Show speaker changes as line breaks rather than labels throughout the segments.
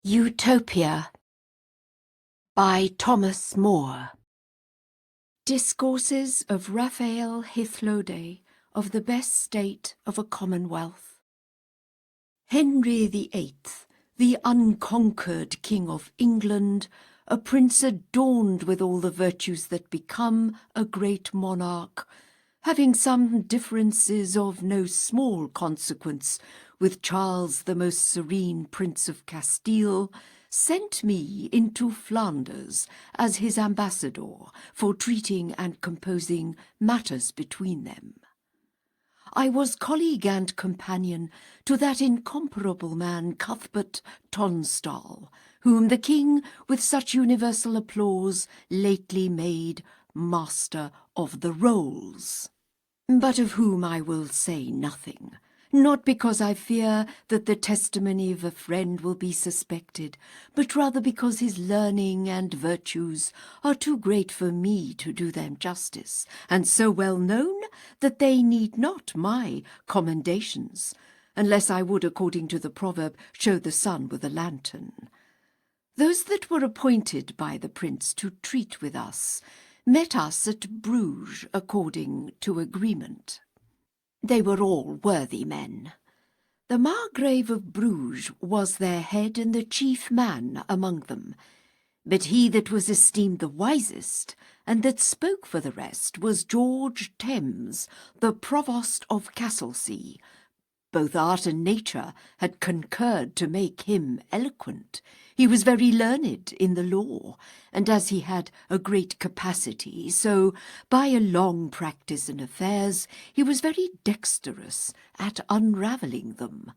Utopia by Thomas Moore. Discourses of Raphael Hythlode of the best state of a commonwealth. Henry VIII, the unconquered King of England, a prince adorned with all the virtues that become a great monarch, having some differences of no small consequence with Charles the most serene Prince of Castile, sent me into Flanders as his ambassador for treating and composing matters between them. I was colleague and companion to that incomparable man Cuthbert Tonstal, whom the king, with such universal applause, lately made Master of the Rolls, but of whom I will say nothing, not because I fear that the testimony of a friend will be suspected, but rather because his learning and virtues are too great for me to do them justice, and so well known that they need not my commendations, unless I would, according to the proverb, show the sun with a lantern. Those that were appointed by the prince to treat with us met us at Bruges according to agreement. They were all worthy men. The Margrave of Bruges was their head and the chief man among them, but he that was esteemed the wisest, and that spoke for the rest, was George Thames, the Provost of Castlesea. Both art and nature had concurred to make him eloquent. He was very learned in the law, and as he had a great capacity, so, by a long practice in affairs, he was very dexterous at unravelling them.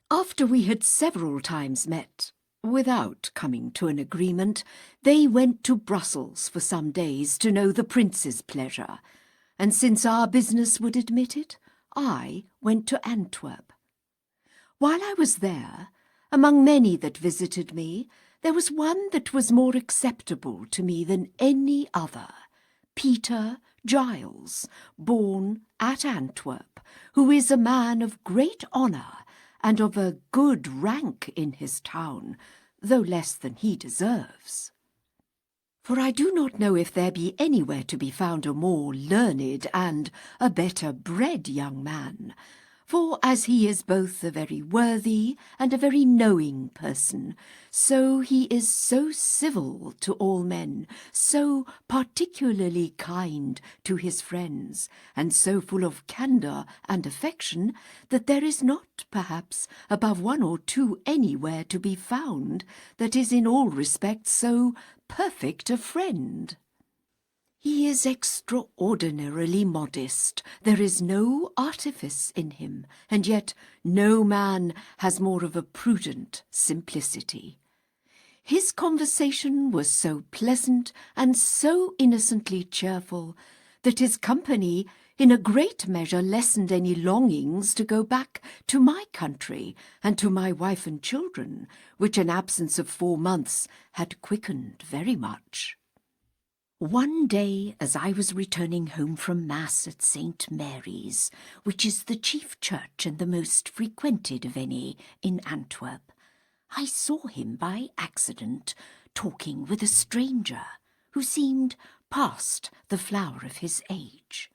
After we had several times met, without coming to an agreement, they went to Brussels for some days to know the prince's pleasure, and since our business would admit it, I went to Antwerp. While I was there, among many that visited me, there was one that was more acceptable to me than any other, Peter Giles, born at Antwerp, who is a man of great honour and of a good rank in his town, though less than he deserves. For I do not know if there be anywhere to be found a more learned and a better bred young man, for as he is both a very worthy and a very knowing person, so he is so civil to all men, so particularly kind to his friends, and so full of candour and affection, that there is not, perhaps, above one or two anywhere to be found that is in all respects so perfect a friend. He is extraordinarily modest. There is no artifice in him, and yet no man has more of a prudent simplicity. His conversation was so pleasant and so innocently cheerful that his company in a great measure lessened any longings to go back to my country and to my wife and children, which an absence of 4 months had quickened very much. One day, as I was returning home from Mass at St. Mary's, which is the chief church and the most frequented of any in Antwerp, I saw him by accident talking with a stranger, who seemed past the flower of his age.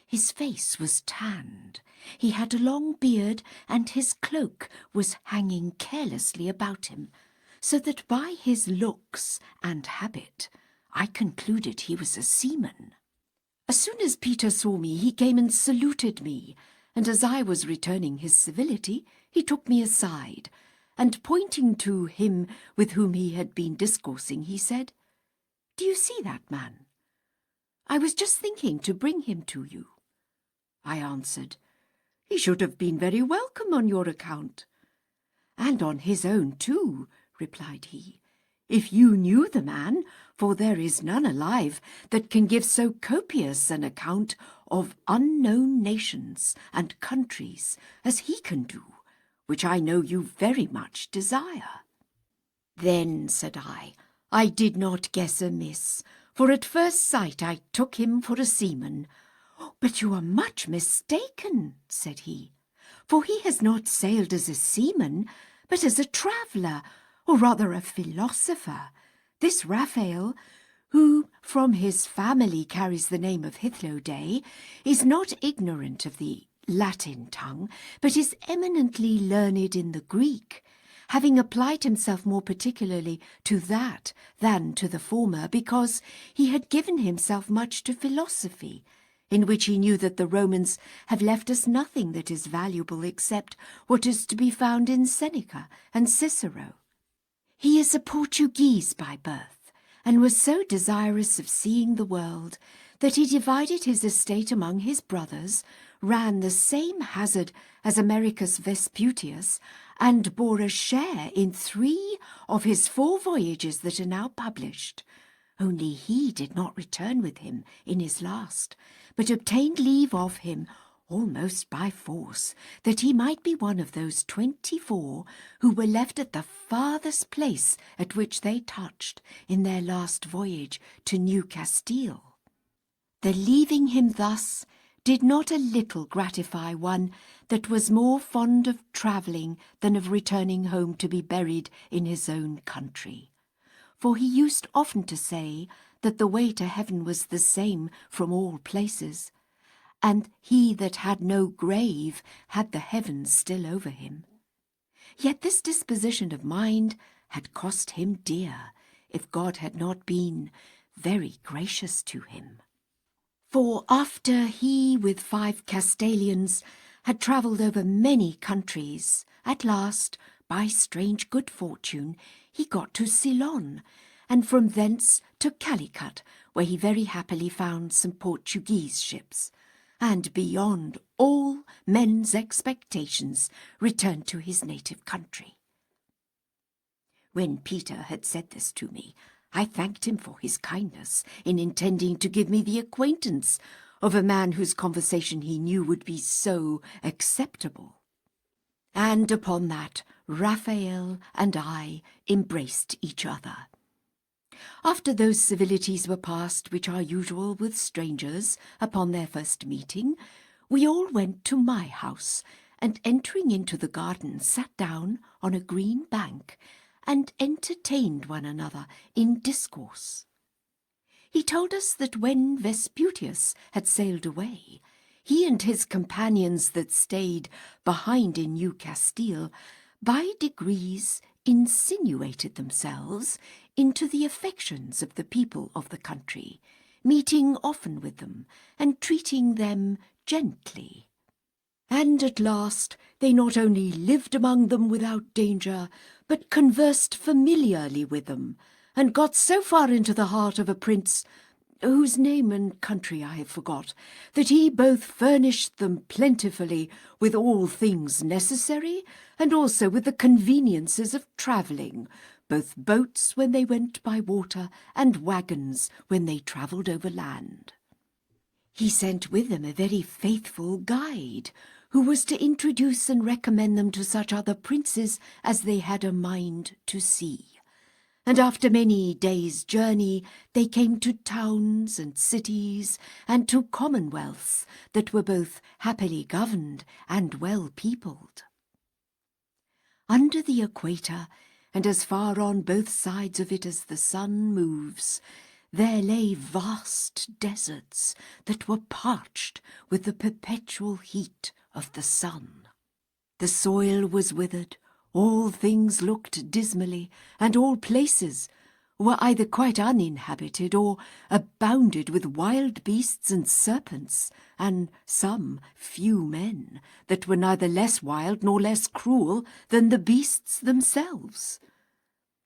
His face was tanned, he had a long beard, and his cloak was hanging carelessly about him, so that by his looks and habit I concluded he was a seaman. As soon as Peter saw me, he came and saluted me, and as I was returning his civility, he took me aside, and pointing to him with whom he had been discoursing, he said, "Do you see that man? I was just thinking to bring him to you." I answered, "He should have been very welcome on your account." "And on his own too," replied he, "if you knew the man, for there is none alive that can give so copious an account of unknown nations and countries as he can do, which I know you very much desire." "Then," said I did not guess amiss, for at first sight I took him for a seaman." "But you are much mistaken," said he, "for he has not sailed as a seaman, but as a traveller, or rather a philosopher. This Raphael, who from his family carries the name of Hythloday, is not ignorant of the Latin tongue, but is eminently learned in the Greek, having applied himself more particularly to that than to the former, because he had given himself much to philosophy, in which he knew that the Romans have left us nothing that is valuable except what is to be found in Seneca and Cicero. He is a Portuguese by birth, and was so desirous of seeing the world that he divided his estate among his brothers, ran the same hazard as Americus Vespucius, and bore a share in 3 of his 4 voyages that are now published. Only he did not return with him in his last, but obtained leave of him almost by force, that he might be one of those 24 who were left at the farthest place at which they touched in their last voyage to New Castile. The leaving him thus did not a little gratify one that was more fond of travelling than of returning home to be buried in his own country. For he used often to say that the way to heaven was the same from all places, and he that had no grave had the heavens still over him. Yet this disposition of mind had cost him dear, if God had not been very gracious to him. For after he with 5 Castilians had travelled over many countries, at last, by strange good fortune, he got to Ceylon, and from thence to Calicut, where he very happily found some Portuguese ships, and beyond all men's expectations returned to his native country. When Peter had said this to me, I thanked him for his kindness in intending to give me the acquaintance of a man whose conversation he knew would be so acceptable. And upon that, Raphael and I embraced each other. After those civilities were past which are usual with strangers upon their first meeting, we all went to my house, and entering into the garden sat down on a green bank, and entertained one another in discourse. He told us that when Vespucius had sailed away, he and his companions that stayed behind in New Castile by degrees insinuated themselves into the affections of the people of the country, meeting often with them, and treating them gently. And at last they not only lived among them without danger, but conversed familiarly with them, and got so far into the heart of a prince, whose name and country I have forgot, that he both furnished them plentifully with all things necessary, and also with the conveniences of travelling, both boats when they went by water, and waggons when they travelled over land. He sent with them a very faithful guide, who was to introduce and recommend them to such other princes as they had a mind to see. And after many days' journey they came to towns and cities, and to commonwealths that were both happily governed and well peopled. Under the equator, and as far on both sides of it as the sun moves, there lay vast deserts that were parched with the perpetual heat of the sun. The soil was withered, all things looked dismally, and all places were either quite uninhabited or abounded with wild beasts and serpents, and some few men that were neither less wild nor less cruel than the beasts themselves.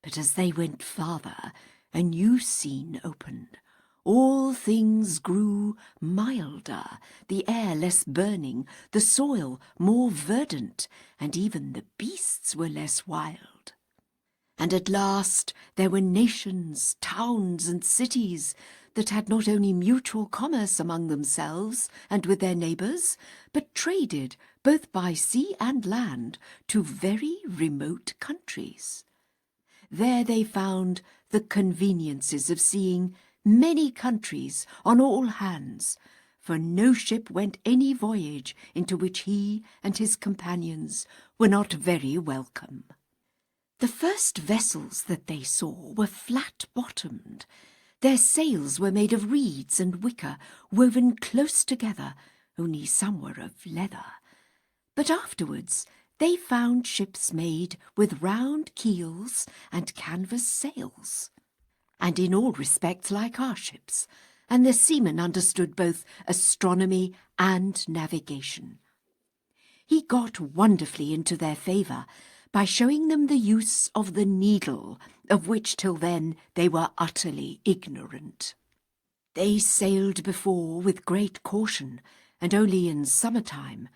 But as they went farther, a new scene opened. All things grew milder, the air less burning, the soil more verdant, and even the beasts were less wild. And at last there were nations, towns, and cities that had not only mutual commerce among themselves and with their neighbours, but traded both by sea and land to very remote countries. There they found the conveniences of seeing many countries on all hands, for no ship went any voyage into which he and his companions were not very welcome. The first vessels that they saw were flat-bottomed. Their sails were made of reeds and wicker, woven close together, only some were of leather. But afterwards they found ships made with round keels and canvas sails, and in all respects like our ships, and the seaman understood both astronomy and navigation. He got wonderfully into their favour by showing them the use of the needle, of which till then they were utterly ignorant. They sailed before with great caution, and only in summer-time,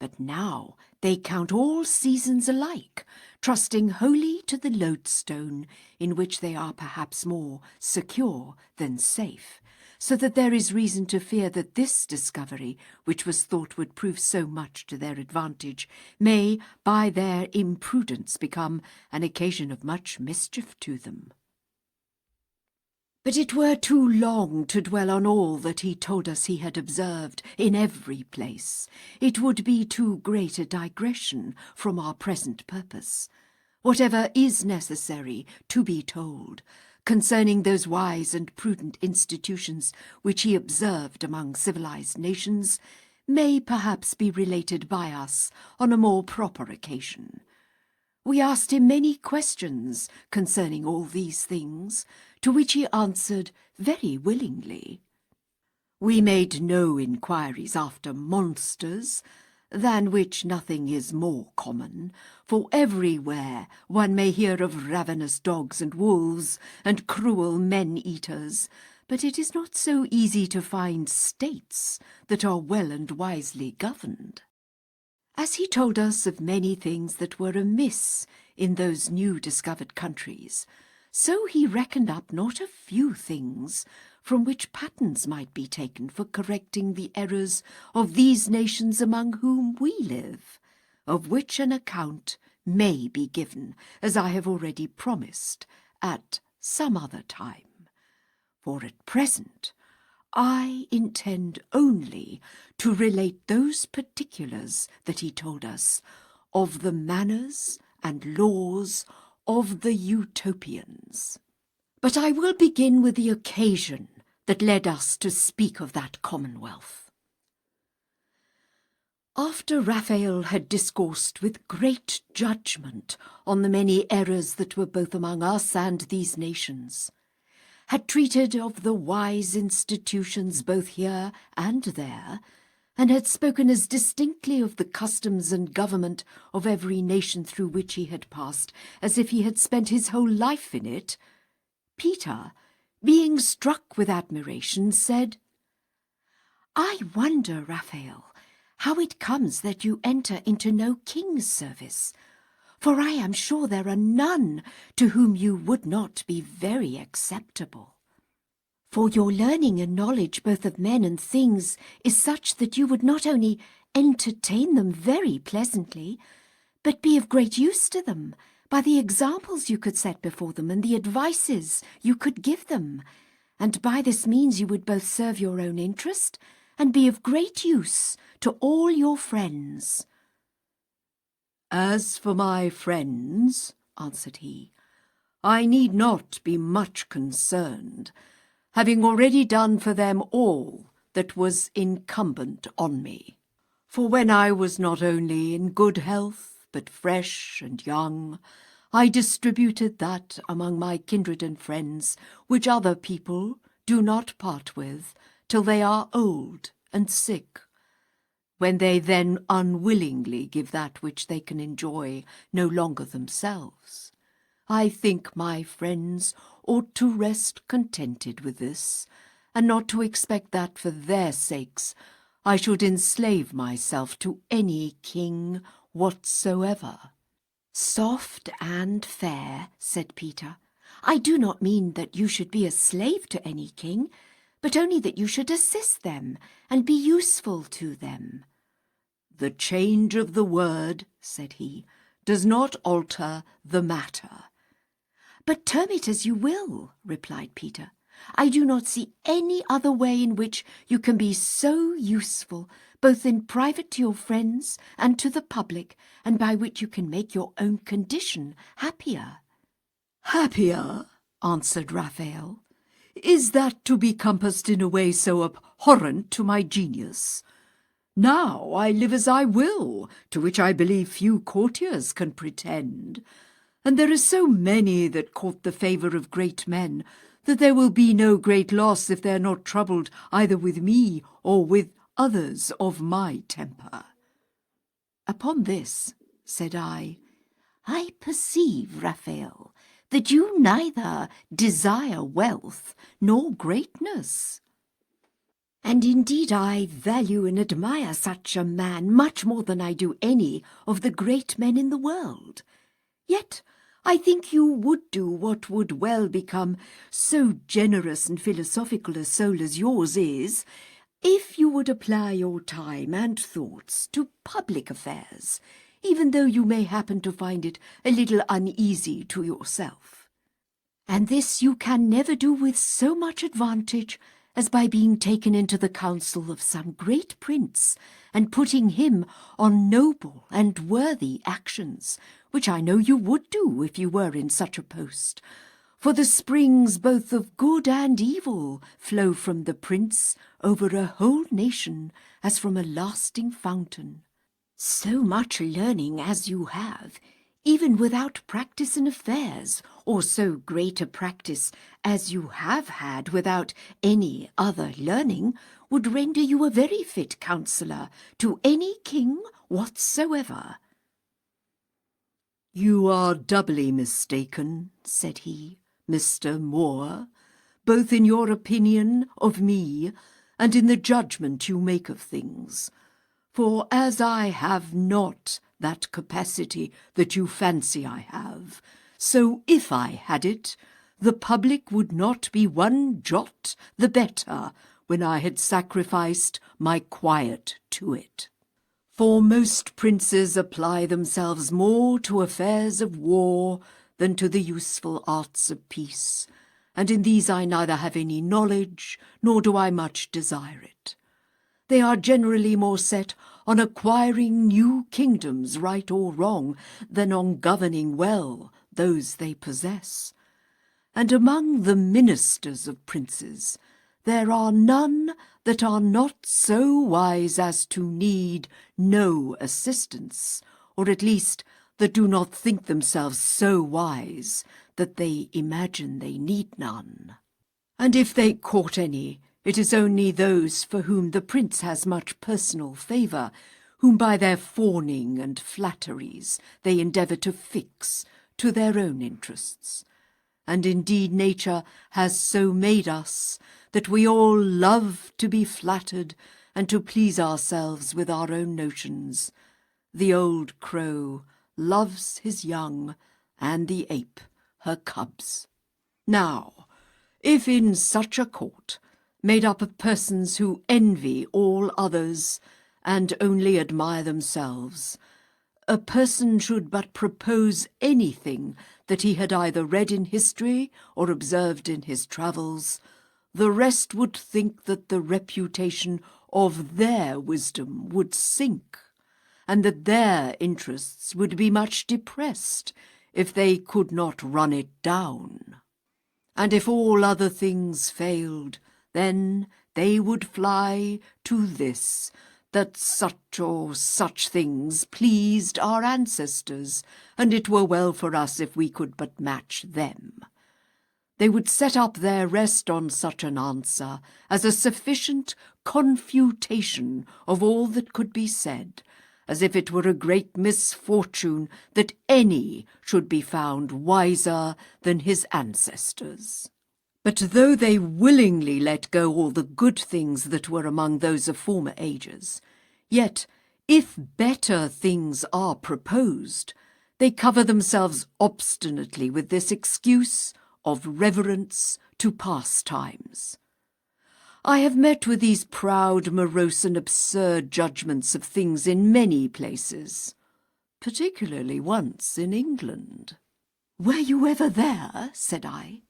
but now they count all seasons alike, trusting wholly to the lodestone, in which they are perhaps more secure than safe, so that there is reason to fear that this discovery, which was thought would prove so much to their advantage, may, by their imprudence, become an occasion of much mischief to them. But it were too long to dwell on all that he told us he had observed in every place. It would be too great a digression from our present purpose. Whatever is necessary to be told concerning those wise and prudent institutions which he observed among civilized nations may perhaps be related by us on a more proper occasion. We asked him many questions concerning all these things, to which he answered very willingly. We made no inquiries after monsters, than which nothing is more common, for everywhere one may hear of ravenous dogs and wolves and cruel men-eaters, but it is not so easy to find states that are well and wisely governed. As he told us of many things that were amiss in those new discovered countries, so he reckoned up not a few things from which patterns might be taken for correcting the errors of these nations among whom we live, of which an account may be given, as I have already promised, at some other time. For at present I intend only to relate those particulars that he told us of the manners and laws of the Utopians. But I will begin with the occasion that led us to speak of that commonwealth. After Raphael had discoursed with great judgment on the many errors that were both among us and these nations, had treated of the wise institutions both here and there, and had spoken as distinctly of the customs and government of every nation through which he had passed, as if he had spent his whole life in it, Peter, being struck with admiration, said, "I wonder, Raphael, how it comes that you enter into no king's service, for I am sure there are none to whom you would not be very acceptable. For your learning and knowledge both of men and things is such that you would not only entertain them very pleasantly, but be of great use to them by the examples you could set before them and the advices you could give them, and by this means you would both serve your own interest and be of great use to all your friends." "As for my friends," answered he, "I need not be much concerned, having already done for them all that was incumbent on me. For when I was not only in good health, but fresh and young, I distributed that among my kindred and friends which other people do not part with till they are old and sick, when they then unwillingly give that which they can enjoy no longer themselves. I think my friends ought to rest contented with this, and not to expect that for their sakes I should enslave myself to any king whatsoever." "Soft and fair," said Peter. "I do not mean that you should be a slave to any king, but only that you should assist them and be useful to them." "The change of the word," said he, "does not alter the matter." "But term it as you will," replied Peter. "I do not see any other way in which you can be so useful both in private to your friends and to the public, and by which you can make your own condition happier."
"Happier," answered Raphael. "Is that to be compassed in a way so abhorrent to my genius? Now I live as I will, to which I believe few courtiers can pretend, and there are so many that court the favour of great men, that there will be no great loss if they are not troubled either with me or with others of my temper."
Upon this, said I perceive, Raphael, that you neither desire wealth nor greatness. And indeed I value and admire such a man much more than I do any of the great men in the world. Yet I think you would do what would well become so generous and philosophical a soul as yours is, if you would apply your time and thoughts to public affairs, even though you may happen to find it a little uneasy to yourself. And this you can never do with so much advantage as by being taken into the council of some great prince, and putting him on noble and worthy actions, which I know you would do if you were in such a post. For the springs both of good and evil flow from the prince over a whole nation as from a lasting fountain. So much learning as you have, even without practice in affairs, or so great a practice as you have had without any other learning, would render you a very fit counsellor to any king whatsoever."
"You are doubly mistaken," said he, "Mr. Moore, both in your opinion of me and in the judgment you make of things. For as I have not that capacity that you fancy I have, so if I had it, the public would not be one jot the better when I had sacrificed my quiet to it. For most princes apply themselves more to affairs of war than to the useful arts of peace, and in these I neither have any knowledge, nor do I much desire it. They are generally more set on acquiring new kingdoms, right or wrong, than on governing well those they possess. And among the ministers of princes there are none that are not so wise as to need no assistance, or at least that do not think themselves so wise that they imagine they need none. And if they court any, it is only those for whom the prince has much personal favour, whom by their fawning and flatteries they endeavour to fix to their own interests. And indeed nature has so made us that we all love to be flattered and to please ourselves with our own notions. The old crow loves his young, and the ape her cubs. Now, if in such a court, made up of persons who envy all others and only admire themselves, a person should but propose anything that he had either read in history or observed in his travels, the rest would think that the reputation of their wisdom would sink, and that their interests would be much depressed if they could not run it down. And if all other things failed, then they would fly to this, that such or such things pleased our ancestors, and it were well for us if we could but match them. They would set up their rest on such an answer as a sufficient confutation of all that could be said, as if it were a great misfortune that any should be found wiser than his ancestors. But though they willingly let go all the good things that were among those of former ages, yet if better things are proposed, they cover themselves obstinately with this excuse of reverence to past times. I have met with these proud, morose, and absurd judgments of things in many places, particularly once in England.
"Were you ever there?" said I.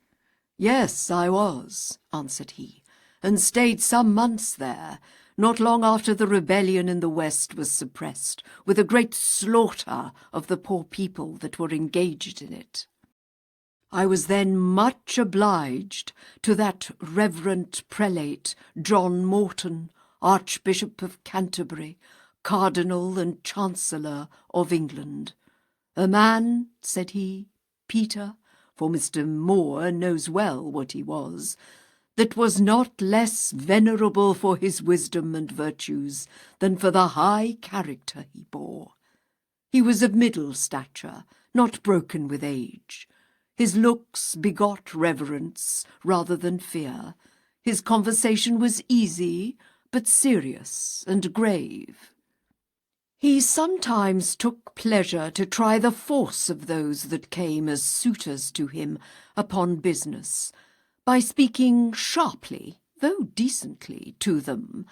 "Yes, I was," answered he, "and stayed some months there, not long after the rebellion in the West was suppressed, with a great slaughter of the poor people that were engaged in it. I was then much obliged to that reverend prelate, John Morton, Archbishop of Canterbury, Cardinal and Chancellor of England. A man, said he, Peter, for Mr. Moore knows well what he was, that was not less venerable for his wisdom and virtues than for the high character he bore. He was of middle stature, not broken with age. His looks begot reverence rather than fear. His conversation was easy, but serious and grave. He sometimes took pleasure to try the force of those that came as suitors to him upon business, by speaking sharply, though decently, to them,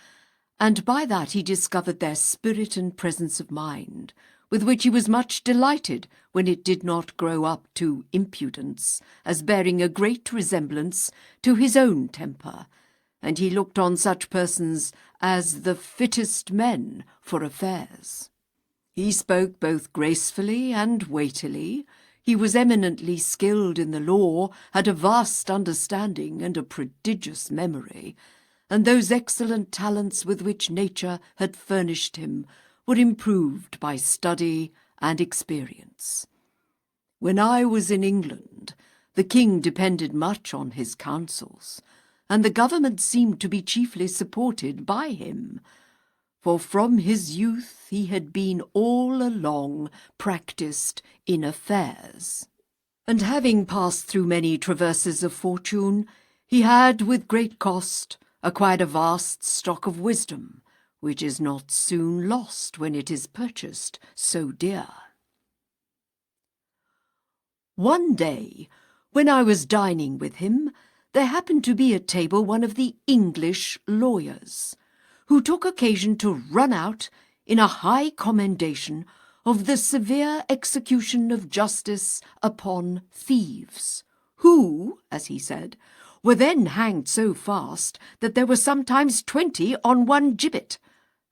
and by that he discovered their spirit and presence of mind, with which he was much delighted when it did not grow up to impudence, as bearing a great resemblance to his own temper, and he looked on such persons as the fittest men for affairs. He spoke both gracefully and weightily. He was eminently skilled in the law, had a vast understanding and a prodigious memory, and those excellent talents with which nature had furnished him were improved by study and experience. When I was in England, the king depended much on his counsels, and the government seemed to be chiefly supported by him, for from his youth he had been all along practised in affairs. And having passed through many traverses of fortune, he had with great cost acquired a vast stock of wisdom, which is not soon lost when it is purchased so dear. One day, when I was dining with him, there happened to be at table one of the English lawyers, who took occasion to run out in a high commendation of the severe execution of justice upon thieves, who, as he said, were then hanged so fast that there were sometimes 20 on one gibbet,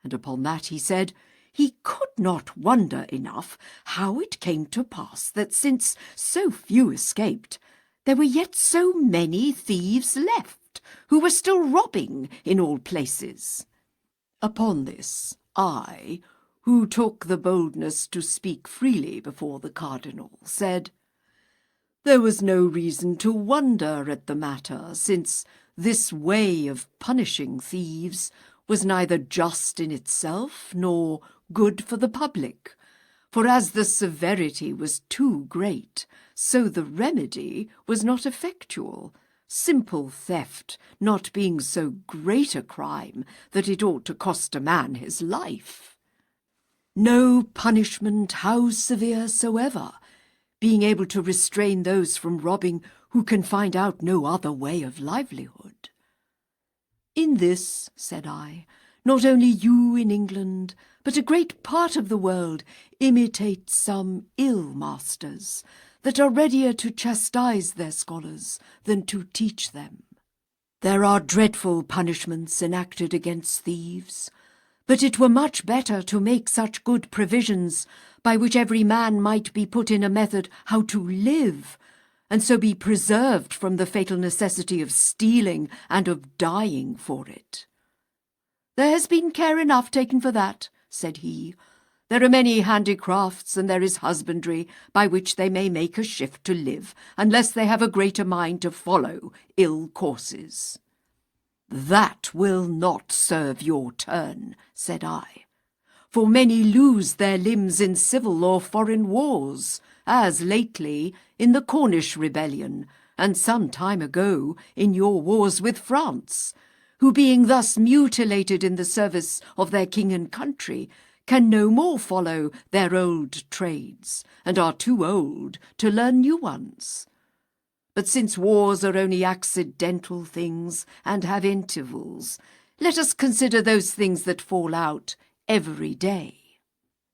and upon that he said, he could not wonder enough how it came to pass that since so few escaped, there were yet so many thieves left, who were still robbing in all places. Upon this, I, who took the boldness to speak freely before the cardinal, said, there was no reason to wonder at the matter, since this way of punishing thieves was neither just in itself nor good for the public, for as the severity was too great, so the remedy was not effectual, simple theft not being so great a crime that it ought to cost a man his life. No punishment, how severe soever, being able to restrain those from robbing who can find out no other way of livelihood. In this, said I, not only you in England, but a great part of the world imitate some ill masters, that are readier to chastise their scholars than to teach them. There are dreadful punishments enacted against thieves, but it were much better to make such good provisions by which every man might be put in a method how to live, and so be preserved from the fatal necessity of stealing and of dying for it. There has been care enough taken for that, said he. There are many handicrafts, and there is husbandry, by which they may make a shift to live, unless they have a greater mind to follow ill courses. That will not serve your turn, said I, for many lose their limbs in civil or foreign wars, as lately in the Cornish rebellion, and some time ago in your wars with France, who being thus mutilated in the service of their king and country, can no more follow their old trades, and are too old to learn new ones. But since wars are only accidental things and have intervals, let us consider those things that fall out every day.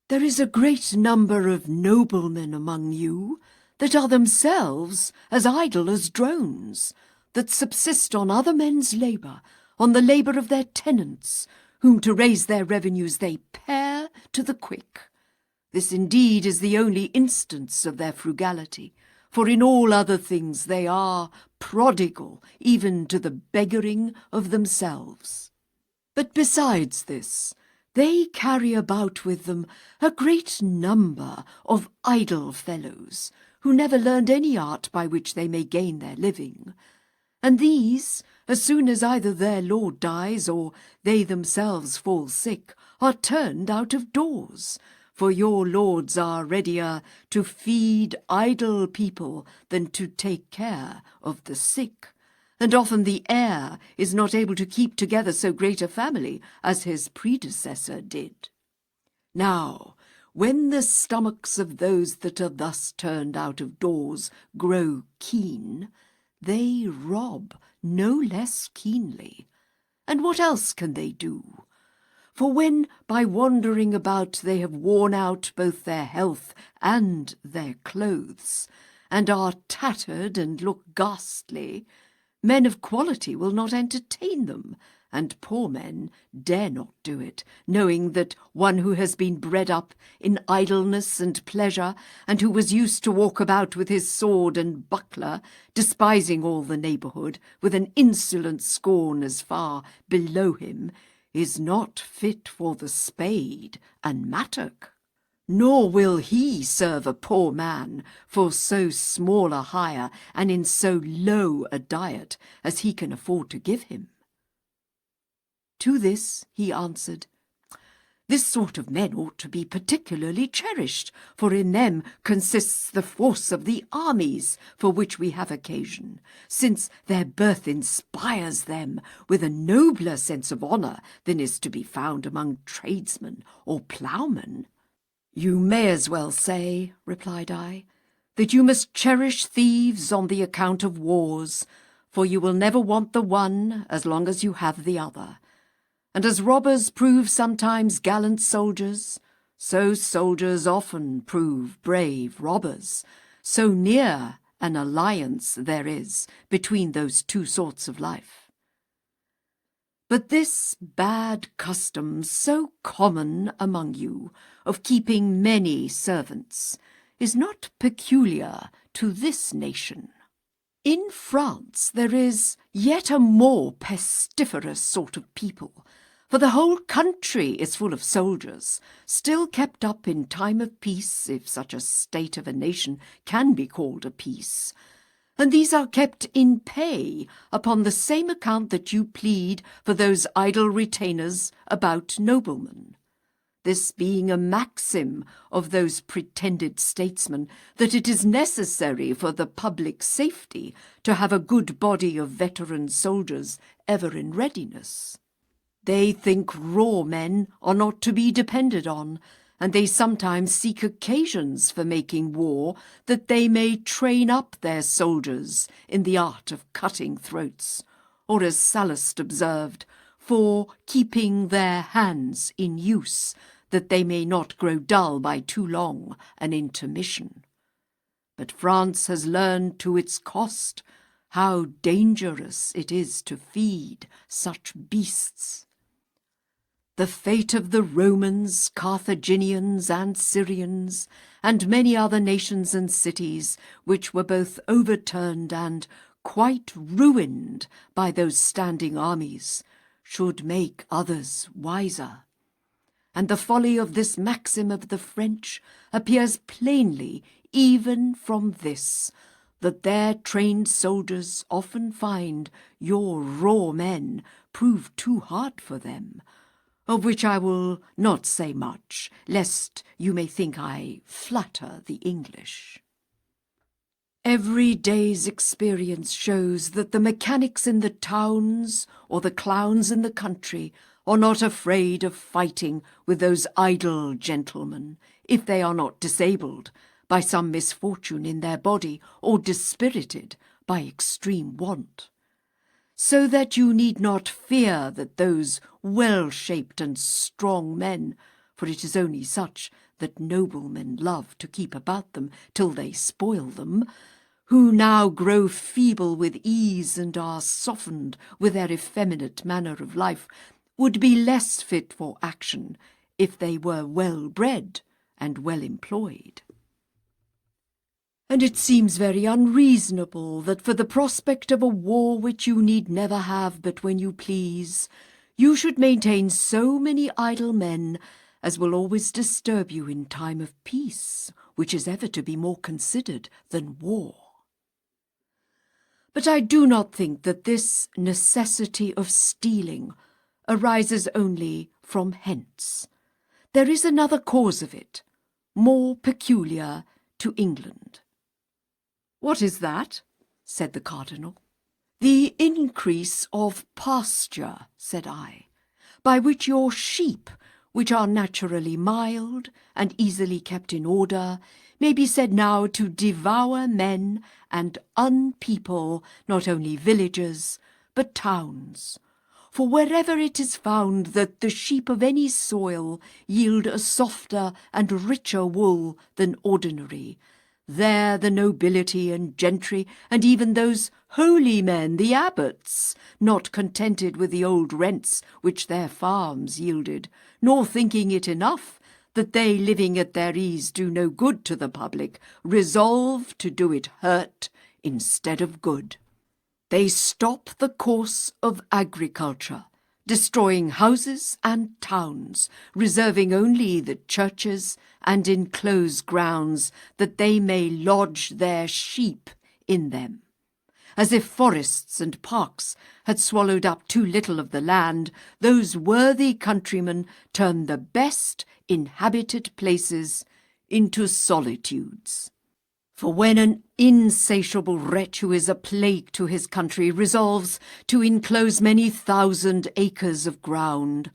There is a great number of noblemen among you that are themselves as idle as drones, that subsist on other men's labour, on the labour of their tenants, whom to raise their revenues they pare to the quick. This indeed is the only instance of their frugality, for in all other things they are prodigal, even to the beggaring of themselves. But besides this, they carry about with them a great number of idle fellows, who never learned any art by which they may gain their living. And these, as soon as either their lord dies or they themselves fall sick, are turned out of doors. For your lords are readier to feed idle people than to take care of the sick. And often the heir is not able to keep together so great a family as his predecessor did. Now, when the stomachs of those that are thus turned out of doors grow keen, they rob no less keenly. And what else can they do? For when by wandering about they have worn out both their health and their clothes, and are tattered and look ghastly, men of quality will not entertain them, and poor men dare not do it, knowing that one who has been bred up in idleness and pleasure, and who was used to walk about with his sword and buckler, despising all the neighbourhood, with an insolent scorn as far below him, is not fit for the spade and mattock. Nor will he serve a poor man for so small a hire and in so low a diet as he can afford to give him. To this he answered, This sort of men ought to be particularly cherished, for in them consists the force of the armies for which we have occasion, since their birth inspires them with a nobler sense of honour than is to be found among tradesmen or ploughmen. You may as well say, replied I, that you must cherish thieves on the account of wars, for you will never want the one as long as you have the other. And as robbers prove sometimes gallant soldiers, so soldiers often prove brave robbers. So near an alliance there is between those two sorts of life. But this bad custom, so common among you, of keeping many servants, is not peculiar to this nation. In France there is yet a more pestiferous sort of people, for the whole country is full of soldiers, still kept up in time of peace, if such a state of a nation can be called a peace. And these are kept in pay upon the same account that you plead for those idle retainers about noblemen. This being a maxim of those pretended statesmen, that it is necessary for the public safety to have a good body of veteran soldiers ever in readiness. They think raw men are not to be depended on, and they sometimes seek occasions for making war, that they may train up their soldiers in the art of cutting throats, or as Sallust observed, for keeping their hands in use, that they may not grow dull by too long an intermission. But France has learned to its cost how dangerous it is to feed such beasts. The fate of the Romans, Carthaginians, and Syrians, and many other nations and cities, which were both overturned and quite ruined by those standing armies, should make others wiser. And the folly of this maxim of the French appears plainly even from this, that their trained soldiers often find your raw men prove too hard for them, of which I will not say much, lest you may think I flatter the English. Every day's experience shows that the mechanics in the towns or the clowns in the country are not afraid of fighting with those idle gentlemen, if they are not disabled by some misfortune in their body or dispirited by extreme want. So that you need not fear that those well-shaped and strong men, for it is only such that noblemen love to keep about them till they spoil them, who now grow feeble with ease and are softened with their effeminate manner of life, would be less fit for action if they were well bred and well employed. And it seems very unreasonable that for the prospect of a war which you need never have but when you please, you should maintain so many idle men as will always disturb you in time of peace, which is ever to be more considered than war. But I do not think that this necessity of stealing arises only from hence. There is another cause of it, more peculiar to England. "What is that?" said the cardinal. "The increase of pasture," said I, "by which your sheep, which are naturally mild and easily kept in order, may be said now to devour men and unpeople not only villages, but towns. For wherever it is found that the sheep of any soil yield a softer and richer wool than ordinary, there the nobility and gentry, and even those holy men, the abbots, not contented with the old rents which their farms yielded, nor thinking it enough that they living at their ease do no good to the public, resolve to do it hurt instead of good. They stop the course of agriculture, destroying houses and towns, reserving only the churches and enclosed grounds that they may lodge their sheep in them. As if forests and parks had swallowed up too little of the land, those worthy countrymen turn the best inhabited places into solitudes. For when an insatiable wretch who is a plague to his country resolves to enclose many thousand acres of ground,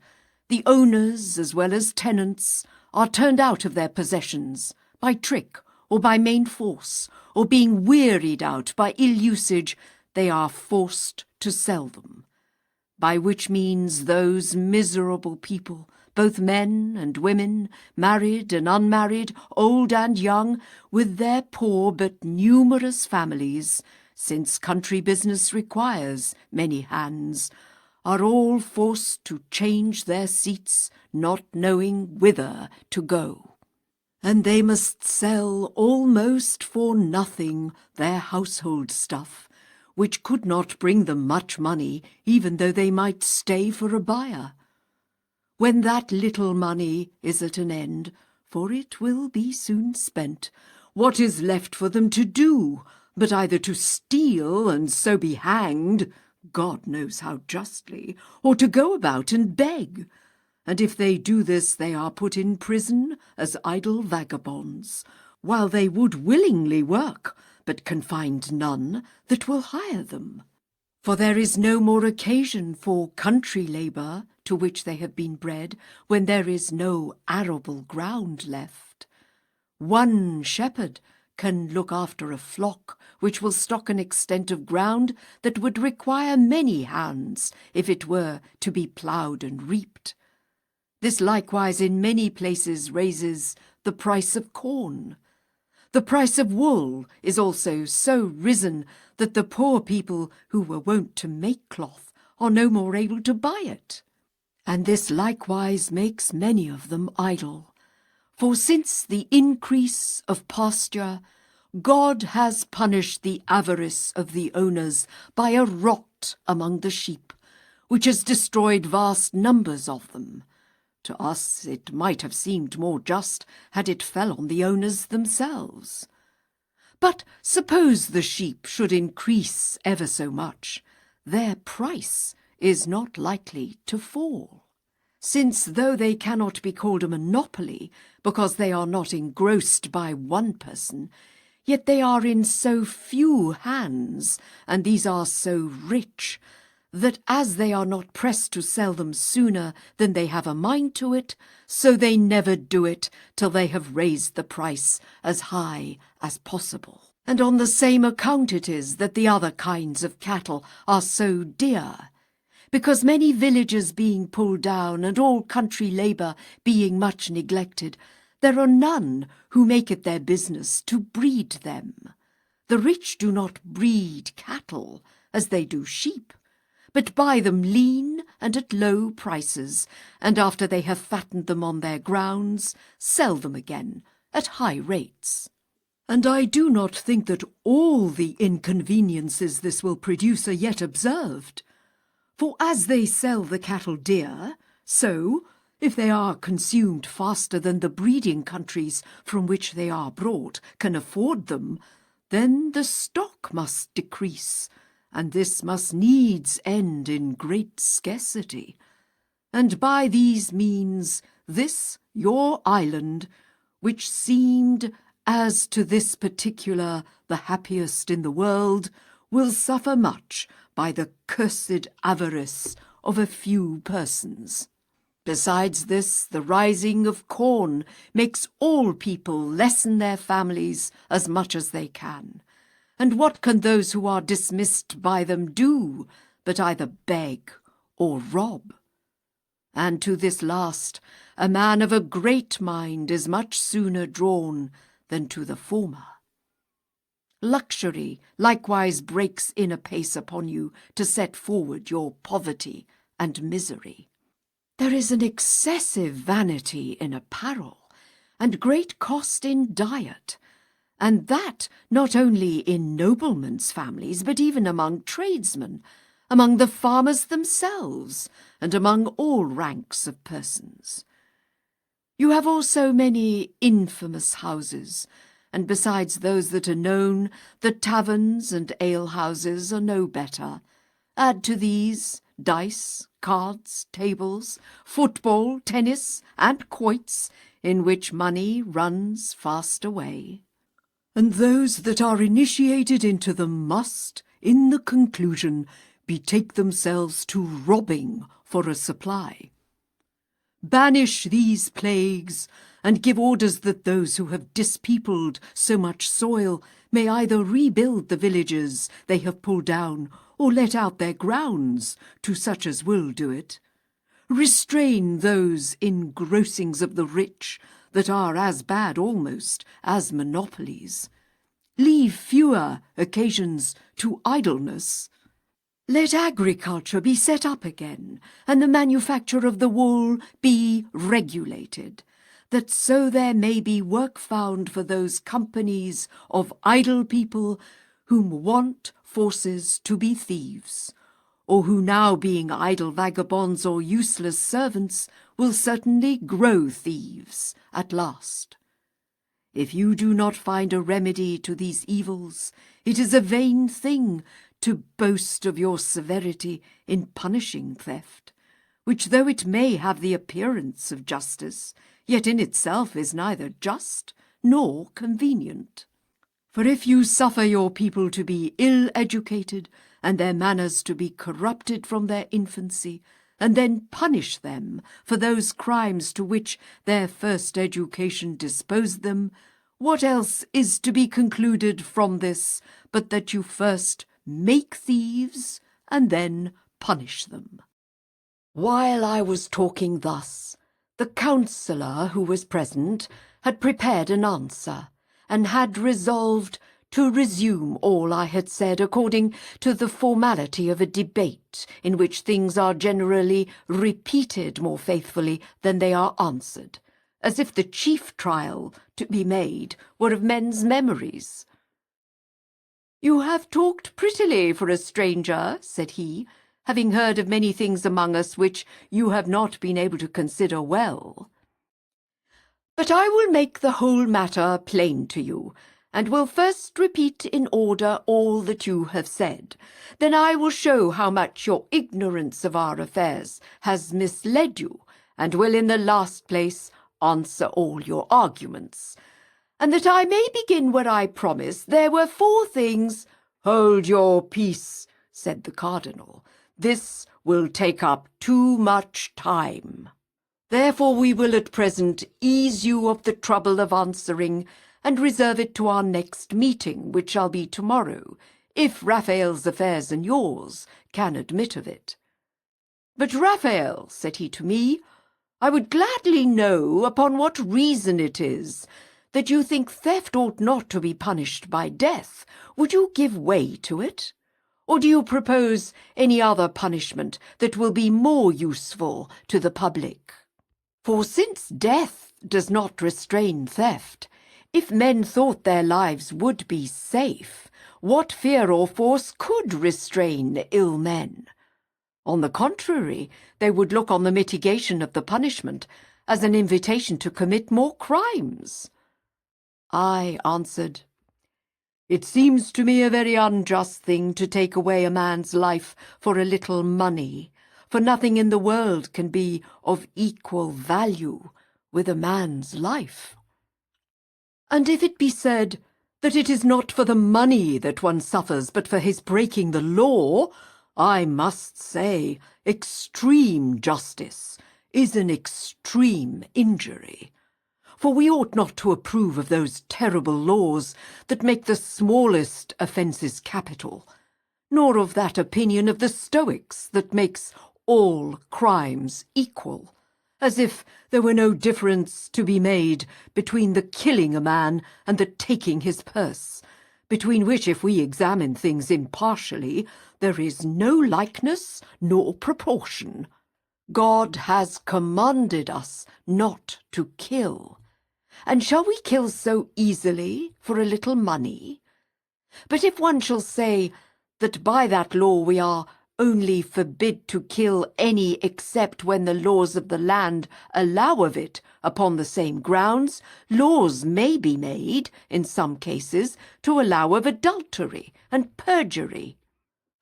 the owners as well as tenants are turned out of their possessions by trick or by main force, or being wearied out by ill usage, they are forced to sell them, by which means those miserable people, both men and women, married and unmarried, old and young, with their poor but numerous families, since country business requires many hands, are all forced to change their seats, not knowing whither to go. And they must sell almost for nothing their household stuff, which could not bring them much money, even though they might stay for a buyer. When that little money is at an end, for it will be soon spent, what is left for them to do but either to steal and so be hanged, God knows how justly, or to go about and beg? And if they do this, they are put in prison as idle vagabonds, while they would willingly work, but can find none that will hire them. For there is no more occasion for country labour to which they have been bred, when there is no arable ground left. One shepherd can look after a flock which will stock an extent of ground that would require many hands if it were to be ploughed and reaped. This likewise in many places raises the price of corn. The price of wool is also so risen that the poor people who were wont to make cloth are no more able to buy it. And this likewise makes many of them idle. For since the increase of pasture, God has punished the avarice of the owners by a rot among the sheep, which has destroyed vast numbers of them. To us it might have seemed more just had it fell on the owners themselves. But suppose the sheep should increase ever so much, their price is not likely to fall, since though they cannot be called a monopoly because they are not engrossed by one person, yet they are in so few hands, and these are so rich, that as they are not pressed to sell them sooner than they have a mind to it, so they never do it till they have raised the price as high as possible. And on the same account it is that the other kinds of cattle are so dear, because many villages being pulled down and all country labour being much neglected, there are none who make it their business to breed them. The rich do not breed cattle as they do sheep, but buy them lean and at low prices, and after they have fattened them on their grounds, sell them again at high rates. And I do not think that all the inconveniences this will produce are yet observed. For as they sell the cattle dear, so, if they are consumed faster than the breeding countries from which they are brought can afford them, then the stock must decrease, and this must needs end in great scarcity. And by these means this your island, which seemed as to this particular the happiest in the world, will suffer much by the cursed avarice of a few persons. Besides this, the rising of corn makes all people lessen their families as much as they can. And what can those who are dismissed by them do but either beg or rob? And to this last, a man of a great mind is much sooner drawn than to the former. Luxury likewise breaks in apace upon you to set forward your poverty and misery. There is an excessive vanity in apparel, and great cost in diet, and that not only in noblemen's families, but even among tradesmen, among the farmers themselves, and among all ranks of persons. You have also many infamous houses, and besides those that are known, the taverns and alehouses are no better. Add to these dice, cards, tables, football, tennis, and quoits, in which money runs fast away. And those that are initiated into them must, in the conclusion, betake themselves to robbing for a supply. Banish these plagues, and give orders that those who have dispeopled so much soil may either rebuild the villages they have pulled down, or let out their grounds to such as will do it. Restrain those engrossings of the rich that are as bad almost as monopolies. Leave fewer occasions to idleness. Let agriculture be set up again, and the manufacture of the wool be regulated, that so there may be work found for those companies of idle people whom want forces to be thieves, or who now being idle vagabonds or useless servants will certainly grow thieves at last. If you do not find a remedy to these evils, it is a vain thing to boast of your severity in punishing theft, which though it may have the appearance of justice, yet in itself is neither just nor convenient. For if you suffer your people to be ill-educated, and their manners to be corrupted from their infancy, and then punish them for those crimes to which their first education disposed them, what else is to be concluded from this but that you first make thieves and then punish them? While I was talking thus, the counsellor who was present had prepared an answer, and had resolved to resume all I had said according to the formality of a debate, in which things are generally repeated more faithfully than they are answered, as if the chief trial to be made were of men's memories. "You have talked prettily for a stranger," said he, "having heard of many things among us which you have not been able to consider well. But I will make the whole matter plain to you, and will first repeat in order all that you have said. Then I will show how much your ignorance of our affairs has misled you, and will in the last place answer all your arguments. And that I may begin where I promised, there were 4 things—" "Hold your peace," said the cardinal. "This will take up too much time. Therefore we will at present ease you of the trouble of answering, and reserve it to our next meeting, which shall be tomorrow, if Raphael's affairs and yours can admit of it. But, Raphael," said he to me, "I would gladly know upon what reason it is that you think theft ought not to be punished by death. Would you give way to it? Or do you propose any other punishment that will be more useful to the public? For since death does not restrain theft, if men thought their lives would be safe, what fear or force could restrain ill men? On the contrary, they would look on the mitigation of the punishment as an invitation to commit more crimes. I answered, "It seems to me a very unjust thing to take away a man's life for a little money, for nothing in the world can be of equal value with a man's life. And if it be said that it is not for the money that one suffers, but for his breaking the law, I must say extreme justice is an extreme injury. For we ought not to approve of those terrible laws that make the smallest offences capital, nor of that opinion of the Stoics that makes all crimes equal, as if there were no difference to be made between the killing a man and the taking his purse, between which, if we examine things impartially, there is no likeness nor proportion. God has commanded us not to kill. And shall we kill so easily for a little money? But if one shall say that by that law we are only forbid to kill any except when the laws of the land allow of it upon the same grounds, laws may be made, in some cases, to allow of adultery and perjury.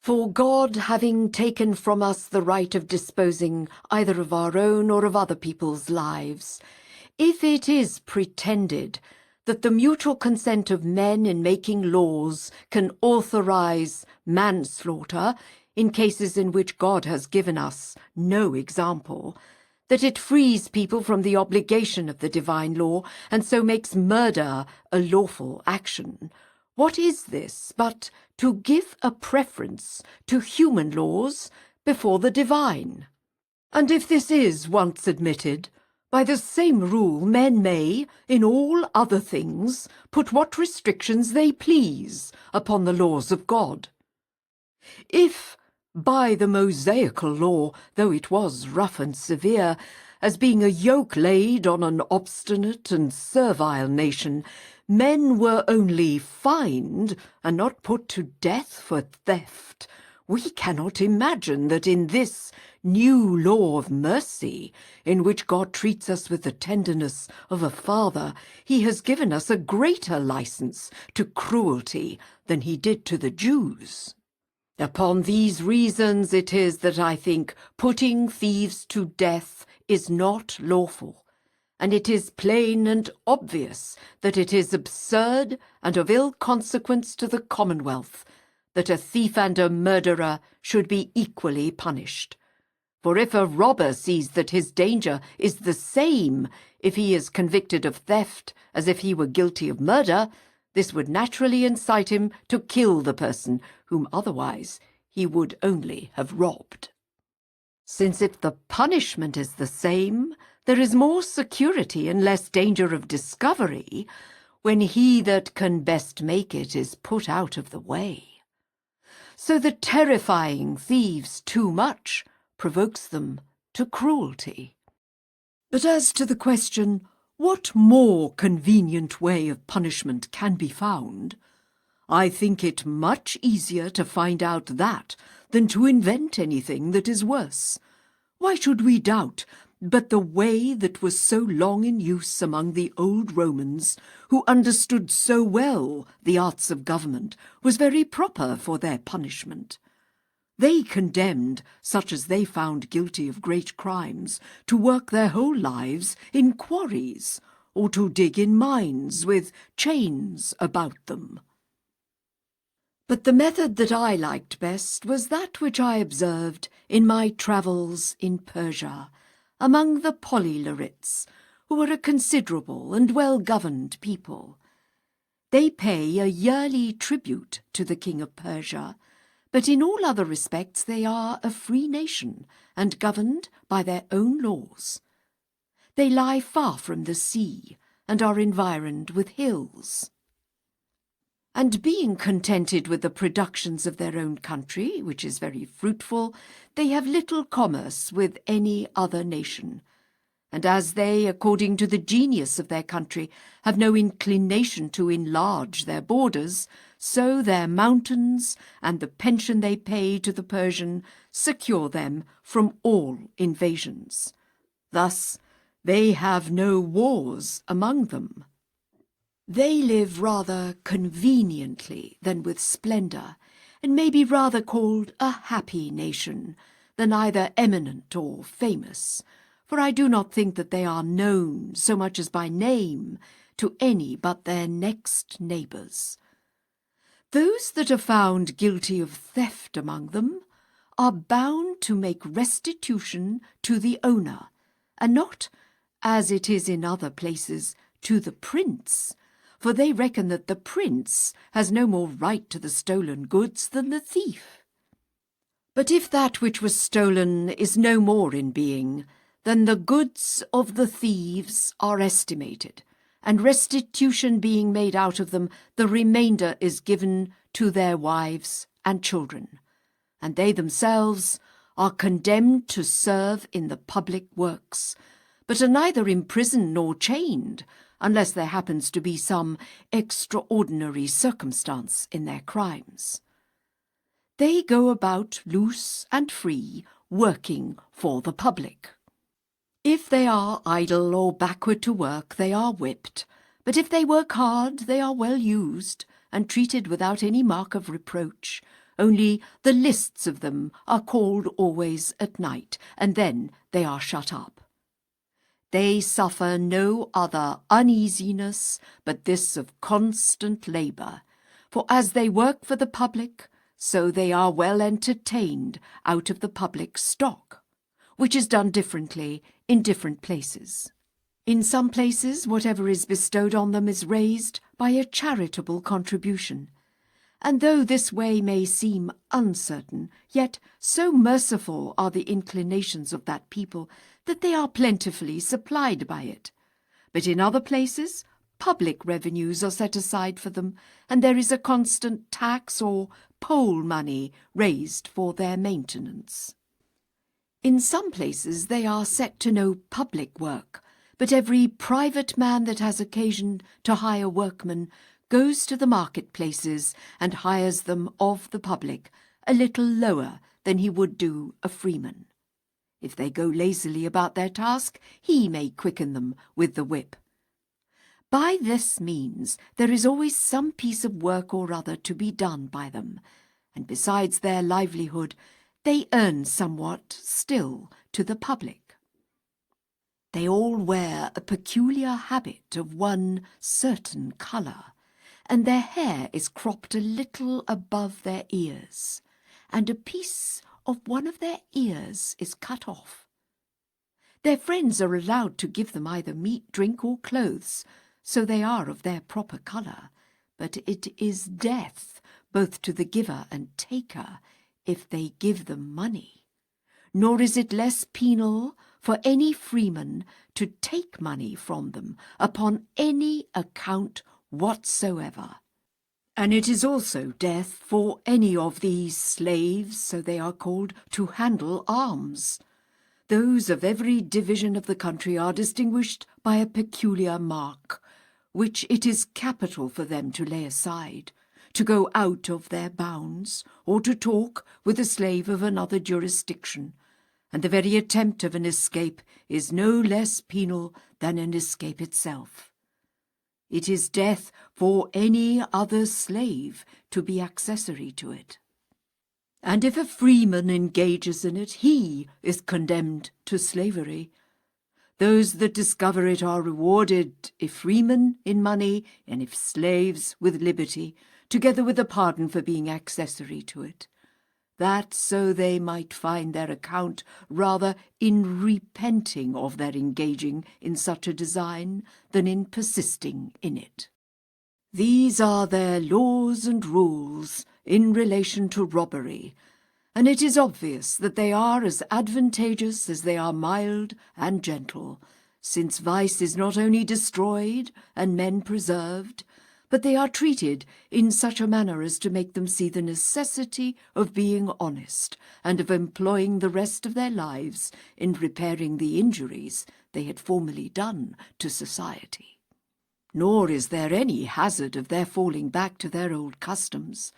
For God, having taken from us the right of disposing either of our own or of other people's lives, if it is pretended that the mutual consent of men in making laws can authorize manslaughter in cases in which God has given us no example, that it frees people from the obligation of the divine law and so makes murder a lawful action, what is this but to give a preference to human laws before the divine? And if this is once admitted, by the same rule men may, in all other things, put what restrictions they please upon the laws of God. If, by the Mosaical law, though it was rough and severe, as being a yoke laid on an obstinate and servile nation, men were only fined and not put to death for theft, we cannot imagine that in this new law of mercy, in which God treats us with the tenderness of a father, he has given us a greater license to cruelty than he did to the Jews. Upon these reasons it is that I think putting thieves to death is not lawful, and it is plain and obvious that it is absurd and of ill consequence to the Commonwealth that a thief and a murderer should be equally punished. For if a robber sees that his danger is the same if he is convicted of theft as if he were guilty of murder, this would naturally incite him to kill the person whom otherwise he would only have robbed. Since if the punishment is the same, there is more security and less danger of discovery when he that can best make it is put out of the way. So that terrifying thieves too much provokes them to cruelty. But as to the question, what more convenient way of punishment can be found, I think it much easier to find out that than to invent anything that is worse. Why should we doubt but the way that was so long in use among the old Romans, who understood so well the arts of government, was very proper for their punishment? They condemned such as they found guilty of great crimes to work their whole lives in quarries, or to dig in mines with chains about them. But the method that I liked best was that which I observed in my travels in Persia, among the Polylarites, who are a considerable and well-governed people. They pay a yearly tribute to the king of Persia, but in all other respects they are a free nation and governed by their own laws. They lie far from the sea and are environed with hills.
And being contented with the productions of their own country, which is very fruitful, they have little commerce with any other nation. And as they, according to the genius of their country, have no inclination to enlarge their borders, so their mountains and the pension they pay to the Persian secure them from all invasions. Thus, they have no wars among them. They live rather conveniently than with splendour, and may be rather called a happy nation than either eminent or famous, for I do not think that they are known so much as by name to any but their next neighbours. Those that are found guilty of theft among them are bound to make restitution to the owner, and not, as it is in other places, to the prince, for they reckon that the prince has no more right to the stolen goods than the thief. But if that which was stolen is no more in being, then the goods of the thieves are estimated, and restitution being made out of them, the remainder is given to their wives and children, and they themselves are condemned to serve in the public works, but are neither imprisoned nor chained, unless there happens to be some extraordinary circumstance in their crimes. They go about loose and free, working for the public. If they are idle or backward to work, they are whipped, but if they work hard, they are well used, and treated without any mark of reproach. Only the lists of them are called always at night, and then they are shut up. They suffer no other uneasiness but this of constant labour, for as they work for the public, so they are well entertained out of the public stock, which is done differently in different places. In some places, whatever is bestowed on them is raised by a charitable contribution, and though this way may seem uncertain, yet so merciful are the inclinations of that people that they are plentifully supplied by it. But in other places, public revenues are set aside for them, and there is a constant tax or poll money raised for their maintenance. In some places they are set to no public work, but every private man that has occasion to hire workmen goes to the marketplaces and hires them of the public a little lower than he would do a freeman. If they go lazily about their task, he may quicken them with the whip. By this means there is always some piece of work or other to be done by them, and besides their livelihood, they earn somewhat still to the public. They all wear a peculiar habit of one certain colour, and their hair is cropped a little above their ears, and a piece of one of their ears is cut off. Their friends are allowed to give them either meat, drink, or clothes, so they are of their proper colour, but it is death both to the giver and taker if they give them money. Nor is it less penal for any freeman to take money from them upon any account whatsoever. And it is also death for any of these slaves, so they are called, to handle arms. Those of every division of the country are distinguished by a peculiar mark, which it is capital for them to lay aside, to go out of their bounds, or to talk with a slave of another jurisdiction, and the very attempt of an escape is no less penal than an escape itself. It is death for any other slave to be accessory to it. And if a freeman engages in it, he is condemned to slavery. Those that discover it are rewarded, if freemen, in money, and if slaves, with liberty, together with a pardon for being accessory to it, that so they might find their account rather in repenting of their engaging in such a design than in persisting in it. These are their laws and rules in relation to robbery, and it is obvious that they are as advantageous as they are mild and gentle, since vice is not only destroyed and men preserved,
but they are treated in such a manner as to make them see the necessity of being honest and of employing the rest of their lives in repairing the injuries they had formerly done to society. Nor is there any hazard of their falling back to their old customs,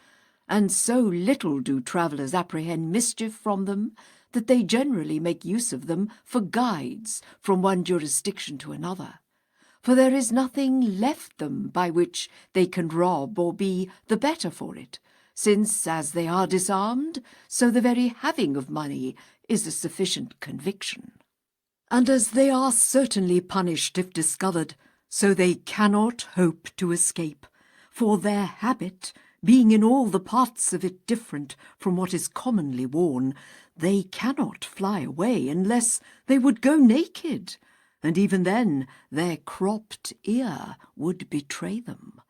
and so little do travellers apprehend mischief from them that they generally make use of them for guides from one jurisdiction to another. For there is nothing left them by which they can rob or be the better for it, since, as they are disarmed, so the very having of money is a sufficient conviction. And as they are certainly punished if discovered, so they cannot hope to escape, for their habit, being in all the parts of it different from what is commonly worn, they cannot fly away unless they would go naked, and even then their cropped ear would betray them.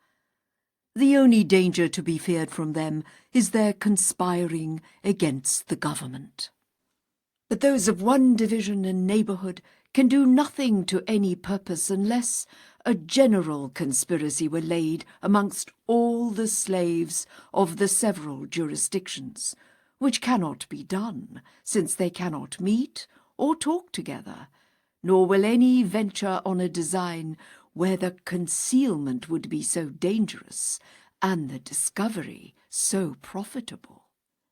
The only danger to be feared from them is their conspiring against the government. But those of one division and neighbourhood can do nothing to any purpose unless a general conspiracy were laid amongst all the slaves of the several jurisdictions, which cannot be done, since they cannot meet or talk together, nor will any venture on a design where the concealment would be so dangerous and the discovery so profitable.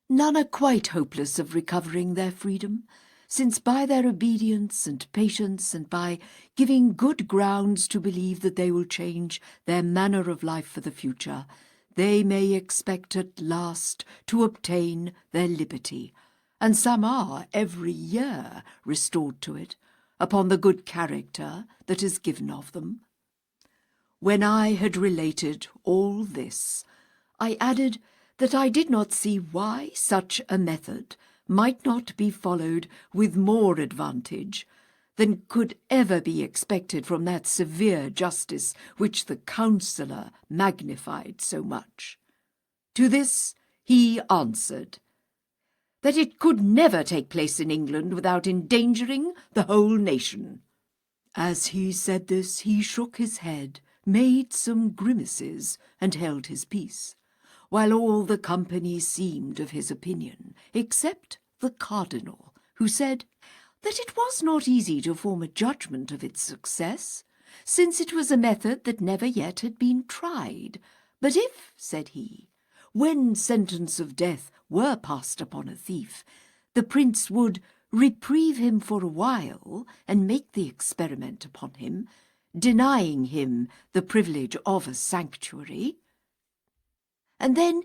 None are quite hopeless of recovering their freedom, since by their obedience and patience, and by giving good grounds to believe that they will change their manner of life for the future, they may expect at last to obtain their liberty, and some are every year restored to it, upon the good character that is given of them. When I had related all this, I added that I did not see why such a method might not be followed with more advantage than could ever be expected from that severe justice which the counsellor magnified so much. To this he answered, that it could never take place in England without endangering the whole nation. As he said this, he shook his head, made some grimaces, and held his peace, while all the company seemed of his opinion, except the cardinal, who said that it was not easy to form a judgment of its success, since it was a method that never yet had been tried. But if, said he, when sentence of death were passed upon a thief, the prince would reprieve him for a while and make the experiment upon him, denying him the privilege of a sanctuary, and then,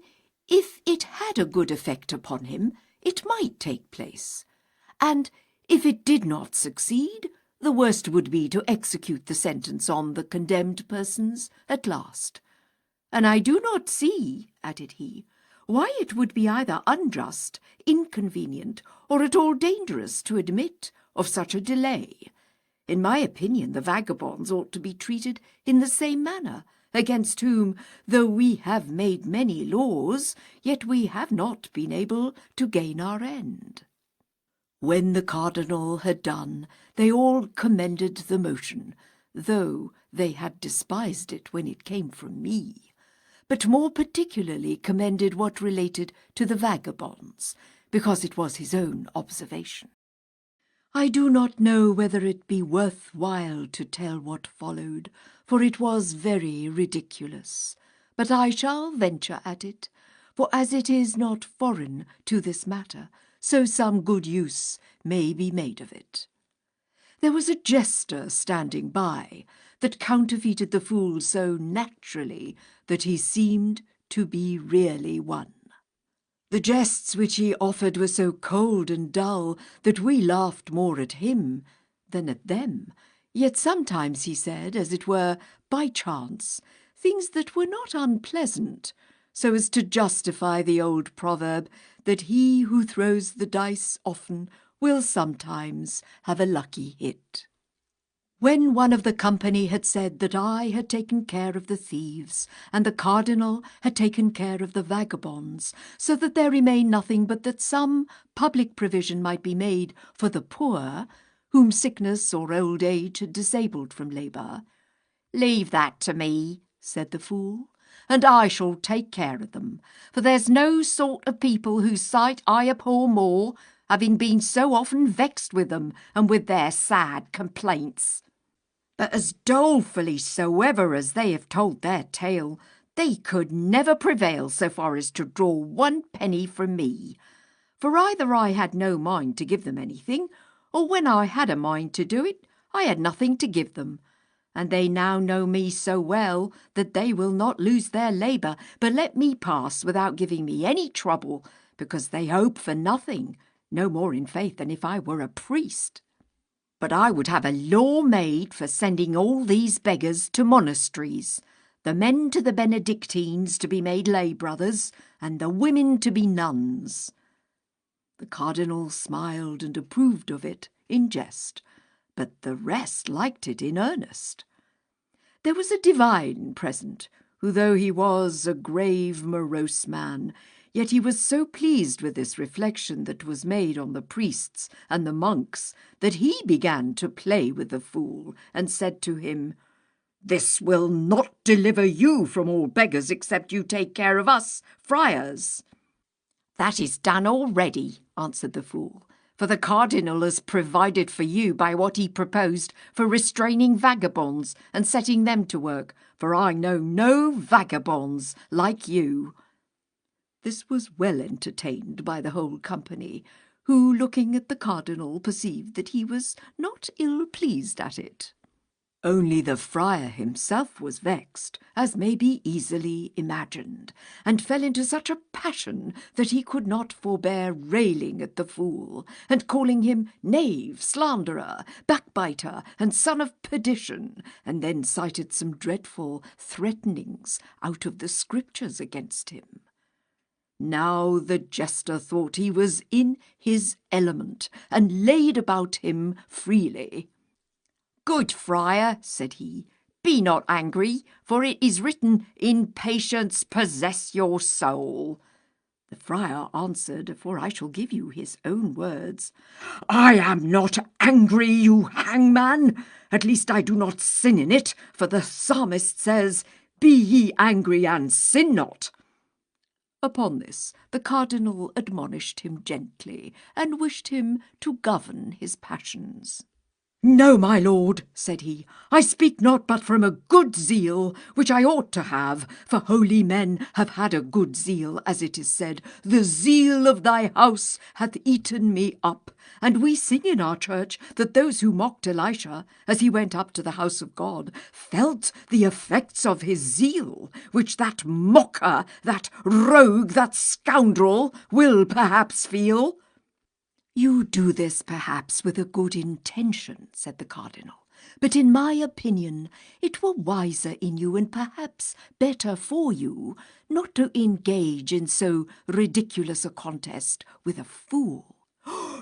if it had a good effect upon him, it might take place, and if it did not succeed, the worst would be to execute the sentence on the condemned persons at last. And I do not see, added he, why it would be either unjust, inconvenient, or at all dangerous to admit of such a delay. In my opinion, the vagabonds ought to be treated in the same manner, against whom, though we have made many laws, yet we have not been able to gain our end. When the cardinal had done, they all commended the motion, though they had despised it when it came from me, but more particularly commended what related to the vagabonds, because it was his own observation. I do not know whether it be worth while to tell what followed, for it was very ridiculous, but I shall venture at it, for as it is not foreign to this matter, so some good use may be made of it. There was a jester standing by that counterfeited the fool so naturally that he seemed to be really one. The jests which he offered were so cold and dull that we laughed more at him than at them, yet sometimes he said, as it were by chance, things that were not unpleasant, so as to justify the old proverb that he who throws the dice often will sometimes have a lucky hit. When one of the company had said that I had taken care of the thieves, and the cardinal had taken care of the vagabonds, so that there remained nothing but that some public provision might be made for the poor, whom sickness or old age had disabled from labour, "Leave that to me," said the fool. and I shall take care of them, for there's no sort of people whose sight I abhor more, having been so often vexed with them and with their sad complaints. But as dolefully soever as they have told their tale, they could never prevail so far as to draw 1 penny from me. For either I had no mind to give them anything, or when I had a mind to do it, I had nothing to give them. And they now know me so well that they will not lose their labour, but let me pass without giving me any trouble, because they hope for nothing, no more in faith than if I were a priest. But I would have a law made for sending all these beggars to monasteries, the men to the Benedictines to be made lay brothers, and the women to be nuns. The cardinal smiled and approved of it in jest, but the rest liked it in earnest. There was a divine present, who, though he was a grave, morose man, yet he was so pleased with this reflection that was made on the priests and the monks that he began to play with the fool, and said to him, "This will not deliver you from all beggars except you take care of us, friars." "That is done already," answered the fool, "for the cardinal has provided for you by what he proposed for restraining vagabonds and setting them to work, for I know no vagabonds like you." This was well entertained by the whole company, who, looking at the cardinal, perceived that he was not ill pleased at it. Only the friar himself was vexed, as may be easily imagined, and fell into such a passion that he could not forbear railing at the fool, and calling him knave, slanderer, backbiter, and son of perdition, and then cited some dreadful threatenings out of the Scriptures against him. Now the jester thought he was in his element, and laid about him freely. "Good friar," said he, "be not angry, for it is written, 'In patience possess your soul.'" The friar answered, for I shall give you his own words, "I am not angry, you hangman. At least I do not sin in it, for the psalmist says, 'Be ye angry and sin not.'" Upon this the cardinal admonished him gently, and wished him to govern his passions. "No, my lord," said he, "I speak not but from a good zeal, which I ought to have, for holy men have had a good zeal, as it is said, 'The zeal of thy house hath eaten me up.' And we sing in our church that those who mocked Elisha, as he went up to the house of God, felt the effects of his zeal, which that mocker, that rogue, that scoundrel will perhaps feel." "You do this, perhaps, with a good intention," said the cardinal, "but in my opinion it were wiser in you, and perhaps better for you, not to engage in so ridiculous a contest with a fool."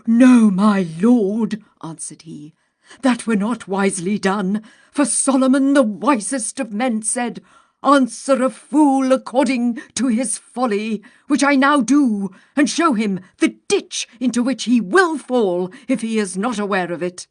"No, my lord," answered he, "that were not wisely done, for Solomon, the wisest of men, said, 'Answer a fool according to his folly,' which I now do, and show him the ditch into which he will fall if he is not aware of it.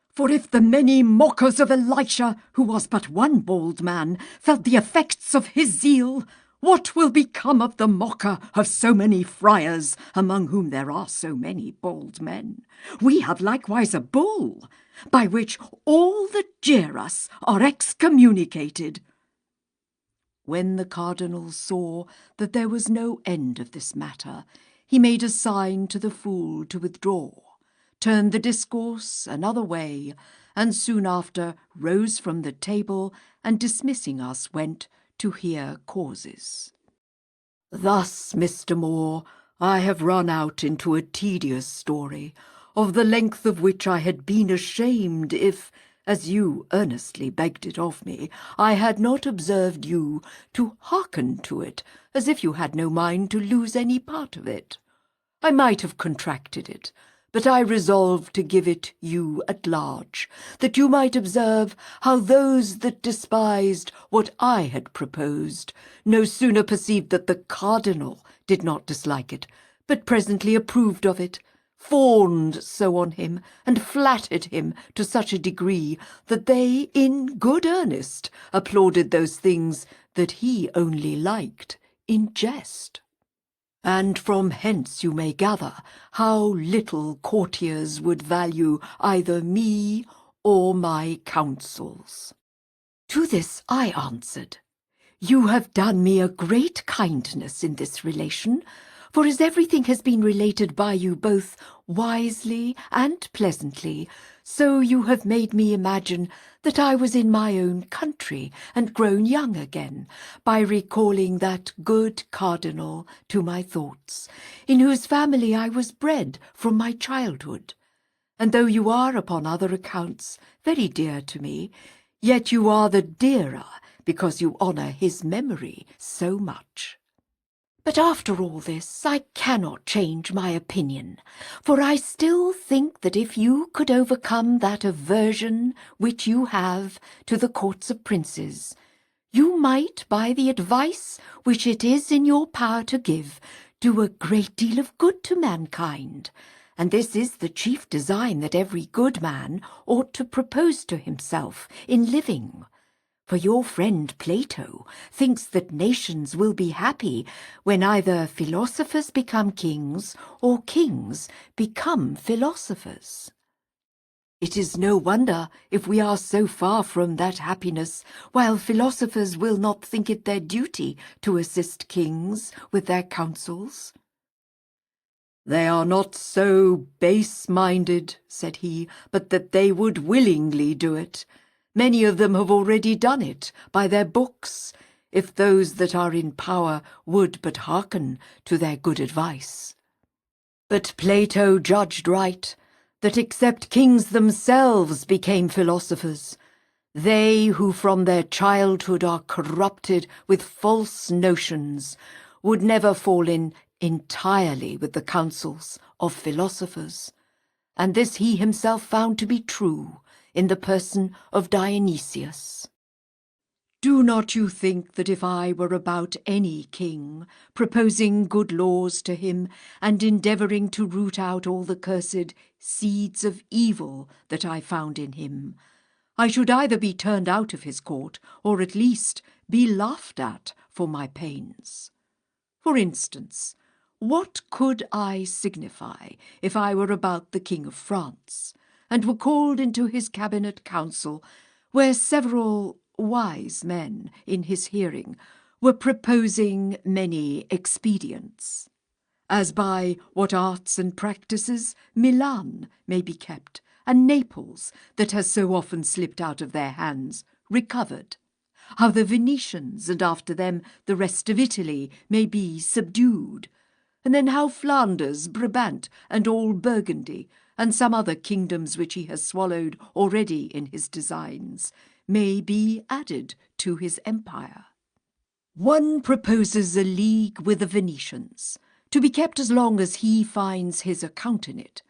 For if the many mockers of Elisha, who was but one bald man, felt the effects of his zeal, what will become of the mocker of so many friars, among whom there are so many bald men? We have likewise a bull, by which all that jeer us are excommunicated." When the cardinal saw that there was no end of this matter, he made a sign to the fool to withdraw, turned the discourse another way, and soon after rose from the table, and dismissing us went to hear causes. Thus, Mr. Moore, I have run out into a tedious story, of the length of which I had been ashamed if, as you earnestly begged it of me, I had not observed you to hearken to it, as if you had no mind to lose any part of it. I might have contracted it, but I resolved to give it you at large, that you might observe how those that despised what I had proposed no sooner perceived that the cardinal did not dislike it, but presently approved of it, fawned so on him, and flattered him to such a degree that they in good earnest applauded those things that he only liked in jest. And from hence you may gather how little courtiers would value either me or my counsels. To this I answered, "You have done me a great kindness in this relation, for as everything has been related by you both wisely and pleasantly, so you have made me imagine that I was in my own country and grown young again, by recalling that good cardinal to my thoughts, in whose family I was bred from my childhood. And though you are upon other accounts very dear to me, yet you are the dearer because you honour his memory so much. But after all this, I cannot change my opinion, for I still think that if you could overcome that aversion which you have to the courts of princes, you might, by the advice which it is in your power to give, do a great deal of good to mankind. And this is the chief design that every good man ought to propose to himself in living. For your friend Plato thinks that nations will be happy when either philosophers become kings or kings become philosophers. It is no wonder if we are so far from that happiness, while philosophers will not think it their duty to assist kings with their counsels. "They are not so base-minded," said he, "but that they would willingly do it. Many of them have already done it by their books, if those that are in power would but hearken to their good advice. But Plato judged right, that except kings themselves became philosophers, they who from their childhood are corrupted with false notions would never fall in entirely with the counsels of philosophers. And this he himself found to be true in the person of Dionysius. Do not you think that if I were about any king, proposing good laws to him, and endeavouring to root out all the cursed seeds of evil that I found in him, I should either be turned out of his court, or at least be laughed at for my pains? For instance, what could I signify if I were about the King of France, and were called into his cabinet council, where several wise men in his hearing were proposing many expedients, as by what arts and practices Milan may be kept, and Naples, that has so often slipped out of their hands, recovered, how the Venetians, and after them the rest of Italy, may be subdued, and then how Flanders, Brabant, and all Burgundy, and some other kingdoms which he has swallowed already in his designs, may be added to his empire. One proposes a league with the Venetians, to be kept as long as he finds his account in it,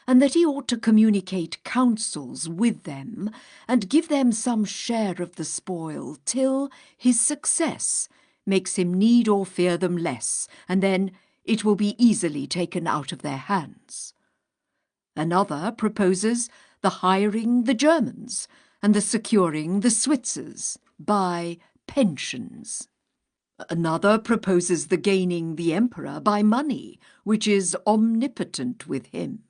and that he ought to communicate counsels with them, and give them some share of the spoil, till his success makes him need or fear them less, and then it will be easily taken out of their hands. Another proposes the hiring the Germans, and the securing the Switzers by pensions. Another proposes the gaining the emperor by money, which is omnipotent with him.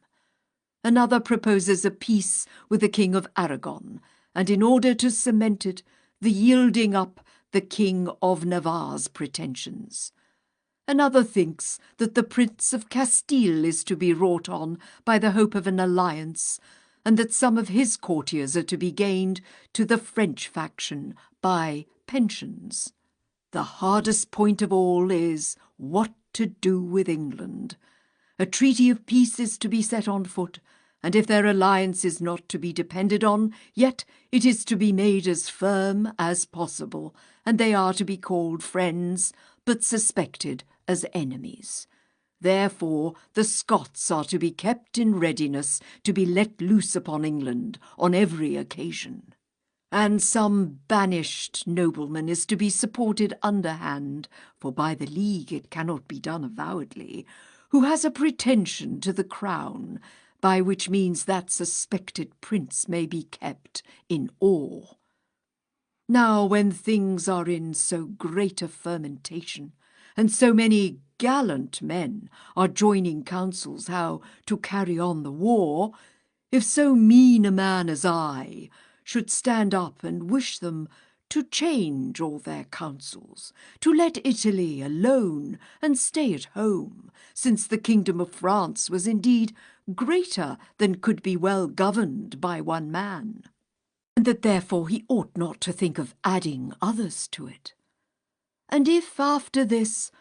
Another proposes a peace with the King of Aragon, and in order to cement it, the yielding up the King of Navarre's pretensions. Another thinks that the Prince of Castile is to be wrought on by the hope of an alliance, and that some of his courtiers are to be gained to the French faction by pensions. The hardest point of all is what to do with England. A treaty of peace is to be set on foot, and if their alliance is not to be depended on, yet it is to be made as firm as possible, and they are to be called friends, but suspected as enemies. Therefore the Scots are to be kept in readiness to be let loose upon England on every occasion. And some banished nobleman is to be supported underhand, for by the league it cannot be done avowedly, who has a pretension to the crown, by which means that suspected prince may be kept in awe. Now when things are in so great a fermentation, and so many gallant men are joining councils how to carry on the war, if so mean a man as I should stand up and wish them to change all their counsels, to let Italy alone and stay at home, since the kingdom of France was indeed greater than could be well governed by one man, and that therefore he ought not to think of adding others to it. And if after this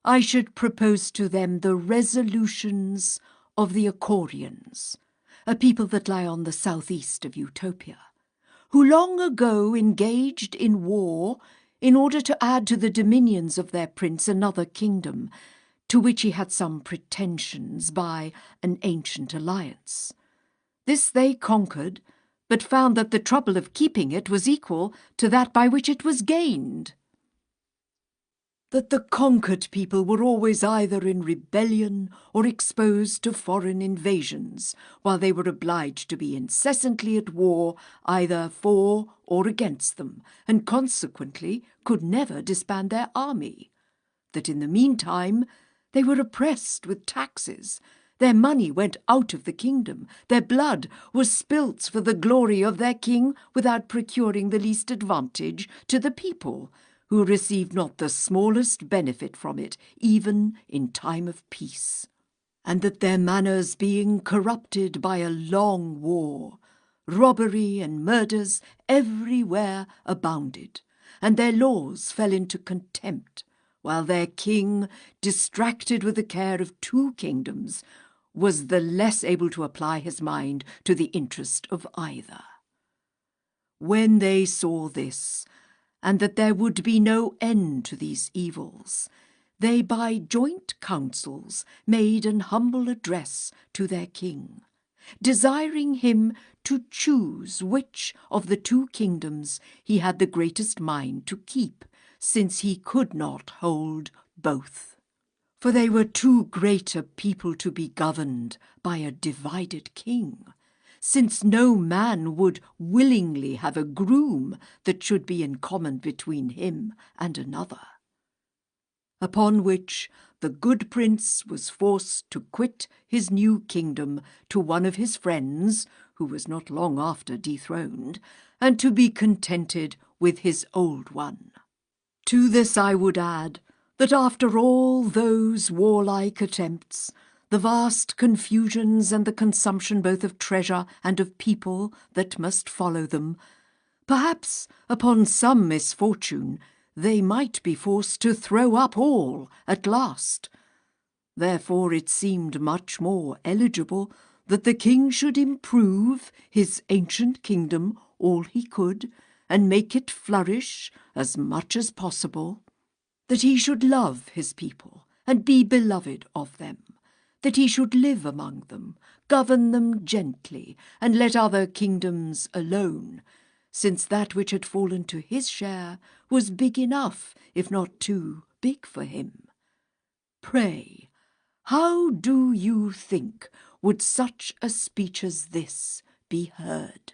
I should propose to them the resolutions of the Icorians, a people that lie on the southeast of Utopia, who long ago engaged in war in order to add to the dominions of their prince another kingdom, to which he had some pretensions by an ancient alliance. This they conquered, but found that the trouble of keeping it was equal to that by which it was gained. That the conquered people were always either in rebellion or exposed to foreign invasions, while they were obliged to be incessantly at war either for or against them, and consequently could never disband their army. That in the meantime they were oppressed with taxes, their money went out of the kingdom, their blood was spilt for the glory of their king without procuring the least advantage to the people, who received not the smallest benefit from it, even in time of peace, and that their manners being corrupted by a long war, robbery and murders everywhere abounded, and their laws fell into contempt, while their king, distracted with the care of two kingdoms, was the less able to apply his mind to the interest of either. When they saw this, and that there would be no end to these evils, they by joint counsels made an humble address to their king, desiring him to choose which of the two kingdoms he had the greatest mind to keep, since he could not hold both. For they were too great a people to be governed by a divided king, since no man would willingly have a groom that should be in common between him and another. Upon which the good prince was forced to quit his new kingdom to one of his friends, who was not long after dethroned, and to be contented with his old one. To this I would add that after all those warlike attempts, the vast confusions and the consumption both of treasure and of people that must follow them, perhaps upon some misfortune they might be forced to throw up all at last. Therefore it seemed much more eligible that the king should improve his ancient kingdom all he could, and make it flourish as much as possible, that he should love his people and be beloved of them, that he should live among them, govern them gently, and let other kingdoms alone, since that which had fallen to his share was big enough, if not too big for him. Pray, how do you think would such a speech as this be heard?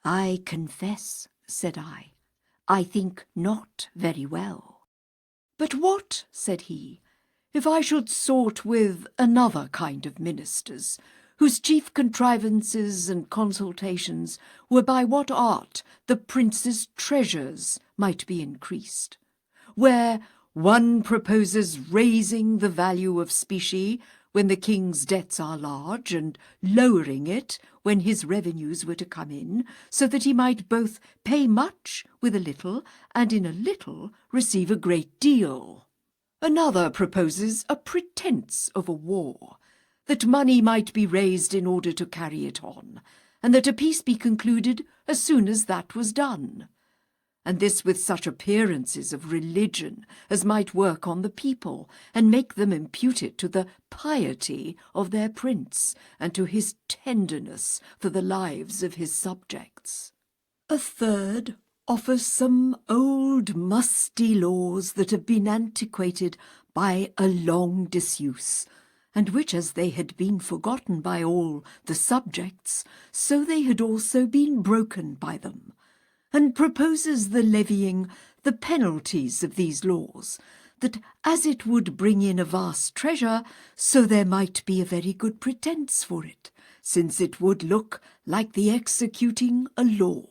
I confess, said I think not very well.
But what, said he, if I should sort with another kind of ministers, whose chief contrivances and consultations were by what art the prince's treasures might be increased, where one proposes raising the value of specie when the king's debts are large, and lowering it when his revenues were to come in, so that he might both pay much with a little, and in a little receive a great deal. Another proposes a pretence of a war, that money might be raised in order to carry it on, and that a peace be concluded as soon as that was done. And this with such appearances of religion as might work on the people, and make them impute it to the piety of their prince, and to his tenderness for the lives of his subjects. A third offers some old musty laws that have been antiquated by a long disuse, and which, as they had been forgotten by all the subjects, so they had also been broken by them, and proposes the levying the penalties of these laws, that as it would bring in a vast treasure, so there might be a very good pretence for it, since it would look like the executing a law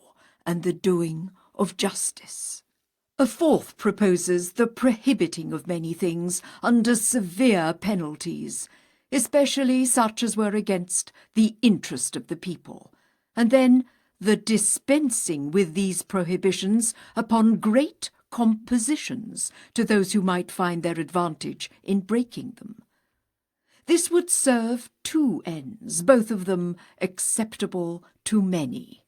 and the doing of justice. A fourth proposes the prohibiting of many things under severe penalties, especially such as were against the interest of the people, and then the dispensing with these prohibitions upon great compositions to those who might find their advantage in breaking them. This would serve two ends, both of them acceptable to many.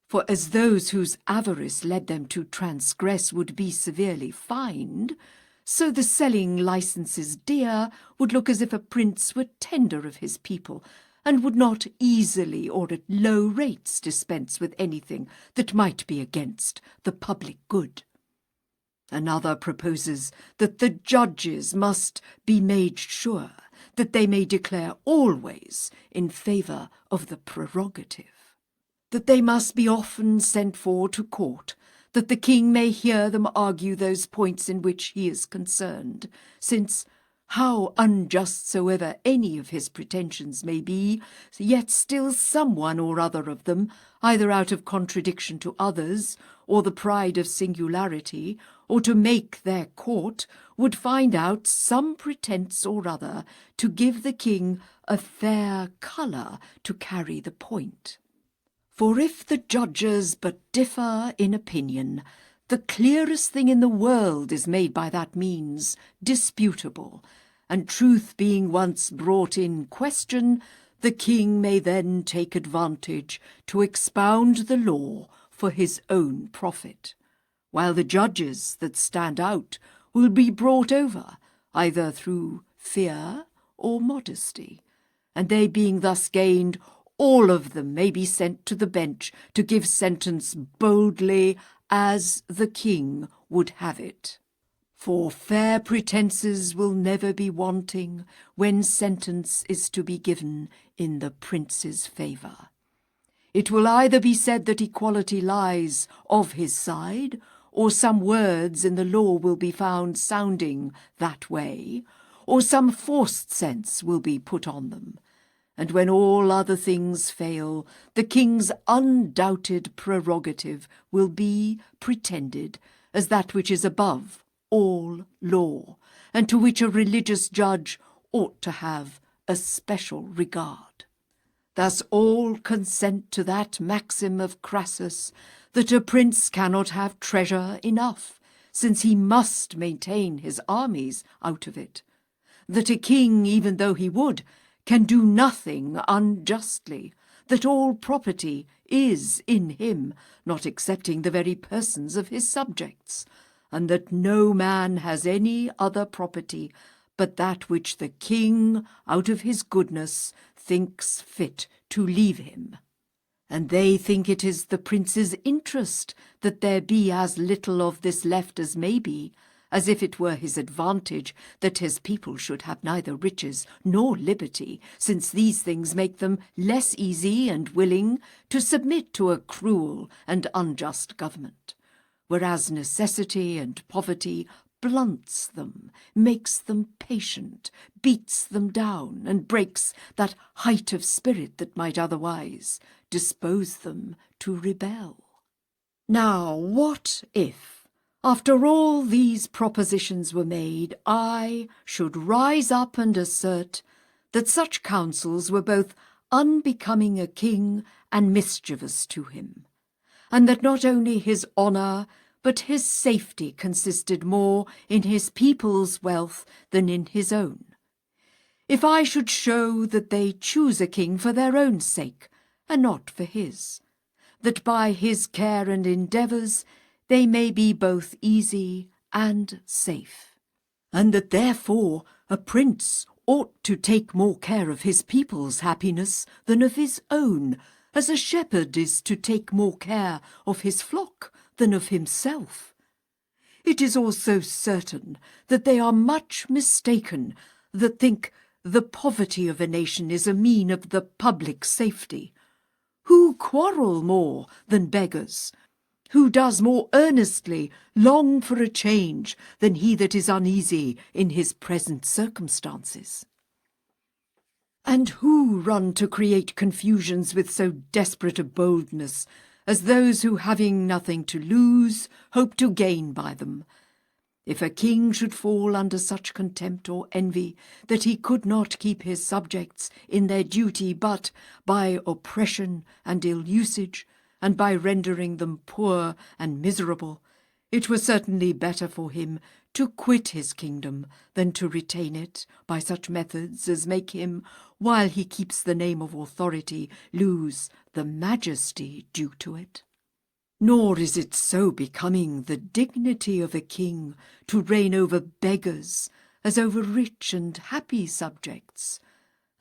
For as those whose avarice led them to transgress would be severely fined, so the selling licenses dear would look as if a prince were tender of his people, and would not easily or at low rates dispense with anything that might be against the public good. Another proposes that the judges must be made sure that they may declare always in favour of the prerogative, that they must be often sent for to court, that the king may hear them argue those points in which he is concerned, since, how unjust soever any of his pretensions may be, yet still some one or other of them, either out of contradiction to others, or the pride of singularity, or to make their court, would find out some pretence or other to give the king a fair colour to carry the point. For if the judges but differ in opinion, the clearest thing in the world is made by that means disputable, and truth being once brought in question, the king may then take advantage to expound the law for his own profit, while the judges that stand out will be brought over, either through fear or modesty, and they being thus gained, all of them may be sent to the bench to give sentence boldly as the king would have it. For fair pretences will never be wanting when sentence is to be given in the prince's favour. It will either be said that equality lies of his side, or some words in the law will be found sounding that way, or some forced sense will be put on them. And when all other things fail, the king's undoubted prerogative will be pretended as that which is above all law, and to which a religious judge ought to have a special regard. Thus all consent to that maxim of Crassus, that a prince cannot have treasure enough, since he must maintain his armies out of it, that a king, even though he would, can do nothing unjustly, that all property is in him, not excepting the very persons of his subjects, and that no man has any other property but that which the king, out of his goodness, thinks fit to leave him. And they think it is the prince's interest that there be as little of this left as may be, as if it were his advantage that his people should have neither riches nor liberty, since these things make them less easy and willing to submit to a cruel and unjust government, whereas necessity and poverty blunts them, makes them patient, beats them down, and breaks that height of spirit that might otherwise dispose them to rebel. Now, what if, after all these propositions were made, I should rise up and assert that such counsels were both unbecoming a king and mischievous to him, and that not only his honour but his safety consisted more in his people's wealth than in his own? If I should show that they choose a king for their own sake, and not for his, that by his care and endeavours they may be both easy and safe, and that therefore a prince ought to take more care of his people's happiness than of his own, as a shepherd is to take more care of his flock than of himself. It is also certain that they are much mistaken that think the poverty of a nation is a mean of the public safety, who quarrel more than beggars, Who does more earnestly long for a change than he that is uneasy in his present circumstances? And who run to create confusions with so desperate a boldness as those who, having nothing to lose, hope to gain by them? If a king should fall under such contempt or envy that he could not keep his subjects in their duty but by oppression and ill usage, and by rendering them poor and miserable, it were certainly better for him to quit his kingdom than to retain it by such methods as make him, while he keeps the name of authority, lose the majesty due to it. Nor is it so becoming the dignity of a king to reign over beggars as over rich and happy subjects,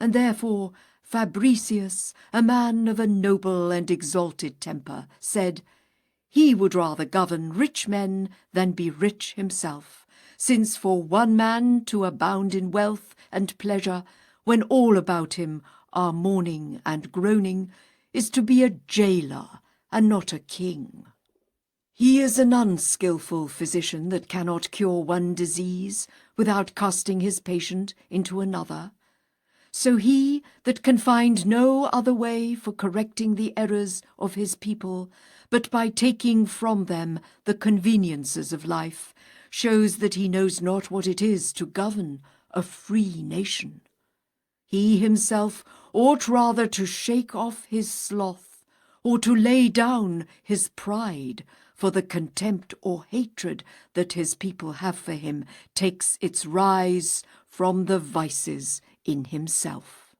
and therefore Fabricius, a man of a noble and exalted temper, said, he would rather govern rich men than be rich himself, since for one man to abound in wealth and pleasure, when all about him are mourning and groaning, is to be a jailer and not a king. He is an unskilful physician that cannot cure one disease without casting his patient into another. So he that can find no other way for correcting the errors of his people, but by taking from them the conveniences of life, shows that he knows not what it is to govern a free nation. He himself ought rather to shake off his sloth, or to lay down his pride, for the contempt or hatred that his people have for him takes its rise from the vices in himself.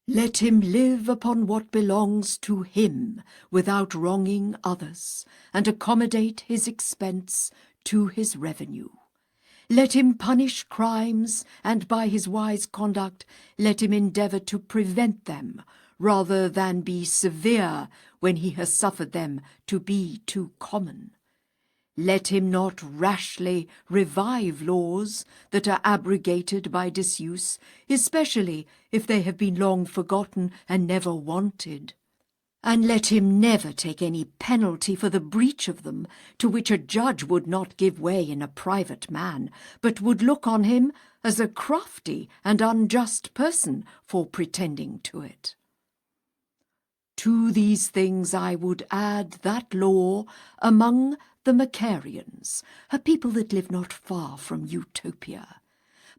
Let him live upon what belongs to him without wronging others, and accommodate his expense to his revenue. Let him punish crimes, and by his wise conduct let him endeavour to prevent them, rather than be severe when he has suffered them to be too common. Let him not rashly revive laws that are abrogated by disuse, especially if they have been long forgotten and never wanted. And let him never take any penalty for the breach of them, to which a judge would not give way in a private man, but would look on him as a crafty and unjust person for pretending to it. To these things I would add that law among the Macarians, a people that live not far from Utopia,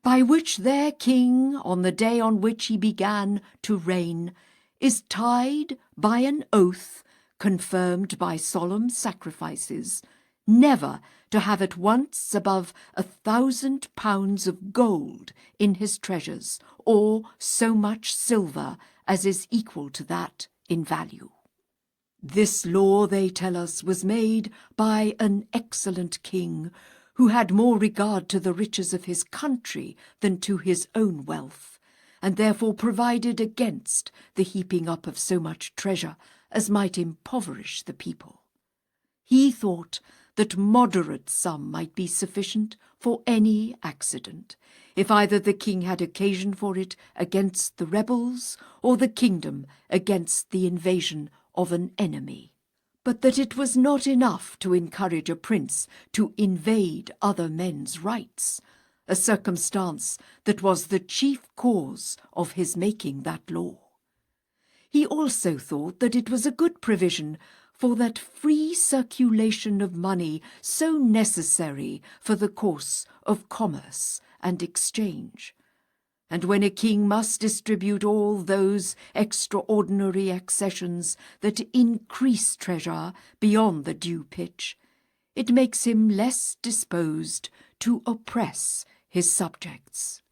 by which their king, on the day on which he began to reign, is tied by an oath, confirmed by solemn sacrifices, never to have at once above 1,000 pounds of gold in his treasures, or so much silver as is equal to that in value. This law, they tell us, was made by an excellent king, who had more regard to the riches of his country than to his own wealth, and therefore provided against the heaping up of so much treasure as might impoverish the people. He thought that moderate sum might be sufficient for any accident, if either the king had occasion for it against the rebels, or the kingdom against the invasion of an enemy, but that it was not enough to encourage a prince to invade other men's rights, a circumstance that was the chief cause of his making that law. He also thought that it was a good provision for that free circulation of money so necessary for the course of commerce and exchange. And when a king must distribute all those extraordinary accessions that increase treasure beyond the due pitch, it makes him less disposed to oppress his subjects.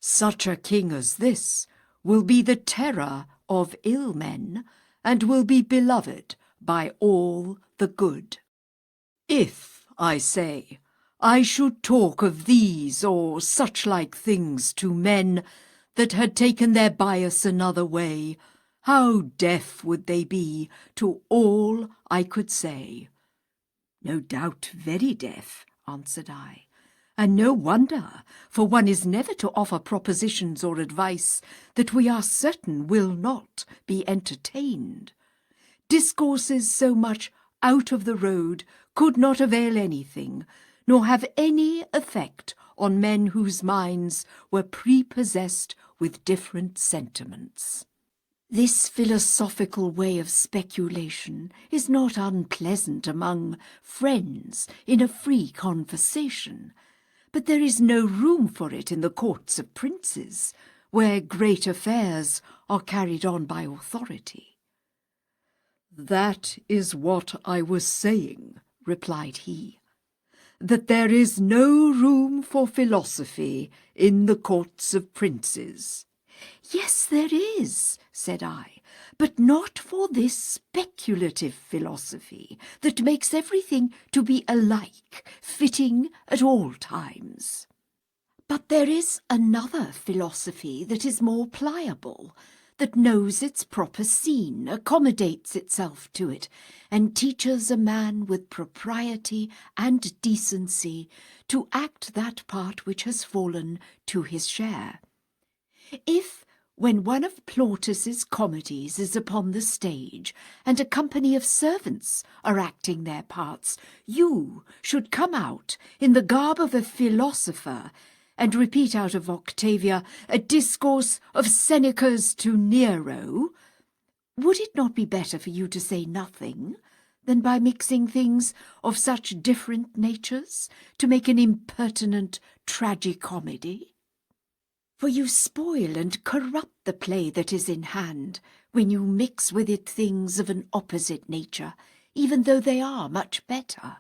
Such a king as this will be the terror of ill men, and will be beloved by all the good. If, I say, I should talk of these or such like things to men that had taken their bias another way, how deaf would they be to all I could say? No doubt very deaf, answered I, and no wonder, for one is never to offer propositions or advice that we are certain will not be entertained. Discourses so much out of the road could not avail anything, nor have any effect on men whose minds were prepossessed with different sentiments. This philosophical way of speculation is not unpleasant among friends in a free conversation, but there is no room for it in the courts of princes, where great affairs are carried on by authority.
"That is what I was saying," replied he, "that there is no room for philosophy in the courts of princes."
"Yes, there is," said I, "but not for this speculative philosophy that makes everything to be alike, fitting at all times. But there is another philosophy that is more pliable, that knows its proper scene, accommodates itself to it, and teaches a man with propriety and decency to act that part which has fallen to his share. If, when one of Plautus's comedies is upon the stage, and a company of servants are acting their parts, you should come out in the garb of a philosopher, and repeat out of Octavia a discourse of Seneca's to Nero, would it not be better for you to say nothing than by mixing things of such different natures to make an impertinent tragicomedy? For you spoil and corrupt the play that is in hand, when you mix with it things of an opposite nature, even though they are much better.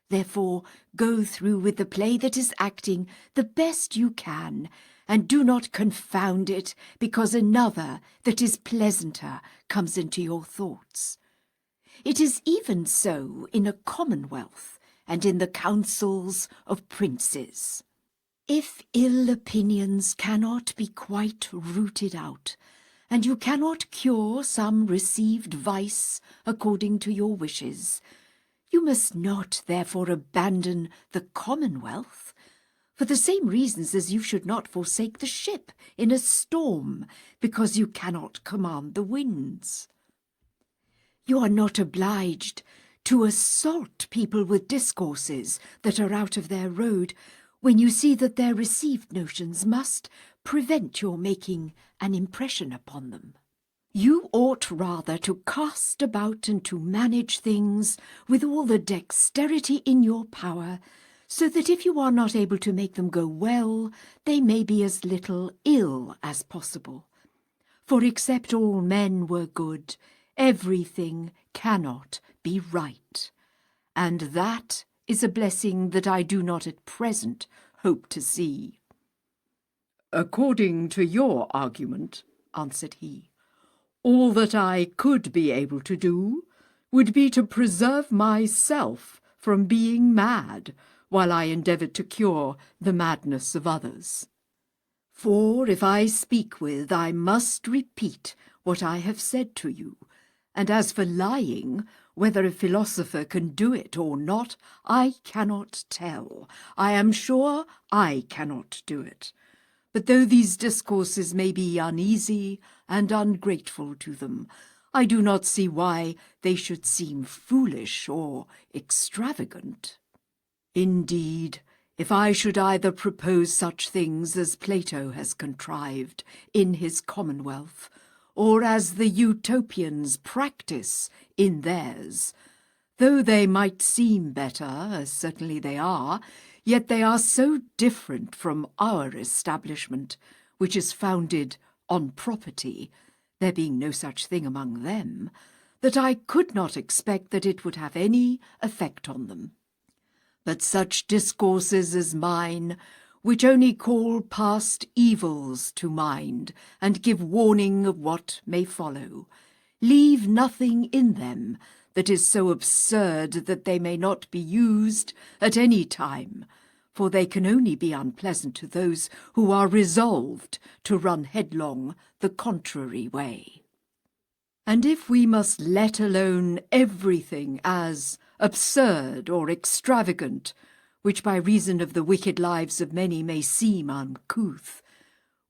Therefore go through with the play that is acting the best you can, and do not confound it because another that is pleasanter comes into your thoughts. It is even so in a commonwealth, and in the councils of princes. If ill opinions cannot be quite rooted out, and you cannot cure some received vice according to your wishes, you must not therefore abandon the commonwealth, for the same reasons as you should not forsake the ship in a storm, because you cannot command the winds. You are not obliged to assault people with discourses that are out of their road, when you see that their received notions must prevent your making an impression upon them. You ought rather to cast about and to manage things with all the dexterity in your power, so that if you are not able to make them go well, they may be as little ill as possible. For except all men were good, everything cannot be right, and that is a blessing that I do not at present hope to see."
"According to your argument," answered he, "all that I could be able to do would be to preserve myself from being mad while I endeavoured to cure the madness of others.
For if I speak with, I must repeat what I have said to you, and as for lying, whether a philosopher can do it or not, I cannot tell. I am sure I cannot do it. But though these discourses may be uneasy and ungrateful to them, I do not see why they should seem foolish or extravagant. Indeed, if I should either propose such things as Plato has contrived in his Commonwealth, or as the Utopians practice in theirs, though they might seem better, as certainly they are, yet they are so different from our establishment, which is founded on property, there being no such thing among them, that I could not expect that it would have any effect on them. But such discourses as mine, which only call past evils to mind, and give warning of what may follow, leave nothing in them that is so absurd that they may not be used at any time, for they can only be unpleasant to those who are resolved to run headlong the contrary way. And if we must let alone everything as absurd or extravagant, which by reason of the wicked lives of many may seem uncouth,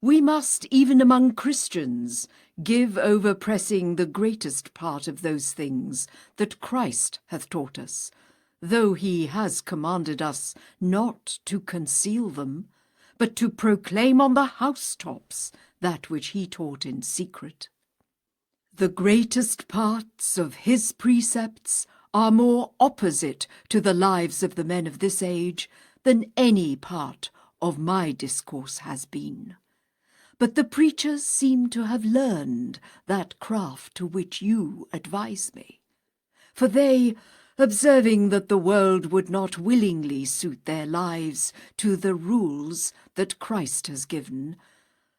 We must, even among Christians, give over pressing the greatest part of those things that Christ hath taught us, though he has commanded us not to conceal them, but to proclaim on the housetops that which he taught in secret. The greatest parts of his precepts are more opposite to the lives of the men of this age than any part of my discourse has been. But the preachers seem to have learned that craft to which you advise me. For they, observing that the world would not willingly suit their lives to the rules that Christ has given,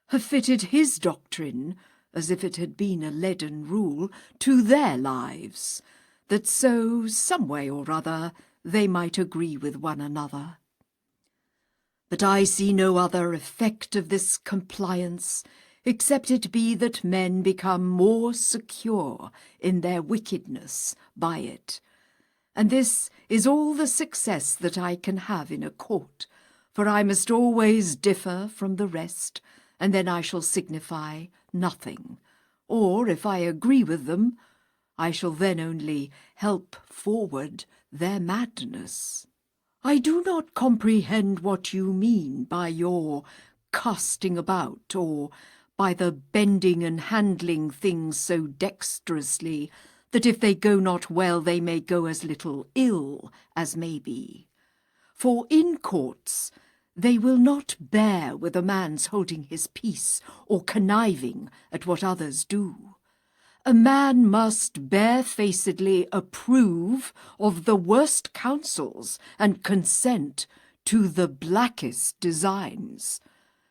have fitted his doctrine, as if it had been a leaden rule, to their lives, that so, some way or other, they might agree with one another. But I see no other effect of this compliance, except it be that men become more secure in their wickedness by it. And this is all the success that I can have in a court, for I must always differ from the rest, and then I shall signify nothing. Or, if I agree with them, I shall then only help forward their madness. I do not comprehend what you mean by your casting about, or by the bending and handling things so dexterously that if they go not well they may go as little ill as may be. For in courts they will not bear with a man's holding his peace or conniving at what others do. A man must barefacedly approve of the worst counsels and consent to the blackest designs,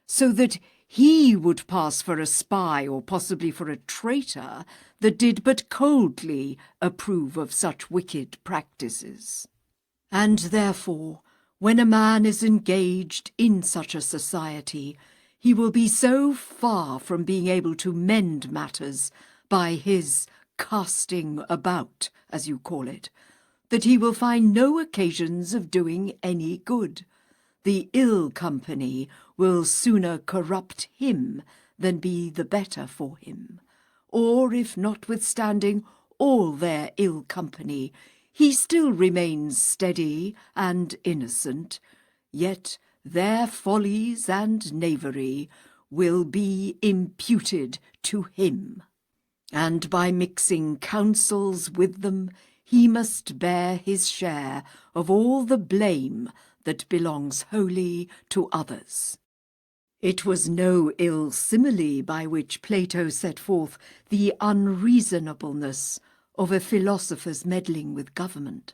so that he would pass for a spy or possibly for a traitor that did but coldly approve of such wicked practices. And therefore, when a man is engaged in such a society, he will be so far from being able to mend matters by his casting about, as you call it, that he will find no occasions of doing any good. The ill company will sooner corrupt him than be the better for him. Or if, notwithstanding all their ill company, he still remains steady and innocent, yet their follies and knavery will be imputed to him. And by mixing counsels with them, he must bear his share of all the blame that belongs wholly to others. It was no ill simile by which Plato set forth the unreasonableness of a philosopher's meddling with government.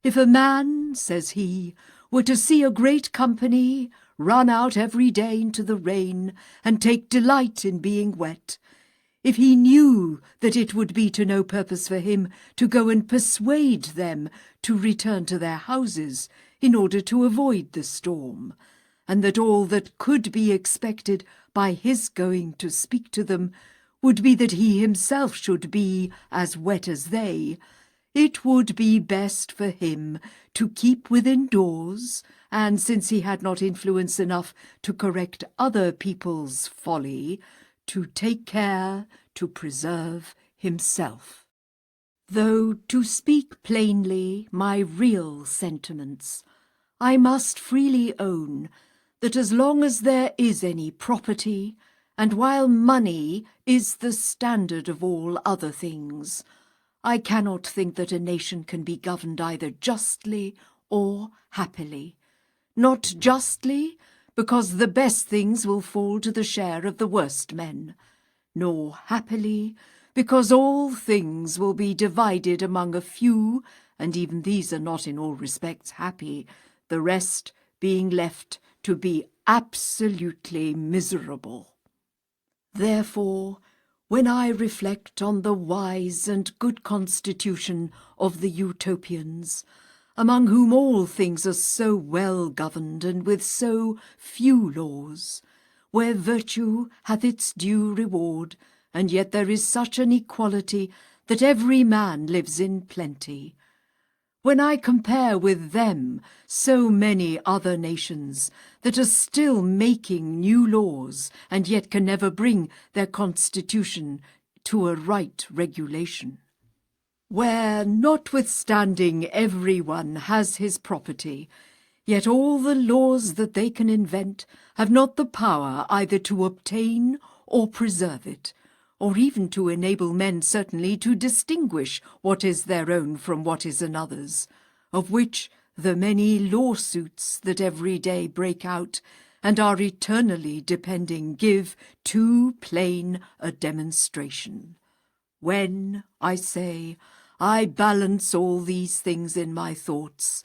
If a man, says he, were to see a great company run out every day into the rain and take delight in being wet, if he knew that it would be to no purpose for him to go and persuade them to return to their houses in order to avoid the storm, and that all that could be expected by his going to speak to them would be that he himself should be as wet as they, it would be best for him to keep within doors, and since he had not influence enough to correct other people's folly, to take care to preserve himself. Though, to speak plainly my real sentiments, I must freely own that as long as there is any property, and while money is the standard of all other things, I cannot think that a nation can be governed either justly or happily. Not justly, because the best things will fall to the share of the worst men, nor happily, because all things will be divided among a few, and even these are not in all respects happy, the rest being left to be absolutely miserable. Therefore, when I reflect on the wise and good constitution of the Utopians, among whom all things are so well governed and with so few laws, where virtue hath its due reward, and yet there is such an equality that every man lives in plenty, When I compare with them so many other nations that are still making new laws and yet can never bring their constitution to a right regulation, where, notwithstanding everyone has his property, yet all the laws that they can invent have not the power either to obtain or preserve it, or even to enable men certainly to distinguish what is their own from what is another's, of which the many lawsuits that every day break out and are eternally depending give too plain a demonstration. When, I say, I balance all these things in my thoughts,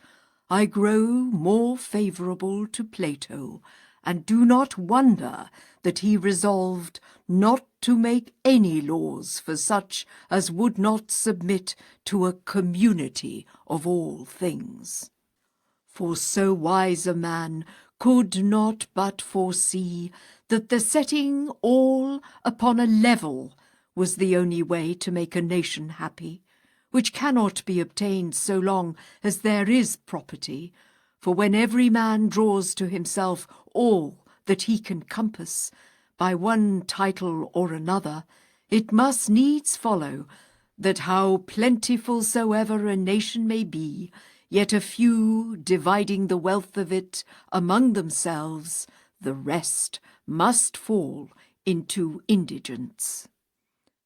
I grow more favourable to Plato, and do not wonder that he resolved not to make any laws for such as would not submit to a community of all things. For so wise a man could not but foresee that the setting all upon a level was the only way to make a nation happy, which cannot be obtained so long as there is property, for when every man draws to himself all that he can compass, by one title or another, it must needs follow that how plentiful soever a nation may be, yet a few dividing the wealth of it among themselves, the rest must fall into indigence.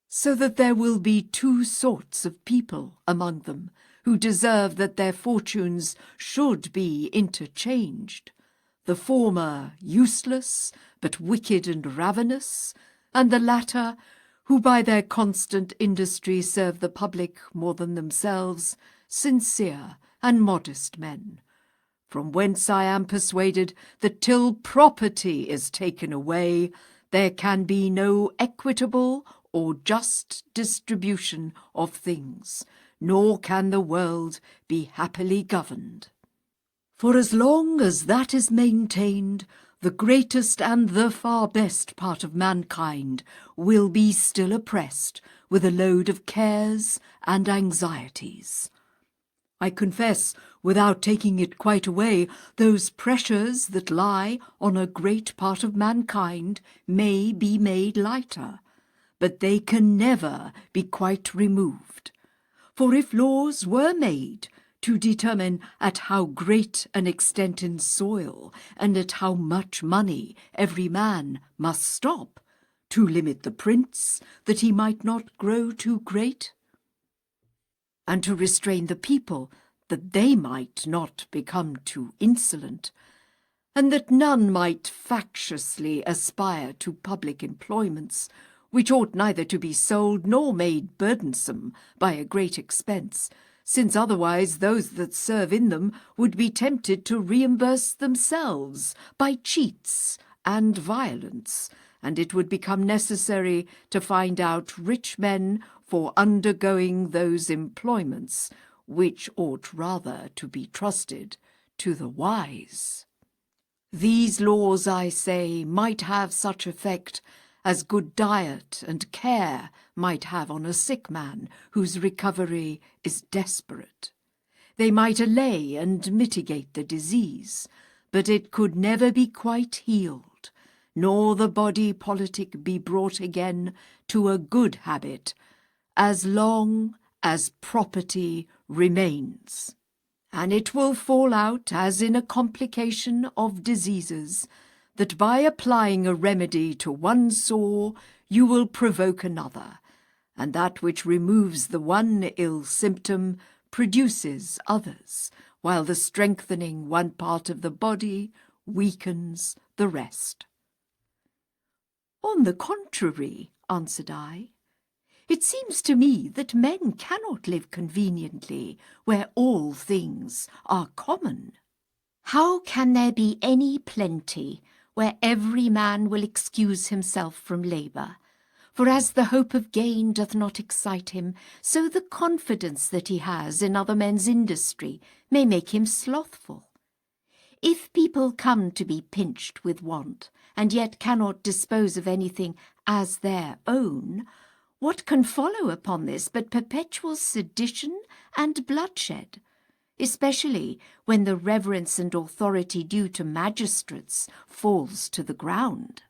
So that there will be two sorts of people among them, who deserve that their fortunes should be interchanged, the former useless, but wicked and ravenous, and the latter, who by their constant industry serve the public more than themselves, sincere and modest men. From whence I am persuaded that till property is taken away, there can be no equitable or just distribution of things, nor can the world be happily governed. For as long as that is maintained, the greatest and the far best part of mankind will be still oppressed with a load of cares and anxieties. I confess, without taking it quite away, those pressures that lie on a great part of mankind may be made lighter, but they can never be quite removed. For if laws were made to determine at how great an extent in soil and at how much money every man must stop, to limit the prince that he might not grow too great, and to restrain the people that they might not become too insolent, and that none might factiously aspire to public employments, which ought neither to be sold nor made burdensome by a great expense, since otherwise those that serve in them would be tempted to reimburse themselves by cheats and violence, and it would become necessary to find out rich men for undergoing those employments, which ought rather to be trusted to the wise. These laws, I say, might have such effect as good diet and care might have on a sick man whose recovery is desperate. They might allay and mitigate the disease, but it could never be quite healed, nor the body politic be brought again to a good habit, as long as property remains. And it will fall out, as in a complication of diseases, that by applying a remedy to one sore you will provoke another, and that which removes the one ill symptom produces others, while the strengthening one part of the body weakens the rest. On the contrary, answered I, it seems to me that men cannot live conveniently where all things are common. How can there be any plenty where every man will excuse himself from labour? For as the hope of gain doth not excite him, so the confidence that he has in other men's industry may make him slothful. If people come to be pinched with want, and yet cannot dispose of anything as their own, what can follow upon this but perpetual sedition and bloodshed?
especially when the reverence and authority due to magistrates falls to the ground.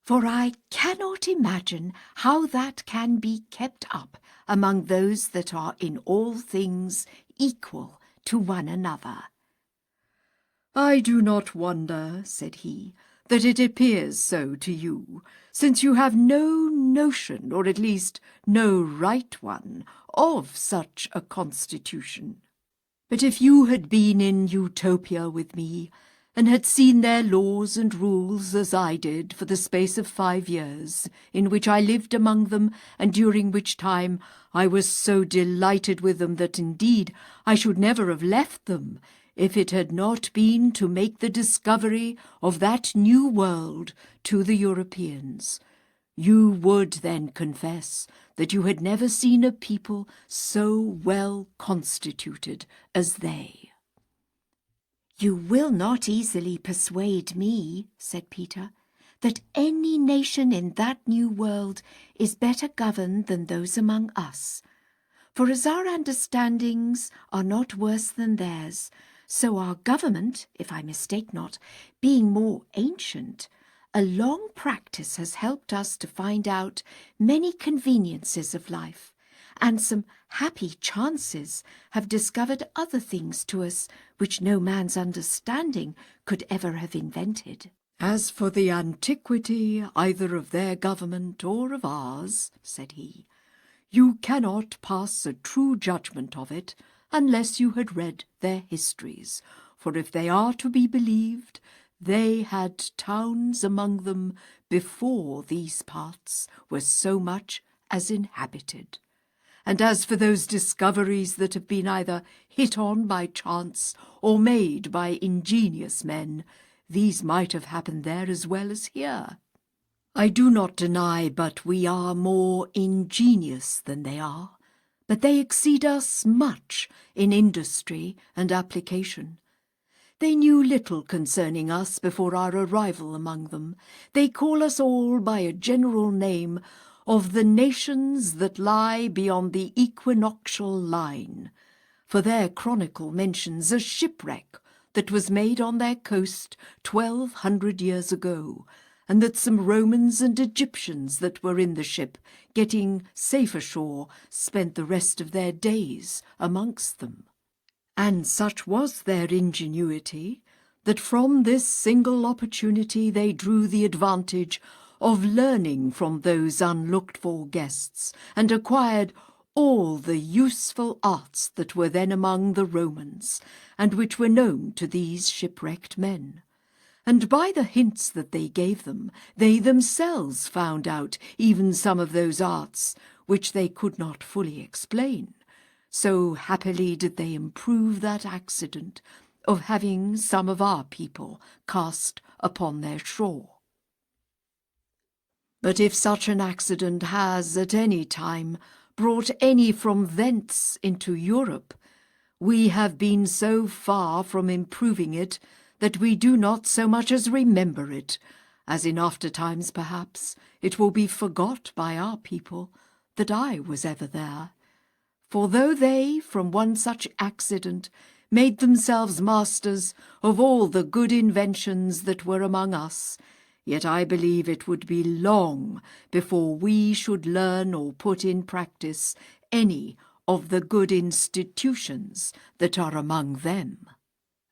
For I cannot imagine how that can be kept up among those that are in all things equal to one another.
I do not wonder, said he, that it appears so to you, since you have no notion, or at least no right one, of such a constitution. But if you had been in Utopia with me, and had seen their laws and rules as I did for the space of 5 years, in which I lived among them, and during which time I was so delighted with them that indeed I should never have left them, if it had not been to make the discovery of that new world to the Europeans, you would then confess that you had never seen a people so well constituted as they.
You will not easily persuade me, said Peter, that any nation in that new world is better governed than those among us. For as our understandings are not worse than theirs, so our government, if I mistake not, being more ancient, a long practice has helped us to find out many conveniences of life, and some happy chances have discovered other things to us which no man's understanding could ever have invented.
As for the antiquity either of their government or of ours, said he, you cannot pass a true judgment of it unless you had read their histories, for if they are to be believed, they had towns among them before these parts were so much as inhabited. And as for those discoveries that have been either hit on by chance or made by ingenious men, these might have happened there as well as here. I do not deny but we are more ingenious than they are, but they exceed us much in industry and application. They knew little concerning us before our arrival among them. They call us all by a general name of the nations that lie beyond the equinoctial line, for their chronicle mentions a shipwreck that was made on their coast 1200 years ago, and that some Romans and Egyptians that were in the ship, getting safe ashore, spent the rest of their days amongst them. And such was their ingenuity, that from this single opportunity they drew the advantage of learning from those unlooked-for guests, and acquired all the useful arts that were then among the Romans, and which were known to these shipwrecked men. And by the hints that they gave them, they themselves found out even some of those arts which they could not fully explain. So happily did they improve that accident of having some of our people cast upon their shore. But if such an accident has at any time brought any from thence into Europe, we have been so far from improving it that we do not so much as remember it, as in after times perhaps it will be forgot by our people that I was ever there. For though they, from one such accident, made themselves masters of all the good inventions that were among us, yet I believe it would be long before we should learn or put in practice any of the good institutions that are among them.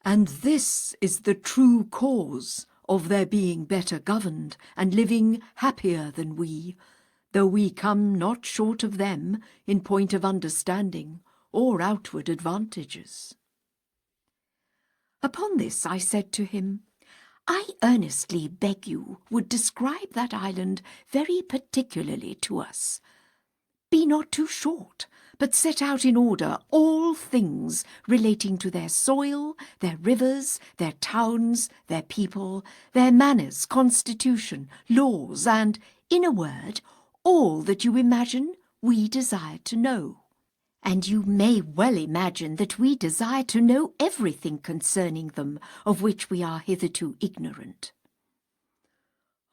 And this is the true cause of their being better governed and living happier than we, though we come not short of them in point of understanding or outward advantages. Upon this I said to him, I earnestly beg you would describe that island very particularly to us. Be not too short, but set out in order all things relating to their soil, their rivers, their towns, their people, their manners, constitution, laws, and, in a word, all that you imagine we desire to know. And you may well imagine that we desire to know everything concerning them, of which we are hitherto ignorant.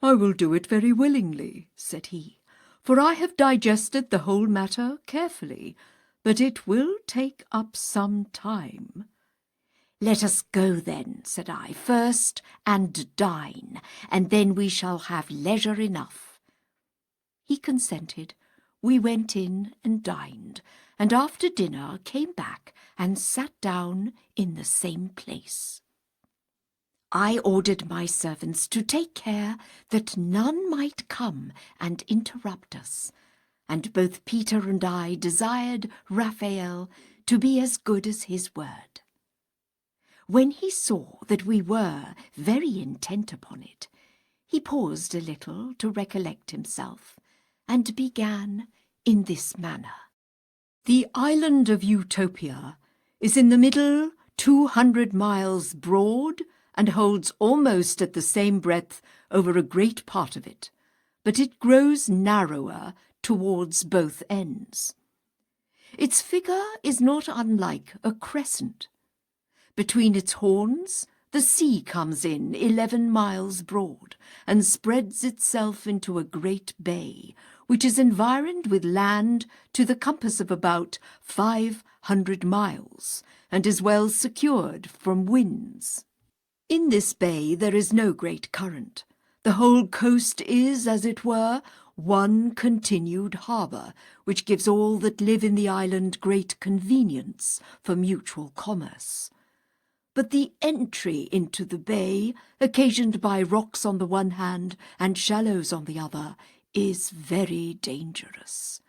I will do it very willingly, said he, for I have digested the whole matter carefully, but it will take up some time.
"Let us go then," said I, "first and dine, and then we shall have leisure enough." He consented. We went in and dined, and after dinner came back and sat down in the same place. I ordered my servants to take care that none might come and interrupt us, and both Peter and I desired Raphael to be as good as his word. When he saw that we were very intent upon it, he paused a little to recollect himself, and began in this manner. "The island of Utopia is in the middle 200 miles broad, and holds almost at the same breadth over a great part of it, but it grows narrower towards both ends. Its figure is not unlike a crescent. Between its horns the sea comes in 11 miles broad, and spreads itself into a great bay, which is environed with land to the compass of about 500 miles, and is well secured from winds. In this bay there is no great current. The whole coast is, as it were, one continued harbour, which gives all that live in the island great convenience for mutual commerce. But the entry into the bay, occasioned by rocks on the one hand and shallows on the other, is very dangerous.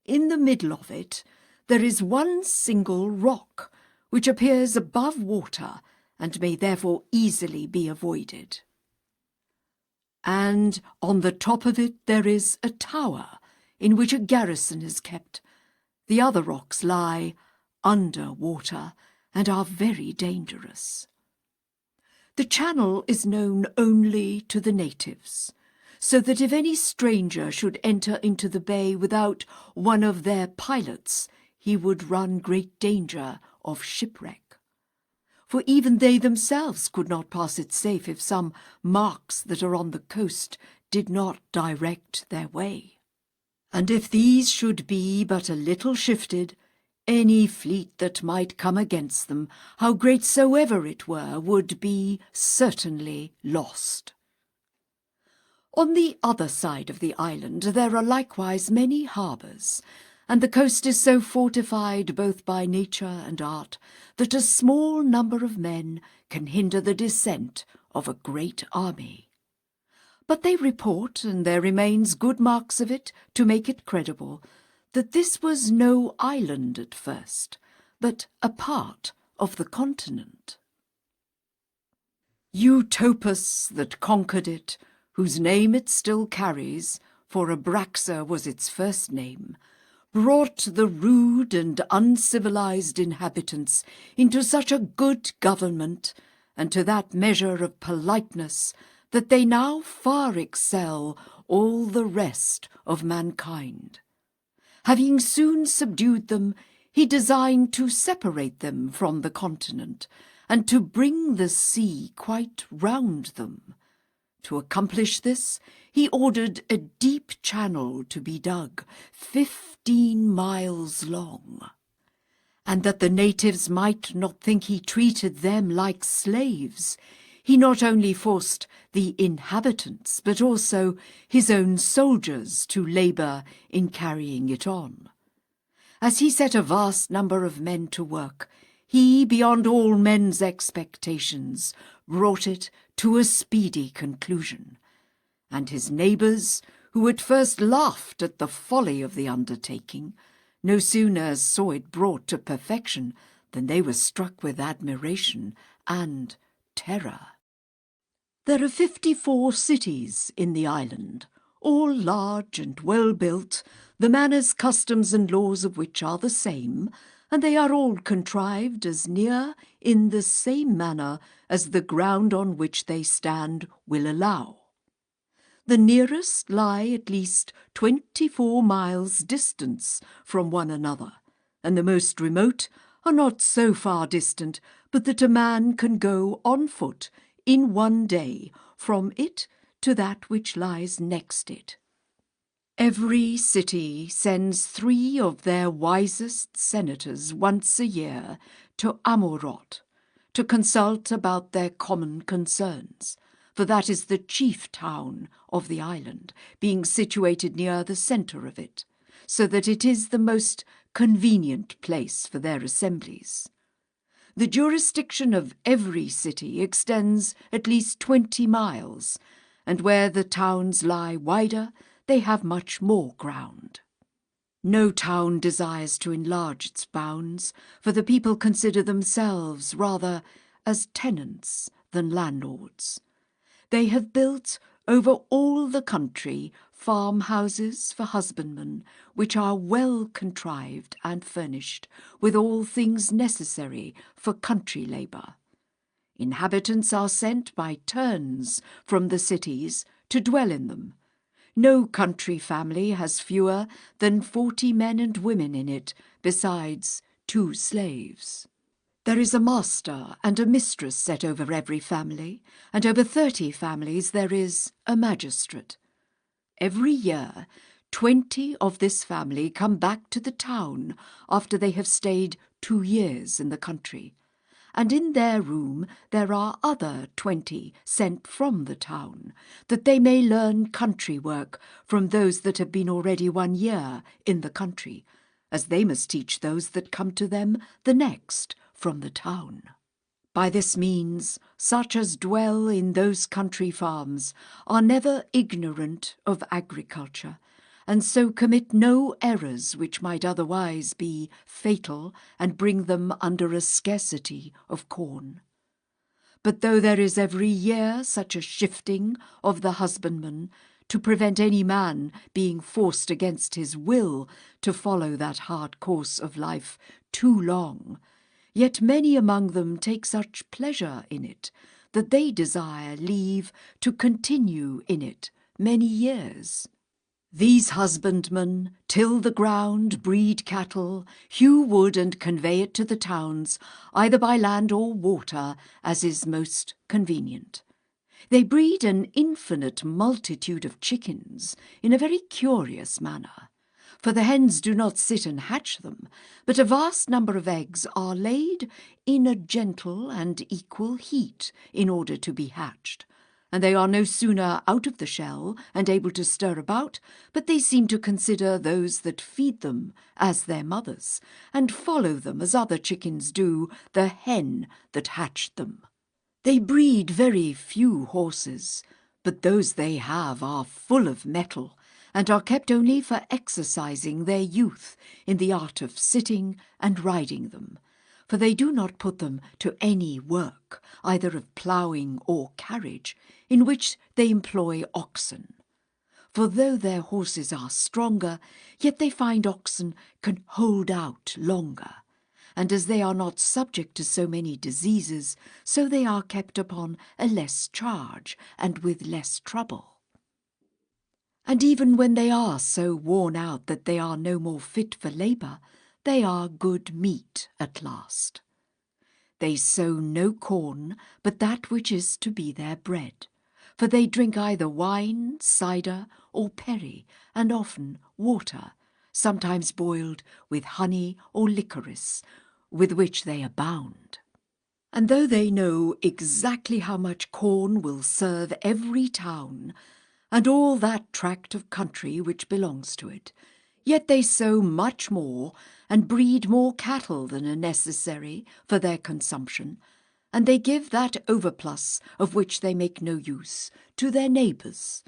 In the middle of it there is one single rock, which appears above water, and may therefore easily be avoided. And on the top of it there is a tower, in which a garrison is kept. The other rocks lie under water, and are very dangerous. The channel is known only to the natives, so that if any stranger should enter into the bay without one of their pilots, he would run great danger of shipwreck. For even they themselves could not pass it safe if some marks that are on the coast did not direct their way. And if these should be but a little shifted, any fleet that might come against them, how great soever it were, would be certainly lost. On the other side of the island there are likewise many harbours, and the coast is so fortified both by nature and art that a small number of men can hinder the descent of a great army. But they report, and there remains good marks of it to make it credible, that this was no island at first, but a part of the continent. Utopus that conquered it, whose name it still carries, for Abraxa was its first name, brought the rude and uncivilized inhabitants into such a good government, and to that measure of politeness, that they now far excel all the rest of mankind. Having soon subdued them, he designed to separate them from the continent, and to bring the sea quite round them. To accomplish this, he ordered a deep channel to be dug, 15 miles long, and that the natives might not think he treated them like slaves, he not only forced the inhabitants, but also his own soldiers to labour in carrying it on. As he set a vast number of men to work, he, beyond all men's expectations, brought it to a speedy conclusion, and his neighbours, who at first laughed at the folly of the undertaking, no sooner saw it brought to perfection than they were struck with admiration and terror. There are 54 cities in the island, all large and well built, the manners, customs, and laws of which are the same, and they are all contrived as near in the same manner as the ground on which they stand will allow. The nearest lie at least 24 miles distance from one another, and the most remote are not so far distant but that a man can go on foot in one day from it to that which lies next it. Every city sends 3 of their wisest senators once a year to Amorot,
to consult about their common concerns, for that is the chief town of the island, being situated near the centre of it, so that it is the most convenient place for their assemblies. The jurisdiction of every city extends at least 20 miles, and where the towns lie wider, they have much more ground. No town desires to enlarge its bounds, for the people consider themselves rather as tenants than landlords. They have built over all the country farmhouses for husbandmen, which are well contrived and furnished with all things necessary for country labour. Inhabitants are sent by turns from the cities to dwell in them. No country family has fewer than 40 men and women in it, besides 2 slaves. There is a master and a mistress set over every family, and over 30 families there is a magistrate. Every year, 20 of this family come back to the town after they have stayed 2 years in the country, and in their room there are other 20 sent from the town, that they may learn country work from those that have been already 1 year in the country, as they must teach those that come to them the next from the town. By this means, such as dwell in those country farms are never ignorant of agriculture, and so commit no errors which might otherwise be fatal and bring them under a scarcity of corn. But though there is every year such a shifting of the husbandman, to prevent any man being forced against his will to follow that hard course of life too long, yet many among them take such pleasure in it that they desire leave to continue in it many years. These husbandmen till the ground, breed cattle, hew wood and convey it to the towns, either by land or water, as is most convenient. They breed an infinite multitude of chickens in a very curious manner, for the hens do not sit and hatch them, but a vast number of eggs are laid in a gentle and equal heat in order to be hatched, and they are no sooner out of the shell and able to stir about, but they seem to consider those that feed them as their mothers, and follow them as other chickens do the hen that hatched them. They breed very few horses, but those they have are full of mettle, and are kept only for exercising their youth in the art of sitting and riding them, for they do not put them to any work, either of ploughing or carriage, in which they employ oxen. For though their horses are stronger, yet they find oxen can hold out longer, and as they are not subject to so many diseases, so they are kept upon a less charge and with less trouble. And even when they are so worn out that they are no more fit for labour, they are good meat at last. They sow no corn, but that which is to be their bread, for they drink either wine, cider, or perry, and often water, sometimes boiled with honey or licorice, with which they abound. And though they know exactly how much corn will serve every town, and all that tract of country which belongs to it, yet they sow much more and breed more cattle than are necessary for their consumption, and they give that overplus of which they make no use to their neighbours.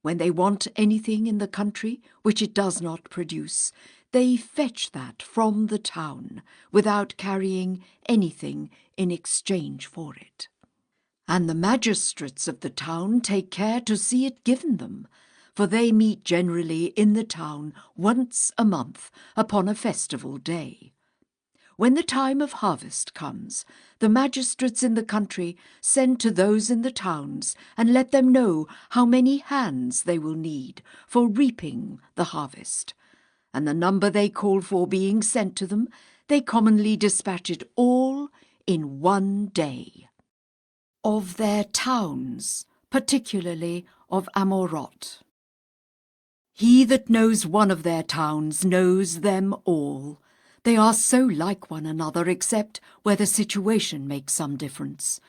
When they want anything in the country which it does not produce, they fetch that from the town without carrying anything in exchange for it. And the magistrates of the town take care to see it given them, for they meet generally in the town once a month upon a festival day. When the time of harvest comes, the magistrates in the country send to those in the towns and let them know how many hands they will need for reaping the harvest, and the number they call for being sent to them, they commonly dispatch it all in 1 day. Of their towns, particularly of Amorot. He that knows one of their towns knows them all. They are so like one another except where the situation makes some difference.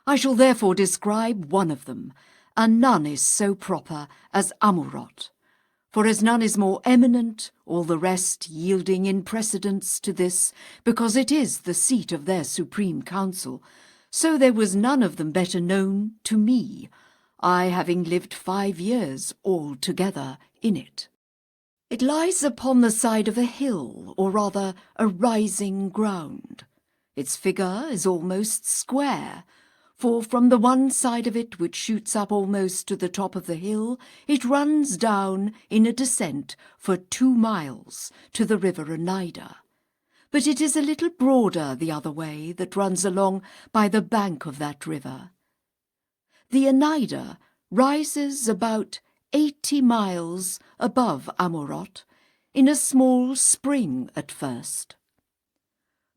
I shall therefore describe one of them, and none is so proper as Amurot. For as none is more eminent, all the rest yielding in precedence to this, because it is the seat of their supreme council, so there was none of them better known to me, I having lived 5 years altogether in it. It lies upon the side of a hill, or rather a rising ground. Its figure is almost square, for from the one side of it, which shoots up almost to the top of the hill, it runs down in a descent for 2 miles to the river Oneida. But it is a little broader the other way that runs along by the bank of that river. The Oneida rises about 80 miles above Amurot, in a small spring at first.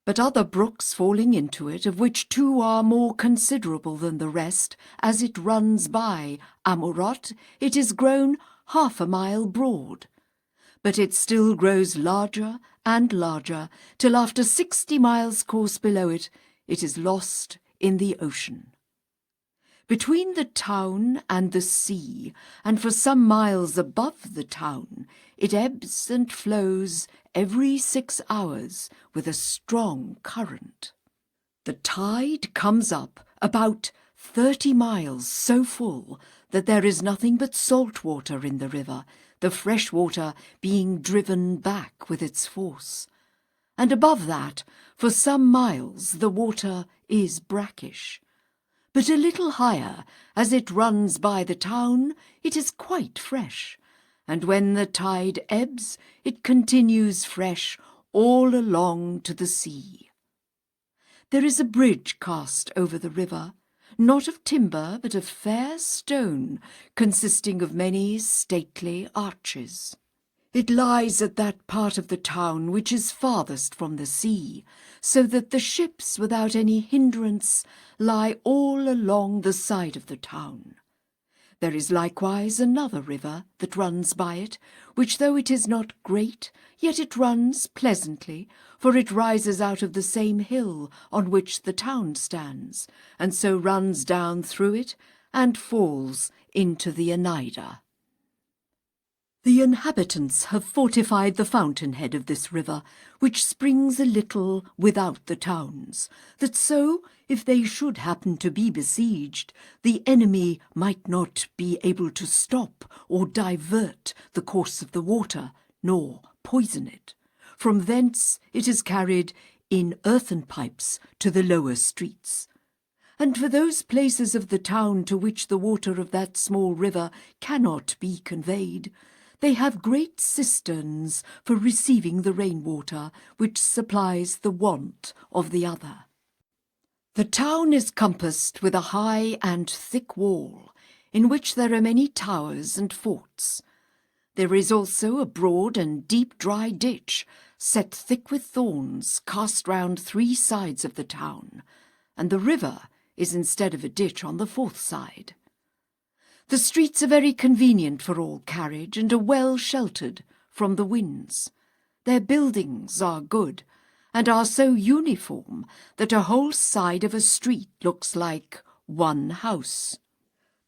But other brooks falling into it, of which 2 are more considerable than the rest, as it runs by Amurot, it is grown 1/2 mile broad. But it still grows larger and larger, till after 60 miles course below it, it is lost in the ocean. Between the town and the sea, and for some miles above the town, it ebbs and flows every 6 hours with a strong current. The tide comes up about 30 miles so full that there is nothing but salt water in the river, the fresh water being driven back with its force. And above that, for some miles, the water is brackish. But a little higher, as it runs by the town, it is quite fresh, and when the tide ebbs, it continues fresh all along to the sea. There is a bridge cast over the river, not of timber, but of fair stone, consisting of many stately arches. It lies at that part of the town which is farthest from the sea, so that the ships without any hindrance lie all along the side of the town. There is likewise another river that runs by it, which though it is not great, yet it runs pleasantly, for it rises out of the same hill on which the town stands, and so runs down through it and falls into the Oneida. The inhabitants have fortified the fountainhead of this river, which springs a little without the towns, that so, if they should happen to be besieged, the enemy might not be able to stop or divert the course of the water, nor poison it. From thence it is carried in earthen pipes to the lower streets. And for those places of the town to which the water of that small river cannot be conveyed, they have great cisterns for receiving the rainwater, which supplies the want of the other. The town is compassed with a high and thick wall, in which there are many towers and forts. There is also a broad and deep dry ditch, set thick with thorns, cast round 3 sides of the town, and the river is instead of a ditch on the 4th side. The streets are very convenient for all carriage, and are well sheltered from the winds. Their buildings are good, and are so uniform that a whole side of a street looks like one house.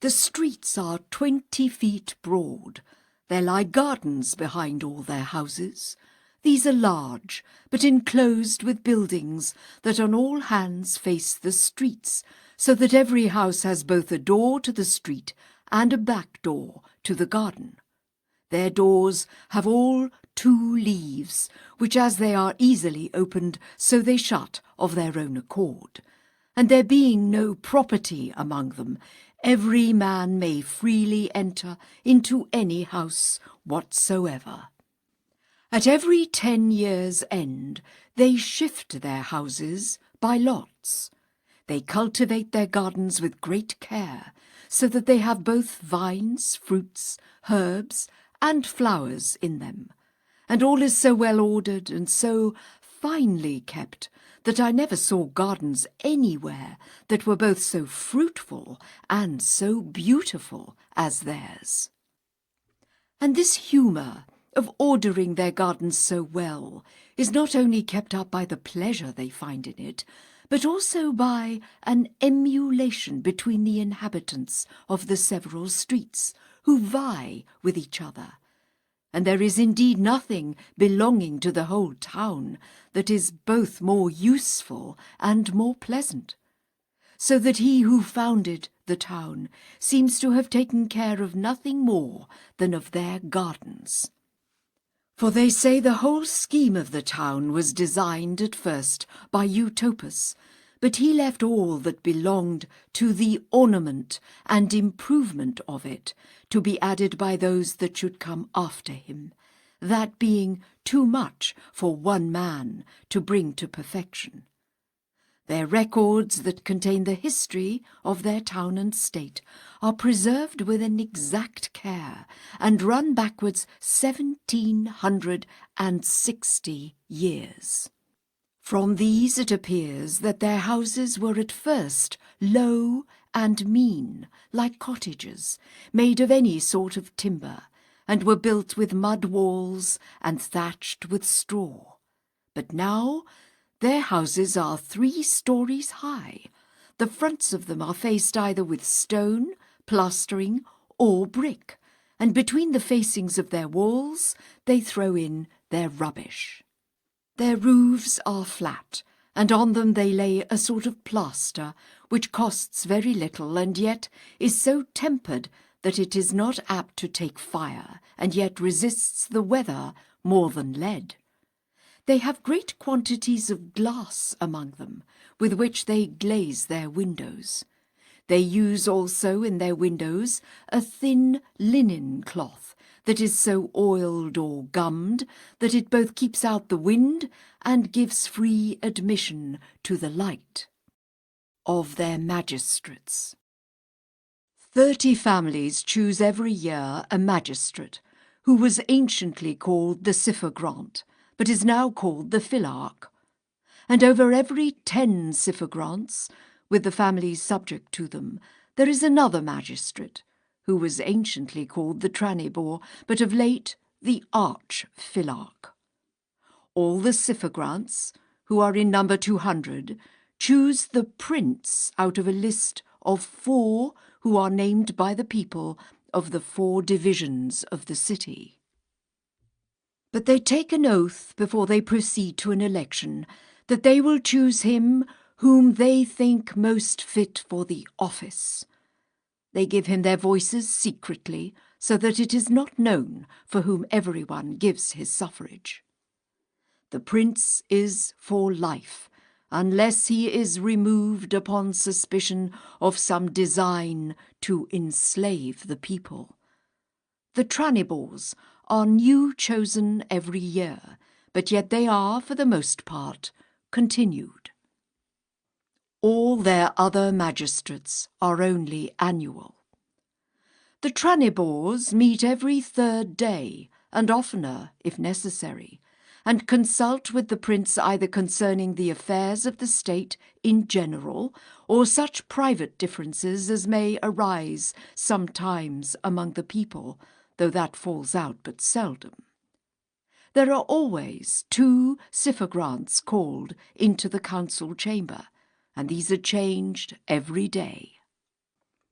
The streets are 20 feet broad. There lie gardens behind all their houses. These are large, but enclosed with buildings that on all hands face the streets, so that every house has both a door to the street and a back door to the garden. Their doors have all 2 leaves, which as they are easily opened, so they shut of their own accord. And there being no property among them, every man may freely enter into any house whatsoever. At every 10 years' end, they shift their houses by lots. They cultivate their gardens with great care, so that they have both vines, fruits, herbs, and flowers in them. And all is so well ordered and so finely kept that I never saw gardens anywhere that were both so fruitful and so beautiful as theirs. And this humour
of ordering their gardens so well is not only kept up by the pleasure they find in it, but also by an emulation between the inhabitants of the several streets, who vie with each other. And there is indeed nothing belonging to the whole town that is both more useful and more pleasant, so that he who founded the town seems to have taken care of nothing more than of their gardens. For they say the whole scheme of the town was designed at first by Utopus, but he left all that belonged to the ornament and improvement of it to be added by those that should come after him, that being too much for one man to bring to perfection. Their records that contain the history of their town and state are preserved with an exact care, and run backwards 1760 years. From these it appears that their houses were at first low and mean, like cottages, made of any sort of timber, and were built with mud walls and thatched with straw. But now their houses are 3 stories high. The fronts of them are faced either with stone, plastering, or brick, and between the facings of their walls they throw in their rubbish. Their roofs are flat, and on them they lay a sort of plaster, which costs very little, and yet is so tempered that it is not apt to take fire, and yet resists the weather more than lead. They have great quantities of glass among them, with which they glaze their windows. They use also in their windows a thin linen cloth that is so oiled or gummed that it both keeps out the wind and gives free admission to the light. Of their magistrates. 30 families choose every year a magistrate, who was anciently called the ciphogrant, but is now called the philarch. And over every 10 ciphogrants, with the families subject to them, there is another magistrate, who was anciently called the tranibor, but of late the arch-philarch. All the ciphogrants, who are in number 200, choose the prince out of a list of 4 who are named by the people of the 4 divisions of the city. But they take an oath before they proceed to an election that they will choose him whom they think most fit for the office. They give him their voices secretly, so that it is not known for whom everyone gives his suffrage. The prince is for life, unless he is removed upon suspicion of some design to enslave the people. The tranibors are new chosen every year, but yet they are, for the most part, continued. All their other magistrates are only annual. The tranibors meet every 3rd day, and oftener, if necessary, and consult with the prince either concerning the affairs of the state in general, or such private differences as may arise sometimes among the people, though that falls out but seldom. There are always 2 ciphogrants called into the council chamber, and these are changed every day.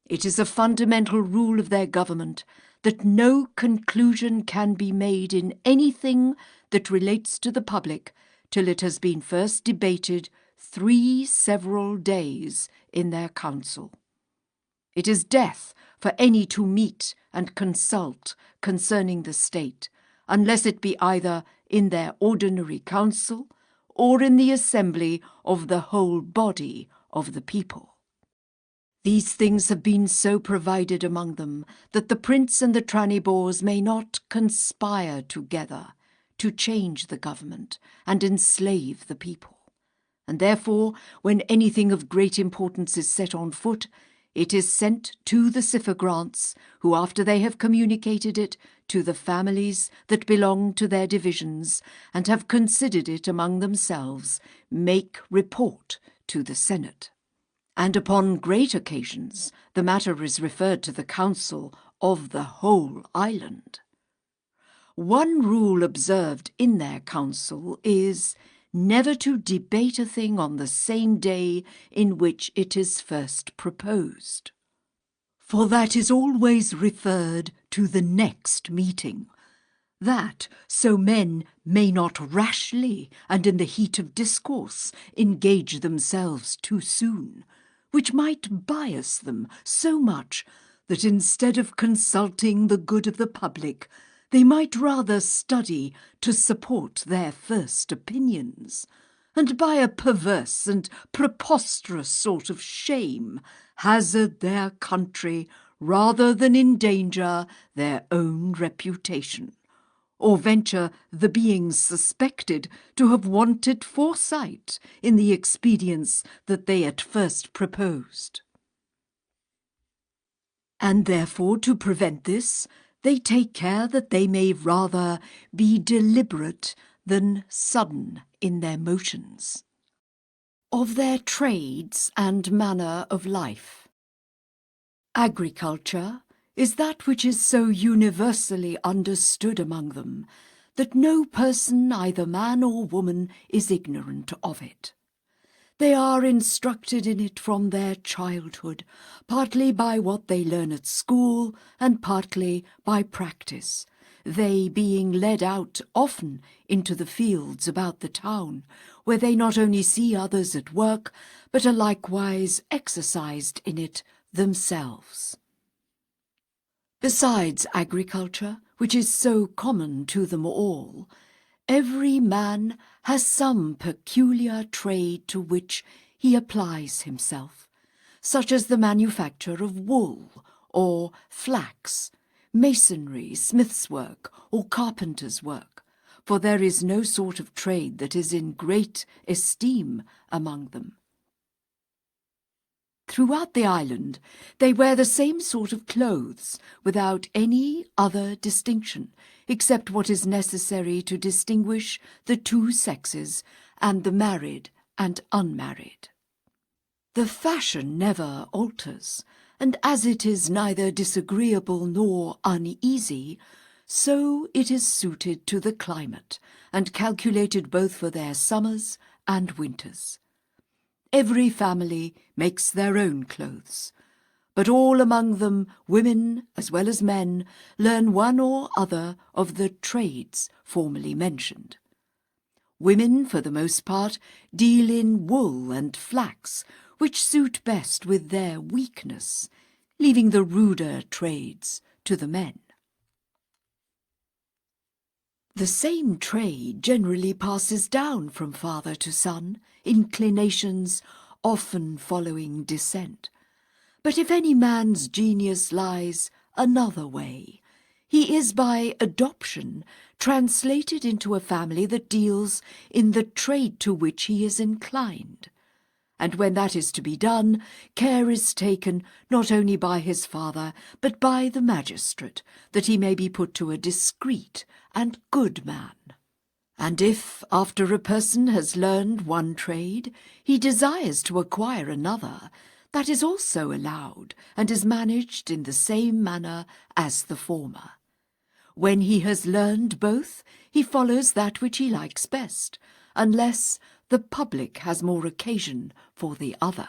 It is a fundamental rule of their government that no conclusion can be made in anything that relates to the public till it has been first debated 3 several days in their council. It is death for any to meet and consult concerning the state, unless it be either in their ordinary council or in the assembly of the whole body of the people. These things have been so provided among them that the prince and the tranibors may not conspire together to change the government and enslave the people. And therefore, when anything of great importance is set on foot, it is sent to the ciphogrants, who, after they have communicated it to the families that belong to their divisions, and have considered it among themselves, make report to the Senate. And upon great occasions the matter is referred to the council of the whole island.
one rule observed in their council is never to debate a thing on the same day in which it is first proposed, for that is always referred to the next meeting, that so men may not rashly and in the heat of discourse engage themselves too soon, which might bias them so much that instead of consulting the good of the public, they might rather study to support their first opinions, and by a perverse and preposterous sort of shame hazard their country rather than endanger their own reputation, or venture the beings suspected to have wanted foresight in the expedients that they at first proposed. And therefore, to prevent this, they take care that they may rather be deliberate than sudden in their motions.
Of their trades and manner of life. Agriculture is that which is so universally understood among them that no person, either man or woman, is ignorant of it. They are instructed in it from their childhood, partly by what they learn at school and partly by practice, they being led out often into the fields about the town, where they not only see others at work, but are likewise exercised in it themselves. Besides agriculture, which is so common to them all, every man has some peculiar trade to which he applies himself, such as the manufacture of wool or flax, masonry, smith's work, or carpenter's work, for there is no sort of trade that is in great esteem among them. Throughout the island they wear the same sort of clothes, without any other distinction, except what is necessary to distinguish the two sexes and the married and unmarried. The fashion never alters, and as it is neither disagreeable nor uneasy, so it is suited to the climate, and calculated both for their summers and winters. Every family makes their own clothes, but all among them, women as well as men, learn one or other of the trades formerly mentioned. Women, for the most part, deal in wool and flax, which suit best with their weakness, leaving the ruder trades to the men. The same trade generally passes down from father to son, inclinations often following descent. But if any man's genius lies another way, he is by adoption translated into a family that deals in the trade to which he is inclined. And when that is to be done, care is taken not only by his father, but by the magistrate, that he may be put to a discreet and good man. And if, after a person has learned one trade, he desires to acquire another, that is also allowed, and is managed in the same manner as the former. When he has learned both, he follows that which he likes best, unless the public has more occasion for the other.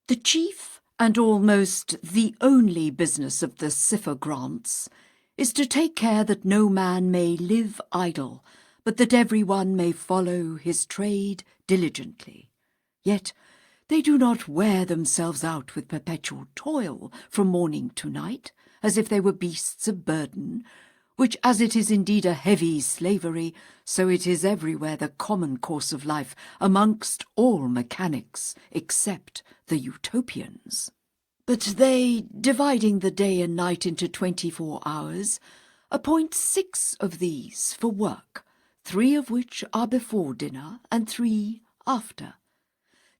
The chief and almost the only business of the cipher grants is to take care that no man may live idle, but that every one may follow his trade diligently. Yet they do not wear themselves out with perpetual toil from morning to night, as if they were beasts of burden, which, as it is indeed a heavy slavery, so it is everywhere the common course of life amongst all mechanics, except the Utopians. But they, dividing the day and night into 24 hours, appoint 6 of these for work, 3 of which are before dinner and 3 after.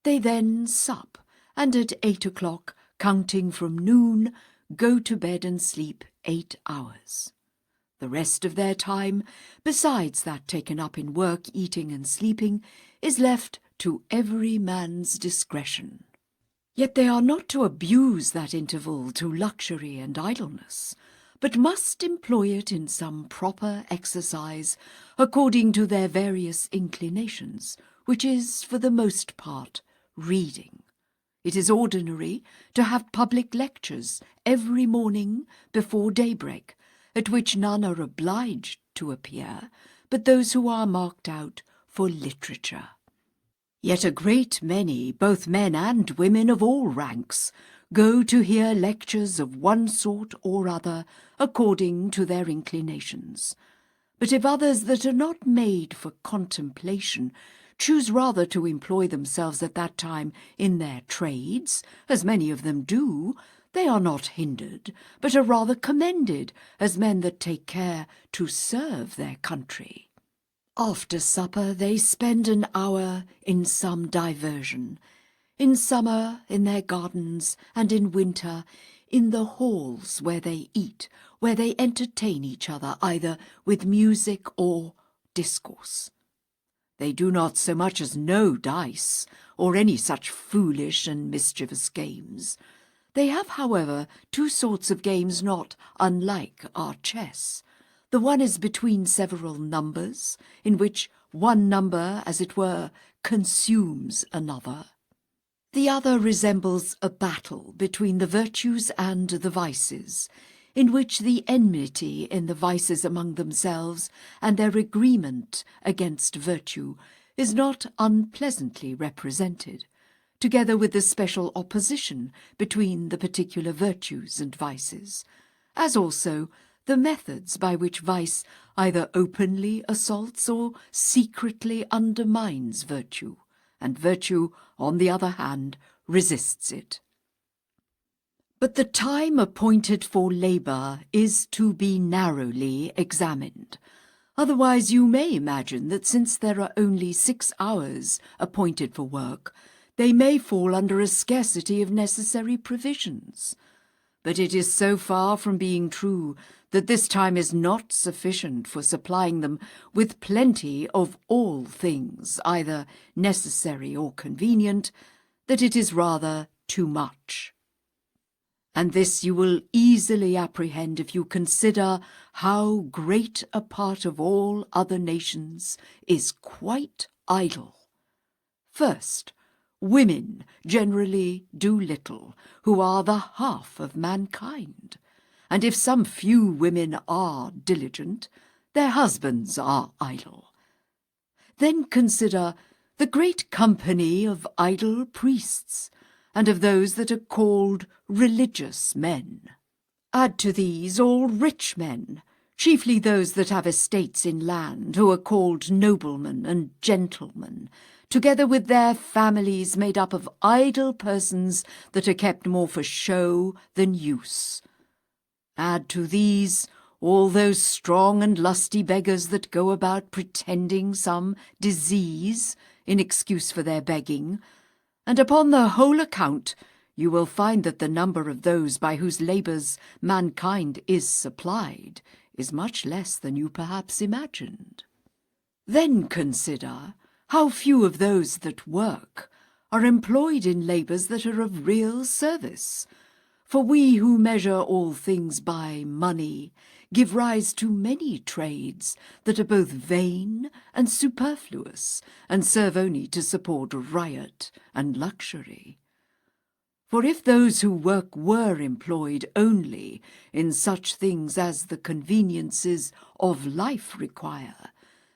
They then sup, and at 8 o'clock, counting from noon, go to bed and sleep 8 hours. The rest of their time, besides that taken up in work, eating and sleeping, is left to every man's discretion. Yet they are not to abuse that interval to luxury and idleness, but must employ it in some proper exercise according to their various inclinations, which is, for the most part, reading. It is ordinary to have public lectures every morning before daybreak, at which none are obliged to appear, but those who are marked out for literature. Yet a great many, both men and women of all ranks, go to hear lectures of one sort or other according to their inclinations. But if others that are not made for contemplation choose rather to employ themselves at that time in their trades, as many of them do, they are not hindered, but are rather commended as men that take care to serve their country. After supper they spend an hour in some diversion, in summer in their gardens, and in winter in the halls where they eat, where they entertain each other either with music or discourse. They do not so much as know dice, or any such foolish and mischievous games. They have, however, two sorts of games not unlike our chess. The one is between several numbers, in which one number, as it were, consumes another. The other resembles a battle between the virtues and the vices, in which the enmity in the vices among themselves and their agreement against virtue is not unpleasantly represented, together with the special opposition between the particular virtues and vices, as also the methods by which vice either openly assaults or secretly undermines virtue, and virtue, on the other hand, resists it. But the time appointed for labour is to be narrowly examined. Otherwise you may imagine that since there are only 6 hours appointed for work, they may fall under a scarcity of necessary provisions. But it is so far from being true that this time is not sufficient for supplying them with plenty of all things, either necessary or convenient, that it is rather too much. And this you will easily apprehend if you consider how great a part of all other nations is quite idle. First, women generally do little, who are the half of mankind, and if some few women are diligent, their husbands are idle. Then consider the great company of idle priests, and of those that are called religious men. Add to these all rich men, chiefly those that have estates in land, who are called noblemen and gentlemen, together with their families made up of idle persons that are kept more for show than use. Add to these all those strong and lusty beggars that go about pretending some disease in excuse for their begging, and upon the whole account you will find that the number of those by whose labours mankind is supplied is much less than you perhaps imagined. Then consider how few of those that work are employed in labours that are of real service. For we who measure all things by money give rise to many trades that are both vain and superfluous, and serve only to support riot and luxury. For if those who work were employed only in such things as the conveniences of life require,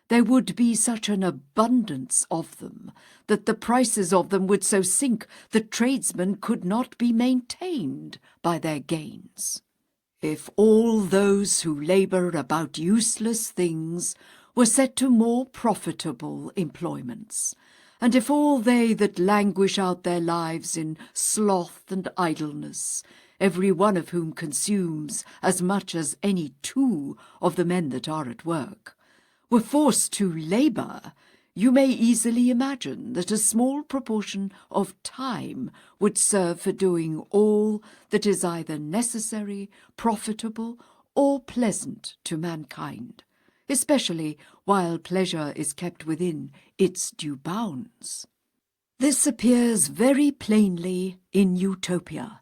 there would be such an abundance of them that the prices of them would so sink that tradesmen could not be maintained by their gains. If all those who labour about useless things were set to more profitable employments, and if all they that languish out their lives in sloth and idleness, every one of whom consumes as much as any 2 of the men that are at work, were forced to labour, you may easily imagine that a small proportion of time would serve for doing all that is either necessary, profitable, or pleasant to mankind, especially while pleasure is kept within its due bounds. This appears very plainly in Utopia,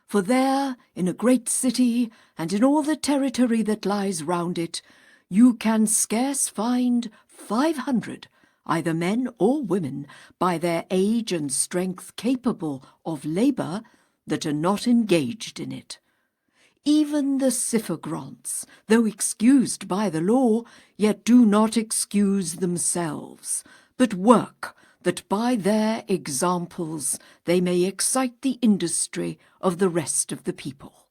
For there, in a great city, and in all the territory that lies round it, you can scarce find 500, either men or women, by their age and strength capable of labour, that are not engaged in it. Even the Syphogrants, though excused by the law, yet do not excuse themselves, but work, that by their examples they may excite the industry of the rest of the people.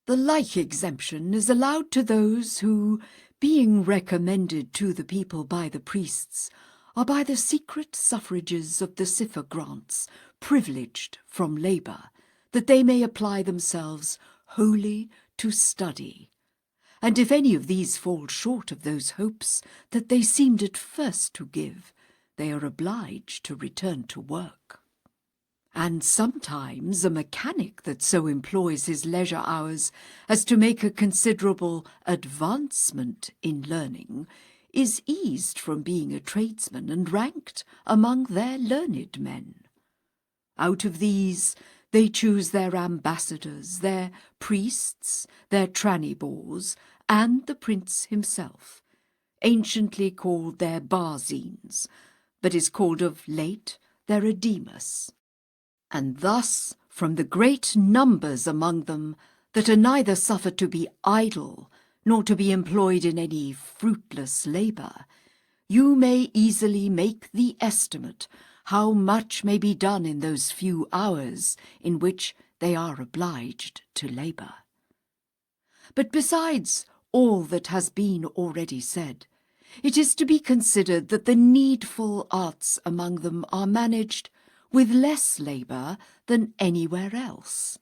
The like exemption is allowed to those who, being recommended to the people by the priests, are by the secret suffrages of the Syphogrants privileged from labour, that they may apply themselves wholly to study. And if any of these fall short of those hopes that they seemed at first to give, they are obliged to return to work. And sometimes a mechanic that so employs his leisure hours as to make a considerable advancement in learning is eased from being a tradesman and ranked among their learned men. Out of these they choose their ambassadors, their priests, their tranibors, and the prince himself, anciently called their barzines, but is called of late their edemus. And thus, from the great numbers among them that are neither suffered to be idle, nor to be employed in any fruitless labour, you may easily make the estimate how much may be done in those few hours in which they are obliged to labour. But besides all that has been already said, it is to be considered that the needful arts among them are managed with less labour than anywhere else.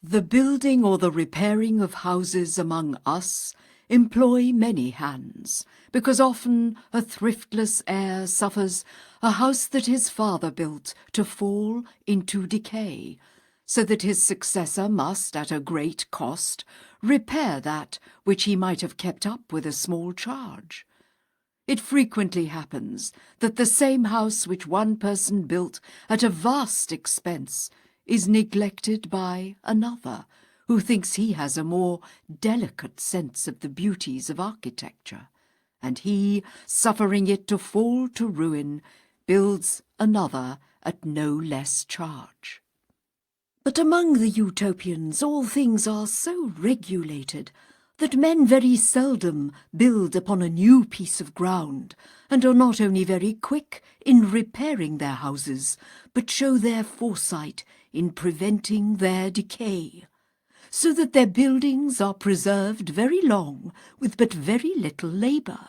The building or the repairing of houses among us employ many hands, because often a thriftless heir suffers a house that his father built to fall into decay, so that his successor must, at a great cost, repair that which he might have kept up with a small charge. It frequently happens that the same house which one person built at a vast expense is neglected by another, who thinks he has a more delicate sense of the beauties of architecture, and he, suffering it to fall to ruin, builds another at no less charge. But among the Utopians all things are so regulated that men very seldom build upon a new piece of ground, and are not only very quick in repairing their houses, but show their foresight in preventing their decay, so that their buildings are preserved very long with but very little labour,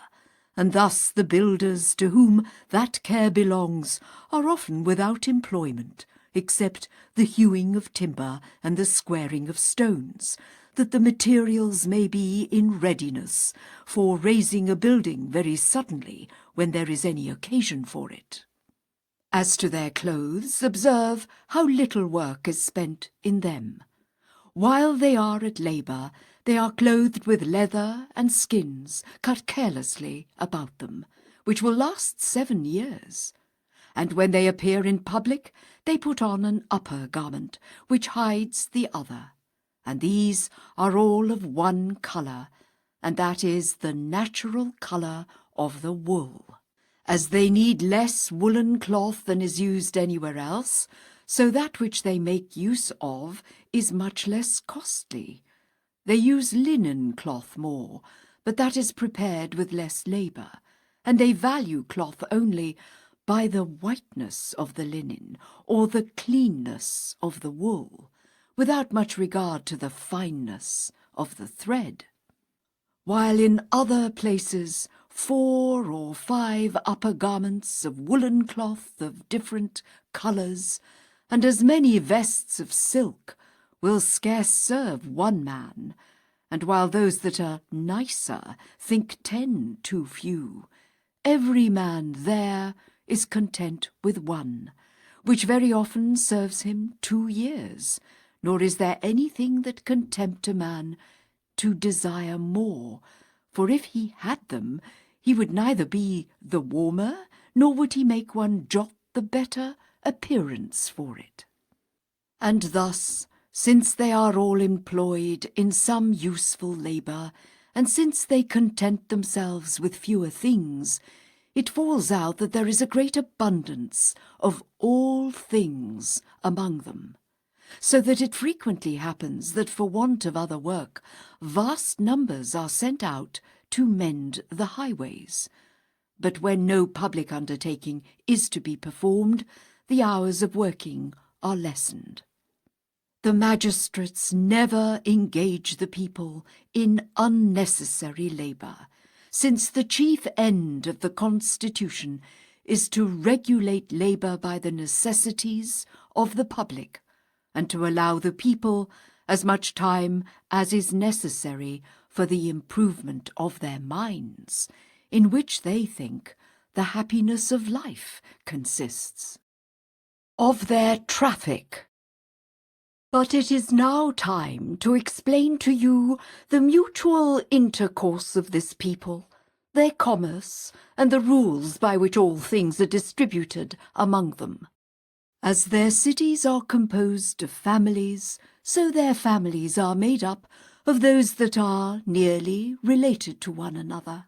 and thus the builders to whom that care belongs are often without employment, except the hewing of timber and the squaring of stones, that the materials may be in readiness for raising a building very suddenly when there is any occasion for it. As to their clothes, observe how little work is spent in them. While they are at labour, they are clothed with leather and skins cut carelessly about them, which will last 7 years. And when they appear in public, they put on an upper garment, which hides the other. And these are all of one colour, and that is the natural colour of the wool. As they need less woolen cloth than is used anywhere else, so that which they make use of is much less costly. They use linen cloth more, but that is prepared with less labour, and they value cloth only by the whiteness of the linen or the cleanness of the wool, without much regard to the fineness of the thread. While in other places 4 or 5 upper garments of woolen cloth of different colours, and as many vests of silk, will scarce serve one man, and while those that are nicer think 10 too few, every man there is content with one, which very often serves him 2 years, nor is there anything that can tempt a man to desire more, for if he had them, he would neither be the warmer, nor would he make one jot the better appearance for it.
And thus, since they are all employed in some useful labour, and since they content themselves with fewer things, it falls out that there is a great abundance of all things among them, so that it frequently happens that for want of other work, vast numbers are sent out to mend the highways. But when no public undertaking is to be performed, the hours of working are lessened. The magistrates never engage the people in unnecessary labour, since the chief end of the Constitution is to regulate labour by the necessities of the public, and to allow the people as much time as is necessary for the improvement of their minds, in which they think the happiness of life consists. Of their traffic. But it is now time to explain to you the mutual intercourse of this people, their commerce, and the rules by which all things are distributed among them. As their cities are composed of families, so their families are made up of those that are nearly related to one another.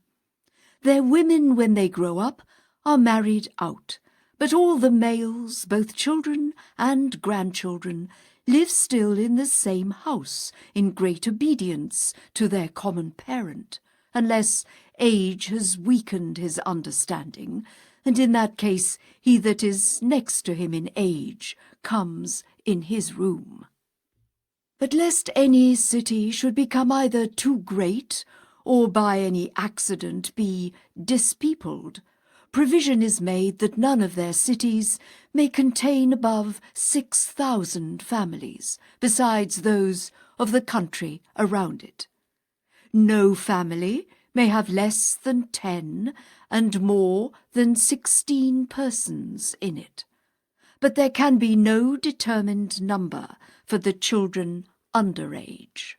Their women, when they grow up, are married out, but all the males, both children and grandchildren, live still in the same house in great obedience to their common parent, unless age has weakened his understanding, and in that case he that is next to him in age comes in his room. But lest any city should become either too great, or by any accident be dispeopled, provision is made that none of their cities may contain above 6,000 families, besides those of the country around it. No family may have less than 10 and more than 16 persons in it, but there can be no determined number for the children under age.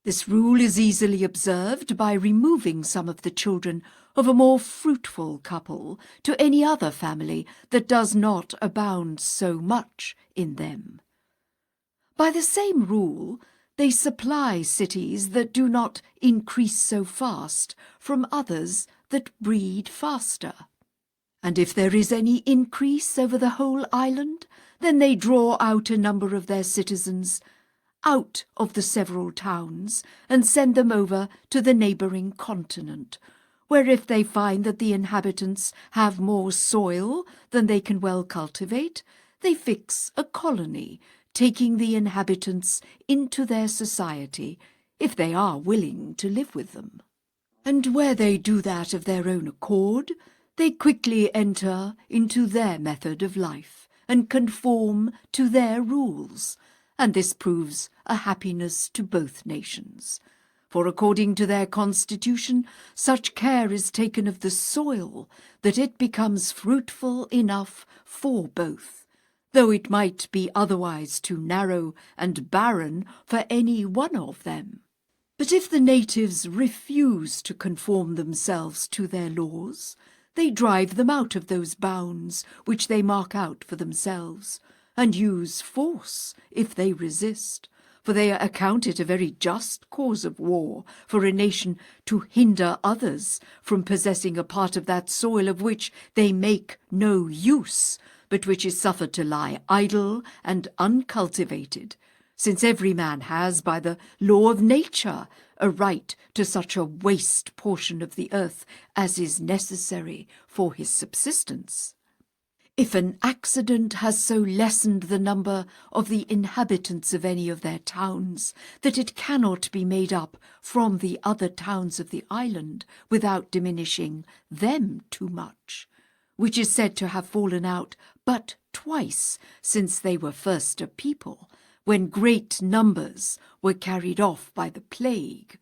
This rule is easily observed by removing some of the children of a more fruitful couple to any other family that does not abound so much in them. By the same rule, they supply cities that do not increase so fast from others that breed faster. And if there is any increase over the whole island, then they draw out a number of their citizens out of the several towns and send them over to the neighbouring continent, where if they find that the inhabitants have more soil than they can well cultivate, they fix a colony, taking the inhabitants into their society, if they are willing to live with them. And where they do that of their own accord, they quickly enter into their method of life, and conform to their rules, and this proves a happiness to both nations. For according to their constitution, such care is taken of the soil that it becomes fruitful enough for both, though it might be otherwise too narrow and barren for any one of them. But if the natives refuse to conform themselves to their laws, they drive them out of those bounds which they mark out for themselves, and use force if they resist, for they account it a very just cause of war for a nation to hinder others from possessing a part of that soil of which they make no use, but which is suffered to lie idle and uncultivated, since every man has, by the law of nature, a right to such a waste portion of the earth as is necessary for his subsistence. If an accident has so lessened the number of the inhabitants of any of their towns that it cannot be made up from the other towns of the island without diminishing them too much, which is said to have fallen out but twice since they were first a people, when great numbers were carried off by the plague,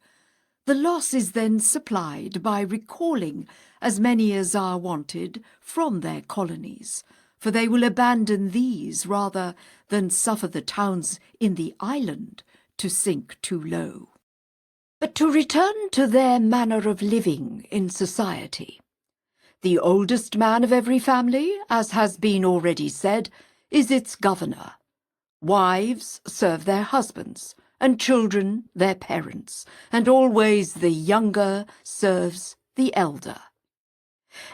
the loss is then supplied by recalling as many as are wanted from their colonies, for they will abandon these rather than suffer the towns in the island to sink too low. But to return to their manner of living in society. The oldest man of every family, as has been already said, is its governor, Wives serve their husbands, and children their parents, and always the younger serves the elder.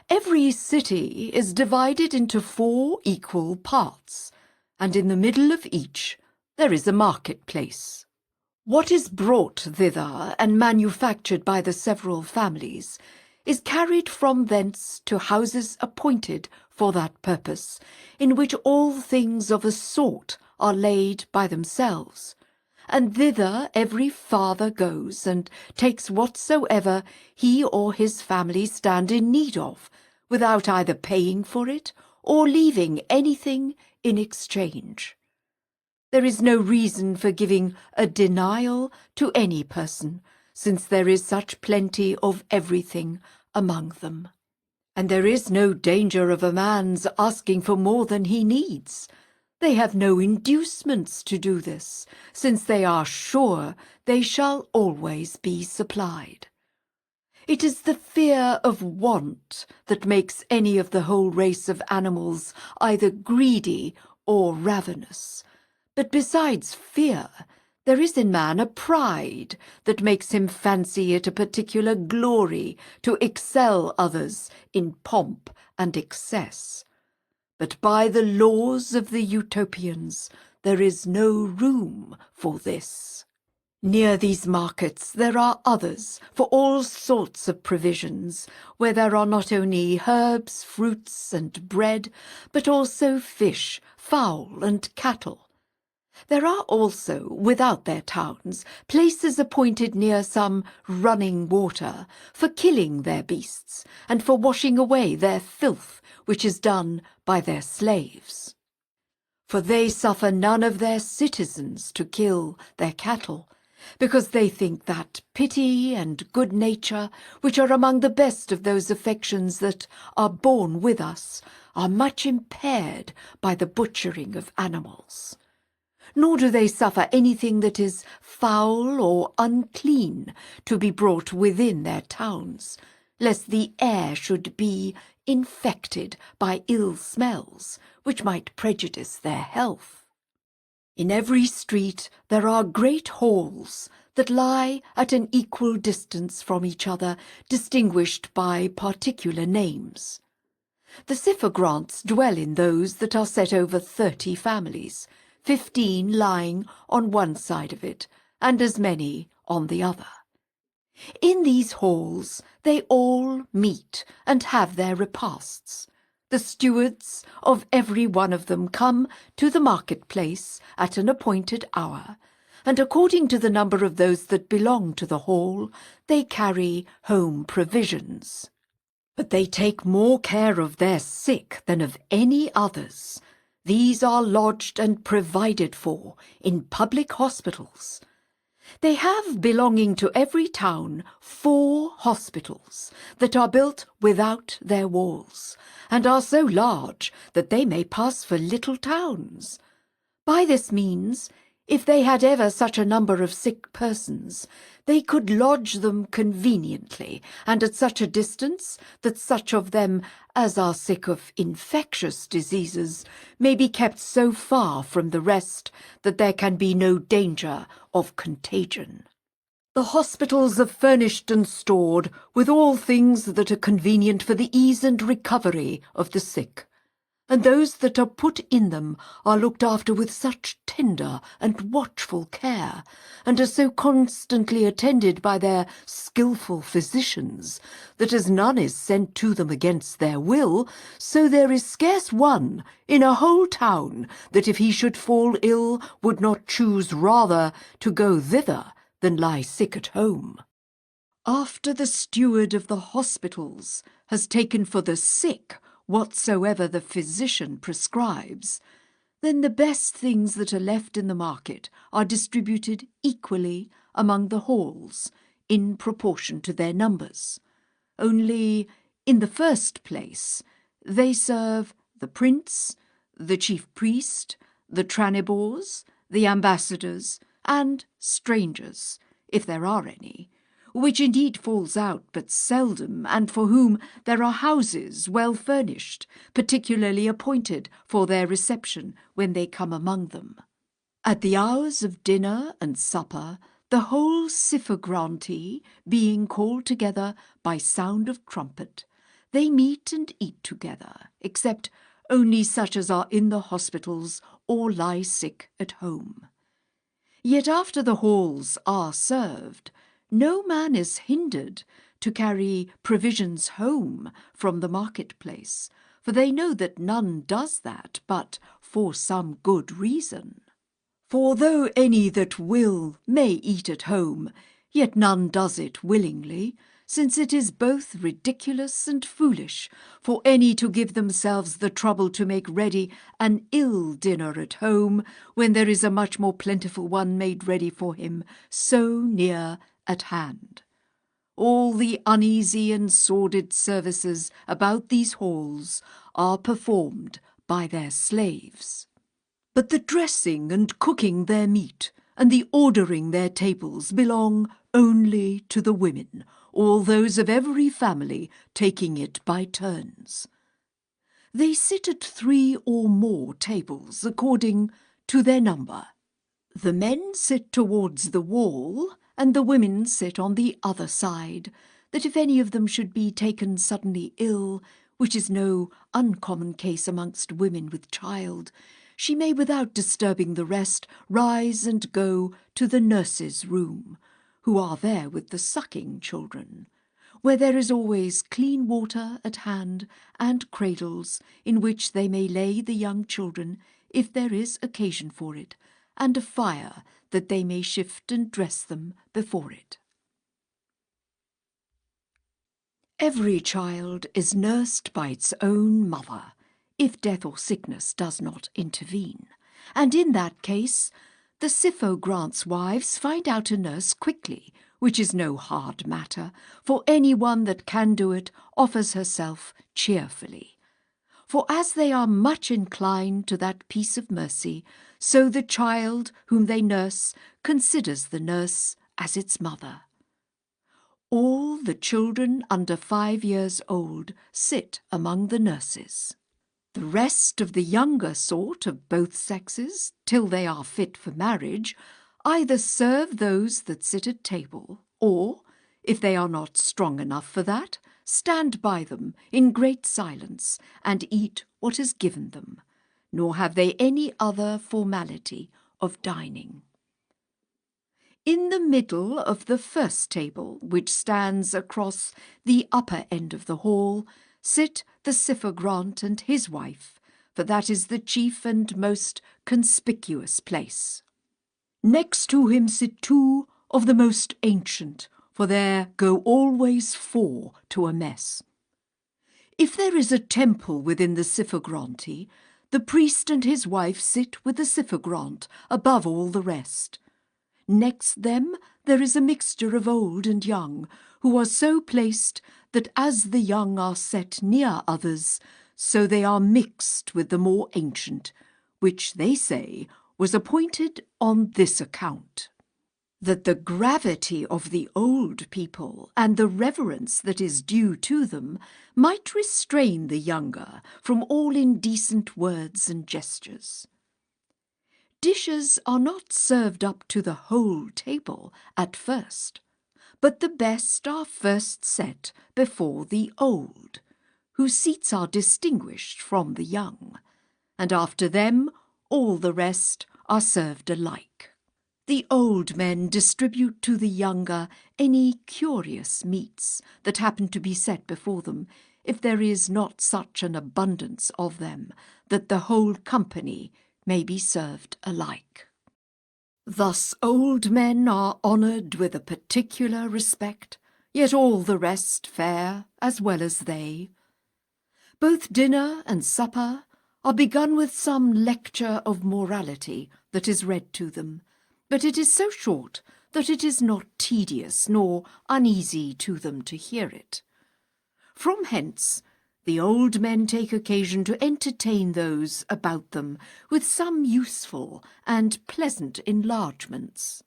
Every city is divided into 4 equal parts, and in the middle of each there is a marketplace. What is brought thither and manufactured by the several families is carried from thence to houses appointed for that purpose, in which all things of a sort are laid by themselves, and thither every father goes and takes whatsoever he or his family stand in need of, without either paying for it or leaving anything in exchange. There is no reason for giving a denial to any person, since there is such plenty of everything among them. And there is no danger of a man's asking for more than he needs. They have no inducements to do this, since they are sure they shall always be supplied. It is the fear of want that makes any of the whole race of animals either greedy or ravenous. But besides fear, there is in man a pride that makes him fancy it a particular glory to excel others in pomp and excess. But by the laws of the Utopians, there is no room for this. Near these markets there are others for all sorts of provisions, where there are not only herbs, fruits, and bread, but also fish, fowl, and cattle. There are also, without their towns, places appointed near some running water, for killing their beasts, and for washing away their filth, which is done by their slaves. For they suffer none of their citizens to kill their cattle, because they think that pity and good nature, which are among the best of those affections that are born with us, are much impaired by the butchering of animals. Nor do they suffer anything that is foul or unclean to be brought within their towns, lest the air should be infected by ill smells, which might prejudice their health. In every street there are great halls that lie at an equal distance from each other, distinguished by particular names. The Ciphogrants dwell in those that are set over 30 families, 15 lying on one side of it, and as many on the other. In these halls they all meet and have their repasts. The stewards of every one of them come to the marketplace at an appointed hour, and according to the number of those that belong to the hall, they carry home provisions. But they take more care of their sick than of any others. These are lodged and provided for in public hospitals. They have, belonging to every town, 4 hospitals that are built without their walls, and are so large that they may pass for little towns. By this means, if they had ever such a number of sick persons, they could lodge them conveniently, and at such a distance that such of them as are sick of infectious diseases may be kept so far from the rest that there can be no danger of contagion. The hospitals are furnished and stored with all things that are convenient for the ease and recovery of the sick, and those that are put in them are looked after with such tender and watchful care, and are so constantly attended by their skilful physicians, that as none is sent to them against their will, so there is scarce one in a whole town that if he should fall ill would not choose rather to go thither than lie sick at home. After the steward of the hospitals has taken for the sick whatsoever the physician prescribes, then the best things that are left in the market are distributed equally among the halls, in proportion to their numbers. Only, in the first place, they serve the prince, the chief priest, the tranibors, the ambassadors, and strangers, if there are any, which indeed falls out but seldom, and for whom there are houses well furnished, particularly appointed for their reception when they come among them.
At the hours of dinner and supper, the whole Ciphagranti being called together by sound of trumpet, they meet and eat together, except only such as are in the hospitals or lie sick at home. Yet after the halls are served, no man is hindered to carry provisions home from the marketplace, for they know that none does that but for some good reason. For though any that will may eat at home, yet none does it willingly, since it is both ridiculous and foolish for any to give themselves the trouble to make ready an ill dinner at home, when there is a much more plentiful one made ready for him so near at hand. All the uneasy and sordid services about these halls are performed by their slaves. But the dressing and cooking their meat, and the ordering their tables belong only to the women, all those of every family taking it by turns. They sit at 3 or more tables according to their number. The men sit towards the wall, and the women sit on the other side, that if any of them should be taken suddenly ill, which is no uncommon case amongst women with child, she may without disturbing the rest rise and go to the nurse's room, who are there with the sucking children, where there is always clean water at hand and cradles in which they may lay the young children if there is occasion for it, and a fire that they may shift and dress them before it. Every child is nursed by its own mother, if death or sickness does not intervene, and in that case the Ciphogrant's wives find out a nurse quickly, which is no hard matter, for any one that can do it offers herself cheerfully. For as they are much inclined to that piece of mercy, so the child whom they nurse considers the nurse as its mother. All the children under 5 years old sit among the nurses. The rest of the younger sort of both sexes, till they are fit for marriage, either serve those that sit at table, or, if they are not strong enough for that, stand by them in great silence and eat what is given them, nor have they any other formality of dining. In the middle of the first table, which stands across the upper end of the hall, sit the Ciphogrant and his wife, for that is the chief and most conspicuous place. Next to him sit 2 of the most ancient, for there go always 4 to a mess. If there is a temple within the Ciphagranti, the priest and his wife sit with the Ciphogrant above all the rest. Next them there is a mixture of old and young, who are so placed that as the young are set near others, so they are mixed with the more ancient, which they say was appointed on this account, that the gravity of the old people and the reverence that is due to them might restrain the younger from all indecent words and gestures. Dishes are not served up to the whole table at first, but the best are first set before the old, whose seats are distinguished from the young, and after them all the rest are served alike. The old men distribute to the younger any curious meats that happen to be set before them, if there is not such an abundance of them that the whole company may be served alike. Thus old men are honoured with a particular respect, yet all the rest fare as well as they. Both dinner and supper are begun with some lecture of morality that is read to them, but it is so short that it is not tedious nor uneasy to them to hear it. From hence the old men take occasion to entertain those about them with some useful and pleasant enlargements.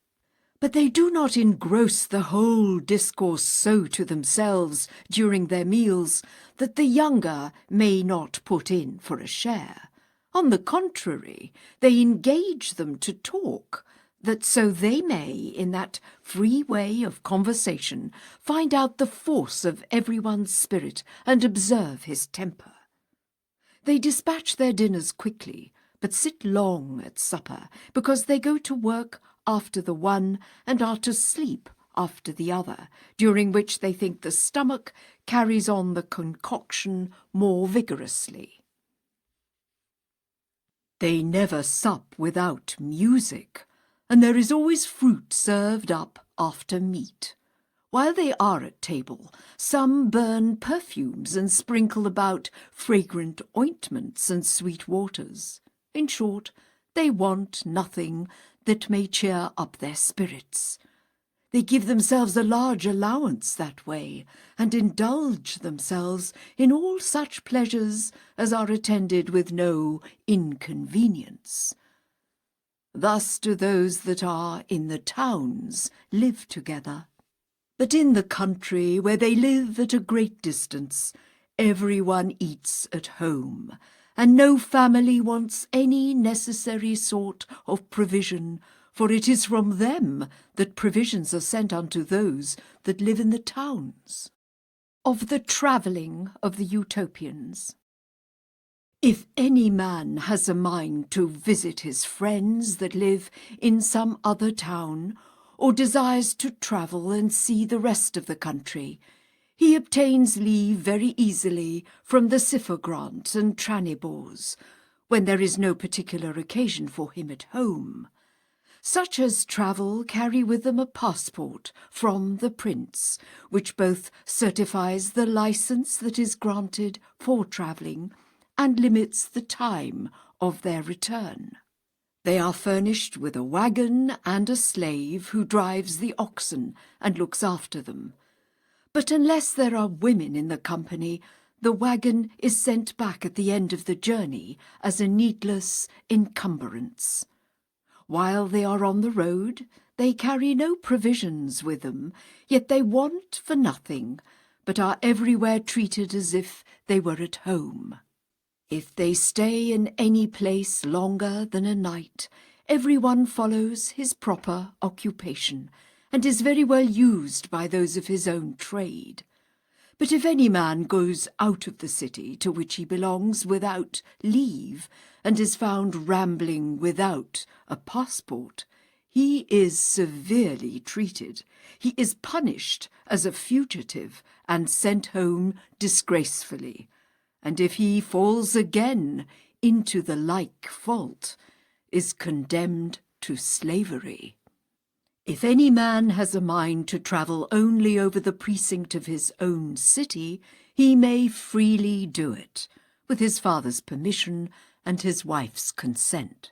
But they do not engross the whole discourse so to themselves during their meals that the younger may not put in for a share, On the contrary, they engage them to talk, that so they may, in that free way of conversation, find out the force of everyone's spirit and observe his temper. They dispatch their dinners quickly, but sit long at supper, because they go to work after the one and are to sleep after the other, during which they think the stomach carries on the concoction more vigorously. They never sup without music, and there is always fruit served up after meat. While they are at table, some burn perfumes and sprinkle about fragrant ointments and sweet waters. In short, they want nothing that may cheer up their spirits. They give themselves a large allowance that way, and indulge themselves in all such pleasures as are attended with no inconvenience. Thus do those that are in the towns live together. But in the country, where they live at a great distance, everyone eats at home, and no family wants any necessary sort of provision, for it is from them that provisions are sent unto those that live in the towns. Of the travelling of the Utopians. If any man has a mind to visit his friends that live in some other town, or desires to travel and see the rest of the country, he obtains leave very easily from the Cipher-grant and Tranibors, when there is no particular occasion for him at home. Such as travel carry with them a passport from the prince, which both certifies the licence that is granted for travelling and limits the time of their return. They are furnished with a wagon and a slave who drives the oxen and looks after them. But unless there are women in the company, the wagon is sent back at the end of the journey as a needless encumbrance. While they are on the road, they carry no provisions with them, yet they want for nothing, but are everywhere treated as if they were at home. If they stay in any place longer than a night, everyone follows his proper occupation, and is very well used by those of his own trade. But if any man goes out of the city to which he belongs without leave, and is found rambling without a passport, he is severely treated. He is punished as a fugitive and sent home disgracefully. And if he falls again into the like fault, is condemned to slavery. If any man has a mind to travel only over the precinct of his own city, he may freely do it, with his father's permission and his wife's consent.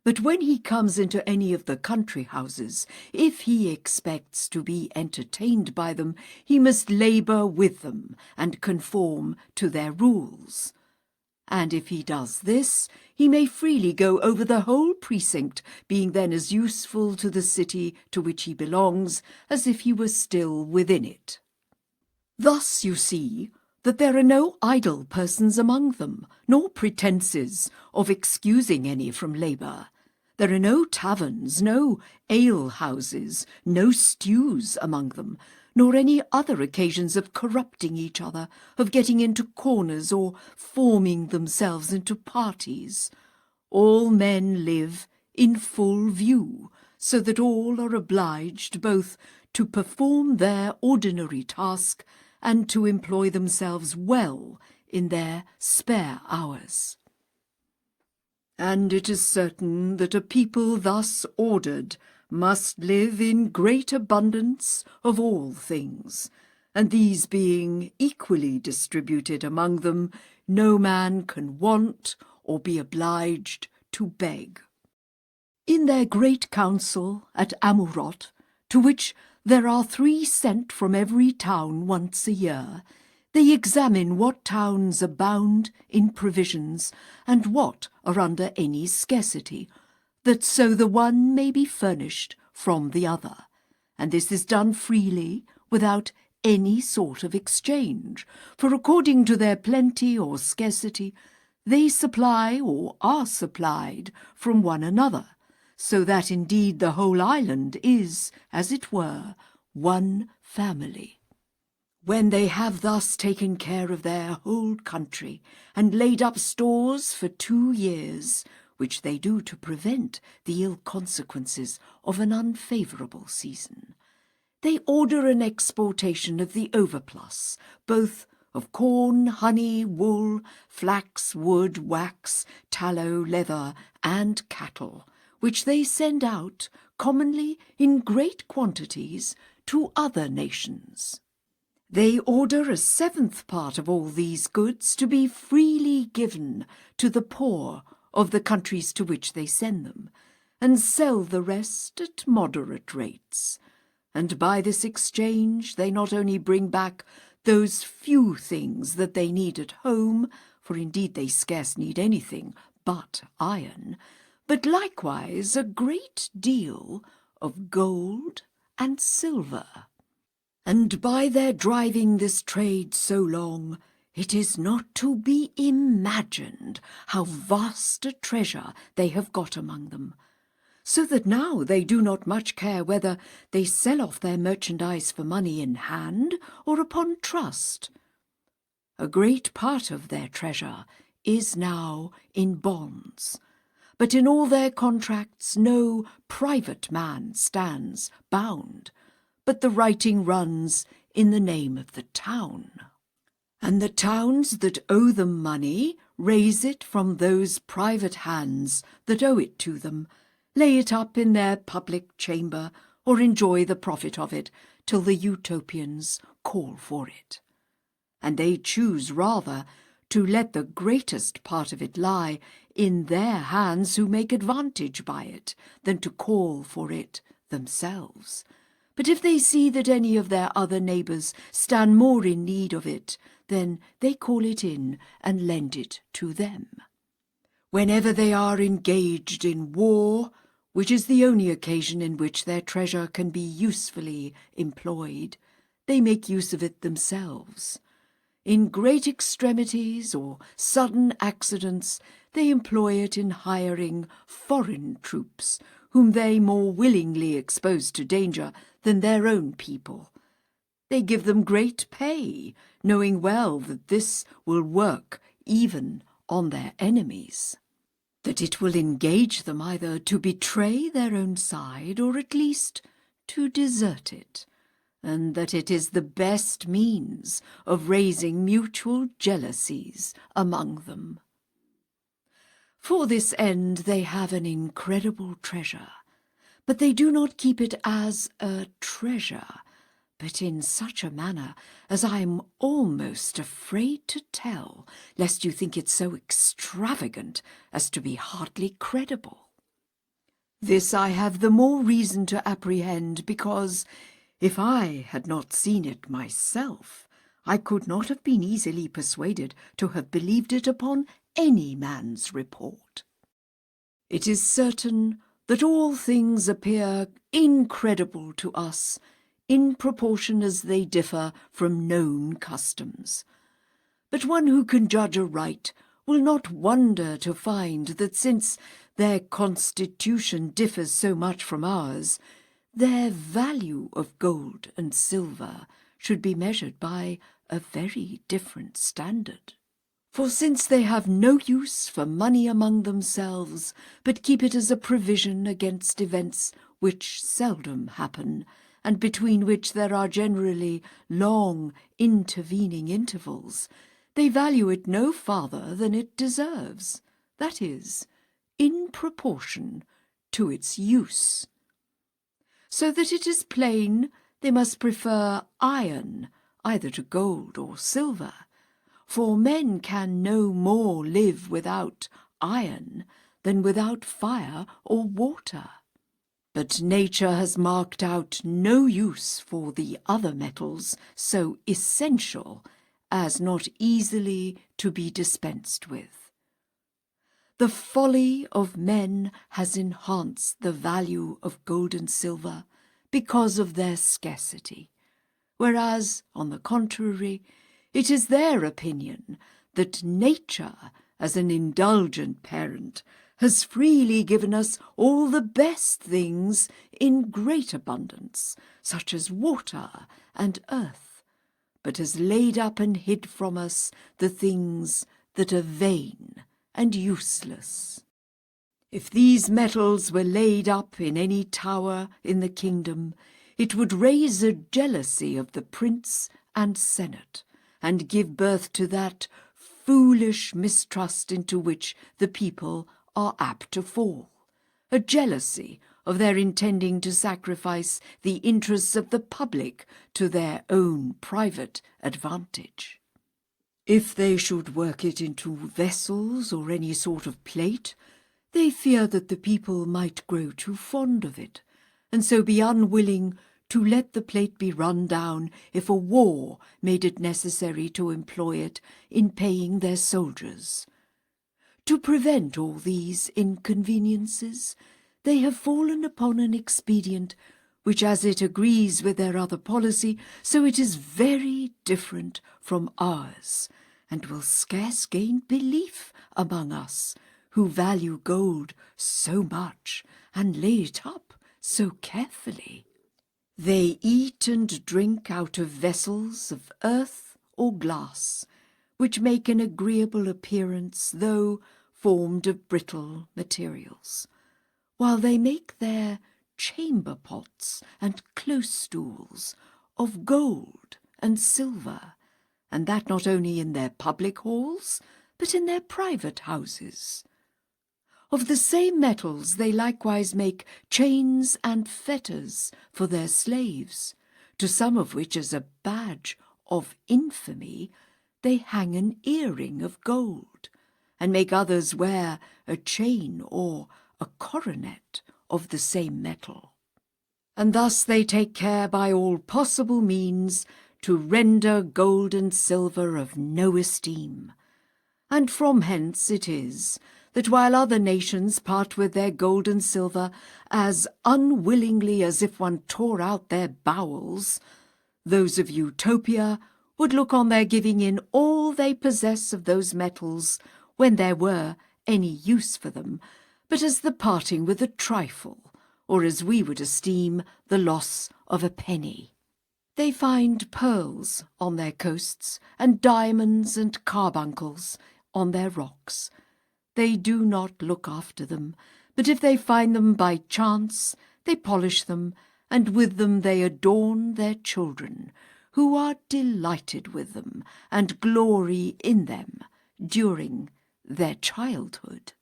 But when he comes into any of the country houses, if he expects to be entertained by them, he must labour with them and conform to their rules. And if he does this, he may freely go over the whole precinct, being then as useful to the city to which he belongs as if he were still within it. Thus you see that there are no idle persons among them, nor pretences of excusing any from labour. There are no taverns, no ale-houses, no stews among them, nor any other occasions of corrupting each other, of getting into corners or forming themselves into parties. All men live in full view, so that all are obliged both to perform their ordinary task and to employ themselves well in their spare hours. And it is certain that a people thus ordered must live in great abundance of all things, and these being equally distributed among them, no man can want or be obliged to beg. In their great council at Amurot, to which there are 3 sent from every town once a year, they examine what towns abound in provisions, and what are under any scarcity, that so the one may be furnished from the other. And this is done freely, without any sort of exchange, for according to their plenty or scarcity, They supply or are supplied from one another, so that indeed the whole island is, as it were, one family. When they have thus taken care of their whole country, and laid up stores for 2 years, which they do to prevent the ill consequences of an unfavourable season, they order an exportation of the overplus, both of corn, honey, wool, flax, wood, wax, tallow, leather, and cattle, which they send out, commonly in great quantities, to other nations. They order 1/7 part of all these goods to be freely given to the poor of the countries to which they send them, and sell the rest at moderate rates. And by this exchange they not only bring back those few things that they need at home, for indeed they scarce need anything but iron, but likewise a great deal of gold and silver. And by their driving this trade so long, it is not to be imagined how vast a treasure they have got among them, so that now they do not much care whether they sell off their merchandise for money in hand or upon trust. A great part of their treasure is now in bonds, but in all their contracts no private man stands bound, but the writing runs in the name of the town. And the towns that owe them money raise it from those private hands that owe it to them, lay it up in their public chamber, or enjoy the profit of it till the Utopians call for it. And they choose rather to let the greatest part of it lie in their hands who make advantage by it, than to call for it themselves. But if they see that any of their other neighbours stand more in need of it, then they call it in and lend it to them. Whenever they are engaged in war, which is the only occasion in which their treasure can be usefully employed, they make use of it themselves. In great extremities or sudden accidents, they employ it in hiring foreign troops, whom they more willingly expose to danger than their own people. They give them great pay, knowing well that this will work even on their enemies, that it will engage them either to betray their own side or at least to desert it, and that it is the best means of raising mutual jealousies among them. For this end they have an incredible treasure, but they do not keep it as a treasure, but in such a manner as I am almost afraid to tell, lest you think it so extravagant as to be hardly credible. This I have the more reason to apprehend, because if I had not seen it myself, I could not have been easily persuaded to have believed it upon any man's report. It is certain that all things appear incredible to us in proportion as they differ from known customs. But one who can judge aright will not wonder to find that since their constitution differs so much from ours, their value of gold and silver should be measured by a very different standard. For since they have no use for money among themselves, but keep it as a provision against events which seldom happen, and between which there are generally long intervening intervals, they value it no farther than it deserves, that is, in proportion to its use. So that it is plain they must prefer iron either to gold or silver, for men can no more live without iron than without fire or water. But nature has marked out no use for the other metals so essential as not easily to be dispensed with. The folly of men has enhanced the value of gold and silver because of their scarcity, whereas, on the contrary, it is their opinion that nature as an indulgent parent, has freely given us all the best things in great abundance, such as water and earth, but has laid up and hid from us the things that are vain and useless. If these metals were laid up in any tower in the kingdom, it would raise a jealousy of the prince and senate, and give birth to that foolish mistrust into which the people are apt to fall, a jealousy of their intending to sacrifice the interests of the public to their own private advantage. If they should work it into vessels or any sort of plate, they fear that the people might grow too fond of it, and so be unwilling to let the plate be run down if a war made it necessary to employ it in paying their soldiers. To prevent all these inconveniences, they have fallen upon an expedient which, as it agrees with their other policy, so it is very different from ours, and will scarce gain belief among us, who value gold so much and lay it up so carefully. They eat and drink out of vessels of earth or glass, which make an agreeable appearance, though formed of brittle materials, while they make their chamber pots and close stools of gold and silver, and that not only in their public halls, but in their private houses. Of the same metals they likewise make chains and fetters for their slaves, to some of which, as a badge of infamy, they hang an earring of gold, and make others wear a chain or a coronet of the same metal. And thus they take care by all possible means to render gold and silver of no esteem. And from hence it is that while other nations part with their gold and silver as unwillingly as if one tore out their bowels, those of Utopia would look on their giving in all they possess of those metals, when there were any use for them, but as the parting with a trifle, or as we would esteem the loss of a penny. They find pearls on their coasts, and diamonds and carbuncles on their rocks. They do not look after them, but if they find them by chance, they polish them, and with them they adorn their children, who are delighted with them, and glory in them during their childhood.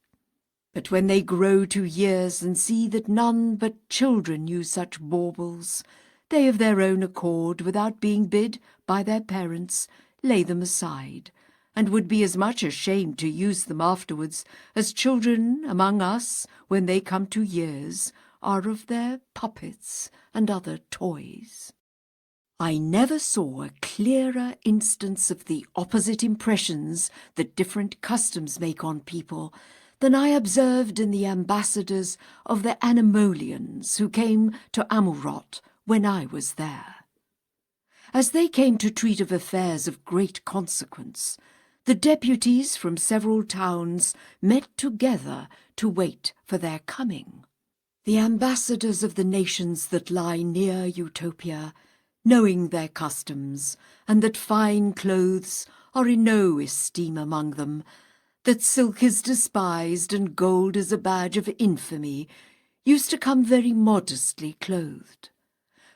But when they grow to years and see that none but children use such baubles, they of their own accord, without being bid by their parents, lay them aside, and would be as much ashamed to use them afterwards as children among us, when they come to years, are of their puppets and other toys. I never saw a clearer instance of the opposite impressions that different customs make on people than I observed in the ambassadors of the Animolians who came to Amurot when I was there. As they came to treat of affairs of great consequence, the deputies from several towns met together to wait for their coming. The ambassadors of the nations that lie near Utopia, knowing their customs, and that fine clothes are in no esteem among them, that silk is despised and gold is a badge of infamy, used to come very modestly clothed.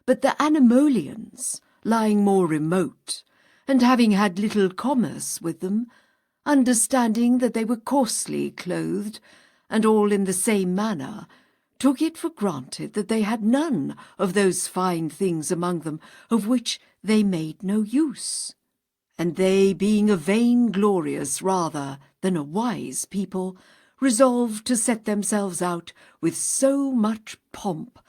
But the Animolians, lying more remote, and having had little commerce with them, understanding that they were coarsely clothed, and all in the same manner, took it for granted that they had none of those fine things among them of which they made no use. And they, being a vainglorious rather than a wise people, resolved to set themselves out with so much pomp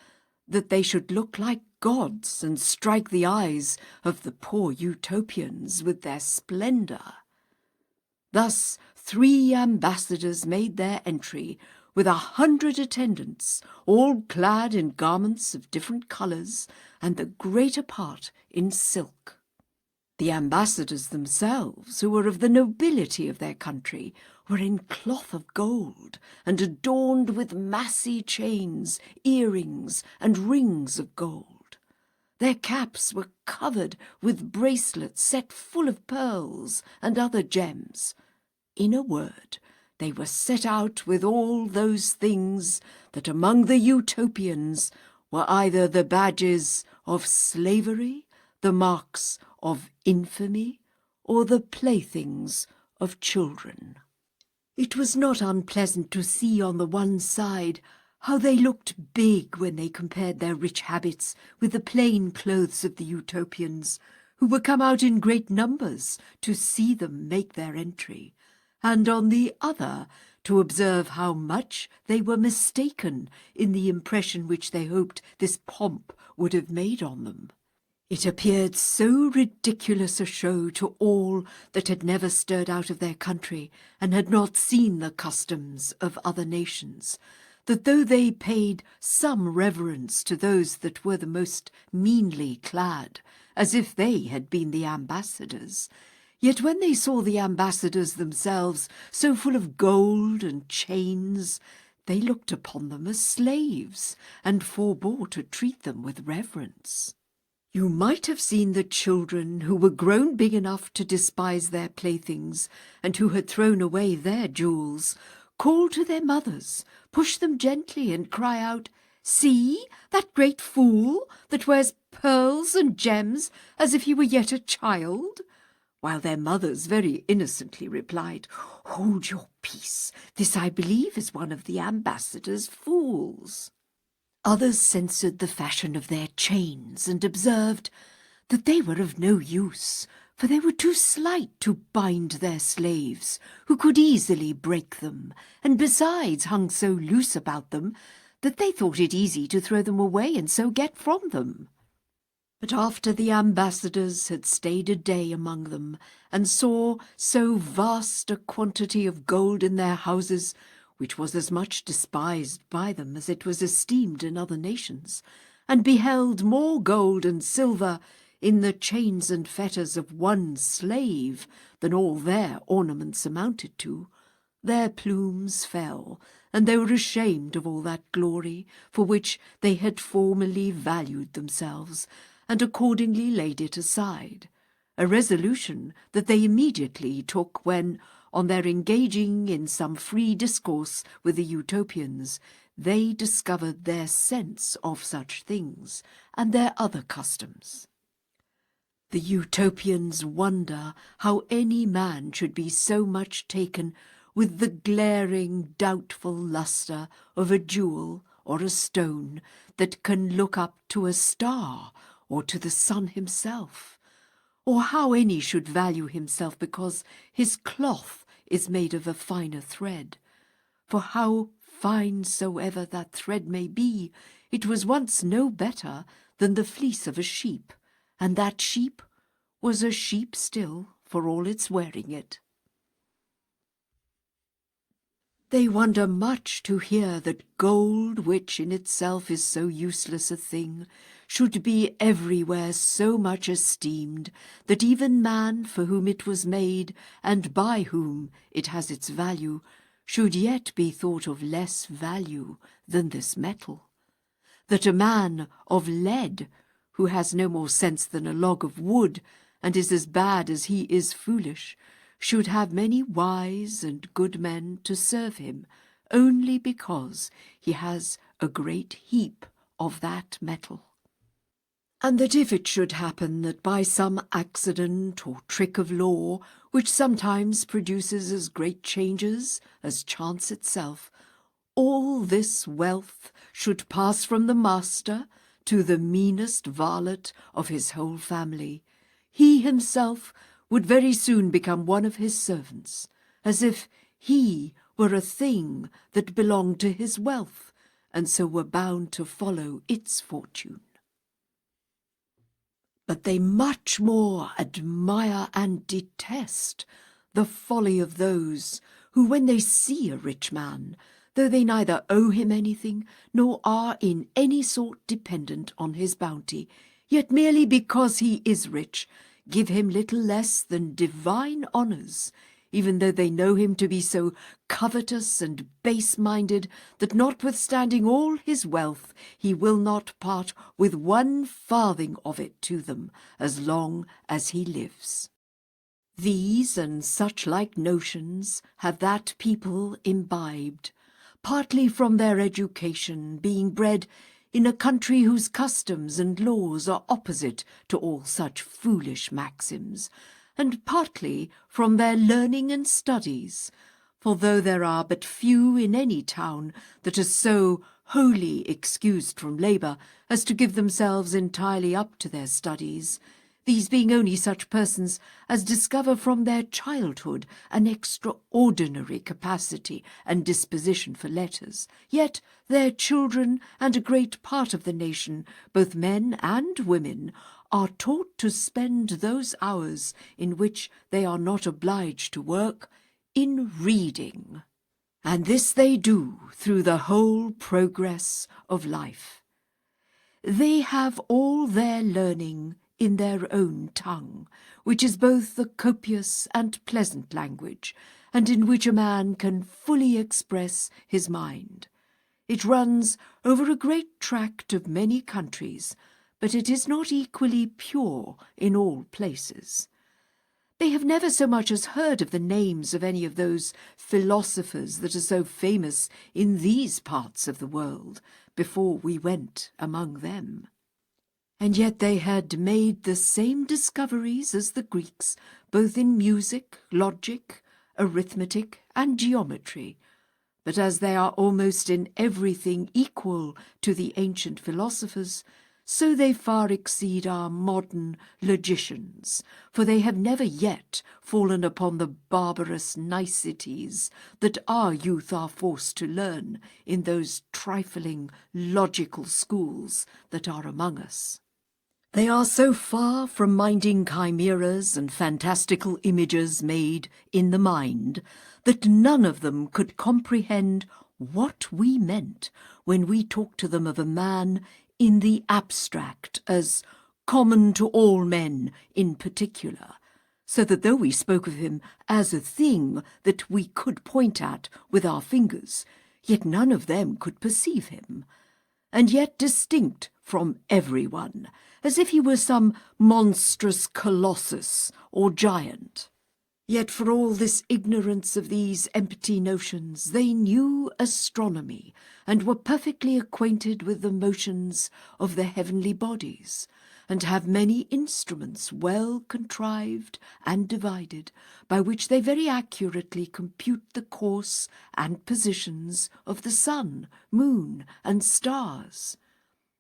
that they should look like gods and strike the eyes of the poor Utopians with their splendour. Thus 3 ambassadors made their entry, with 100 attendants, all clad in garments of different colours, and the greater part in silk. The ambassadors themselves, who were of the nobility of their country, were in cloth of gold, and adorned with massy chains, earrings, and rings of gold. Their caps were covered with bracelets set full of pearls and other gems. In a word, they were set out with all those things that among the Utopians were either the badges of slavery, the marks of infamy, or the playthings of children. It was not unpleasant to see on the one side how they looked big when they compared their rich habits with the plain clothes of the Utopians, who were come out in great numbers to see them make their entry, and on the other to observe how much they were mistaken in the impression which they hoped this pomp would have made on them. It appeared so ridiculous a show to all that had never stirred out of their country and had not seen the customs of other nations, that though they paid some reverence to those that were the most meanly clad, as if they had been the ambassadors, yet when they saw the ambassadors themselves so full of gold and chains, they looked upon them as slaves, and forbore to treat them with reverence. You might have seen the children who were grown big enough to despise their playthings, and who had thrown away their jewels, call to their mothers, push them gently, and cry out, "See that great fool that wears pearls and gems as if he were yet a child," while their mothers very innocently replied, "Hold your peace, this I believe is one of the ambassador's fools." Others censured the fashion of their chains, and observed that they were of no use, for they were too slight to bind their slaves, who could easily break them, and besides hung so loose about them that they thought it easy to throw them away and so get from them. But after the ambassadors had stayed a day among them, and saw so vast a quantity of gold in their houses, which was as much despised by them as it was esteemed in other nations, and beheld more gold and silver in the chains and fetters of one slave than all their ornaments amounted to, their plumes fell, and they were ashamed of all that glory for which they had formerly valued themselves, and accordingly laid it aside, a resolution that they immediately took when, on their engaging in some free discourse with the Utopians, they discovered their sense of such things and their other customs. The Utopians wonder how any man should be so much taken with the glaring, doubtful lustre of a jewel or a stone that can look up to a star or to the sun himself, or how any should value himself because his cloth is made of a finer thread. For how fine soever that thread may be, it was once no better than the fleece of a sheep, and that sheep was a sheep still for all its wearing it. They wonder much to hear that gold, which in itself is so useless a thing, should be everywhere so much esteemed, that even man, for whom it was made, and by whom it has its value, should yet be thought of less value than this metal. That a man of lead, who has no more sense than a log of wood, and is as bad as he is foolish, should have many wise and good men to serve him, only because he has a great heap of that metal. And that if it should happen that by some accident or trick of law, which sometimes produces as great changes as chance itself, all this wealth should pass from the master to the meanest varlet of his whole family, he himself would very soon become one of his servants, as if he were a thing that belonged to his wealth, and so were bound to follow its fortune. But they much more admire and detest the folly of those who, when they see a rich man, though they neither owe him anything, nor are in any sort dependent on his bounty, yet merely because he is rich, give him little less than divine honours, even though they know him to be so covetous and base-minded that notwithstanding all his wealth he will not part with 1 farthing of it to them as long as he lives. These and such like notions have that people imbibed, partly from their education, being bred in a country whose customs and laws are opposite to all such foolish maxims, and partly from their learning and studies, for though there are but few in any town that are so wholly excused from labour as to give themselves entirely up to their studies, these being only such persons as discover from their childhood an extraordinary capacity and disposition for letters, yet their children and a great part of the nation, both men and women, are taught to spend those hours in which they are not obliged to work in reading. And this they do through the whole progress of life. They have all their learning in their own tongue, which is both the copious and pleasant language, and in which a man can fully express his mind. It runs over a great tract of many countries, but it is not equally pure in all places. They have never so much as heard of the names of any of those philosophers that are so famous in these parts of the world before we went among them. And yet they had made the same discoveries as the Greeks, both in music, logic, arithmetic, and geometry. But as they are almost in everything equal to the ancient philosophers, so they far exceed our modern logicians, for they have never yet fallen upon the barbarous niceties that our youth are forced to learn in those trifling logical schools that are among us. They are so far from minding chimeras and fantastical images made in the mind that none of them could comprehend what we meant when we talked to them of a man in the abstract as common to all men in particular, so that though we spoke of him as a thing that we could point at with our fingers, yet none of them could perceive him, and yet distinct from everyone, as if he were some monstrous colossus or giant. Yet for all this ignorance of these empty notions, they knew astronomy, and were perfectly acquainted with the motions of the heavenly bodies, and have many instruments well contrived and divided, by which they very accurately compute the course and positions of the sun, moon, and stars.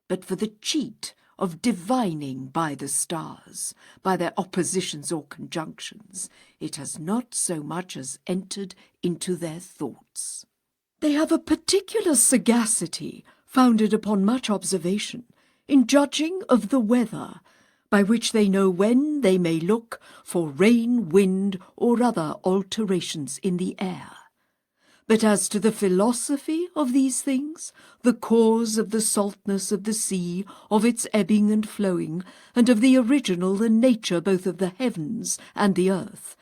But for the cheat of divining by the stars, by their oppositions or conjunctions, it has not so much as entered into their thoughts. They have a particular sagacity, founded upon much observation, in judging of the weather, by which they know when they may look for rain, wind, or other alterations in the air. But as to the philosophy of these things, the cause of the saltness of the sea, of its ebbing and flowing, and of the original and nature both of the heavens and the earth,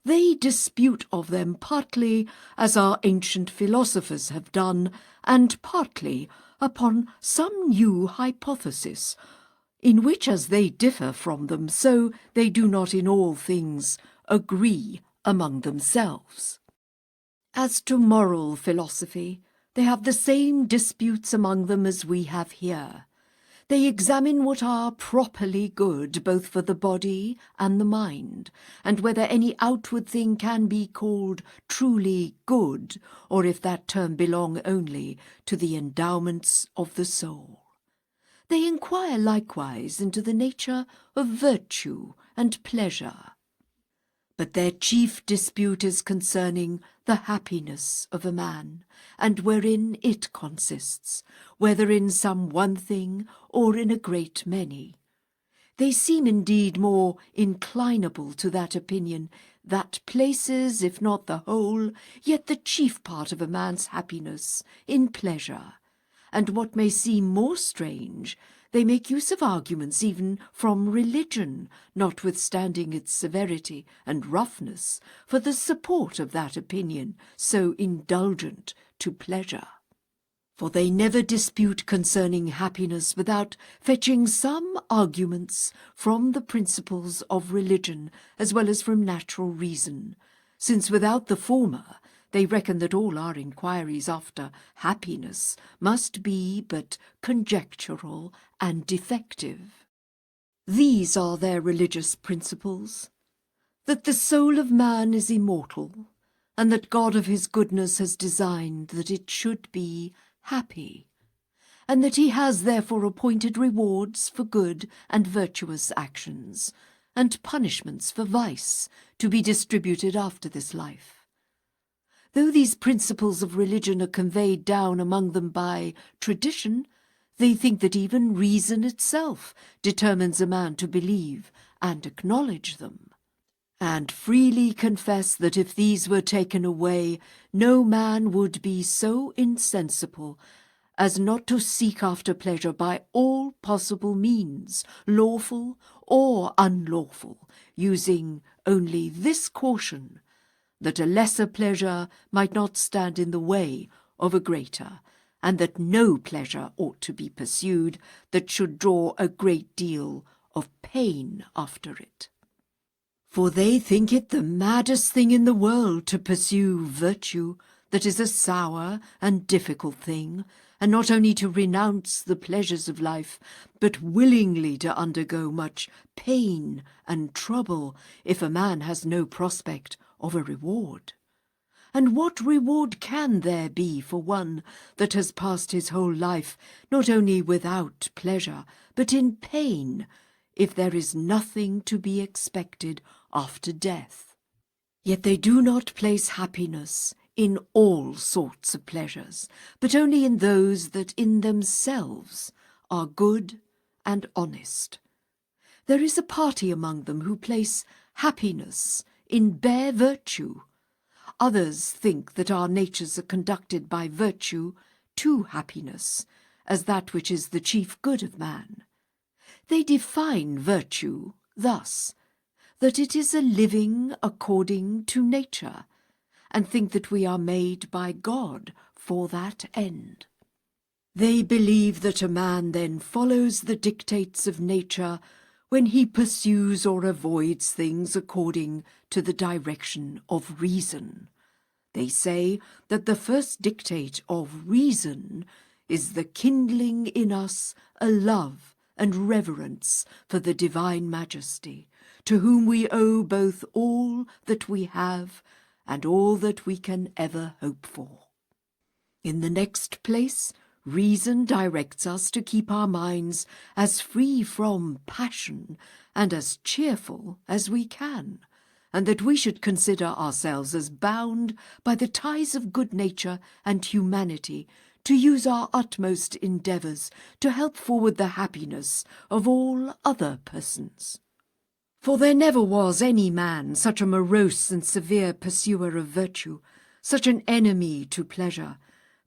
they dispute of them partly as our ancient philosophers have done, and partly upon some new hypothesis, in which as they differ from them, so they do not in all things agree among themselves. As to moral philosophy, they have the same disputes among them as we have here. They examine what are properly good, both for the body and the mind, and whether any outward thing can be called truly good, or if that term belong only to the endowments of the soul. They inquire likewise into the nature of virtue and pleasure. But their chief dispute is concerning the happiness of a man, and wherein it consists, whether in some one thing or in a great many. They seem indeed more inclinable to that opinion that places, if not the whole, yet the chief part of a man's happiness in pleasure, and what may seem more strange, They make use of arguments even from religion, notwithstanding its severity and roughness, for the support of that opinion so indulgent to pleasure. For they never dispute concerning happiness without fetching some arguments from the principles of religion as well as from natural reason, since without the former they reckon that all our inquiries after happiness must be but conjectural and defective. These are their religious principles: that the soul of man is immortal, and that God of his goodness has designed that it should be happy, and that he has therefore appointed rewards for good and virtuous actions, and punishments for vice, to be distributed after this life. Though these principles of religion are conveyed down among them by tradition, they think that even reason itself determines a man to believe and acknowledge them, and freely confess that if these were taken away, no man would be so insensible as not to seek after pleasure by all possible means, lawful or unlawful, using only this caution, that a lesser pleasure might not stand in the way of a greater, and that no pleasure ought to be pursued that should draw a great deal of pain after it. For they think it the maddest thing in the world to pursue virtue, that is a sour and difficult thing, and not only to renounce the pleasures of life, but willingly to undergo much pain and trouble if a man has no prospect of a reward. And what reward can there be for one that has passed his whole life not only without pleasure, but in pain, if there is nothing to be expected after death? Yet they do not place happiness in all sorts of pleasures, but only in those that in themselves are good and honest. There is a party among them who place happiness in bare virtue. Others think that our natures are conducted by virtue to happiness, as that which is the chief good of man. They define virtue thus, that it is a living according to nature, and think that we are made by God for that end. They believe that a man then follows the dictates of nature when he pursues or avoids things according to the direction of reason. They say that the first dictate of reason is the kindling in us a love and reverence for the divine majesty, to whom we owe both all that we have and all that we can ever hope for. In the next place, reason directs us to keep our minds as free from passion and as cheerful as we can, and that we should consider ourselves as bound by the ties of good nature and humanity to use our utmost endeavours to help forward the happiness of all other persons. For there never was any man such a morose and severe pursuer of virtue, such an enemy to pleasure,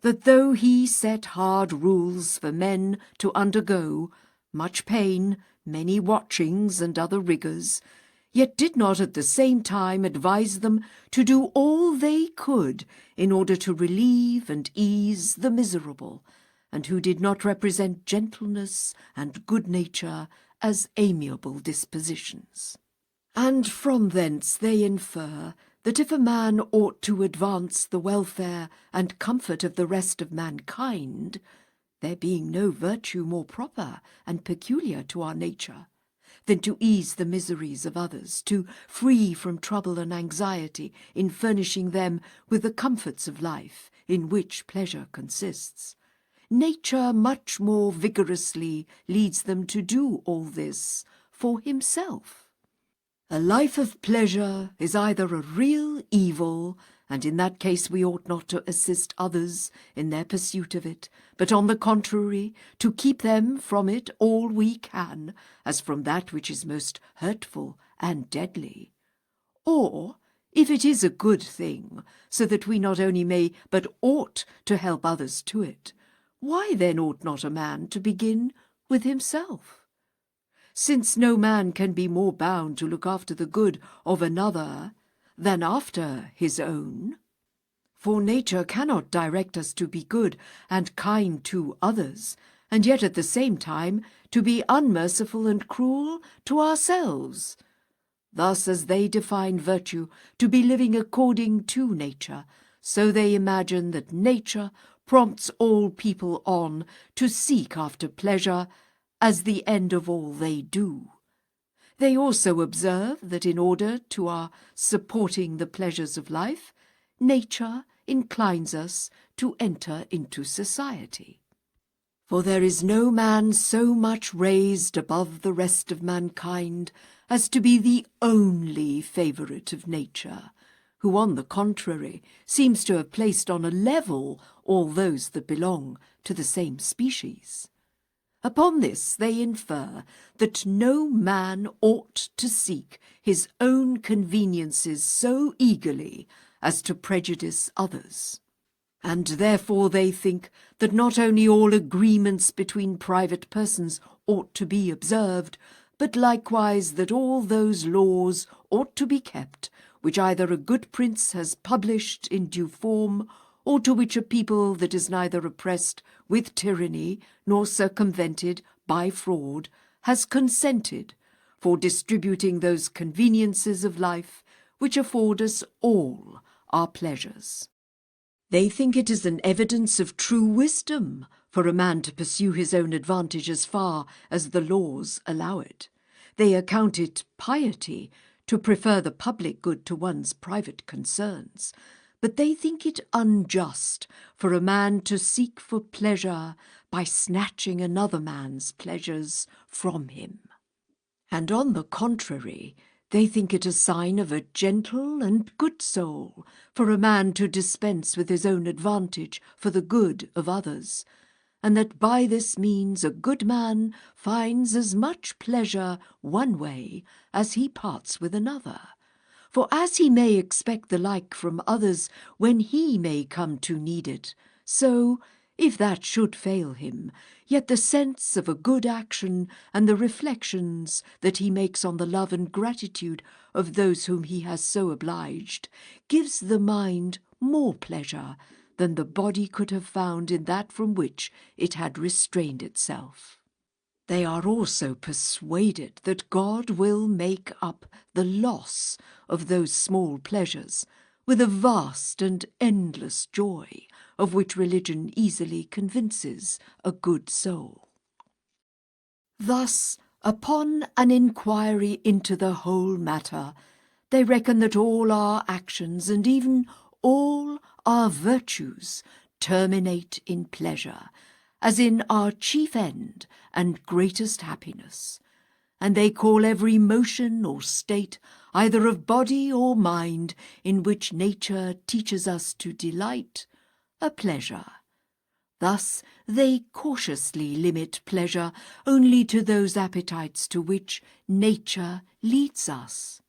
that though he set hard rules for men to undergo, much pain, many watchings and other rigours, yet did not at the same time advise them to do all they could in order to relieve and ease the miserable, and who did not represent gentleness and good nature as amiable dispositions. And from thence they infer that if a man ought to advance the welfare and comfort of the rest of mankind, there being no virtue more proper and peculiar to our nature than to ease the miseries of others, to free from trouble and anxiety in furnishing them with the comforts of life, in which pleasure consists, nature much more vigorously leads them to do all this for himself. A life of pleasure is either a real evil, and in that case we ought not to assist others in their pursuit of it, but on the contrary, to keep them from it all we can, as from that which is most hurtful and deadly. Or, if it is a good thing, so that we not only may but ought to help others to it, why then ought not a man to begin with himself. Since no man can be more bound to look after the good of another than after his own, for nature cannot direct us to be good and kind to others, and yet at the same time to be unmerciful and cruel to ourselves. Thus, as they define virtue to be living according to nature, so they imagine that nature prompts all people on to seek after pleasure as the end of all they do. They also observe that in order to our supporting the pleasures of life, nature inclines us to enter into society. For there is no man so much raised above the rest of mankind as to be the only favourite of nature, who on the contrary seems to have placed on a level all those that belong to the same species. Upon this they infer that no man ought to seek his own conveniences so eagerly as to prejudice others. And therefore they think that not only all agreements between private persons ought to be observed, but likewise that all those laws ought to be kept which either a good prince has published in due form, or to which a people that is neither oppressed with tyranny nor circumvented by fraud has consented, for distributing those conveniences of life which afford us all our pleasures. They think it is an evidence of true wisdom for a man to pursue his own advantage as far as the laws allow it. They account it piety to prefer the public good to one's private concerns, but they think it unjust for a man to seek for pleasure by snatching another man's pleasures from him. And on the contrary, they think it a sign of a gentle and good soul for a man to dispense with his own advantage for the good of others, and that by this means a good man finds as much pleasure one way as he parts with another. For as he may expect the like from others when he may come to need it, so, if that should fail him, yet the sense of a good action and the reflections that he makes on the love and gratitude of those whom he has so obliged gives the mind more pleasure than the body could have found in that from which it had restrained itself. They are also persuaded that God will make up the loss of those small pleasures with a vast and endless joy, of which religion easily convinces a good soul. Thus, upon an inquiry into the whole matter, they reckon that all our actions and even all our virtues terminate in pleasure, as in our chief end and greatest happiness, and they call every motion or state, either of body or mind, in which nature teaches us to delight, a pleasure. Thus they cautiously limit pleasure only to those appetites to which nature leads us.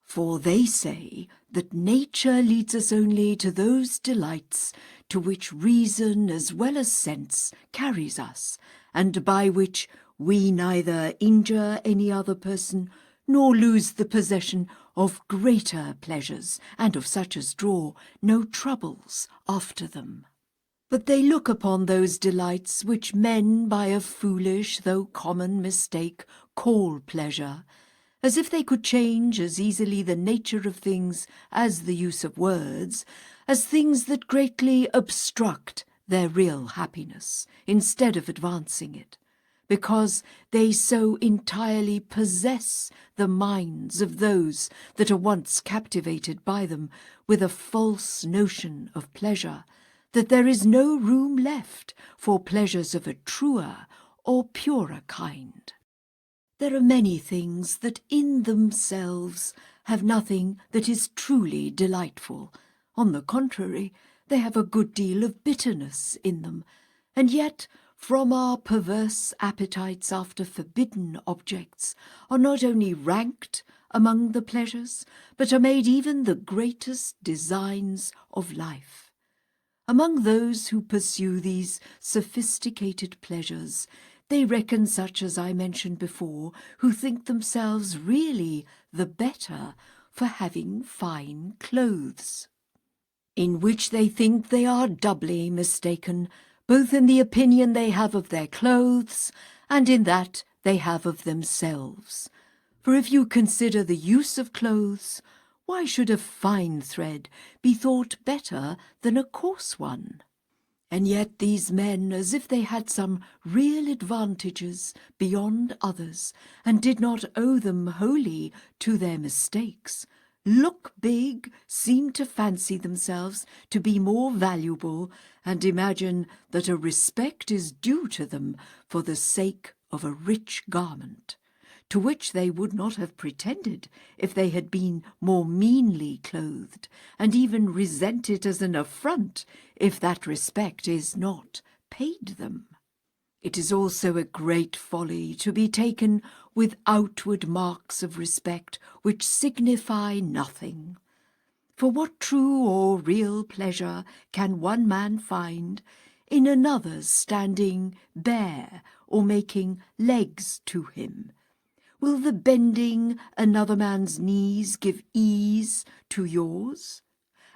For they say that nature leads us only to those delights to which reason as well as sense carries us, and by which we neither injure any other person nor lose the possession of greater pleasures, and of such as draw no troubles after them. But they look upon those delights which men by a foolish though common mistake call pleasure, as if they could change as easily the nature of things as the use of words, as things that greatly obstruct their real happiness, instead of advancing it, because they so entirely possess the minds of those that are once captivated by them with a false notion of pleasure, that there is no room left for pleasures of a truer or purer kind. There are many things that in themselves have nothing that is truly delightful. On the contrary, they have a good deal of bitterness in them, and yet from our perverse appetites after forbidden objects are not only ranked among the pleasures, but are made even the greatest designs of life. Among those who pursue these sophisticated pleasures, They reckon such as I mentioned before, who think themselves really the better for having fine clothes, in which they think they are doubly mistaken, both in the opinion they have of their clothes, and in that they have of themselves. For if you consider the use of clothes, why should a fine thread be thought better than a coarse one? And yet these men, as if they had some real advantages beyond others, and did not owe them wholly to their mistakes, look big, seem to fancy themselves to be more valuable, and imagine that a respect is due to them for the sake of a rich garment, to which they would not have pretended if they had been more meanly clothed, and even resent it as an affront if that respect is not paid them. It is also a great folly to be taken with outward marks of respect which signify nothing. For what true or real pleasure can one man find in another's standing bare or making legs to him? Will the bending another man's knees give ease to yours?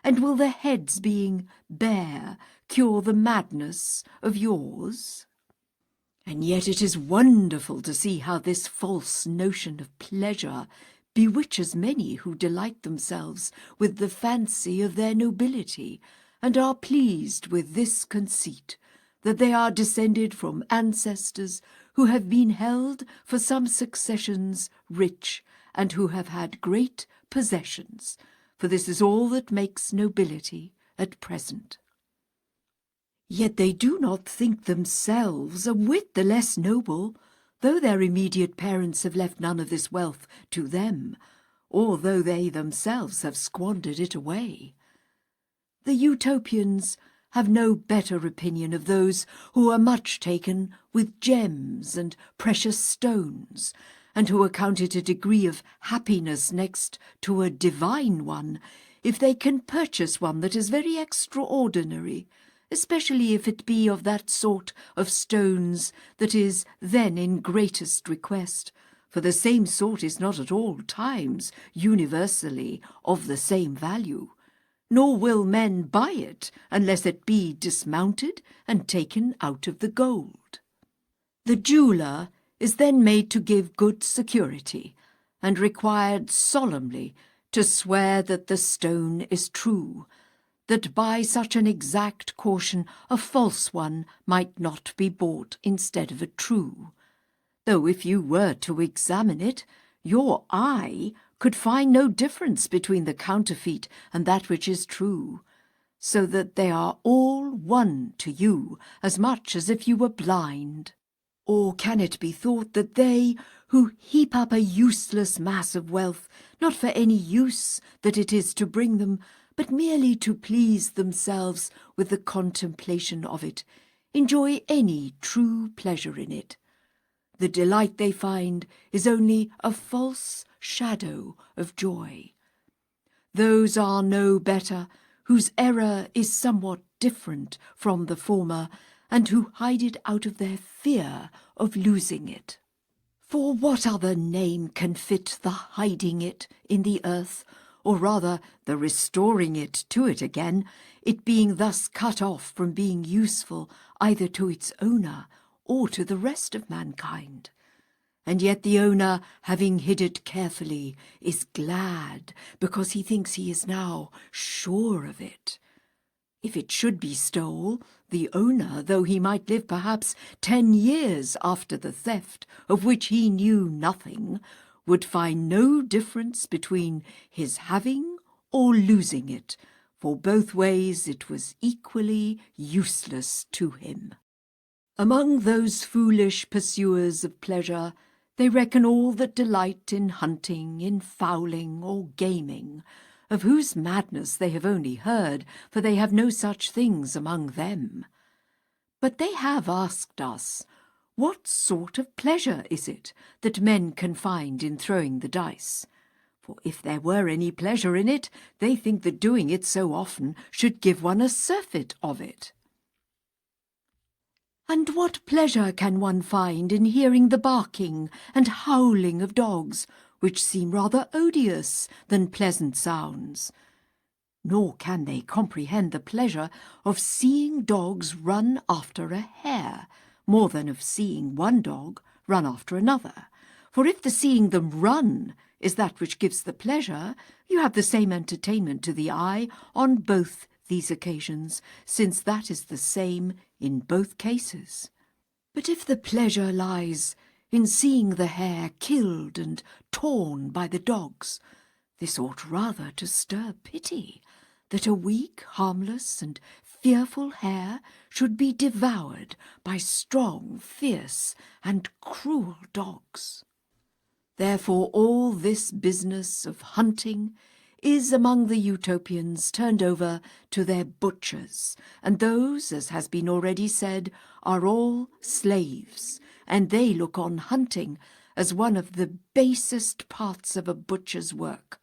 And will the head's being bare cure the madness of yours? And yet it is wonderful to see how this false notion of pleasure bewitches many who delight themselves with the fancy of their nobility, and are pleased with this conceit, that they are descended from ancestors who have been held for some successions rich, and who have had great possessions, for this is all that makes nobility at present. Yet they do not think themselves a whit the less noble, though their immediate parents have left none of this wealth to them, or though they themselves have squandered it away. The Utopians have no better opinion of those who are much taken with gems and precious stones, and who account it a degree of happiness next to a divine one, if they can purchase one that is very extraordinary, especially if it be of that sort of stones that is then in greatest request, for the same sort is not at all times universally of the same value, nor will men buy it unless it be dismounted and taken out of the gold. The jeweller is then made to give good security, and required solemnly to swear that the stone is true, that by such an exact caution a false one might not be bought instead of a true, though if you were to examine it, your eye could find no difference between the counterfeit and that which is true, so that they are all one to you as much as if you were blind. Or can it be thought that they, who heap up a useless mass of wealth, not for any use that it is to bring them, but merely to please themselves with the contemplation of it, enjoy any true pleasure in it? The delight they find is only a false shadow of joy. Those are no better whose error is somewhat different from the former, and who hide it out of their fear of losing it. For what other name can fit the hiding it in the earth, or rather the restoring it to it again, it being thus cut off from being useful either to its owner or to the rest of mankind? And yet the owner, having hid it carefully, is glad because he thinks he is now sure of it. If it should be stole, the owner, though he might live perhaps 10 years after the theft, of which he knew nothing, would find no difference between his having or losing it, for both ways it was equally useless to him. Among those foolish pursuers of pleasure, they reckon all that delight in hunting, in fowling, or gaming, of whose madness they have only heard, for they have no such things among them. But they have asked us, what sort of pleasure is it that men can find in throwing the dice? For if there were any pleasure in it, they think that doing it so often should give one a surfeit of it.
And what pleasure can one find in hearing the barking and howling of dogs, which seem rather odious than pleasant sounds? Nor can they comprehend the pleasure of seeing dogs run after a hare, more than of seeing one dog run after another. For if the seeing them run is that which gives the pleasure, you have the same entertainment to the eye on both these occasions, since that is the same in both cases. But if the pleasure lies in seeing the hare killed and torn by the dogs, this ought rather to stir pity, that a weak, harmless, and fearful hare should be devoured by strong, fierce, and cruel dogs. Therefore all this business of hunting is among the Utopians turned over to their butchers, and those, as has been already said, are all slaves, and they look on hunting as one of the basest parts of a butcher's work,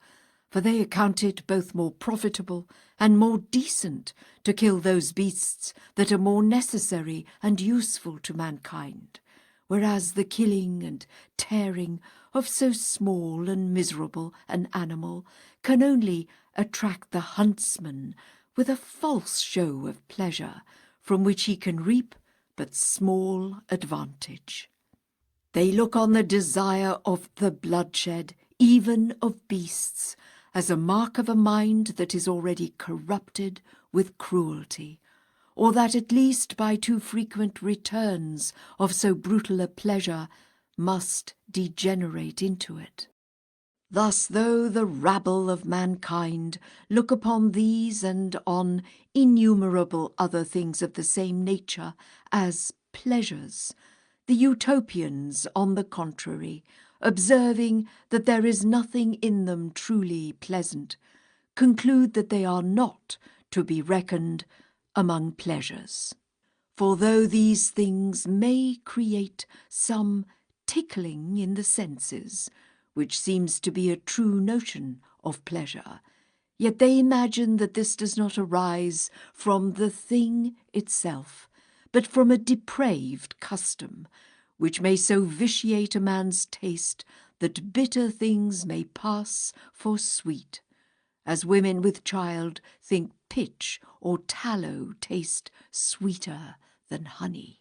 for they account it both more profitable and more decent to kill those beasts that are more necessary and useful to mankind, whereas the killing and tearing of so small and miserable an animal can only attract the huntsman with a false show of pleasure, from which he can reap but small advantage. They look on the desire of the bloodshed, even of beasts, as a mark of a mind that is already corrupted with cruelty, or that at least by too frequent returns of so brutal a pleasure must degenerate into it. Thus, though the rabble of mankind look upon these and on innumerable other things of the same nature as pleasures, the Utopians, on the contrary, observing that there is nothing in them truly pleasant, conclude that they are not to be reckoned among pleasures. For though these things may create some tickling in the senses, which seems to be a true notion of pleasure, yet they imagine that this does not arise from the thing itself, but from a depraved custom, which may so vitiate a man's taste that bitter things may pass for sweet, as women with child think pitch or tallow taste sweeter than honey.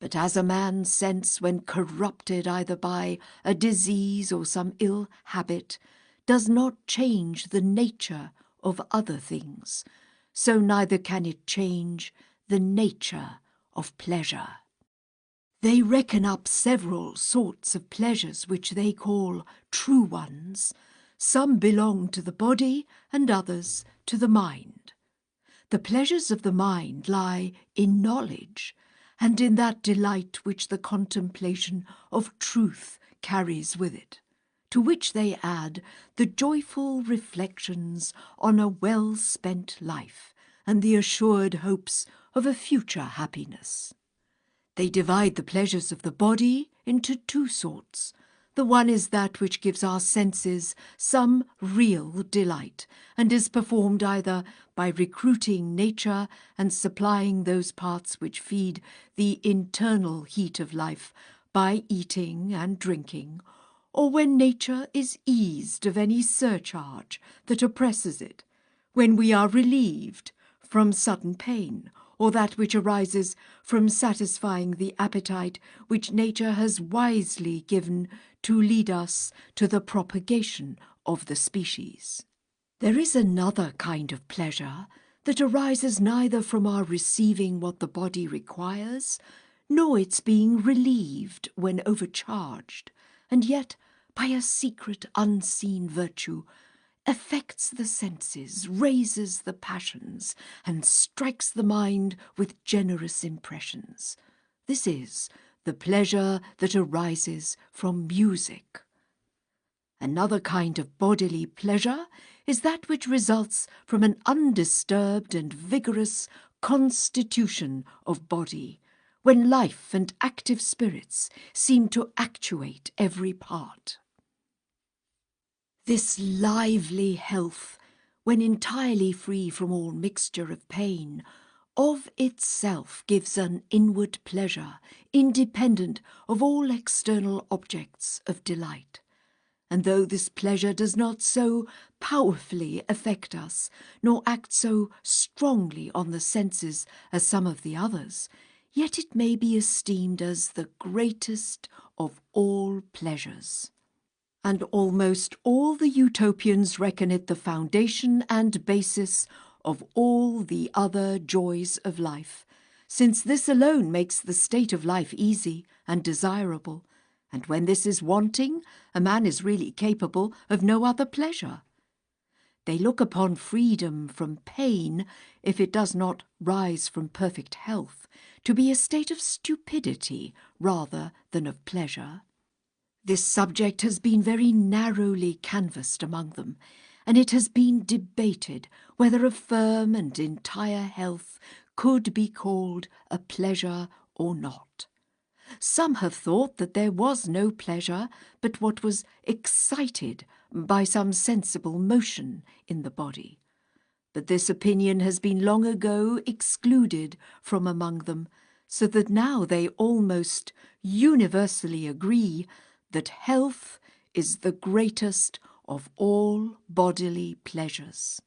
But as a man's sense, when corrupted either by a disease or some ill habit, does not change the nature of other things, so neither can it change the nature of pleasure. They reckon up several sorts of pleasures which they call true ones. Some belong to the body and others to the mind. The pleasures of the mind lie in knowledge, and in that delight which the contemplation of truth carries with it, to which they add the joyful reflections on a well-spent life and the assured hopes of a future happiness. They divide the pleasures of the body into two sorts. The one is that which gives our senses some real delight, and is performed either by recruiting nature and supplying those parts which feed the internal heat of life by eating and drinking, or when nature is eased of any surcharge that oppresses it, when we are relieved from sudden pain, or that which arises from satisfying the appetite which nature has wisely given to lead us to the propagation of the species. There is another kind of pleasure that arises neither from our receiving what the body requires, nor its being relieved when overcharged, and yet, by a secret unseen virtue, affects the senses, raises the passions, and strikes the mind with generous impressions. This is the pleasure that arises from music. Another kind of bodily pleasure is that which results from an undisturbed and vigorous constitution of body, when life and active spirits seem to actuate every part. This lively health, when entirely free from all mixture of pain, of itself gives an inward pleasure, independent of all external objects of delight. And though this pleasure does not so powerfully affect us, nor act so strongly on the senses as some of the others, yet it may be esteemed as the greatest of all pleasures. And almost all the Utopians reckon it the foundation and basis of all the other joys of life, since this alone makes the state of life easy and desirable, and when this is wanting, a man is really capable of no other pleasure. They look upon freedom from pain, if it does not rise from perfect health, to be a state of stupidity rather than of pleasure. This subject has been very narrowly canvassed among them, and it has been debated whether a firm and entire health could be called a pleasure or not. Some have thought that there was no pleasure but what was excited by some sensible motion in the body. But this opinion has been long ago excluded from among them, so that now they almost universally agree that health is the greatest of all bodily pleasures,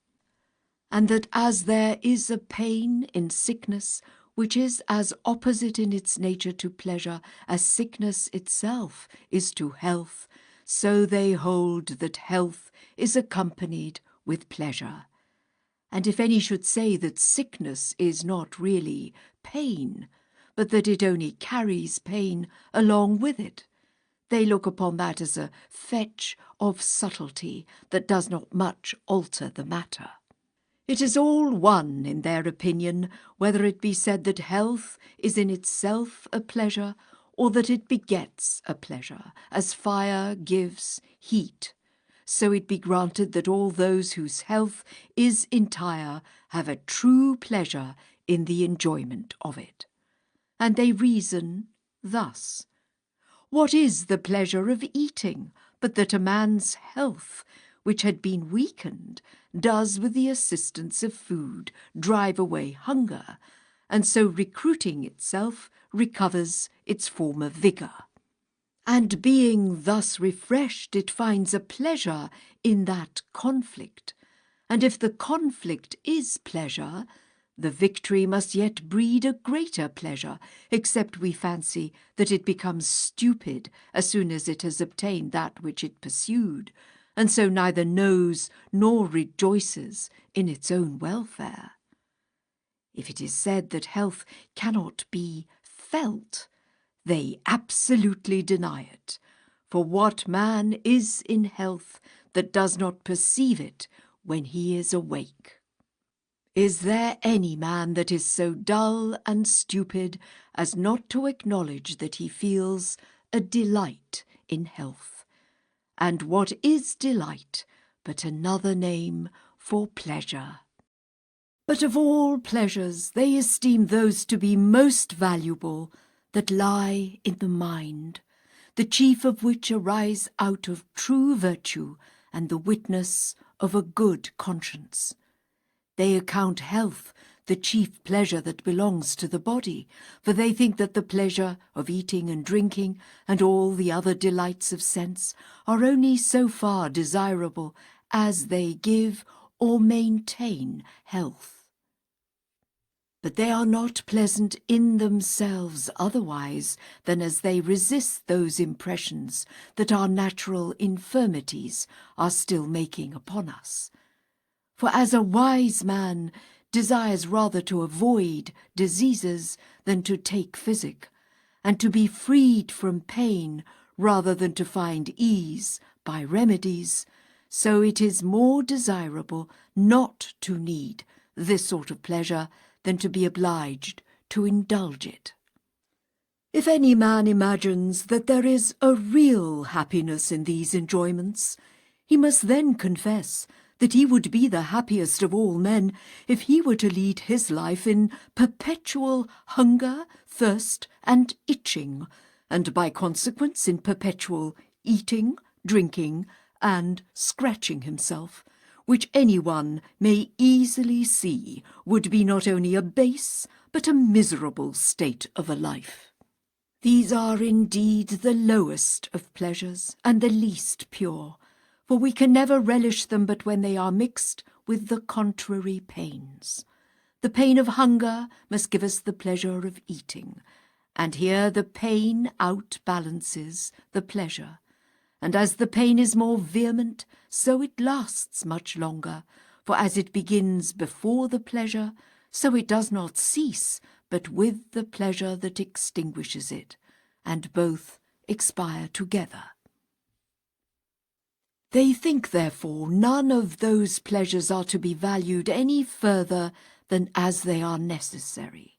and that as there is a pain in sickness which is as opposite in its nature to pleasure as sickness itself is to health, so they hold that health is accompanied with pleasure. And if any should say that sickness is not really pain, but that it only carries pain along with it, they look upon that as a fetch of subtlety that does not much alter the matter. It is all one in their opinion whether it be said that health is in itself a pleasure, or that it begets a pleasure, as fire gives heat. So it be granted that all those whose health is entire have a true pleasure in the enjoyment of it. And they reason thus: what is the pleasure of eating but that a man's health, which had been weakened, does with the assistance of food drive away hunger, and so recruiting itself recovers its former vigour. And being thus refreshed, it finds a pleasure in that conflict, and if the conflict is pleasure, the victory must yet breed a greater pleasure, except we fancy that it becomes stupid as soon as it has obtained that which it pursued, and so neither knows nor rejoices in its own welfare. If it is said that health cannot be felt, they absolutely deny it. For what man is in health that does not perceive it when he is awake? Is there any man that is so dull and stupid as not to acknowledge that he feels a delight in health? And what is delight but another name for pleasure? But of all pleasures they esteem those to be most valuable that lie in the mind, the chief of which arise out of true virtue and the witness of a good conscience. They account health the chief pleasure that belongs to the body, for they think that the pleasure of eating and drinking and all the other delights of sense are only so far desirable as they give or maintain health. But they are not pleasant in themselves otherwise than as they resist those impressions that our natural infirmities are still making upon us. For as a wise man desires rather to avoid diseases than to take physic, and to be freed from pain rather than to find ease by remedies, so it is more desirable not to need this sort of pleasure than to be obliged to indulge it. If any man imagines that there is a real happiness in these enjoyments, he must then confess that he would be the happiest of all men if he were to lead his life in perpetual hunger, thirst, and itching, and by consequence in perpetual eating, drinking, and scratching himself,
which anyone may easily see would be not only a base, but a miserable state of a life. These are indeed the lowest of pleasures, and the least pure, for we can never relish them but when they are mixed with the contrary pains. The pain of hunger must give us the pleasure of eating, and here the pain outbalances the pleasure. And as the pain is more vehement, so it lasts much longer, for as it begins before the pleasure, so it does not cease, but with the pleasure that extinguishes it, and both expire together. They think, therefore, none of those pleasures are to be valued any further than as they are necessary.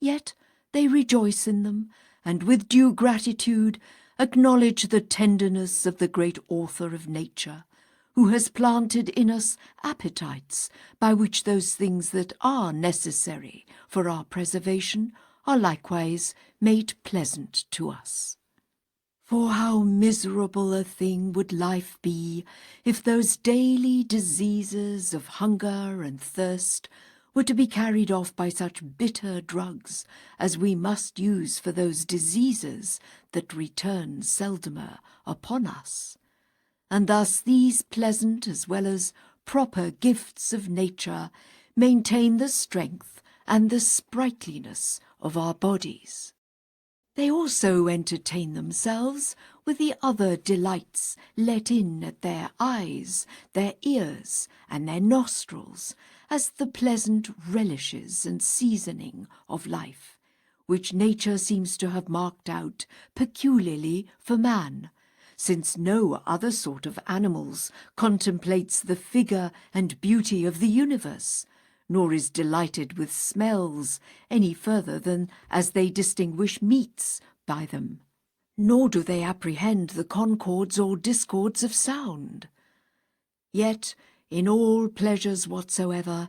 Yet they rejoice in them, and with due gratitude acknowledge the tenderness of the great author of nature, who has planted in us appetites by which those things that are necessary for our preservation are likewise made pleasant to us. For how miserable a thing would life be if those daily diseases of hunger and thirst were to be carried off by such bitter drugs as we must use for those diseases that return seldomer upon us. And thus these pleasant as well as proper gifts of nature maintain the strength and the sprightliness of our bodies. They also entertain themselves with the other delights let in at their eyes, their ears, and their nostrils, as the pleasant relishes and seasoning of life, which nature seems to have marked out peculiarly for man, since no other sort of animals contemplates the figure and beauty of the universe, nor is delighted with smells any further than as they distinguish meats by them, nor do they apprehend the concords or discords of sound. Yet in all pleasures whatsoever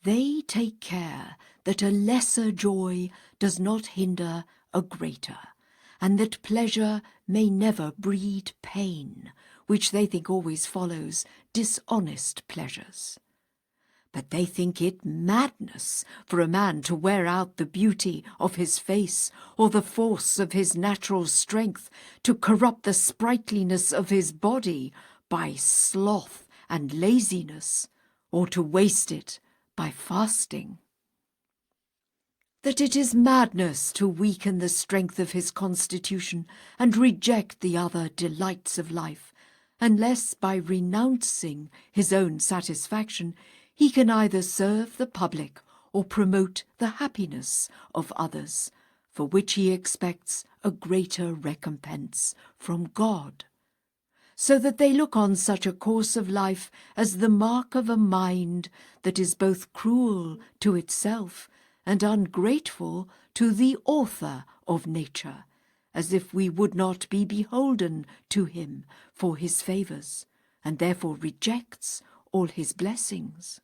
they take care that a lesser joy does not hinder a greater, and that pleasure may never breed pain, which they think always follows dishonest pleasures. But they think it madness for a man to wear out the beauty of his face, or the force of his natural strength, to corrupt the sprightliness of his body by sloth and laziness, or to waste it by fasting. That it is madness to weaken the strength of his constitution and reject the other delights of life, unless by renouncing his own satisfaction he can either serve the public or promote the happiness of others, for which he expects a greater recompense from God. So that they look on such a course of life as the mark of a mind that is both cruel to itself and ungrateful to the author of nature, as if we would not be beholden to him for his favours, and therefore rejects all his blessings,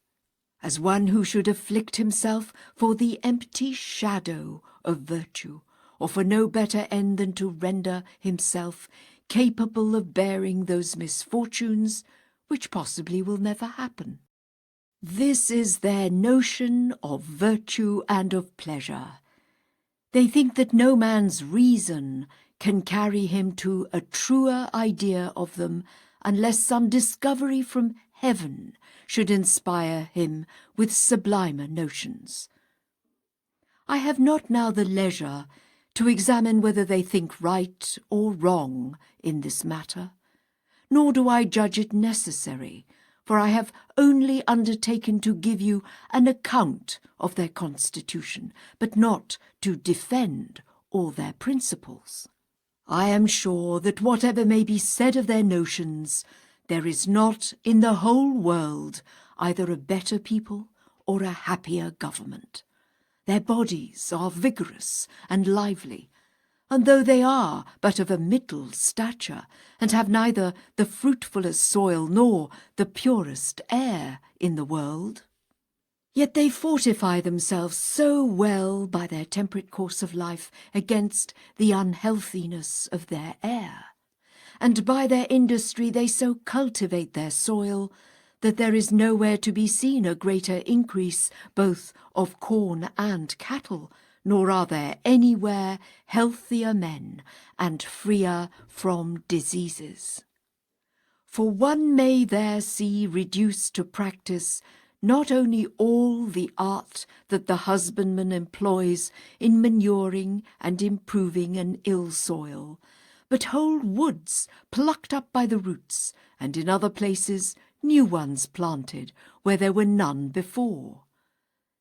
as one who should afflict himself for the empty shadow of virtue, or for no better end than to render himself capable of bearing those misfortunes which possibly will never happen. This is their notion of virtue and of pleasure. They think that no man's reason can carry him to a truer idea of them unless some discovery from heaven should inspire him with sublimer notions. I have not now the leisure to examine whether they think right or wrong in this matter, nor do I judge it necessary, for I have only undertaken to give you an account of their constitution, but not to defend all their principles. I am sure that whatever may be said of their notions, there is not in the whole world either a better people or a happier government. Their bodies are vigorous and lively, and though they are but of a middle stature, and have neither the fruitfulest soil nor the purest air in the world, yet they fortify themselves so well by their temperate course of life against the unhealthiness of their air, and by their industry they so cultivate their soil,
that there is nowhere to be seen a greater increase both of corn and cattle, nor are there anywhere healthier men and freer from diseases. For one may there see reduced to practice not only all the art that the husbandman employs in manuring and improving an ill soil, but whole woods plucked up by the roots, and in other places new ones planted where there were none before.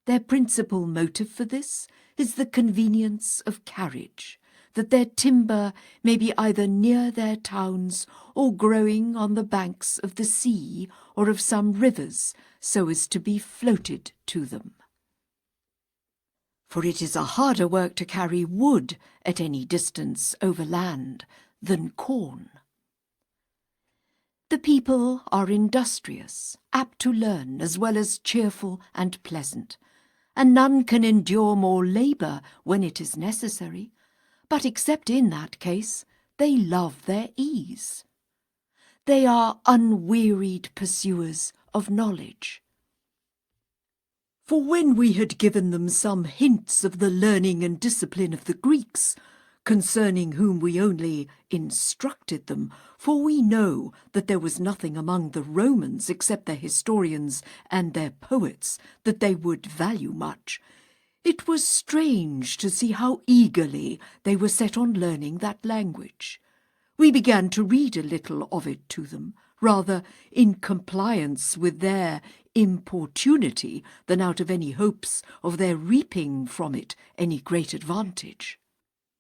Their principal motive for this is the convenience of carriage, that their timber may be either near their towns or growing on the banks of the sea or of some rivers, so as to be floated to them. For it is a harder work to carry wood at any distance over land than corn. The people are industrious, apt to learn, as well as cheerful and pleasant, and none can endure more labour when it is necessary, but except in that case, they love their ease. They are unwearied pursuers of knowledge. For when we had given them some hints of the learning and discipline of the Greeks, concerning whom we only instructed them, for we know that there was nothing among the Romans except their historians and their poets that they would value much, it was strange to see how eagerly they were set on learning that language. We began to read a little of it to them, rather in compliance with their importunity than out of any hopes of their reaping from it any great advantage.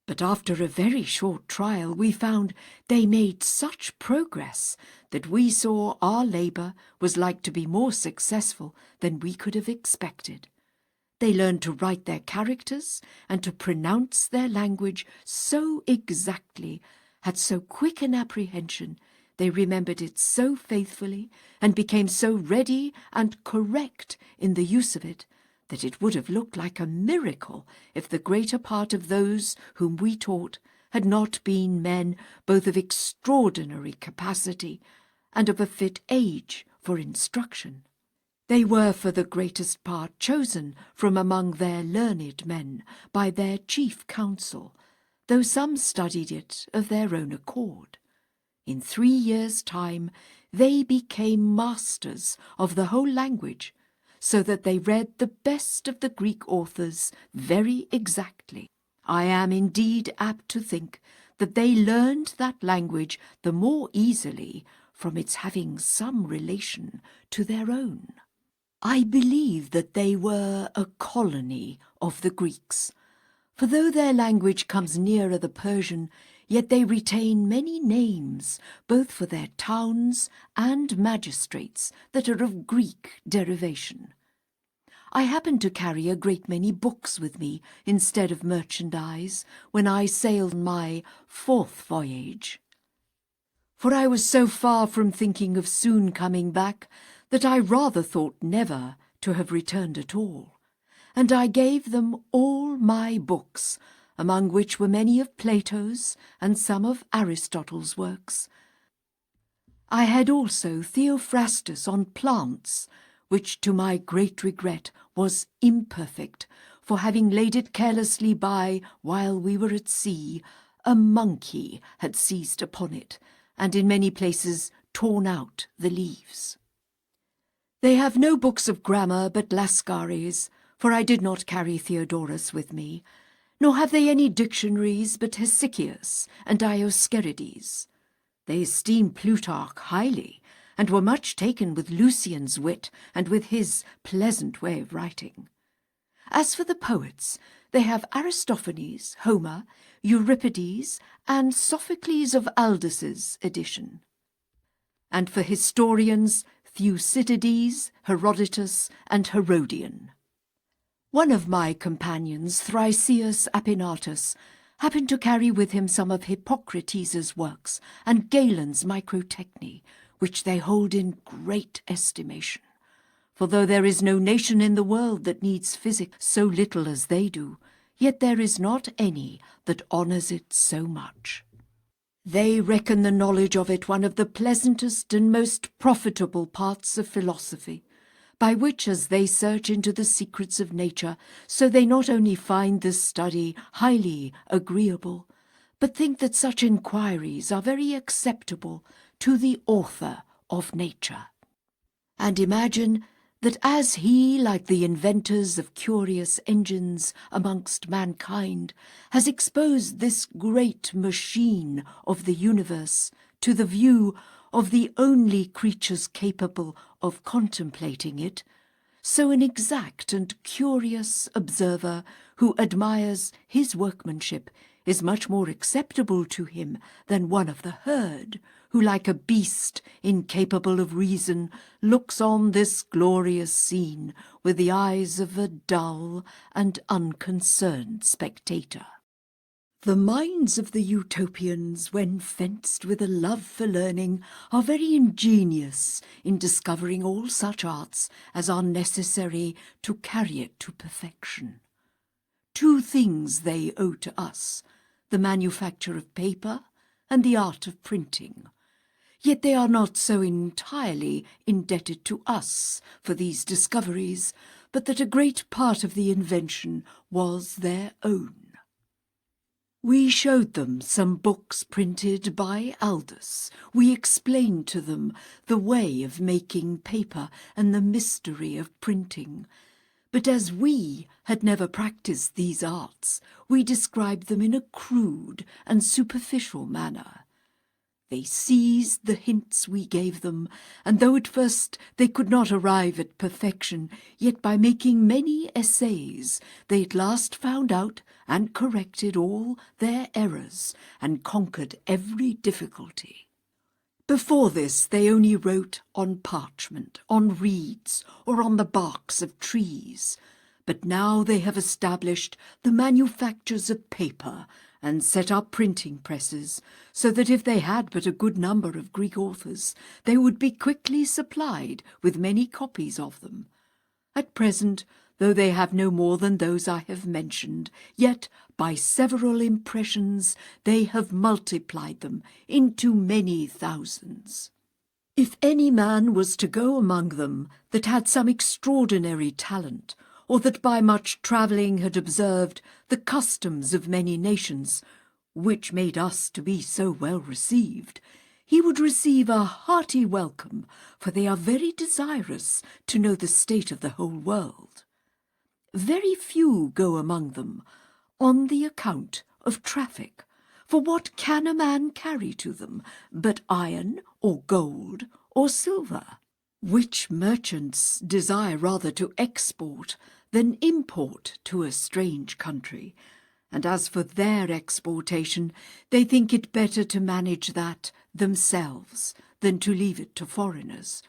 But after a very short trial we found they made such progress that we saw our labour was like to be more successful than we could have expected. They learned to write their characters and to pronounce their language so exactly, had so quick an apprehension, they remembered it so faithfully, and became so ready and correct in the use of it, that it would have looked like a miracle if the greater part of those whom we taught had not been men both of extraordinary capacity and of a fit age for instruction. They were for the greatest part chosen from among their learned men by their chief council, though some studied it of their own accord. In 3 years' time they became masters of the whole language, so that they read the best of the Greek authors very exactly. I am indeed apt to think that they learned that language the more easily from its having some relation to their own. I believe that they were a colony of the Greeks, for though their language comes nearer the Persian, yet they retain many names, both for their towns and magistrates, that are of Greek derivation. I happened to carry a great many books with me instead of merchandise when I sailed my 4th voyage. For I was so far from thinking of soon coming back that I rather thought never to have returned at all, and I gave them all my books, among which were many of Plato's and some of Aristotle's works. I had also Theophrastus on plants, which to my great regret was imperfect, for having laid it carelessly by while we were at sea, a monkey had seized upon it, and in many places torn out the leaves. They have no books of grammar but Lascaris, for I did not carry Theodorus with me, nor have they any dictionaries but Hesychius and Dioscorides. They esteem Plutarch highly, and were much taken with Lucian's wit and with his pleasant way of writing. As for the poets, they have Aristophanes, Homer, Euripides, and Sophocles of Aldus's edition. And for historians, Thucydides, Herodotus, and Herodian. One of my companions, Thricius Apinatus, happened to carry with him some of Hippocrates' works and Galen's Microtechny, which they hold in great estimation. For though there is no nation in the world that needs physic so little as they do, yet there is not any that honours it so much. They reckon the knowledge of it one of the pleasantest and most profitable parts of philosophy, by which, as they search into the secrets of nature, so they not only find this study highly agreeable, but think that such inquiries are very acceptable to the author of nature. And imagine that as he, like the inventors of curious engines amongst mankind, has exposed this great machine of the universe to the view of the only creatures capable of contemplating it, so an exact and curious observer who admires his workmanship is much more acceptable to him than one of the herd, who, like a beast incapable of reason, looks on this glorious scene with the eyes of a dull and unconcerned spectator. The minds of the Utopians, when fenced with a love for learning, are very ingenious in discovering all such arts as are necessary to carry it to perfection. Two things they owe to us, the manufacture of paper and the art of printing. Yet they are not so entirely indebted to us for these discoveries, but that a great part of the invention was their own. We showed them some books printed by Aldous. We explained to them the way of making paper and the mystery of printing. But as we had never practised these arts, we described them in a crude and superficial manner. They seized the hints we gave them, and though at first they could not arrive at perfection, yet by making many essays they at last found out and corrected all their errors, and conquered every difficulty. Before this they only wrote on parchment, on reeds, or on the barks of trees, but now they have established the manufactures of paper, and set up printing presses, so that if they had but a good number of Greek authors, they would be quickly supplied with many copies of them. At present, though they have no more than those I have mentioned, yet by several impressions they have multiplied them into many thousands. If any man was to go among them that had some extraordinary talent, or that by much travelling had observed the customs of many nations, which made us to be so well received, he would receive a hearty welcome, for they are very desirous to know the state of the whole world. Very few go among them on the account of traffic, for what can a man carry to them but iron or gold or silver, which merchants desire rather to export than import to a strange country, and as for their exportation, they think it better to manage that themselves than to leave it to foreigners.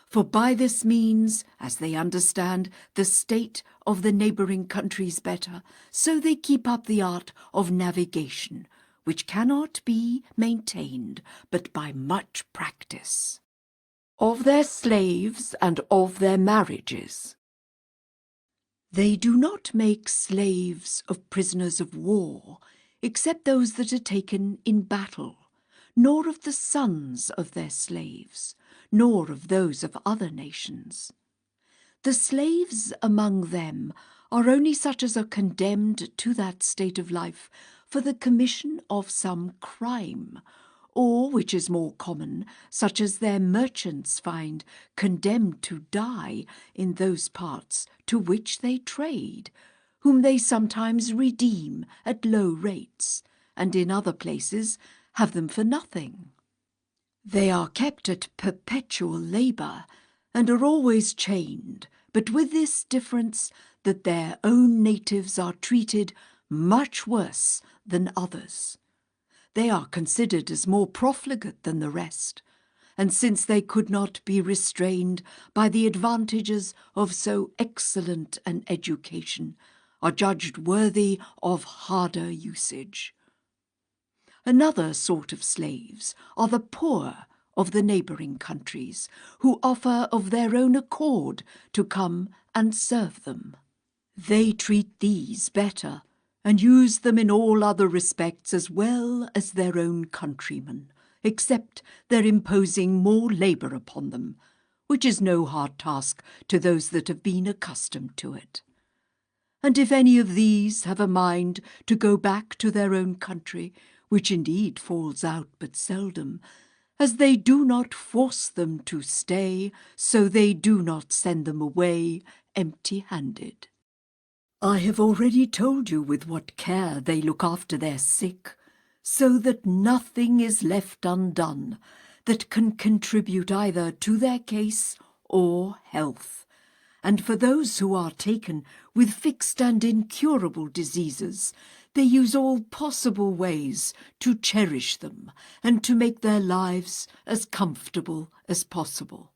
For by this means, as they understand the state of the neighbouring countries better, so they keep up the art of navigation, which cannot be maintained but by much practice. Of their slaves and of their marriages. They do not make slaves of prisoners of war, except those that are taken in battle, nor of the sons of their slaves, nor of those of other nations. The slaves among them are only such as are condemned to that state of life for the commission of some crime, or, which is more common, such as their merchants find condemned to die in those parts to which they trade, whom they sometimes redeem at low rates, and in other places have them for nothing. They are kept at perpetual labour, and are always chained, but with this difference, that their own natives are treated much worse than others. They are considered as more profligate than the rest, and since they could not be restrained by the advantages of so excellent an education, are judged worthy of harder usage. Another sort of slaves are the poor of the neighbouring countries, who offer of their own accord to come and serve them. They treat these better,
and use them in all other respects as well as their own countrymen, except their imposing more labour upon them, which is no hard task to those that have been accustomed to it. And if any of these have a mind to go back to their own country, which indeed falls out but seldom, as they do not force them to stay, so they do not send them away empty-handed. I have already told you with what care they look after their sick, so that nothing is left undone that can contribute either to their case or health. And for those who are taken with fixed and incurable diseases, they use all possible ways to cherish them and to make their lives as comfortable as possible.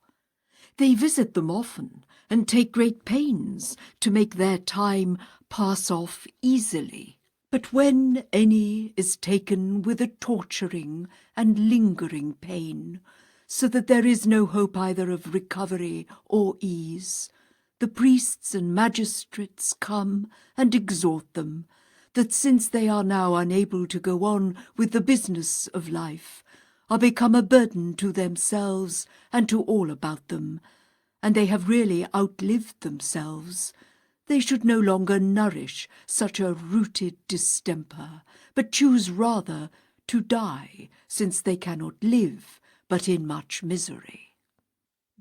They visit them often and take great pains to make their time pass off easily. But when any is taken with a torturing and lingering pain, so that there is no hope either of recovery or ease, the priests and magistrates come and exhort them, that since they are now unable to go on with the business of life, are become a burden to themselves and to all about them, and they have really outlived themselves, they should no longer nourish such a rooted distemper, but choose rather to die, since they cannot live but in much misery.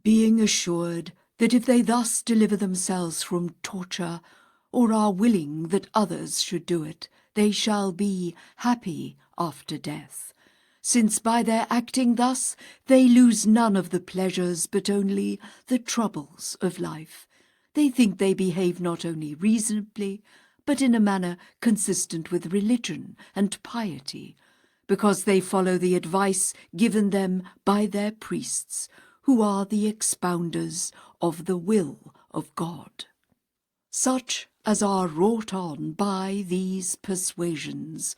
Being assured that if they thus deliver themselves from torture, or are willing that others should do it, they shall be happy after death, since by their acting thus they lose none of the pleasures but only the troubles of life, they think they behave not only reasonably, but in a manner consistent with religion and piety, because they follow the advice given them by their priests, who are the expounders of the will of God. Such as are wrought on by these persuasions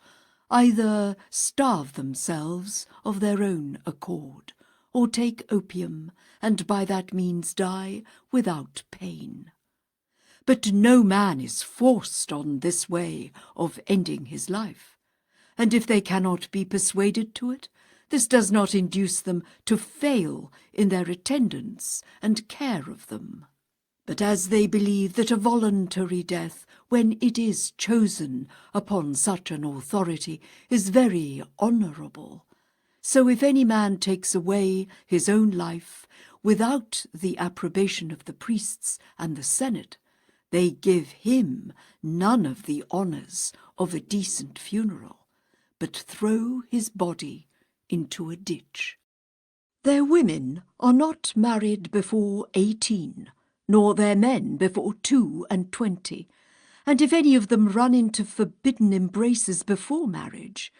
either starve themselves of their own accord, or take opium, and by that means die without pain. But no man is forced on this way of ending his life, and if they cannot be persuaded to it, this does not induce them to fail in their attendance and care of them. But as they believe that a voluntary death, when it is chosen upon such an authority, is very honourable, so if any man takes away his own life without the approbation of the priests and the Senate, they give him none of the honours of a decent funeral, but throw his body into a ditch. Their women are not married before 18, nor their men before 22, and if any of them run into forbidden embraces before marriage,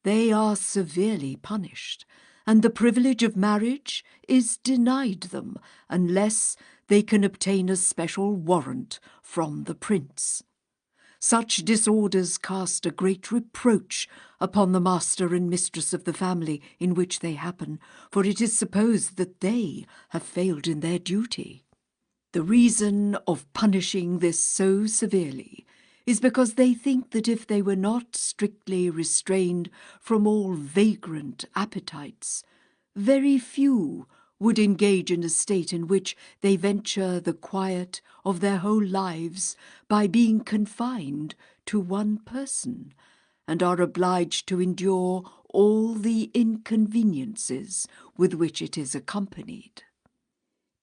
they are severely punished, and the privilege of marriage is denied them unless they can obtain a special warrant from the prince. Such disorders cast a great reproach upon the master and mistress of the family in which they happen, for it is supposed that they have failed in their duty. The reason of punishing this so severely is because they think that if they were not strictly restrained from all vagrant appetites, very few would engage in a state in which they venture the quiet of their whole lives by being confined to one person, and are obliged to endure all the inconveniences with which it is accompanied.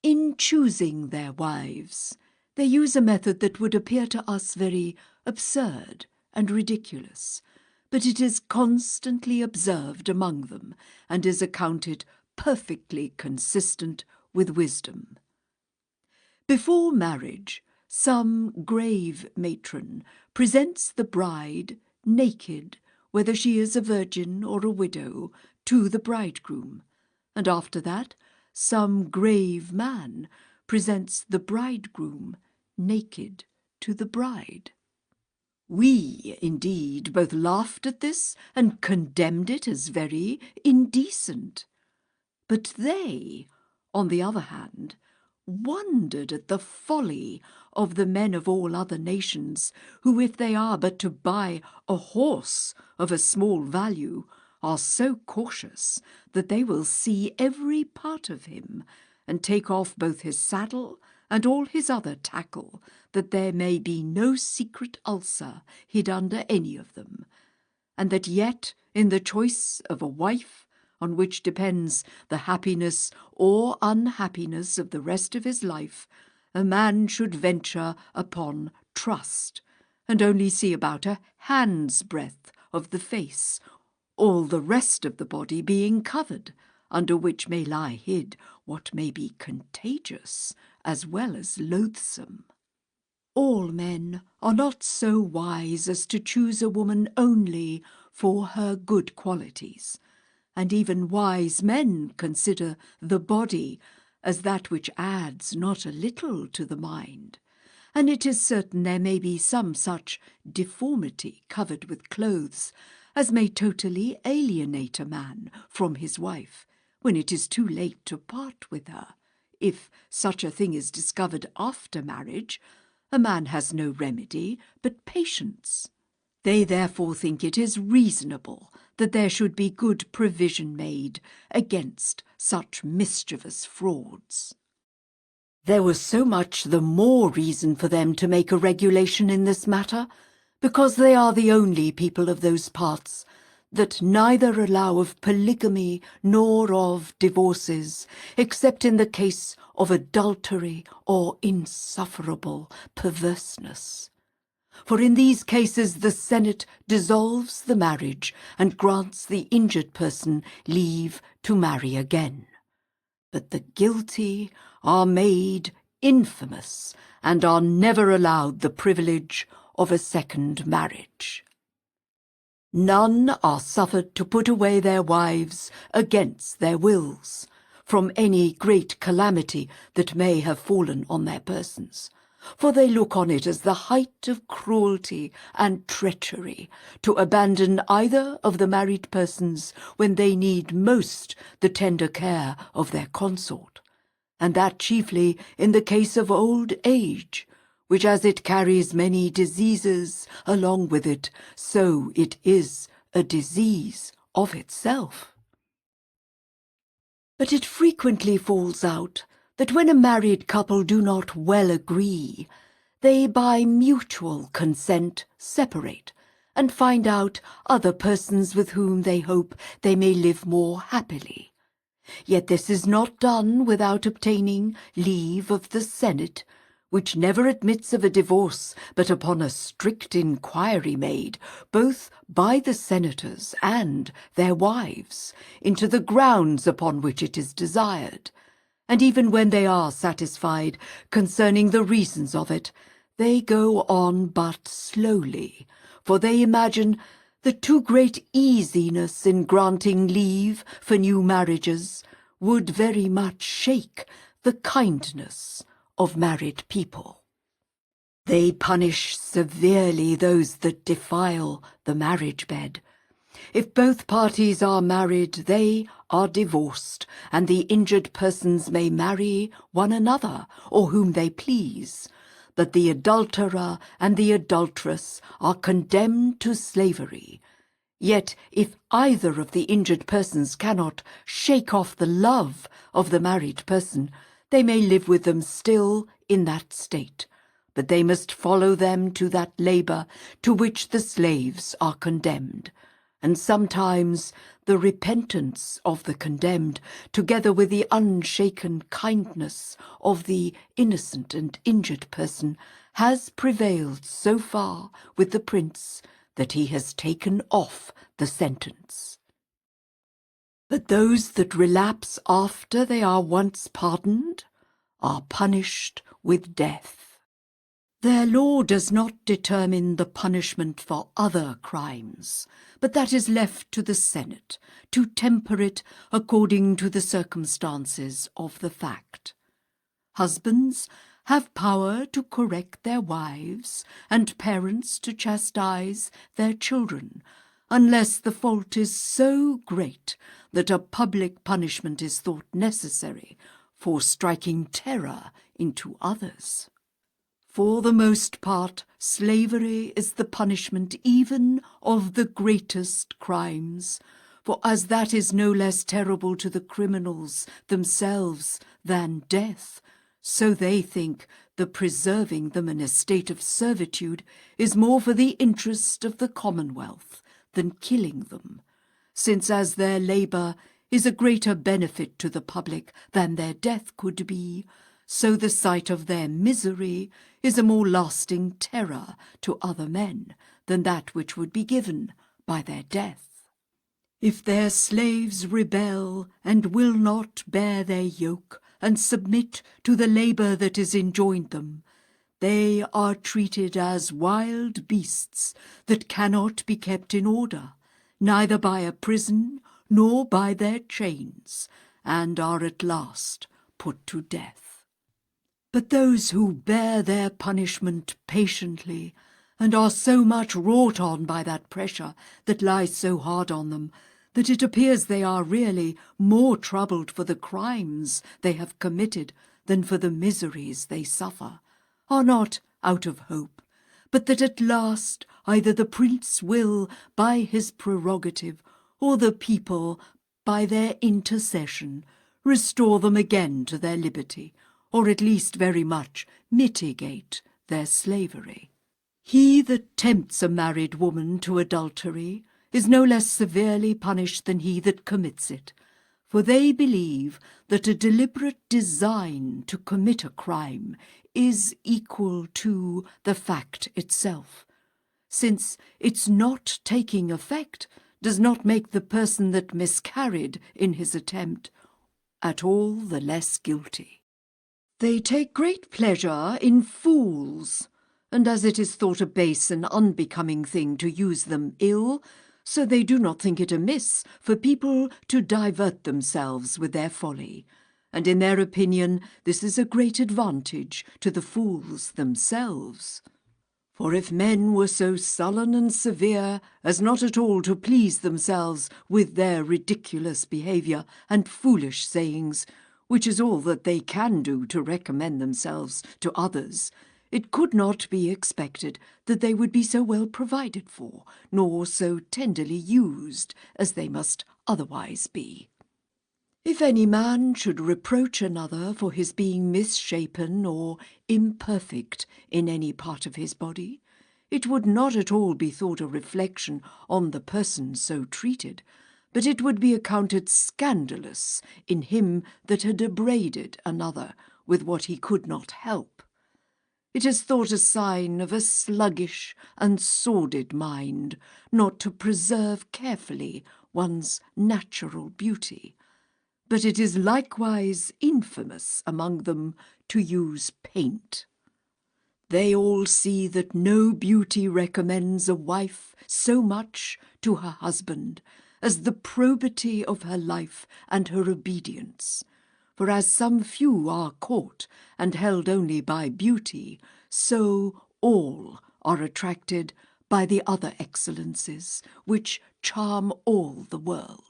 In choosing their wives, they use a method that would appear to us very absurd and ridiculous, but it is constantly observed among them, and is accounted perfectly consistent with wisdom. Before marriage, some grave matron presents the bride naked, whether she is a virgin or a widow, to the bridegroom, and after that some grave man presents the bridegroom naked to the bride. We, indeed, both laughed at this and condemned it as very indecent. But they, on the other hand, wondered at the folly of the men of all other nations, who, if they are but to buy a horse of a small value, are so cautious that they will see every part of him, and take off both his saddle and all his other tackle, that there may be no secret ulcer hid under any of them, and that yet in the choice of a wife, on which depends the happiness or unhappiness of the rest of his life, a man should venture upon trust, and only see about a hand's breadth of the face, all the rest of the body being covered, under which may lie hid what may be contagious as well as loathsome. All men are not so wise as to choose a woman only for her good qualities, and even wise men consider the body as that which adds not a little to the mind, and it is certain there may be some such deformity covered with clothes as may totally alienate a man from his wife when it is too late to part with her. If such a thing is discovered after marriage, a man has no remedy but patience. They therefore think it is reasonable that there should be good provision made against such mischievous frauds. There was so much the more reason for them to make a regulation in this matter, because they are the only people of those parts that neither allow of polygamy nor of divorces, except in the case of adultery or insufferable perverseness. For in these cases the Senate dissolves the marriage and grants the injured person leave to marry again. But the guilty are made infamous and are never allowed the privilege of a second marriage. None are suffered to put away their wives against their wills, from any great calamity that may have fallen on their persons, for they look on it as the height of cruelty and treachery to abandon either of the married persons when they need most the tender care of their consort, and that chiefly in the case of old age, which as it carries many diseases along with it, so it is a disease of itself. But it frequently falls out that when a married couple do not well agree, they by mutual consent separate, and find out other persons with whom they hope they may live more happily. Yet this is not done without obtaining leave of the Senate, which never admits of a divorce but upon a strict inquiry made, both by the senators and their wives, into the grounds upon which it is desired. And even when they are satisfied concerning the reasons of it, they go on but slowly, for they imagine that too great easiness in granting leave for new marriages would very much shake the kindness of married people. They punish severely those that defile the marriage bed. If both parties are married, they are divorced, and the injured persons may marry one another, or whom they please. But the adulterer and the adulteress are condemned to slavery. Yet if either of the injured persons cannot shake off the love of the married person, they may live with them still in that state, but they must follow them to that labour to which the slaves are condemned. And sometimes the repentance of the condemned, together with the unshaken kindness of the innocent and injured person, has prevailed so far with the prince that he has taken off the sentence. But those that relapse after they are once pardoned are punished with death. Their law does not determine the punishment for other crimes, but that is left to the Senate to temper it according to the circumstances of the fact. Husbands have power to correct their wives, and parents to chastise their children, unless the fault is so great that a public punishment is thought necessary for striking terror into others. For the most part, slavery is the punishment even of the greatest crimes, for as that is no less terrible to the criminals themselves than death, so they think the preserving them in a state of servitude is more for the interest of the commonwealth than killing them, since as their labour is a greater benefit to the public than their death could be, so the sight of their misery is a more lasting terror to other men than that which would be given by their death. If their slaves rebel and will not bear their yoke and submit to the labour that is enjoined them, they are treated as wild beasts that cannot be kept in order, neither by a prison nor by their chains, and are at last put to death. But those who bear their punishment patiently, and are so much wrought on by that pressure that lies so hard on them, that it appears they are really more troubled for the crimes they have committed than for the miseries they suffer, are not out of hope, but that at last either the prince will, by his prerogative, or the people, by their intercession, restore them again to their liberty, or at least very much mitigate their slavery. He that tempts a married woman to adultery is no less severely punished than he that commits it, for they believe that a deliberate design to commit a crime is equal to the fact itself, since its not taking effect does not make the person that miscarried in his attempt at all the less guilty. They take great pleasure in fools, and as it is thought a base and unbecoming thing to use them ill, so they do not think it amiss for people to divert themselves with their folly, and in their opinion this is a great advantage to the fools themselves. For if men were so sullen and severe as not at all to please themselves with their ridiculous behaviour and foolish sayings, which is all that they can do to recommend themselves to others, it could not be expected that they would be so well provided for, nor so tenderly used as they must otherwise be. If any man should reproach another for his being misshapen or imperfect in any part of his body, it would not at all be thought a reflection on the person so treated, but it would be accounted scandalous in him that had upbraided another with what he could not help. It is thought a sign of a sluggish and sordid mind not to preserve carefully one's natural beauty, but it is likewise infamous among them to use paint. They all see that no beauty recommends a wife so much to her husband as the probity of her life and her obedience. For as some few are caught and held only by beauty, so all are attracted by the other excellences which charm all the world.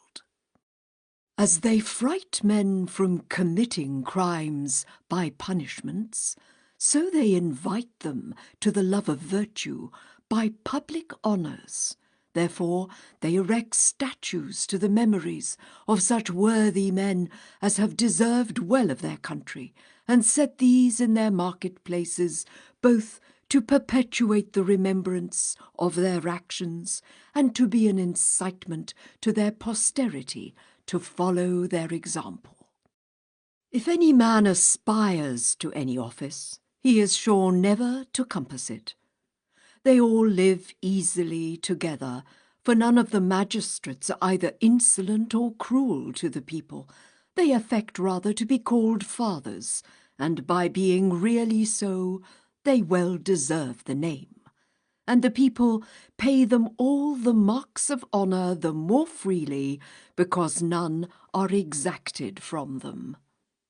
As they fright men from committing crimes by punishments, so they invite them to the love of virtue by public honours. Therefore they erect statues to the memories of such worthy men as have deserved well of their country, and set these in their marketplaces, both to perpetuate the remembrance of their actions, and to be an incitement to their posterity to follow their example. If any man aspires to any office, he is sure never to compass it. They all live easily together, for none of the magistrates are either insolent or cruel to the people. They affect rather to be called fathers, and by being really so, they well deserve the name. And the people pay them all the marks of honour the more freely, because none are exacted from them.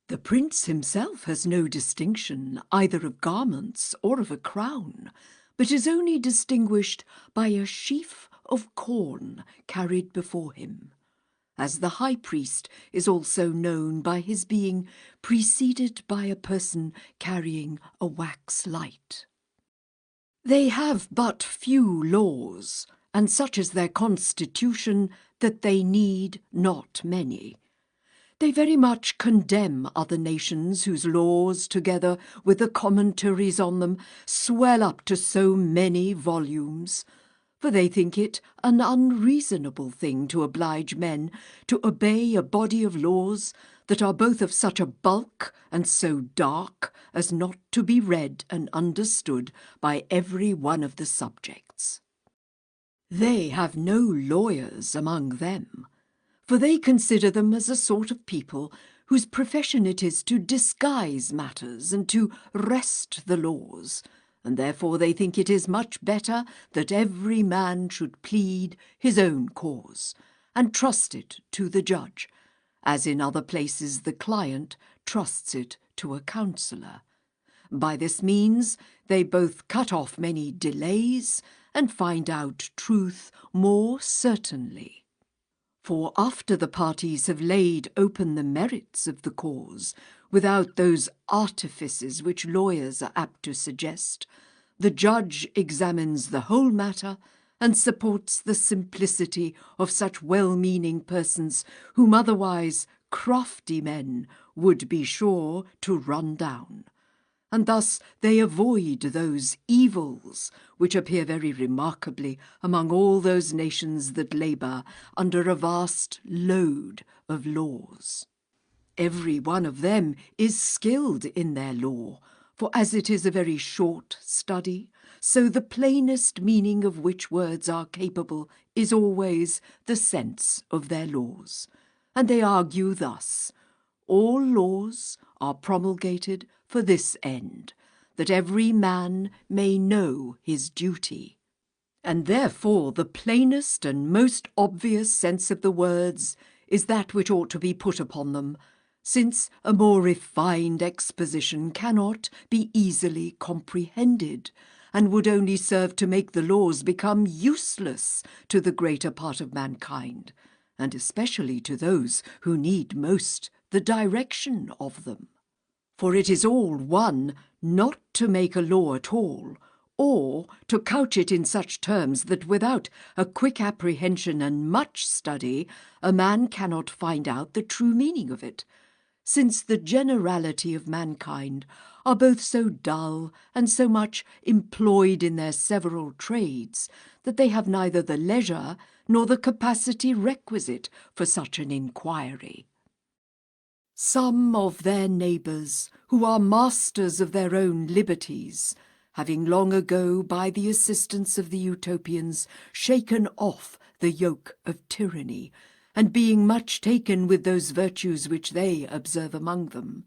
The prince himself has no distinction either of garments or of a crown, but is only distinguished by a sheaf of corn carried before him. as the high priest is also known by his being preceded by a person carrying a wax light. They have but few laws, and such is their constitution that they need not many. They very much condemn other nations whose laws, together with the commentaries on them, swell up to so many volumes, for they think it an unreasonable thing to oblige men to obey a body of laws that are both of such a bulk and so dark as not to be read and understood by every one of the subjects. They have no lawyers among them, for they consider them as a sort of people whose profession it is to disguise matters and to wrest the laws, and therefore they think it is much better that every man should plead his own cause, and trust it to the judge, as in other places the client trusts it to a counsellor. By this means they both cut off many delays and find out truth more certainly. For after the parties have laid open the merits of the cause, without those artifices which lawyers are apt to suggest, the judge examines the whole matter and supports the simplicity of such well-meaning persons whom otherwise crafty men would be sure to run down. And thus they avoid those evils which appear very remarkably among all those nations that labour under a vast load of laws. Every one of them is skilled in their law, for as it is a very short study, so the plainest meaning of which words are capable is always the sense of their laws. And they argue thus: all laws are promulgated for this end, that every man may know his duty. And therefore the plainest and most obvious sense of the words is that which ought to be put upon them, since a more refined exposition cannot be easily comprehended, and would only serve to make the laws become useless to the greater part of mankind, and especially to those who need most the direction of them. For it is all one not to make a law at all, or to couch it in such terms that without a quick apprehension and much study a man cannot find out the true meaning of it, since the generality of mankind are both so dull and so much employed in their several trades that they have neither the leisure nor the capacity requisite for such an inquiry. Some of their neighbours, who are masters of their own liberties, having long ago, by the assistance of the Utopians, shaken off the yoke of tyranny, and being much taken with those virtues which they observe among them,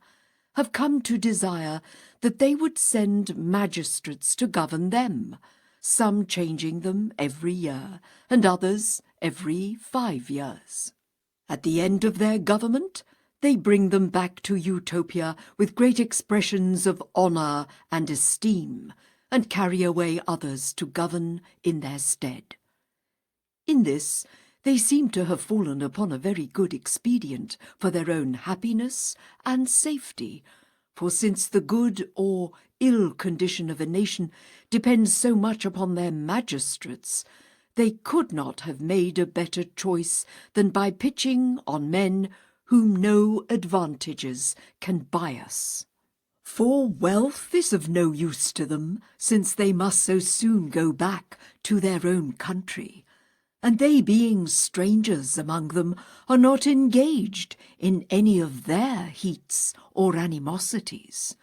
have come to desire that they would send magistrates to govern them, some changing them every year, and others every 5 years. At the end of their government, they bring them back to Utopia with great expressions of honour and esteem, and carry away others to govern in their stead. In this, they seem to have fallen upon a very good expedient for their own happiness and safety, for since the good or ill condition of a nation depends so much upon their magistrates, they could not have made a better choice than by pitching on men whom no advantages can bias. For wealth is of no use to them, since they must so soon go back to their own country, and they being strangers among them are not engaged in any of their heats or animosities.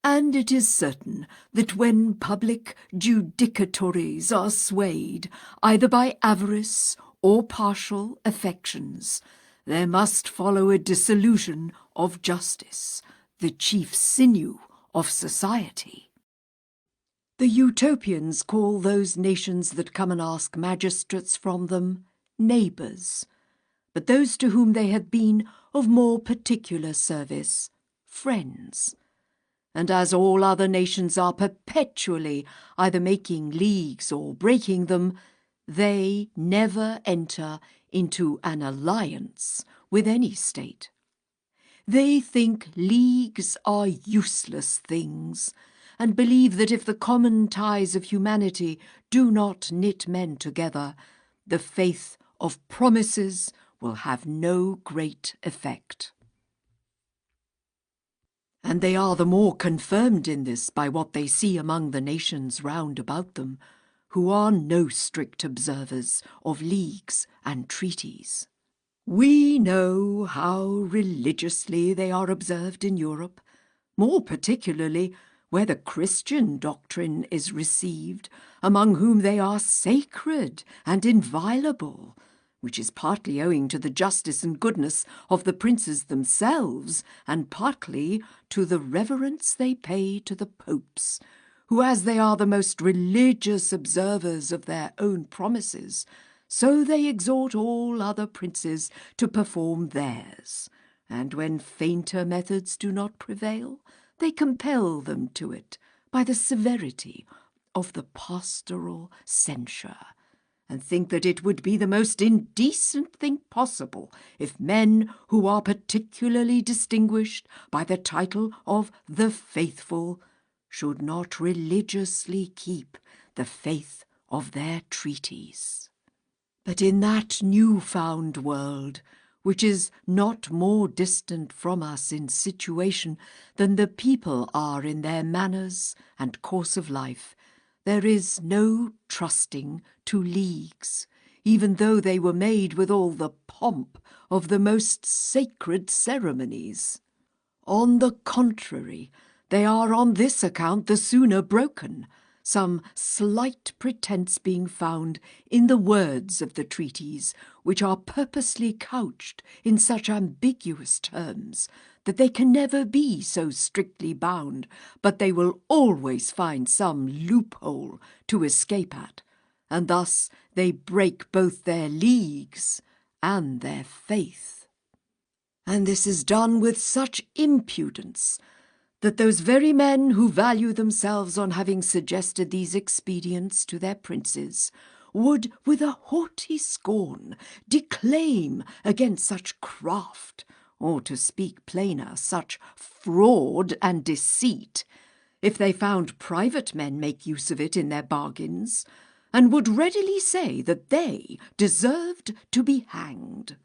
And it is certain that when public judicatories are swayed either by avarice or partial affections, there must follow a dissolution of justice, the chief sinew of society. The Utopians call those nations that come and ask magistrates from them neighbours, but those to whom they have been of more particular service, friends. And as all other nations are perpetually either making leagues or breaking them, they never enter into an alliance with any state. They think leagues are useless things, and believe that if the common ties of humanity do not knit men together, the faith of promises will have no great effect. And they are the more confirmed in this by what they see among the nations round about them, who are no strict observers of leagues and treaties. We know how religiously they are observed in Europe, more particularly where the Christian doctrine is received, among whom they are sacred and inviolable, which is partly owing to the justice and goodness of the princes themselves, and partly to the reverence they pay to the popes, who, as they are the most religious observers of their own promises, so they exhort all other princes to perform theirs, and when fainter methods do not prevail, they compel them to it by the severity of the pastoral censure, and think that it would be the most indecent thing possible if men who are particularly distinguished by the title of the faithful should not religiously keep the faith of their treaties. But in that new-found world, which is not more distant from us in situation than the people are in their manners and course of life, there is no trusting to leagues, even though they were made with all the pomp of the most sacred ceremonies. On the contrary, they are on this account the sooner broken, some slight pretence being found in the words of the treaties, which are purposely couched in such ambiguous terms that they can never be so strictly bound, but they will always find some loophole to escape at, and thus they break both their leagues and their faith. And this is done with such impudence that those very men who value themselves on having suggested these expedients to their princes would, with a haughty scorn, declaim against such craft, or, to speak plainer, such fraud and deceit, if they found private men make use of it in their bargains, and would readily say that they deserved to be hanged.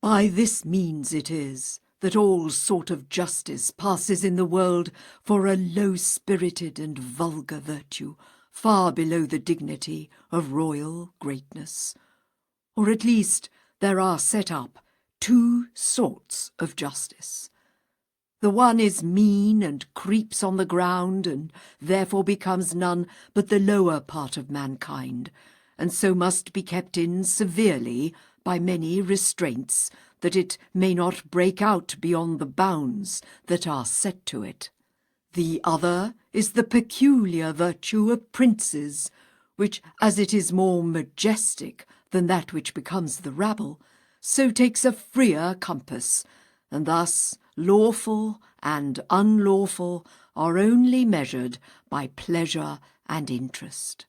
By this means it is that all sort of justice passes in the world for a low-spirited and vulgar virtue, far below the dignity of royal greatness. Or at least there are set up two sorts of justice. The one is mean and creeps on the ground, and therefore becomes none but the lower part of mankind, and so must be kept in severely by many restraints, that it may not break out beyond the bounds that are set to it. The other is the peculiar virtue of princes, which, as it is more majestic than that which becomes the rabble, so takes a freer compass, and thus lawful and unlawful are only measured by pleasure and interest.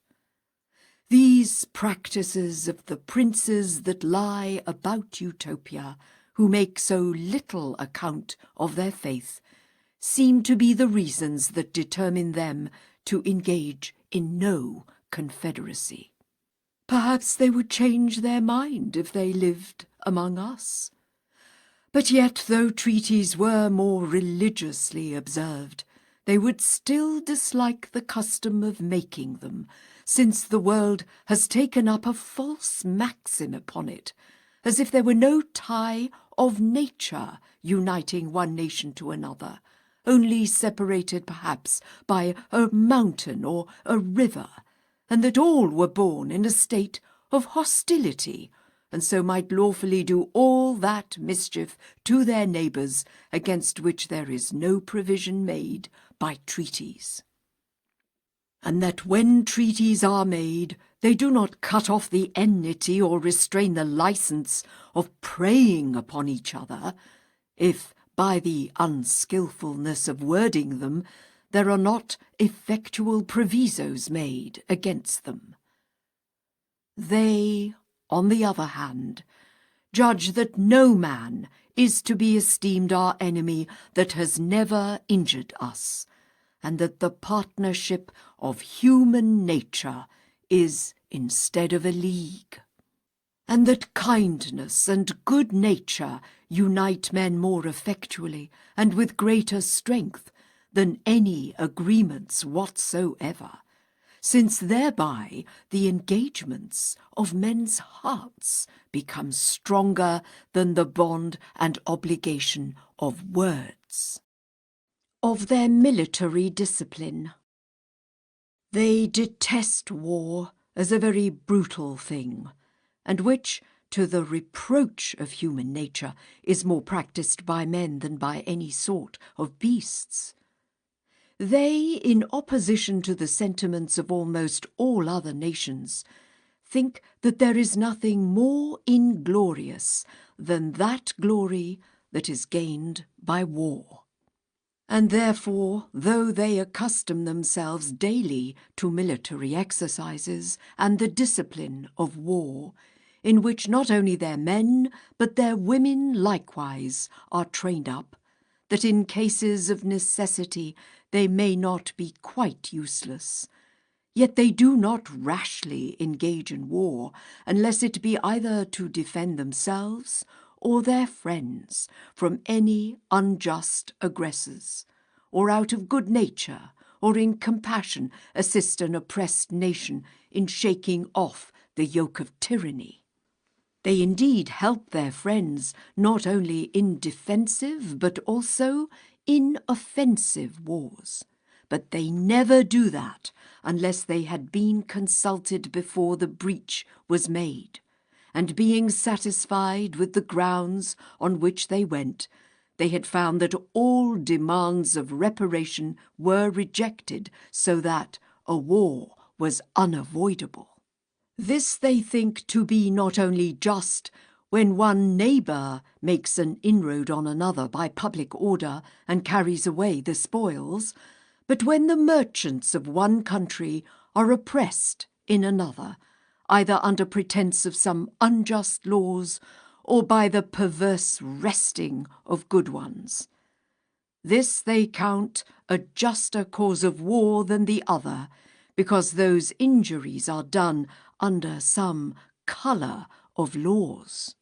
These practices of the princes that lie about Utopia, who make so little account of their faith, seem to be the reasons that determine them to engage in no confederacy. Perhaps they would change their mind if they lived among us. But yet, though treaties were more religiously observed, they would still dislike the custom of making them, since the world has taken up a false maxim upon it, as if there were no tie of nature uniting one nation to another, only separated perhaps by a mountain or a river, and that all were born in a state of hostility, and so might lawfully do all that mischief to their neighbours against which there is no provision made by treaties. And that when treaties are made, they do not cut off the enmity or restrain the licence of preying upon each other, if by the unskilfulness of wording them there are not effectual provisos made against them. They on the other hand, judge that no man is to be esteemed our enemy that has never injured us, and that the partnership of human nature is instead of a league, and that kindness and good nature unite men more effectually and with greater strength than any agreements whatsoever, since thereby the engagements of men's hearts become stronger than the bond and obligation of words. Of their military discipline. They detest war as a very brutal thing, and which, to the reproach of human nature, is more practised by men than by any sort of beasts. They, in opposition to the sentiments of almost all other nations, think that there is nothing more inglorious than that glory that is gained by war. And therefore, though they accustom themselves daily to military exercises and the discipline of war, in which not only their men but their women likewise are trained up, that in cases of necessity they may not be quite useless, yet they do not rashly engage in war unless it be either to defend themselves or their friends from any unjust aggressors, or out of good nature or in compassion assist an oppressed nation in shaking off the yoke of tyranny. They indeed help their friends not only in defensive but also in offensive wars, but they never do that unless they had been consulted before the breach was made, and being satisfied with the grounds on which they went, they had found that all demands of reparation were rejected, so that a war was unavoidable. This they think to be not only just when one neighbour makes an inroad on another by public order and carries away the spoils, but when the merchants of one country are oppressed in another, either under pretence of some unjust laws or by the perverse wresting of good ones. This they count a juster cause of war than the other, because those injuries are done under some colour of laws.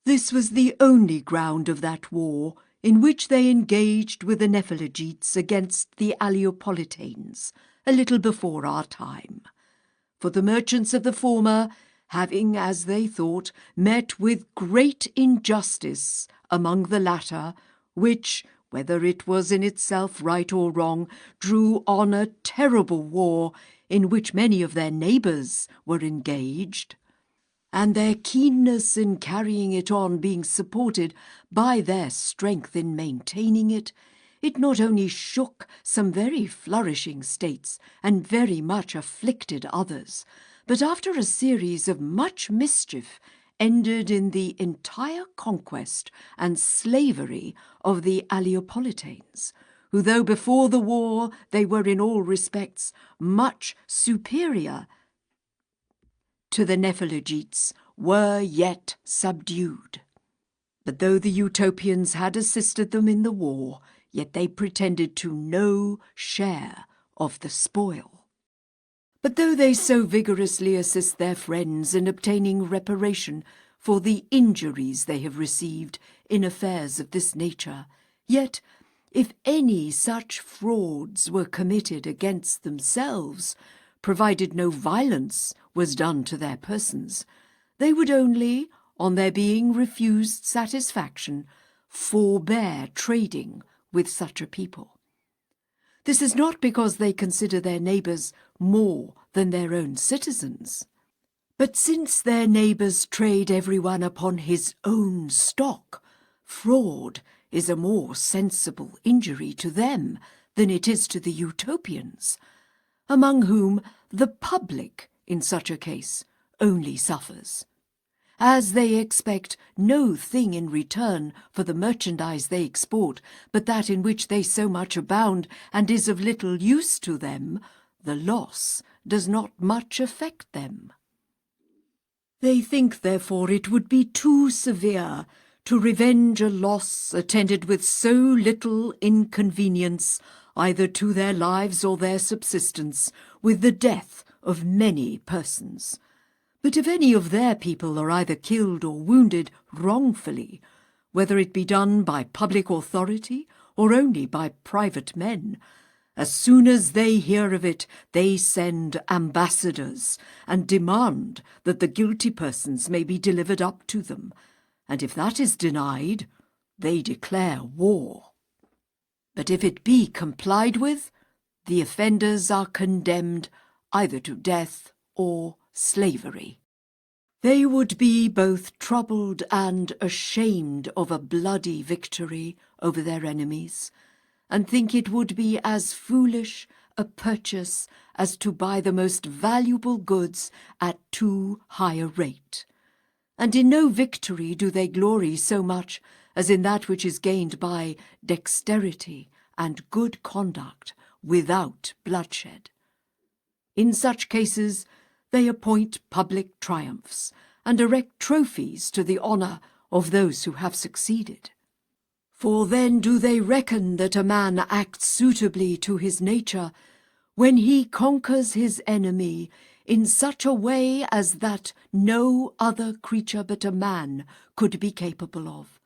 This was the only ground of that war in which they engaged with the Nephelegites against the Aleopolitanes, a little before our time. For the merchants of the former, having, as they thought, met with great injustice among the latter, which, whether it was in itself right or wrong, drew on a terrible war in which many of their neighbours were engaged, and their keenness in carrying it on being supported by their strength in maintaining it, it not only shook some very flourishing states and very much afflicted others, but after a series of much mischief ended in the entire conquest and slavery of the Aleopolitanes, who, though before the war they were in all respects much superior to the Nephelegites, were yet subdued. But though the Utopians had assisted them in the war, yet they pretended to no share of the spoil. But though they so vigorously assist their friends in obtaining reparation for the injuries they have received in affairs of this nature, yet, if any such frauds were committed against themselves, provided no violence was done to their persons, they would only, on their being refused satisfaction, forbear trading with such a people. This is not because they consider their neighbours more than their own citizens, but since their neighbours trade everyone upon his own stock, fraud is a more sensible injury to them than it is to the Utopians, among whom the public, in such a case, only suffers, as they expect no thing in return for the merchandise they export, but that in which they so much abound and is of little use to them, the loss does not much affect them. They think, therefore, it would be too severe to revenge a loss attended with so little inconvenience, either to their lives or their subsistence, with the death of many persons. But if any of their people are either killed or wounded wrongfully, whether it be done by public authority or only by private men, as soon as they hear of it, they send ambassadors and demand that the guilty persons may be delivered up to them, and if that is denied, they declare war. But if it be complied with, the offenders are condemned either to death or slavery. They would be both troubled and ashamed of a bloody victory over their enemies, and think it would be as foolish a purchase as to buy the most valuable goods at too high a rate. And in no victory do they glory so much as in that which is gained by dexterity and good conduct without bloodshed. In such cases they appoint public triumphs and erect trophies to the honour of those who have succeeded. For then do they reckon that a man acts suitably to his nature when he conquers his enemy in such a way as that no other creature but a man could be capable of,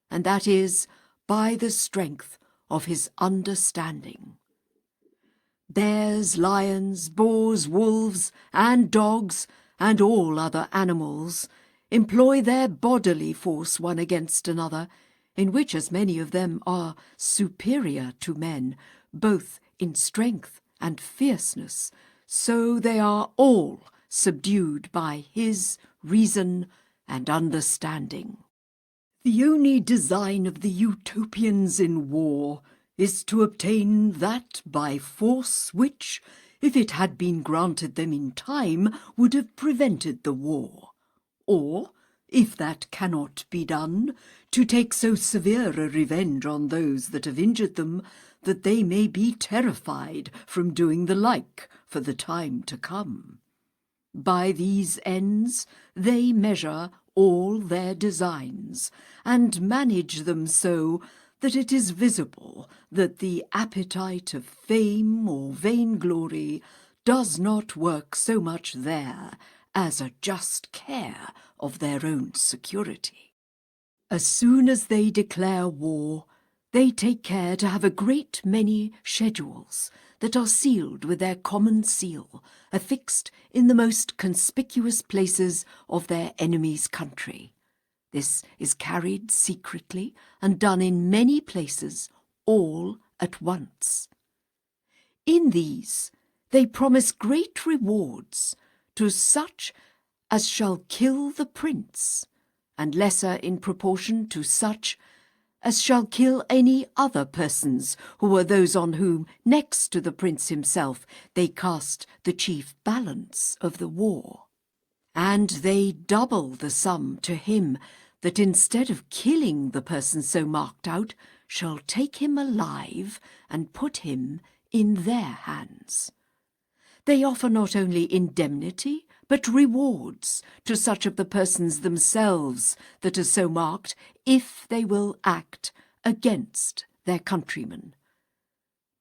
and that is by the strength of his understanding. Bears, lions, boars, wolves, and dogs, and all other animals, employ their bodily force one against another, in which as many of them are superior to men, both in strength and fierceness, so they are all subdued by his reason and understanding. The only design of the Utopians in war is to obtain that by force which, if it had been granted them in time, would have prevented the war, or, if that cannot be done, to take so severe a revenge on those that have injured them, that they may be terrified from doing the like for the time to come. By these ends they measure all their designs, and manage them so that it is visible that the appetite of fame or vainglory does not work so much there as a just care of their own security. As soon as they declare war, they take care to have a great many schedules that are sealed with their common seal, affixed in the most conspicuous places of their enemy's country. This is carried secretly and done in many places, all at once. In these they promise great rewards to such as shall kill the prince, and lesser in proportion to such as shall kill any other persons who are those on whom, next to the prince himself, they cast the chief balance of the war. And they double the sum to him that instead of killing the person so marked out, shall take him alive and put him in their hands. They offer not only indemnity, but rewards to such of the persons themselves that are so marked, if they will act against their countrymen.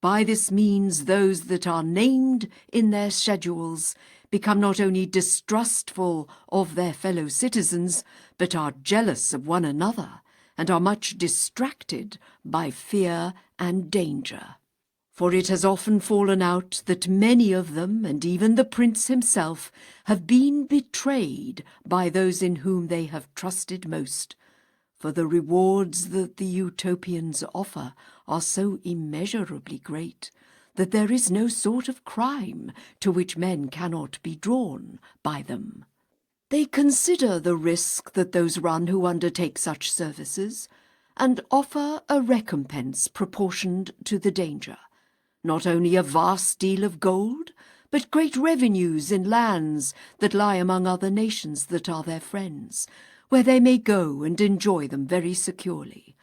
By this means those that are named in their schedules become not only distrustful of their fellow citizens, but are jealous of one another, and are much distracted by fear and danger. For it has often fallen out that many of them, and even the prince himself, have been betrayed by those in whom they have trusted most, for the rewards that the Utopians offer are so immeasurably great that there is no sort of crime to which men cannot be drawn by them. They consider the risk that those run who undertake such services, and offer a recompense proportioned to the danger. Not only a vast deal of gold, but great revenues in lands that lie among other nations that are their friends, where they may go and enjoy them very securely.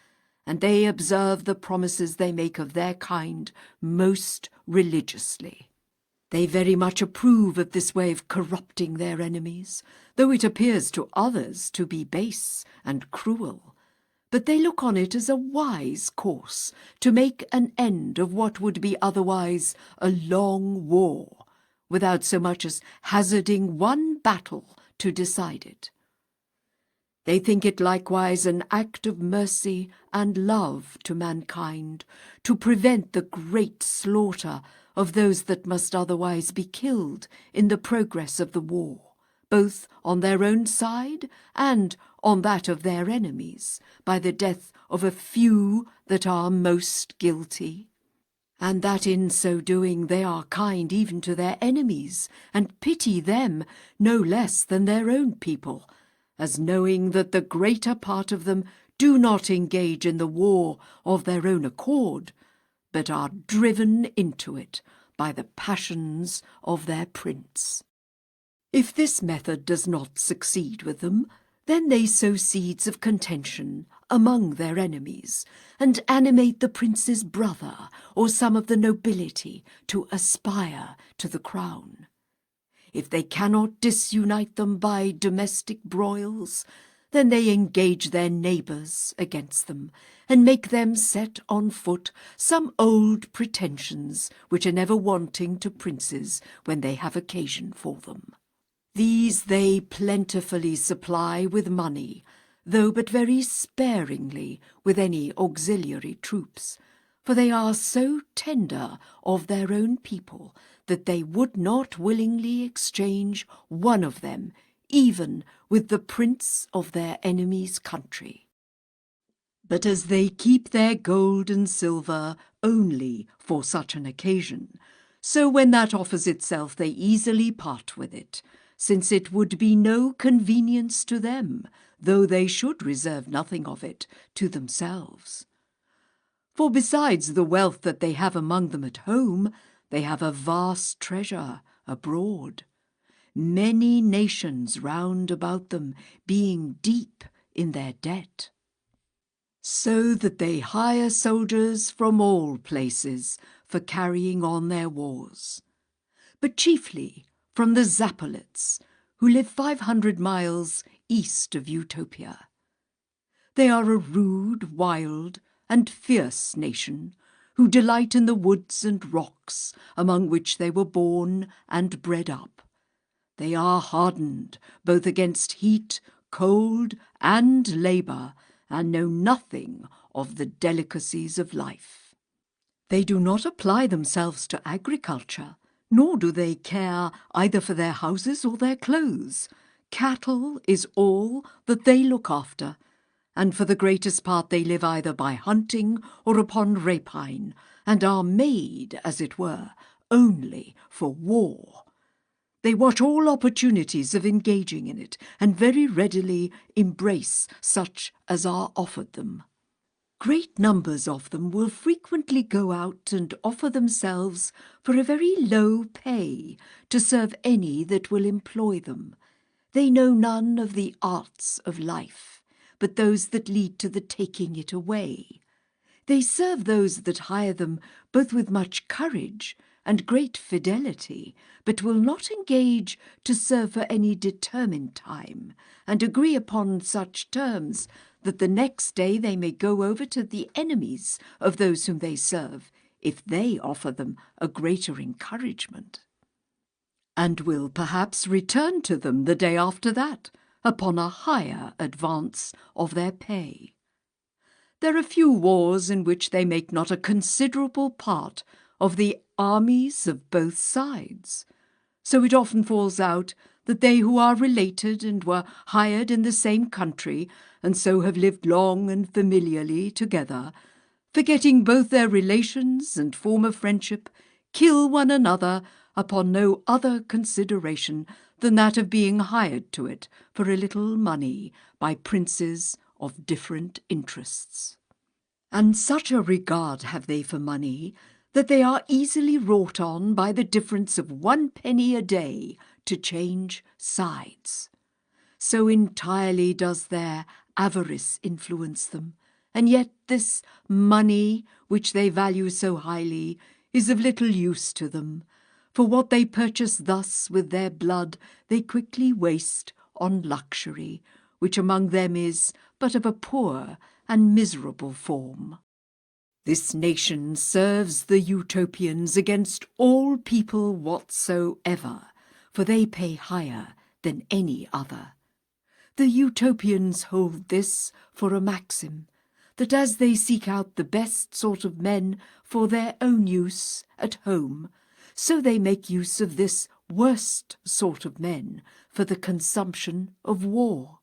And they observe the promises they make of their kind most religiously. They very much approve of this way of corrupting their enemies, though it appears to others to be base and cruel. But they look on it as a wise course to make an end of what would be otherwise a long war, without so much as hazarding one battle to decide it. They think it likewise an act of mercy and love to mankind to prevent the great slaughter of those that must otherwise be killed in the progress of the war, both on their own side and on that of their enemies, by the death of a few that are most guilty. And that in so doing they are kind even to their enemies, and pity them no less than their own people, as knowing that the greater part of them do not engage in the war of their own accord, but are driven into it by the passions of their prince. If this method does not succeed with them, then they sow seeds of contention among their enemies, and animate the prince's brother or some of the nobility to aspire to the crown. If they cannot disunite them by domestic broils, then they engage their neighbours against them, and make them set on foot some old pretensions which are never wanting to princes when they have occasion for them. These they plentifully supply with money, though but very sparingly with any auxiliary troops, for they are so tender of their own people that they would not willingly exchange one of them, even with the prince of their enemy's country. But as they keep their gold and silver only for such an occasion, so when that offers itself they easily part with it, since it would be no convenience to them, though they should reserve nothing of it to themselves. For besides the wealth that they have among them at home, they have a vast treasure abroad, many nations round about them being deep in their debt, so that they hire soldiers from all places for carrying on their wars, but chiefly from the Zapolits, who live 500 miles east of Utopia. They are a rude, wild, and fierce nation, who delight in the woods and rocks among which they were born and bred up. They are hardened both against heat, cold, and labour, and know nothing of the delicacies of life. They do not apply themselves to agriculture, nor do they care either for their houses or their clothes. Cattle is all that they look after, and for the greatest part they live either by hunting or upon rapine, and are made, as it were, only for war. They watch all opportunities of engaging in it, and very readily embrace such as are offered them. Great numbers of them will frequently go out and offer themselves for a very low pay to serve any that will employ them. They know none of the arts of life, but those that lead to the taking it away. They serve those that hire them both with much courage and great fidelity, but will not engage to serve for any determined time, and agree upon such terms that the next day they may go over to the enemies of those whom they serve, if they offer them a greater encouragement, and will perhaps return to them the day after that, upon a higher advance of their pay. There are few wars in which they make not a considerable part of the armies of both sides, so it often falls out that they who are related and were hired in the same country, and so have lived long and familiarly together, forgetting both their relations and former friendship, kill one another upon no other consideration than that of being hired to it for a little money by princes of different interests. And such a regard have they for money, that they are easily wrought on by the difference of 1 penny a day to change sides. So entirely does their avarice influence them, and yet this money, which they value so highly, is of little use to them, For what they purchase thus with their blood, they quickly waste on luxury, which among them is but of a poor and miserable form. This nation serves the Utopians against all people whatsoever, for they pay higher than any other. The Utopians hold this for a maxim, that as they seek out the best sort of men for their own use at home, so they make use of this worst sort of men for the consumption of war,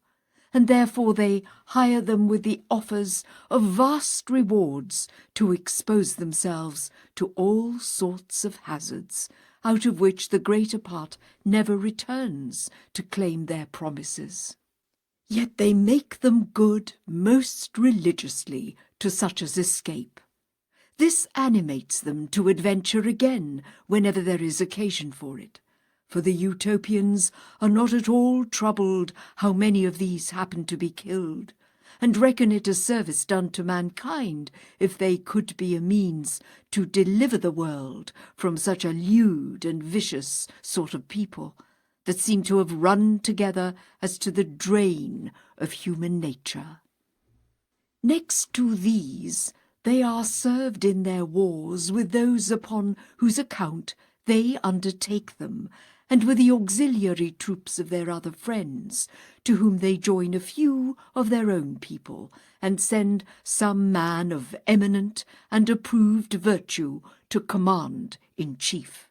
and therefore they hire them with the offers of vast rewards to expose themselves to all sorts of hazards, out of which the greater part never returns to claim their promises. Yet they make them good most religiously to such as escape. This animates them to adventure again whenever there is occasion for it, for the Utopians are not at all troubled how many of these happen to be killed, and reckon it a service done to mankind if they could be a means to deliver the world from such a lewd and vicious sort of people, that seem to have run together as to the drain of human nature. Next to these, they are served in their wars with those upon whose account they undertake them, and with the auxiliary troops of their other friends, to whom they join a few of their own people, and send some man of eminent and approved virtue to command in chief.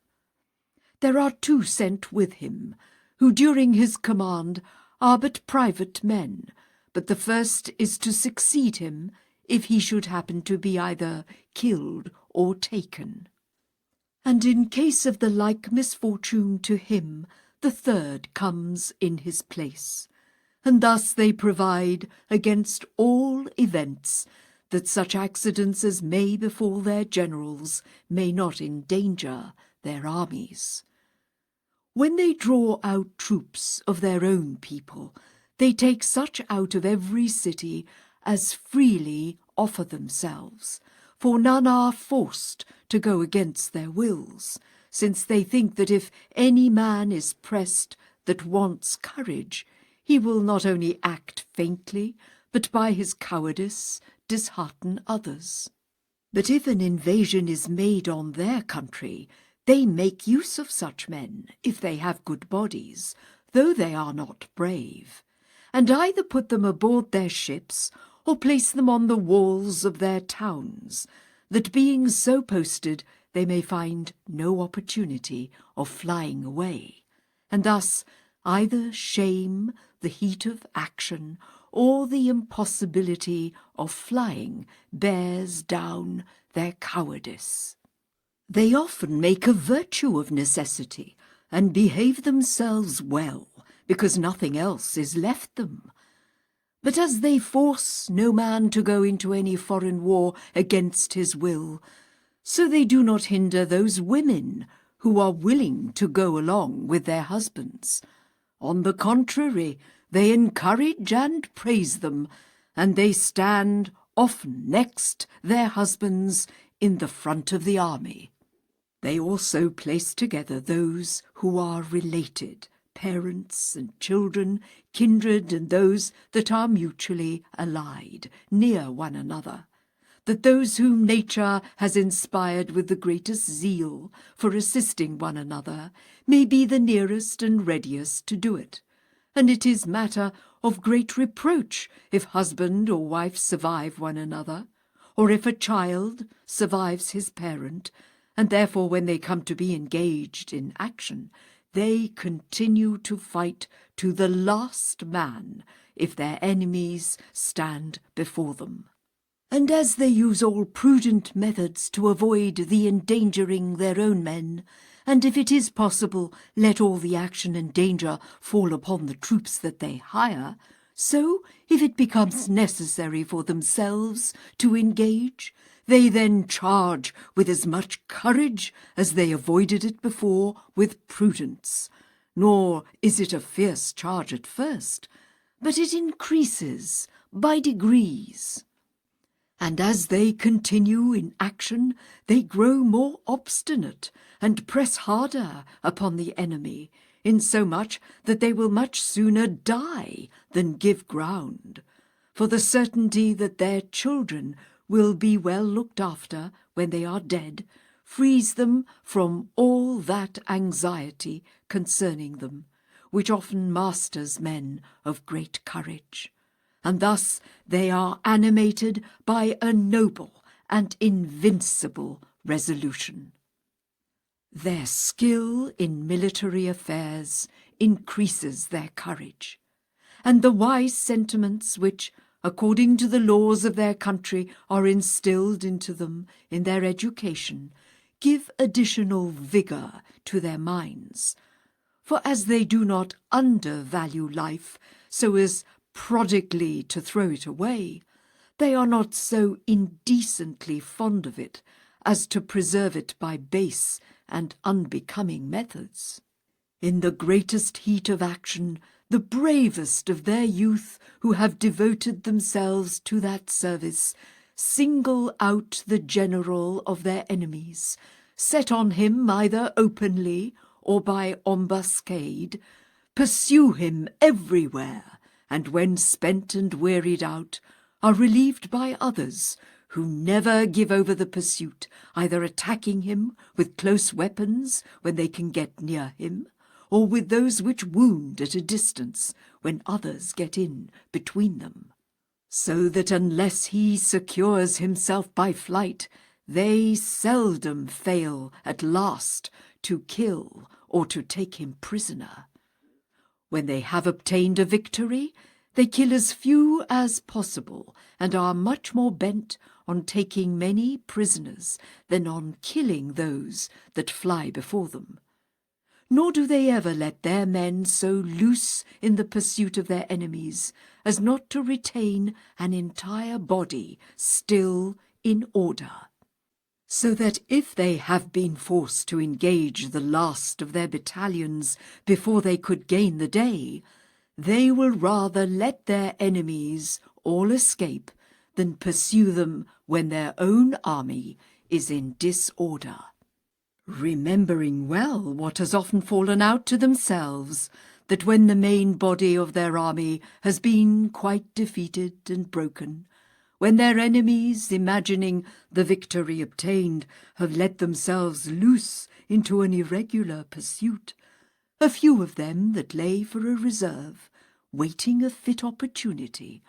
There are 2 sent with him, who during his command are but private men, but the first is to succeed him if he should happen to be either killed or taken. And in case of the like misfortune to him, the third comes in his place. And thus they provide against all events, that such accidents as may befall their generals may not endanger their armies. When they draw out troops of their own people, they take such out of every city as freely offer themselves, for none are forced to go against their wills, since they think that if any man is pressed that wants courage, he will not only act faintly, but by his cowardice dishearten others. But if an invasion is made on their country, they make use of such men, if they have good bodies, though they are not brave, and either put them aboard their ships, or place them on the walls of their towns, that being so posted they may find no opportunity of flying away, and thus either shame the heat of action, or the impossibility of flying bears down their cowardice. They often make a virtue of necessity, and behave themselves well, because nothing else is left them. But as they force no man to go into any foreign war against his will, so they do not hinder those women who are willing to go along with their husbands. On the contrary, they encourage and praise them, and they stand often next their husbands in the front of the army. They also place together those who are related, parents and children, kindred, and those that are mutually allied, near one another, that those whom nature has inspired with the greatest zeal for assisting one another may be the nearest and readiest to do it. And it is matter of great reproach if husband or wife survive one another, or if a child survives his parent, and therefore when they come to be engaged in action, they continue to fight to the last man if their enemies stand before them. And as they use all prudent methods to avoid the endangering their own men, and if it is possible, let all the action and danger fall upon the troops that they hire, so if it becomes necessary for themselves to engage, they then charge with as much courage as they avoided it before with prudence. Nor is it a fierce charge at first, but it increases by degrees. And as they continue in action, they grow more obstinate, and press harder upon the enemy, insomuch that they will much sooner die than give ground, for the certainty that their children will be well looked after when they are dead frees them from all that anxiety concerning them, which often masters men of great courage. And thus they are animated by a noble and invincible resolution. Their skill in military affairs increases their courage, and the wise sentiments which, according to the laws of their country, are instilled into them in their education, give additional vigour to their minds. For as they do not undervalue life so as prodigally to throw it away, they are not so indecently fond of it as to preserve it by base and unbecoming methods. In the greatest heat of action, the bravest of their youth who have devoted themselves to that service single out the general of their enemies, set on him either openly or by ambuscade, pursue him everywhere, and when spent and wearied out, are relieved by others who never give over the pursuit, either attacking him with close weapons when they can get near him, or with those which wound at a distance when others get in between them. So that unless he secures himself by flight, they seldom fail at last to kill or to take him prisoner. When they have obtained a victory, they kill as few as possible, and are much more bent on taking many prisoners than on killing those that fly before them. Nor do they ever let their men so loose in the pursuit of their enemies as not to retain an entire body still in order, so that if they have been forced to engage the last of their battalions before they could gain the day, they will rather let their enemies all escape than pursue them when their own army is in disorder, remembering well what has often fallen out to themselves, that when the main body of their army has been quite defeated and broken, when their enemies, imagining the victory obtained, have let themselves loose into an irregular pursuit, a few of them that lay for a reserve, waiting a fit opportunity,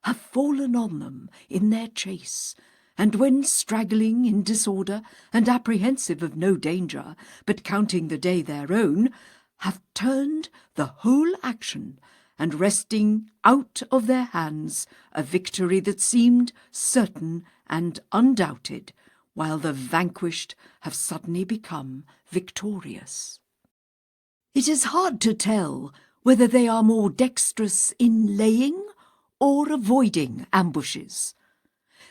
have fallen on them in their chase, and when straggling in disorder and apprehensive of no danger, but counting the day their own, have turned the whole action, and wresting out of their hands a victory that seemed certain and undoubted, while the vanquished have suddenly become victorious. It is hard to tell whether they are more dexterous in laying or avoiding ambushes.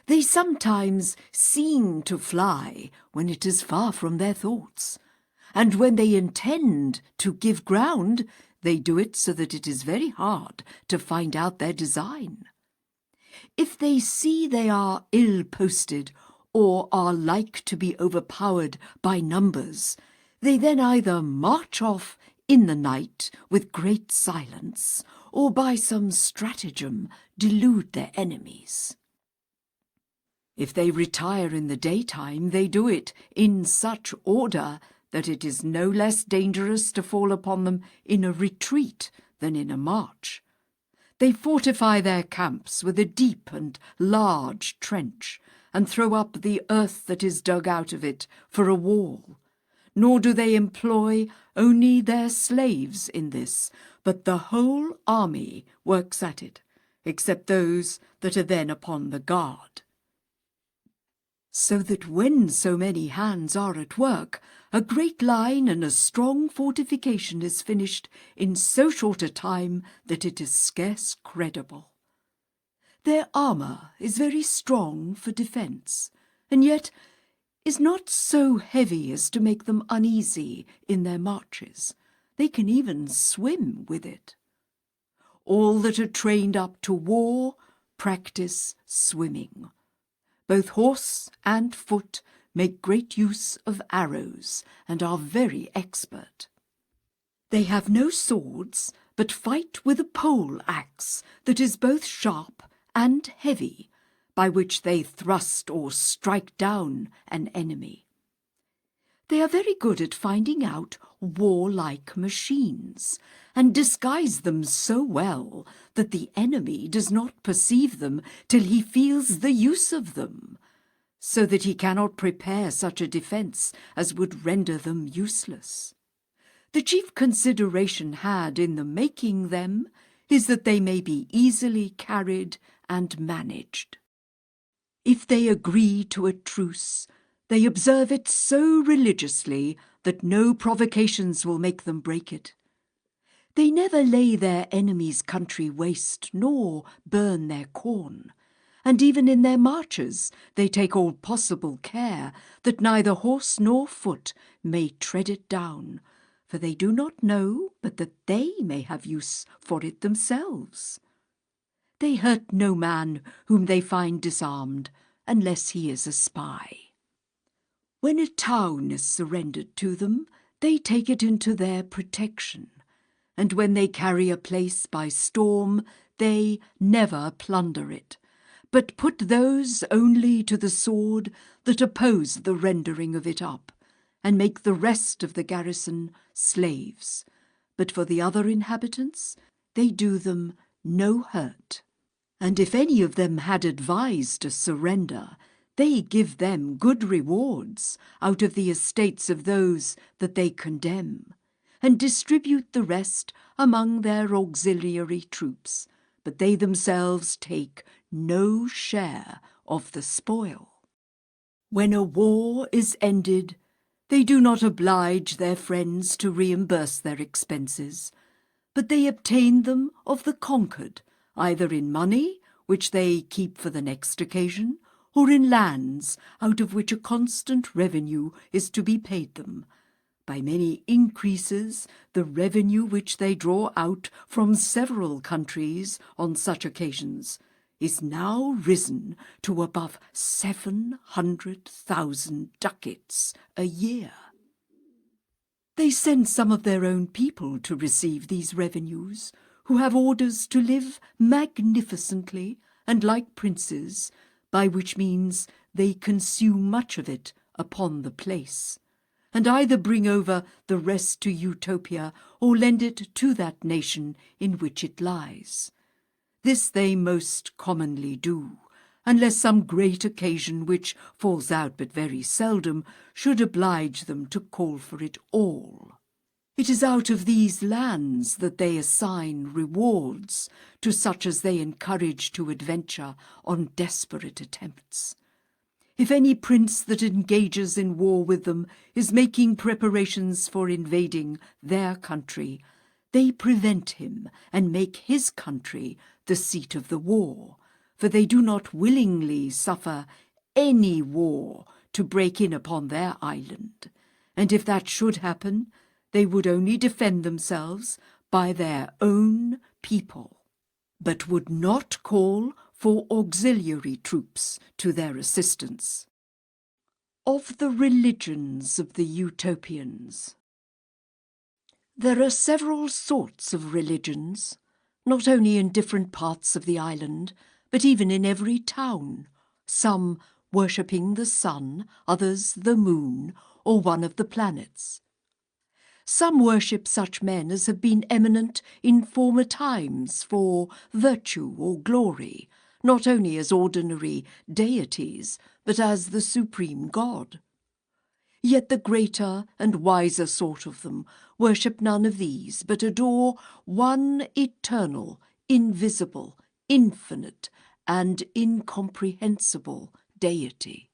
They sometimes seem to fly when it is far from their thoughts, and when they intend to give ground, they do it so that it is very hard to find out their design. If they see they are ill-posted or are like to be overpowered by numbers, they then either march off in the night with great silence, or by some stratagem delude their enemies. If they retire in the daytime, they do it in such order that it is no less dangerous to fall upon them in a retreat than in a march. They fortify their camps with a deep and large trench, and throw up the earth that is dug out of it for a wall. Nor do they employ only their slaves in this, but the whole army works at it, except those that are then upon the guard. So that when so many hands are at work, a great line and a strong fortification is finished in so short a time that it is scarce credible. Their armour is very strong for defence, and yet is not so heavy as to make them uneasy in their marches. They can even swim with it. All that are trained up to war practice swimming. Both horse and foot make great use of arrows, and are very expert. They have no swords, but fight with a pole-axe that is both sharp and heavy, by which they thrust or strike down an enemy. They are very good at finding out warlike machines, and disguise them so well that the enemy does not perceive them till he feels the use of them, so that he cannot prepare such a defence as would render them useless. The chief consideration had in the making them is that they may be easily carried and managed. If they agree to a truce, they observe it so religiously that no provocations will make them break it. They never lay their enemy's country waste, nor burn their corn, and even in their marches they take all possible care that neither horse nor foot may tread it down, for they do not know but that they may have use for it themselves. They hurt no man whom they find disarmed, unless he is a spy. When a town is surrendered to them, they take it into their protection, and when they carry a place by storm, they never plunder it, but put those only to the sword that oppose the rendering of it up, and make the rest of the garrison slaves. But for the other inhabitants, they do them no hurt. And if any of them had advised a surrender, they give them good rewards out of the estates of those that they condemn, and distribute the rest among their auxiliary troops, but they themselves take no share of the spoil. When a war is ended, they do not oblige their friends to reimburse their expenses, but they obtain them of the conquered, either in money, which they keep for the next occasion, or in lands, out of which a constant revenue is to be paid them. By many increases, the revenue which they draw out from several countries on such occasions is now risen to above 700,000 ducats a year. They send some of their own people to receive these revenues, who have orders to live magnificently and like princes, by which means they consume much of it upon the place, and either bring over the rest to Utopia or lend it to that nation in which it lies. This they most commonly do, unless some great occasion, which falls out but very seldom, should oblige them to call for it all. It is out of these lands that they assign rewards to such as they encourage to adventure on desperate attempts. If any prince that engages in war with them is making preparations for invading their country, they prevent him and make his country the seat of the war, for they do not willingly suffer any war to break in upon their island, and if that should happen, they would only defend themselves by their own people, but would not call for auxiliary troops to their assistance. Of the religions of the Utopians. There are several sorts of religions, not only in different parts of the island, but even in every town, some worshipping the sun, others the moon, or one of the planets. Some worship such men as have been eminent in former times for virtue or glory, not only as ordinary deities, but as the supreme God. Yet the greater and wiser sort of them worship none of these, but adore one eternal, invisible, infinite, and incomprehensible deity,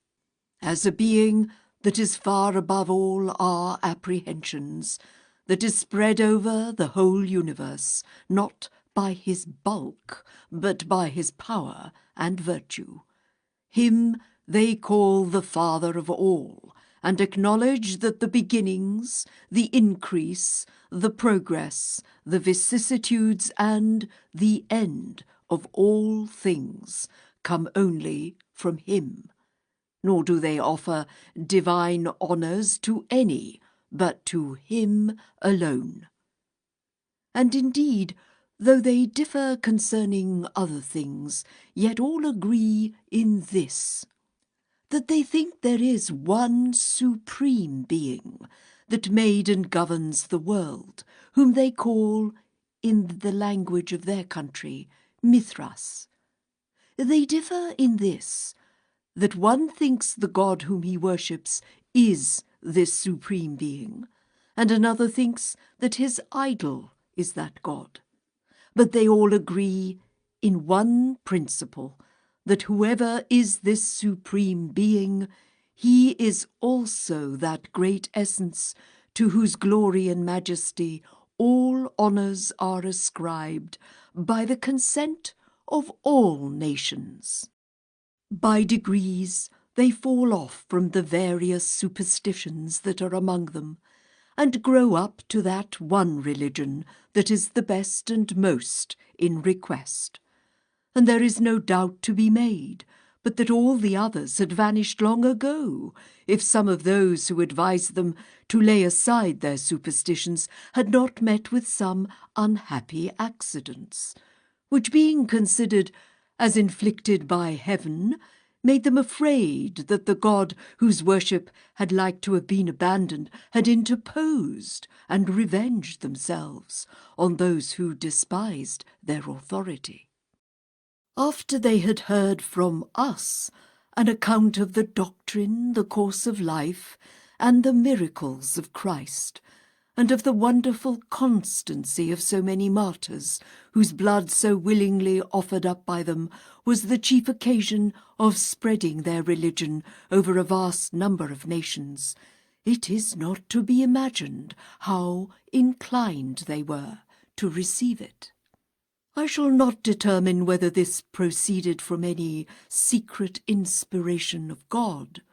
as a being that is far above all our apprehensions, that is spread over the whole universe, not by his bulk, but by his power and virtue. Him they call the Father of all, and acknowledge that the beginnings, the increase, the progress, the vicissitudes, and the end of all things come only from him. nor do they offer divine honours to any but to him alone. And indeed, though they differ concerning other things, yet all agree in this, that they think there is one supreme being that made and governs the world, whom they call, in the language of their country, Mithras. They differ in this, that one thinks the God whom he worships is this supreme being, and another thinks that his idol is that God. But they all agree in one principle, that whoever is this supreme being, he is also that great essence to whose glory and majesty all honours are ascribed by the consent of all nations. By degrees they fall off from the various superstitions that are among them, and grow up to that one religion that is the best and most in request. And there is no doubt to be made but that all the others had vanished long ago, if some of those who advised them to lay aside their superstitions had not met with some unhappy accidents, which, being considered as inflicted by heaven, made them afraid that the God whose worship had like to have been abandoned had interposed and revenged themselves on those who despised their authority. After they had heard from us an account of the doctrine, the course of life, and the miracles of Christ, and of the wonderful constancy of so many martyrs, whose blood so willingly offered up by them was the chief occasion of spreading their religion over a vast number of nations, it is not to be imagined how inclined they were to receive it. I shall not determine whether this proceeded from any secret inspiration of God,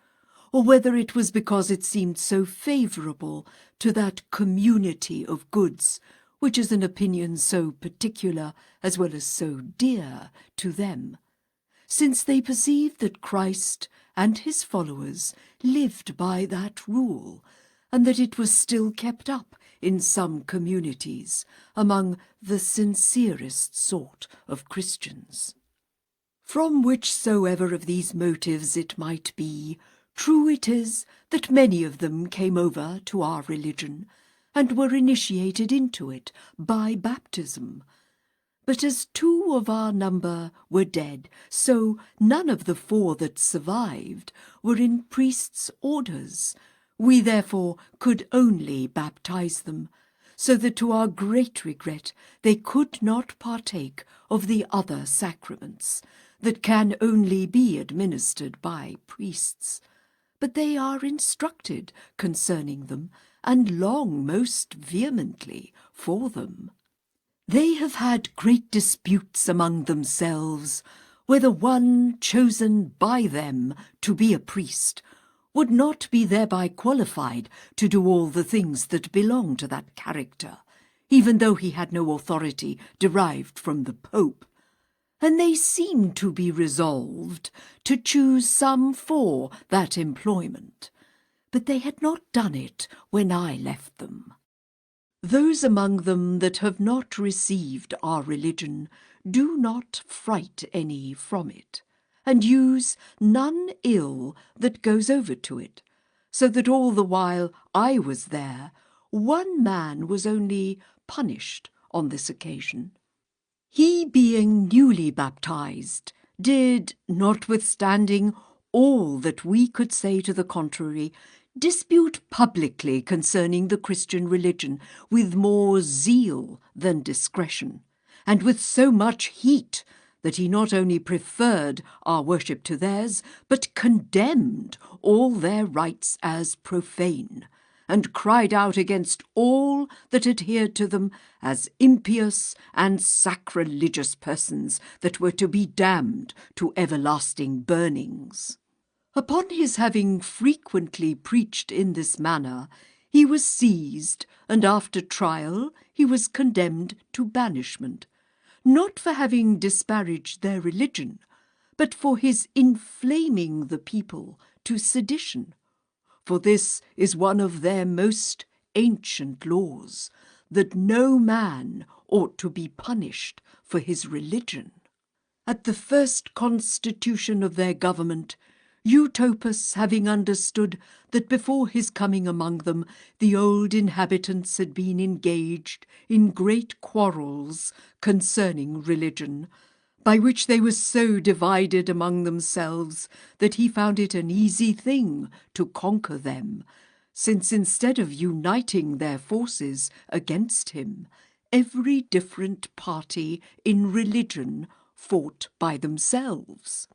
or whether it was because it seemed so favourable to that community of goods, which is an opinion so particular as well as so dear to them, since they perceived that Christ and his followers lived by that rule, and that it was still kept up in some communities among the sincerest sort of Christians. From whichsoever of these motives it might be, true it is that many of them came over to our religion, and were initiated into it by baptism. But as 2 of our number were dead, so none of the 4 that survived were in priests' orders. We therefore could only baptize them, so that to our great regret they could not partake of the other sacraments, that can only be administered by priests. But they are instructed concerning them, and long most vehemently for them. They have had great disputes among themselves, whether one chosen by them to be a priest would not be thereby qualified to do all the things that belong to that character, even though he had no authority derived from the Pope. And they seem to be resolved to choose some for that employment, but they had not done it when I left them. Those among them that have not received our religion do not fright any from it, and use none ill that goes over to it, so that all the while I was there, one man was only punished on this occasion. He, being newly baptized, did, notwithstanding all that we could say to the contrary, dispute publicly concerning the Christian religion with more zeal than discretion, and with so much heat that he not only preferred our worship to theirs, but condemned all their rites as profane, and cried out against all that adhered to them as impious and sacrilegious persons that were to be damned to everlasting burnings. Upon his having frequently preached in this manner, he was seized, and after trial he was condemned to banishment, not for having disparaged their religion, but for his inflaming the people to sedition. For this is one of their most ancient laws, that no man ought to be punished for his religion. At the first constitution of their government, Utopus, having understood that before his coming among them the old inhabitants had been engaged in great quarrels concerning religion, by which they were so divided among themselves that he found it an easy thing to conquer them, since instead of uniting their forces against him, every different party in religion fought by themselves.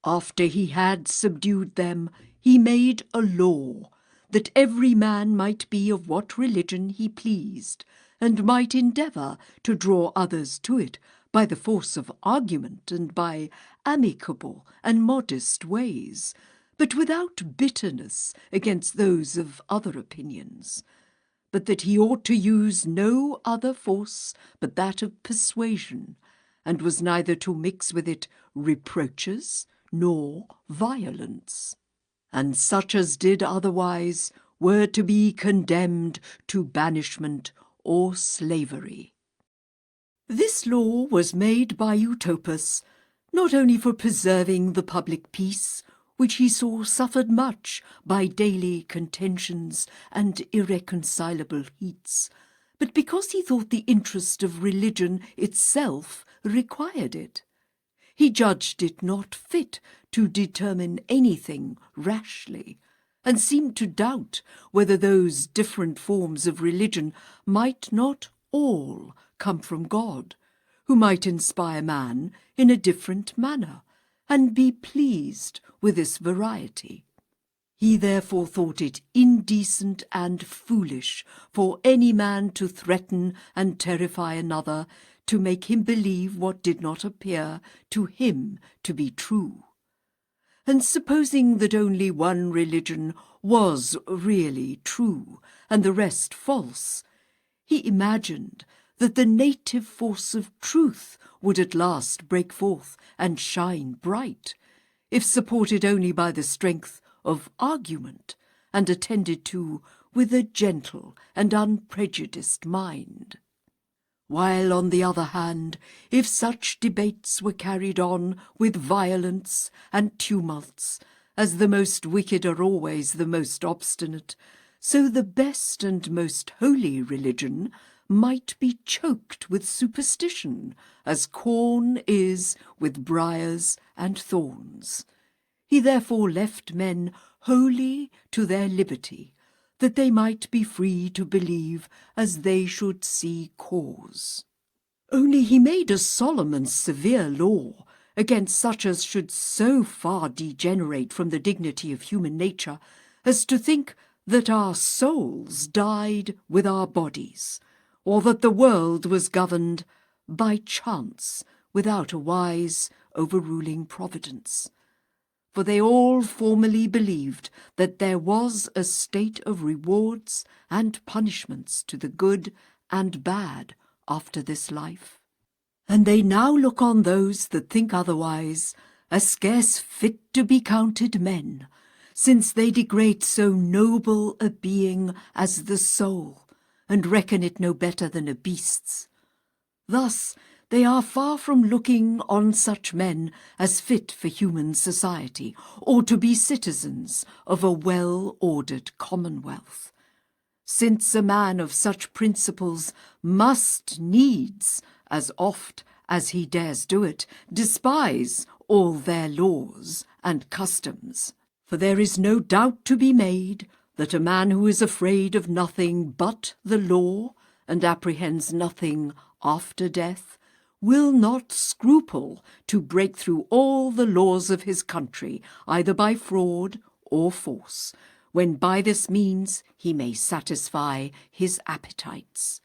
After he had subdued them, he made a law, that every man might be of what religion he pleased, and might endeavour to draw others to it by the force of argument and by amicable and modest ways, but without bitterness against those of other opinions, but that he ought to use no other force but that of persuasion, and was neither to mix with it reproaches nor violence. And such as did otherwise were to be condemned to banishment or slavery. This law was made by Utopus not only for preserving the public peace, which he saw suffered much by daily contentions and irreconcilable heats, but because he thought the interest of religion itself required it. He judged it not fit to determine anything rashly, and seemed to doubt whether those different forms of religion might not all come from God, who might inspire man in a different manner, and be pleased with this variety. He therefore thought it indecent and foolish for any man to threaten and terrify another, to make him believe what did not appear to him to be true. And supposing that only one religion was really true, and the rest false, he imagined that the native force of truth would at last break forth and shine bright, if supported only by the strength of argument, and attended to with a gentle and unprejudiced mind. While, on the other hand, if such debates were carried on with violence and tumults, as the most wicked are always the most obstinate, so the best and most holy religion might be choked with superstition, as corn is with briars and thorns. He therefore left men wholly to their liberty, that they might be free to believe as they should see cause. Only he made a solemn and severe law against such as should so far degenerate from the dignity of human nature as to think that our souls died with our bodies, or that the world was governed by chance without a wise overruling providence. For they all formerly believed that there was a state of rewards and punishments to the good and bad after this life. And they now look on those that think otherwise as scarce fit to be counted men, since they degrade so noble a being as the soul, and reckon it no better than a beast's. Thus they are far from looking on such men as fit for human society, or to be citizens of a well-ordered commonwealth. Since a man of such principles must needs, as oft as he dares do it, despise all their laws and customs. For there is no doubt to be made that a man who is afraid of nothing but the law, and apprehends nothing after death, will not scruple to break through all the laws of his country, either by fraud or force, when by this means he may satisfy his appetites.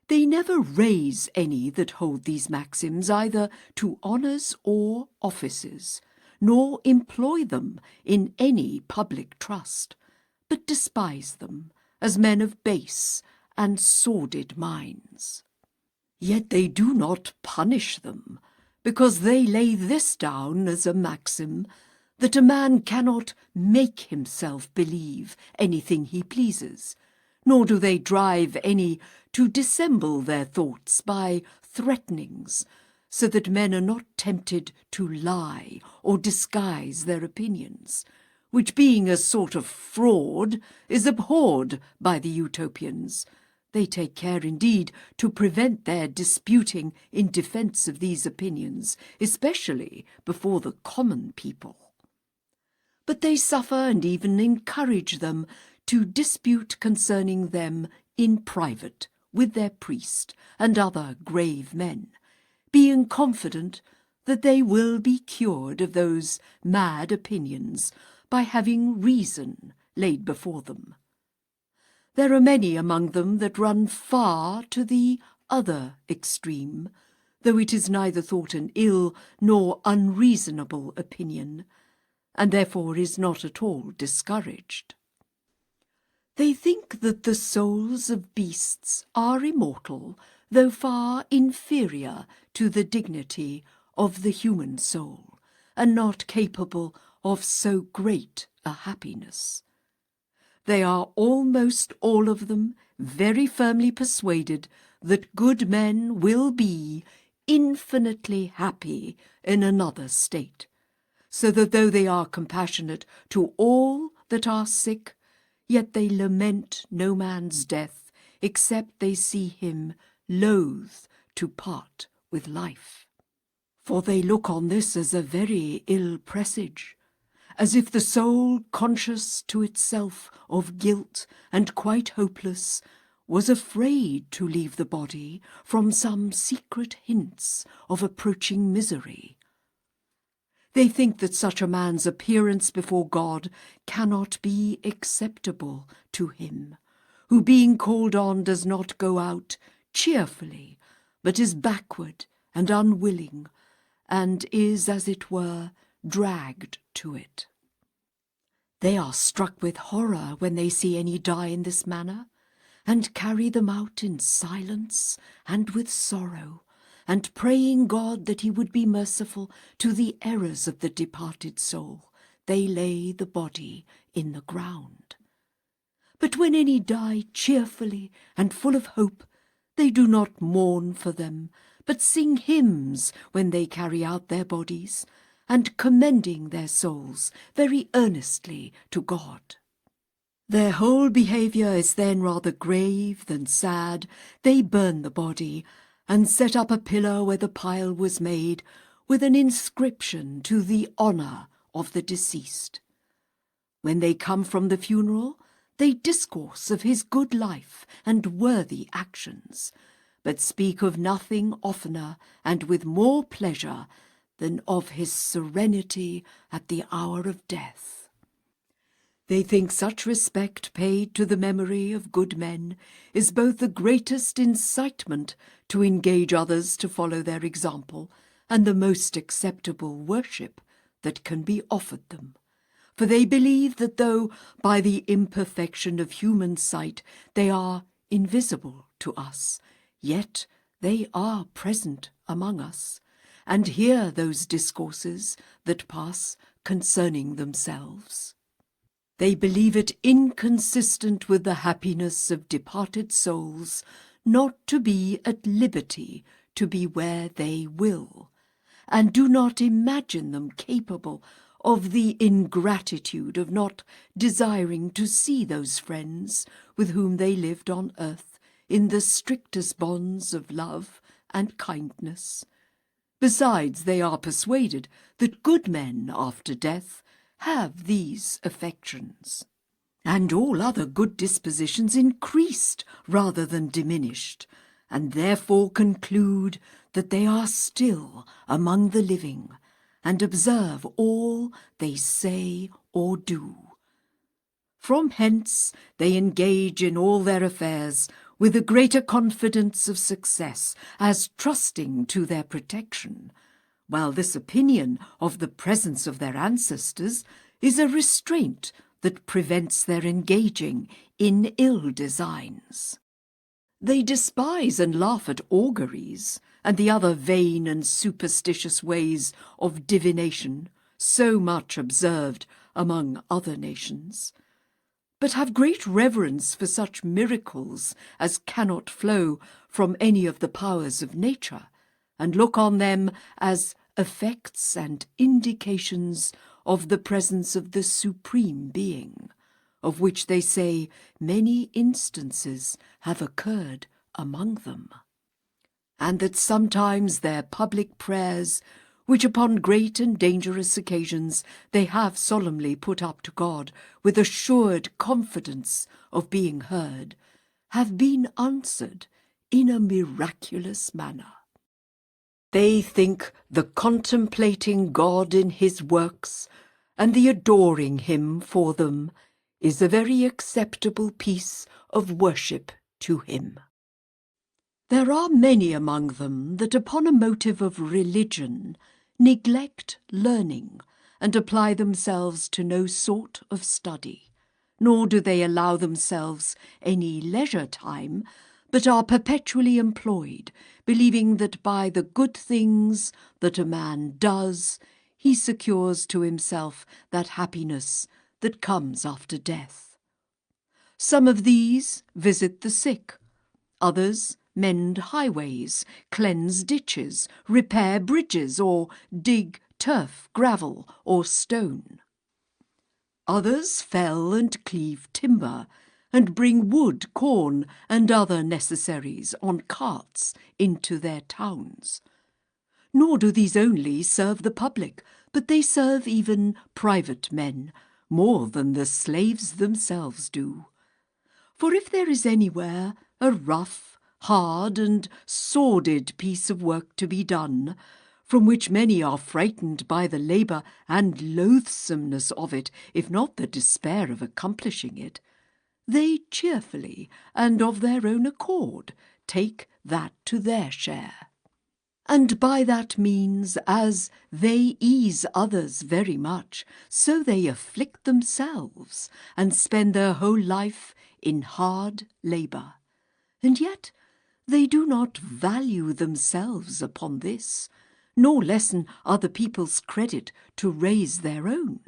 They never raise any that hold these maxims either to honours or offices, nor employ them in any public trust, but despise them as men of base and sordid minds. Yet they do not punish them, because they lay this down as a maxim, that a man cannot make himself believe anything he pleases, nor do they drive any to dissemble their thoughts by threatenings, so that men are not tempted to lie or disguise their opinions, which being a sort of fraud is abhorred by the Utopians. They take care indeed to prevent their disputing in defence of these opinions, especially before the common people. But they suffer and even encourage them to dispute concerning them in private with their priest and other grave men, being confident that they will be cured of those mad opinions by having reason laid before them. There are many among them that run far to the other extreme, though it is neither thought an ill nor unreasonable opinion, and therefore is not at all discouraged. They think that the souls of beasts are immortal, though far inferior to the dignity of the human soul, and not capable of so great a happiness. They are almost all of them very firmly persuaded that good men will be infinitely happy in another state, so that though they are compassionate to all that are sick, yet they lament no man's death, except they see him loath to part with life. For they look on this as a very ill presage, as if the soul, conscious to itself of guilt and quite hopeless, was afraid to leave the body from some secret hints of approaching misery. They think that such a man's appearance before God cannot be acceptable to him, who being called on does not go out cheerfully, but is backward and unwilling, and is, as it were, dragged to it. They are struck with horror when they see any die in this manner, and carry them out in silence and with sorrow, and praying God that he would be merciful to the errors of the departed soul, they lay the body in the ground. But when any die cheerfully and full of hope, they do not mourn for them, but sing hymns when they carry out their bodies, and commending their souls very earnestly to God. Their whole behaviour is then rather grave than sad. They burn the body, and set up a pillar where the pile was made, with an inscription to the honour of the deceased. When they come from the funeral, they discourse of his good life and worthy actions, but speak of nothing oftener and with more pleasure than of his serenity at the hour of death. They think such respect paid to the memory of good men is both the greatest incitement to engage others to follow their example, and the most acceptable worship that can be offered them. For they believe that though by the imperfection of human sight they are invisible to us, yet they are present among us, and hear those discourses that pass concerning themselves. They believe it inconsistent with the happiness of departed souls not to be at liberty to be where they will, and do not imagine them capable of the ingratitude of not desiring to see those friends with whom they lived on earth in the strictest bonds of love and kindness. Besides, they are persuaded that good men after death have these affections, and all other good dispositions increased rather than diminished, and therefore conclude that they are still among the living, and observe all they say or do. From hence they engage in all their affairs with a greater confidence of success, as trusting to their protection, while this opinion of the presence of their ancestors is a restraint that prevents their engaging in ill designs. They despise and laugh at auguries and the other vain and superstitious ways of divination, so much observed among other nations, but have great reverence for such miracles as cannot flow from any of the powers of nature, and look on them as effects and indications of the presence of the Supreme Being, of which they say many instances have occurred among them, and that sometimes their public prayers, which upon great and dangerous occasions they have solemnly put up to God with assured confidence of being heard, have been answered in a miraculous manner. They think the contemplating God in his works and the adoring him for them is a very acceptable piece of worship to him. There are many among them that upon a motive of religion neglect learning and apply themselves to no sort of study, nor do they allow themselves any leisure time, but are perpetually employed, believing that by the good things that a man does, he secures to himself that happiness that comes after death. Some of these visit the sick, others mend highways, cleanse ditches, repair bridges, or dig turf, gravel, or stone. Others fell and cleave timber, and bring wood, corn, and other necessaries on carts into their towns. Nor do these only serve the public, but they serve even private men, more than the slaves themselves do. For if there is anywhere a rough, hard and sordid piece of work to be done, from which many are frightened by the labour and loathsomeness of it, if not the despair of accomplishing it, they cheerfully and of their own accord take that to their share. And by that means, as they ease others very much, so they afflict themselves, and spend their whole life in hard labour. And yet they do not value themselves upon this, nor lessen other people's credit to raise their own.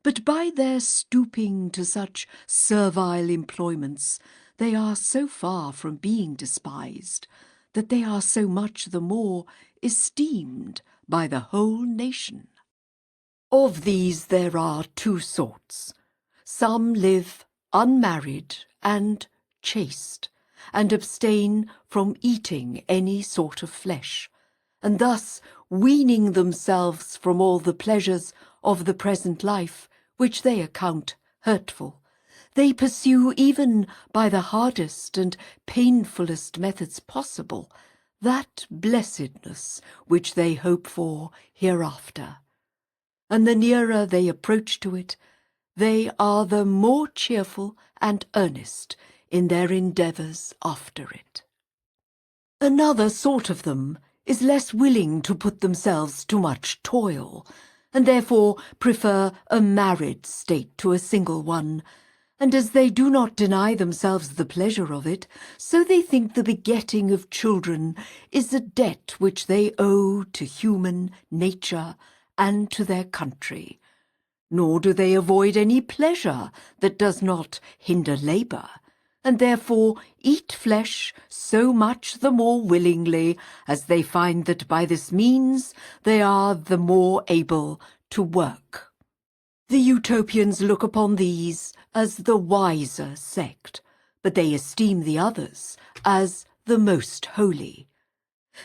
But by their stooping to such servile employments, they are so far from being despised, that they are so much the more esteemed by the whole nation. Of these there are two sorts. Some live unmarried and chaste, and abstain from eating any sort of flesh, and thus weaning themselves from all the pleasures of the present life, which they account hurtful, they pursue even by the hardest and painfullest methods possible that blessedness which they hope for hereafter. And the nearer they approach to it, they are the more cheerful and earnest in their endeavours after it. Another sort of them is less willing to put themselves to much toil, and therefore prefer a married state to a single one, and as they do not deny themselves the pleasure of it, so they think the begetting of children is a debt which they owe to human nature and to their country. Nor do they avoid any pleasure that does not hinder labour, and therefore eat flesh so much the more willingly as they find that by this means they are the more able to work. The Utopians look upon these as the wiser sect, but they esteem the others as the most holy.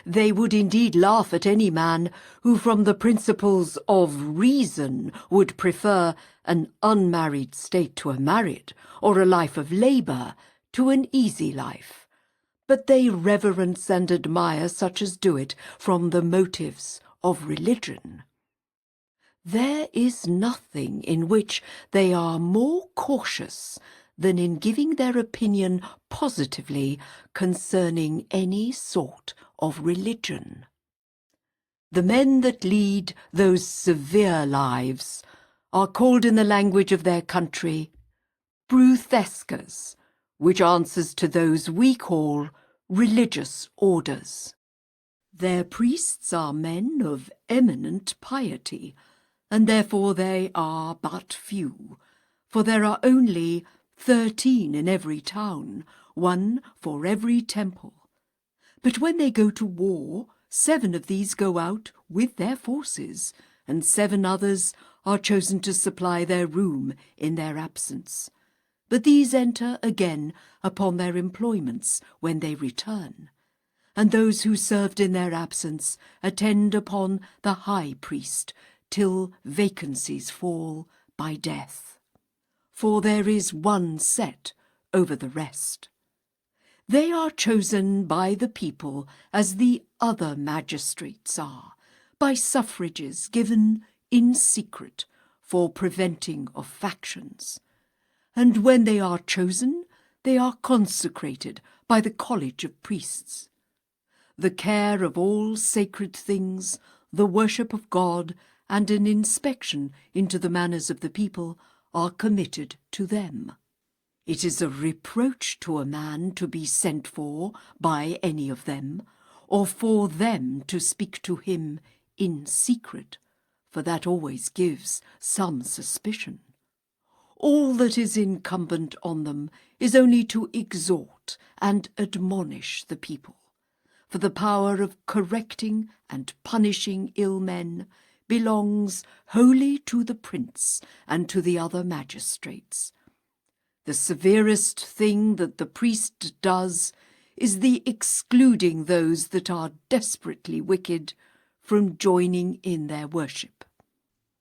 They would indeed laugh at any man who from the principles of reason would prefer an unmarried state to a married, or a life of labour to an easy life. But they reverence and admire such as do it from the motives of religion. There is nothing in which they are more cautious than in giving their opinion positively concerning any sort of religion. The men that lead those severe lives are called in the language of their country bruthescas, which answers to those we call religious orders. Their priests are men of eminent piety, and therefore they are but few, for there are only 13 in every town, one for every temple. But when they go to war, 7 of these go out with their forces, and 7 others are chosen to supply their room in their absence. But these enter again upon their employments when they return. And those who served in their absence attend upon the high priest till vacancies fall by death. For there is one set over the rest. They are chosen by the people as the other magistrates are, by suffrages given in secret for preventing of factions. And when they are chosen, they are consecrated by the college of priests. The care of all sacred things, the worship of God, and an inspection into the manners of the people are committed to them. It is a reproach to a man to be sent for by any of them, or for them to speak to him in secret, for that always gives some suspicion. All that is incumbent on them is only to exhort and admonish the people, for the power of correcting and punishing ill men belongs wholly to the prince and to the other magistrates. The severest thing that the priest does is the excluding those that are desperately wicked from joining in their worship.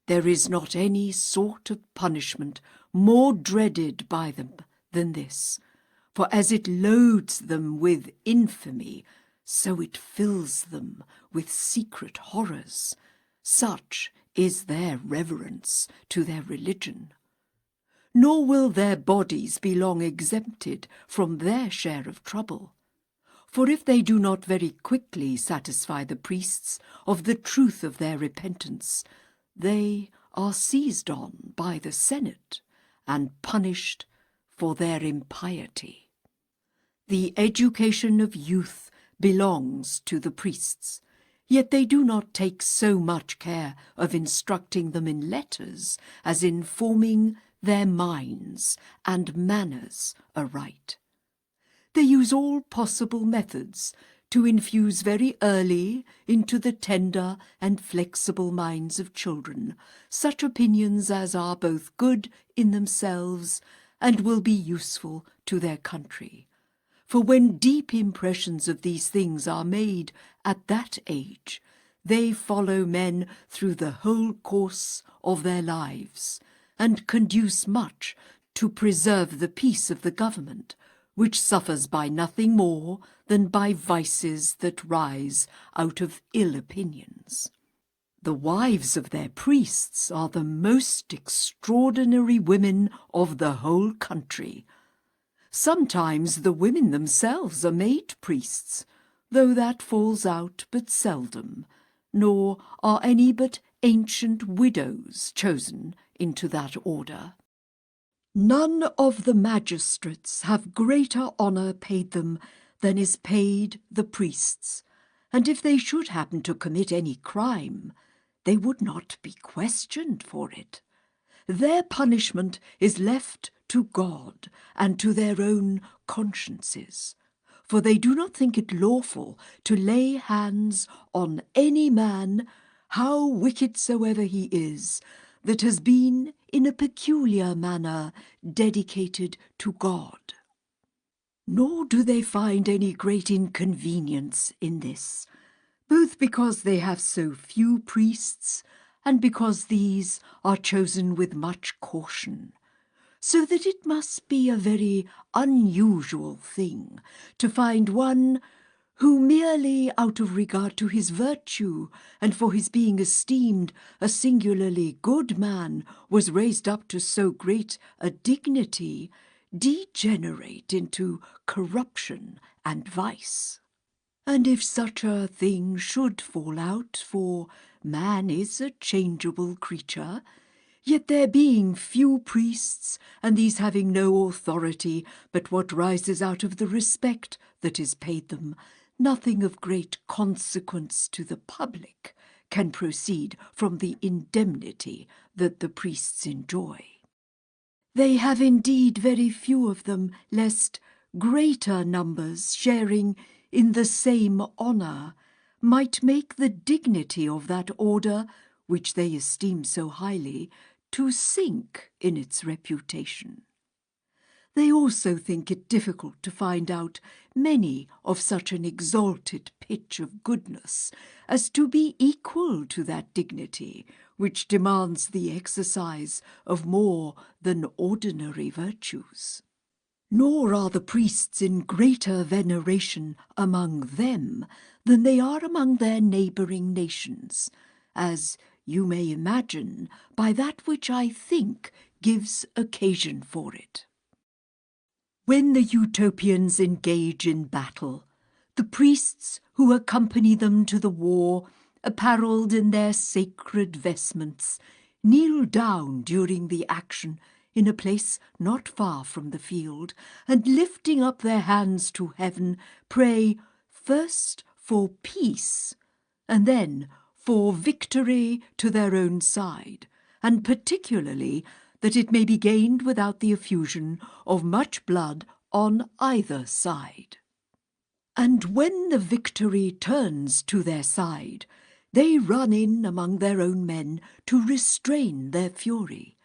There is not any sort of punishment more dreaded by them than this, for as it loads them with infamy, so it fills them with secret horrors. Such is their reverence to their religion. Nor will their bodies be long exempted from their share of trouble. For if they do not very quickly satisfy the priests of the truth of their repentance, they are seized on by the Senate and punished for their impiety. The education of youth belongs to the priests, yet they do not take so much care of instructing them in letters as in forming their minds and manners aright. They use all possible methods to infuse very early into the tender and flexible minds of children such opinions as are both good in themselves and will be useful to their country. For when deep impressions of these things are made at that age, they follow men through the whole course of their lives, and conduce much to preserve the peace of the government, which suffers by nothing more than by vices that rise out of ill opinions. The wives of their priests are the most extraordinary women of the whole country. Sometimes the women themselves are made priests, though that falls out but seldom, nor are any but ancient widows chosen into that order. None of the magistrates have greater honour paid them than is paid the priests, and if they should happen to commit any crime, they would not be questioned for it. Their punishment is left to God and to their own consciences, for they do not think it lawful to lay hands on any man, how wicked soever he is, that has been in a peculiar manner dedicated to God. Nor do they find any great inconvenience in this, both because they have so few priests, and because these are chosen with much caution, so that it must be a very unusual thing to find one who merely out of regard to his virtue and for his being esteemed a singularly good man was raised up to so great a dignity, degenerate into corruption and vice. And if such a thing should fall out, for man is a changeable creature, yet there being few priests, and these having no authority but what rises out of the respect that is paid them, nothing of great consequence to the public can proceed from the indemnity that the priests enjoy. They have indeed very few of them, lest greater numbers sharing in the same honour might make the dignity of that order, which they esteem so highly, to sink in its reputation. They also think it difficult to find out many of such an exalted pitch of goodness as to be equal to that dignity which demands the exercise of more than ordinary virtues. Nor are the priests in greater veneration among them than they are among their neighbouring nations, as you may imagine by that which I think gives occasion for it. When the Utopians engage in battle, the priests who accompany them to the war, apparelled in their sacred vestments, kneel down during the action in a place not far from the field, and lifting up their hands to heaven, pray first for peace, and then for victory to their own side, and particularly that it may be gained without the effusion of much blood on either side. And when the victory turns to their side, they run in among their own men to restrain their fury.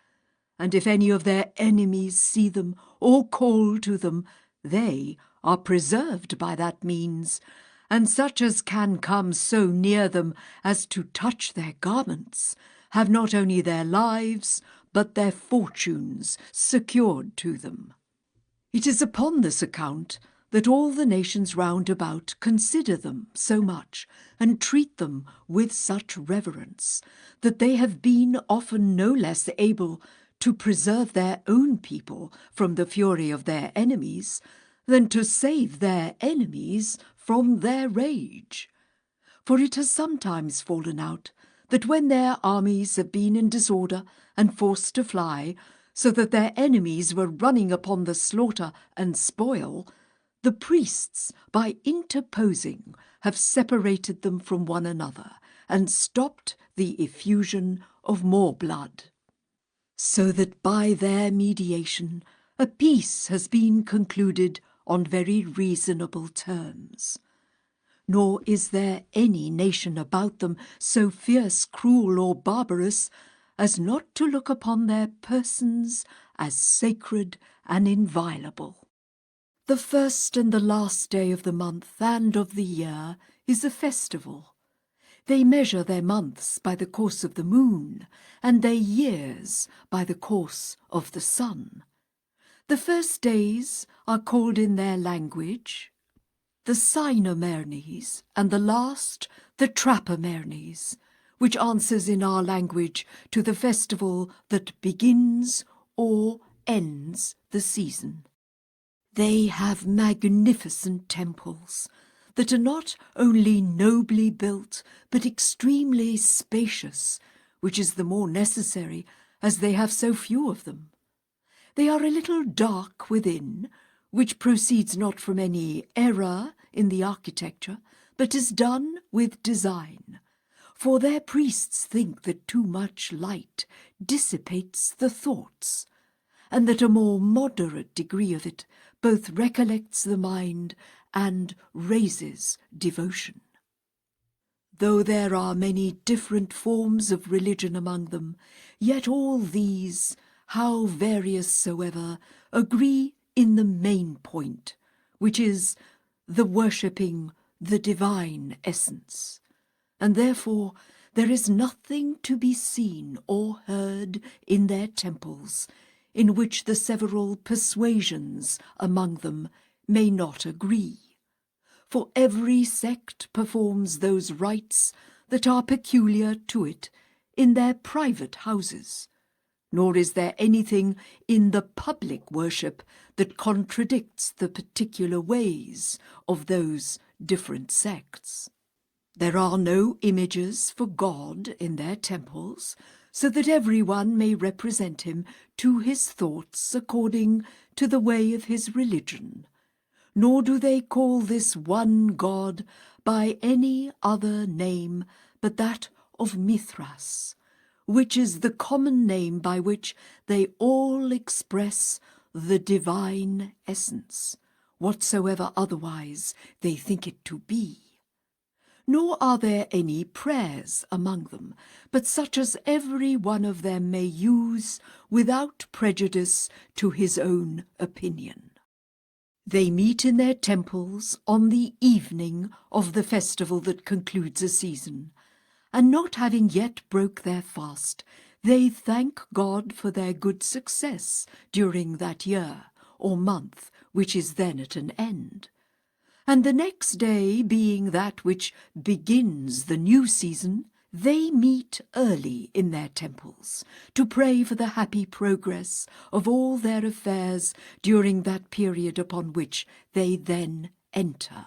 And if any of their enemies see them or call to them, they are preserved by that means, and such as can come so near them as to touch their garments have not only their lives, but their fortunes secured to them. It is upon this account that all the nations round about consider them so much, and treat them with such reverence, that they have been often no less able to preserve their own people from the fury of their enemies, than to save their enemies from their rage. For it has sometimes fallen out that when their armies have been in disorder and forced to fly, so that their enemies were running upon the slaughter and spoil, the priests, by interposing, have separated them from one another, and stopped the effusion of more blood. So that by their mediation a peace has been concluded on very reasonable terms. Nor is there any nation about them so fierce, cruel, or barbarous as not to look upon their persons as sacred and inviolable. The first and the last day of the month and of the year is a festival. They measure their months by the course of the moon, and their years by the course of the sun. The first days are called in their language the Cynomernes, and the last the Trapomernes, which answers in our language to the festival that begins or ends the season. They have magnificent temples that are not only nobly built, but extremely spacious, which is the more necessary as they have so few of them. They are a little dark within, which proceeds not from any error in the architecture, but is done with design. For their priests think that too much light dissipates the thoughts, and that a more moderate degree of it both recollects the mind and raises devotion. Though there are many different forms of religion among them, yet all these, how various soever, agree in the main point, which is the worshipping the divine essence, and therefore there is nothing to be seen or heard in their temples in which the several persuasions among them may not agree. For every sect performs those rites that are peculiar to it in their private houses, nor is there anything in the public worship that contradicts the particular ways of those different sects. There are no images for God in their temples, so that everyone may represent him to his thoughts according to the way of his religion. Nor do they call this one God by any other name but that of Mithras, which is the common name by which they all express the divine essence, whatsoever otherwise they think it to be. Nor are there any prayers among them, but such as every one of them may use without prejudice to his own opinion. They meet in their temples on the evening of the festival that concludes a season, and not having yet broke their fast, they thank God for their good success during that year or month which is then at an end. And the next day, being that which begins the new season, they meet early in their temples to pray for the happy progress of all their affairs during that period upon which they then enter.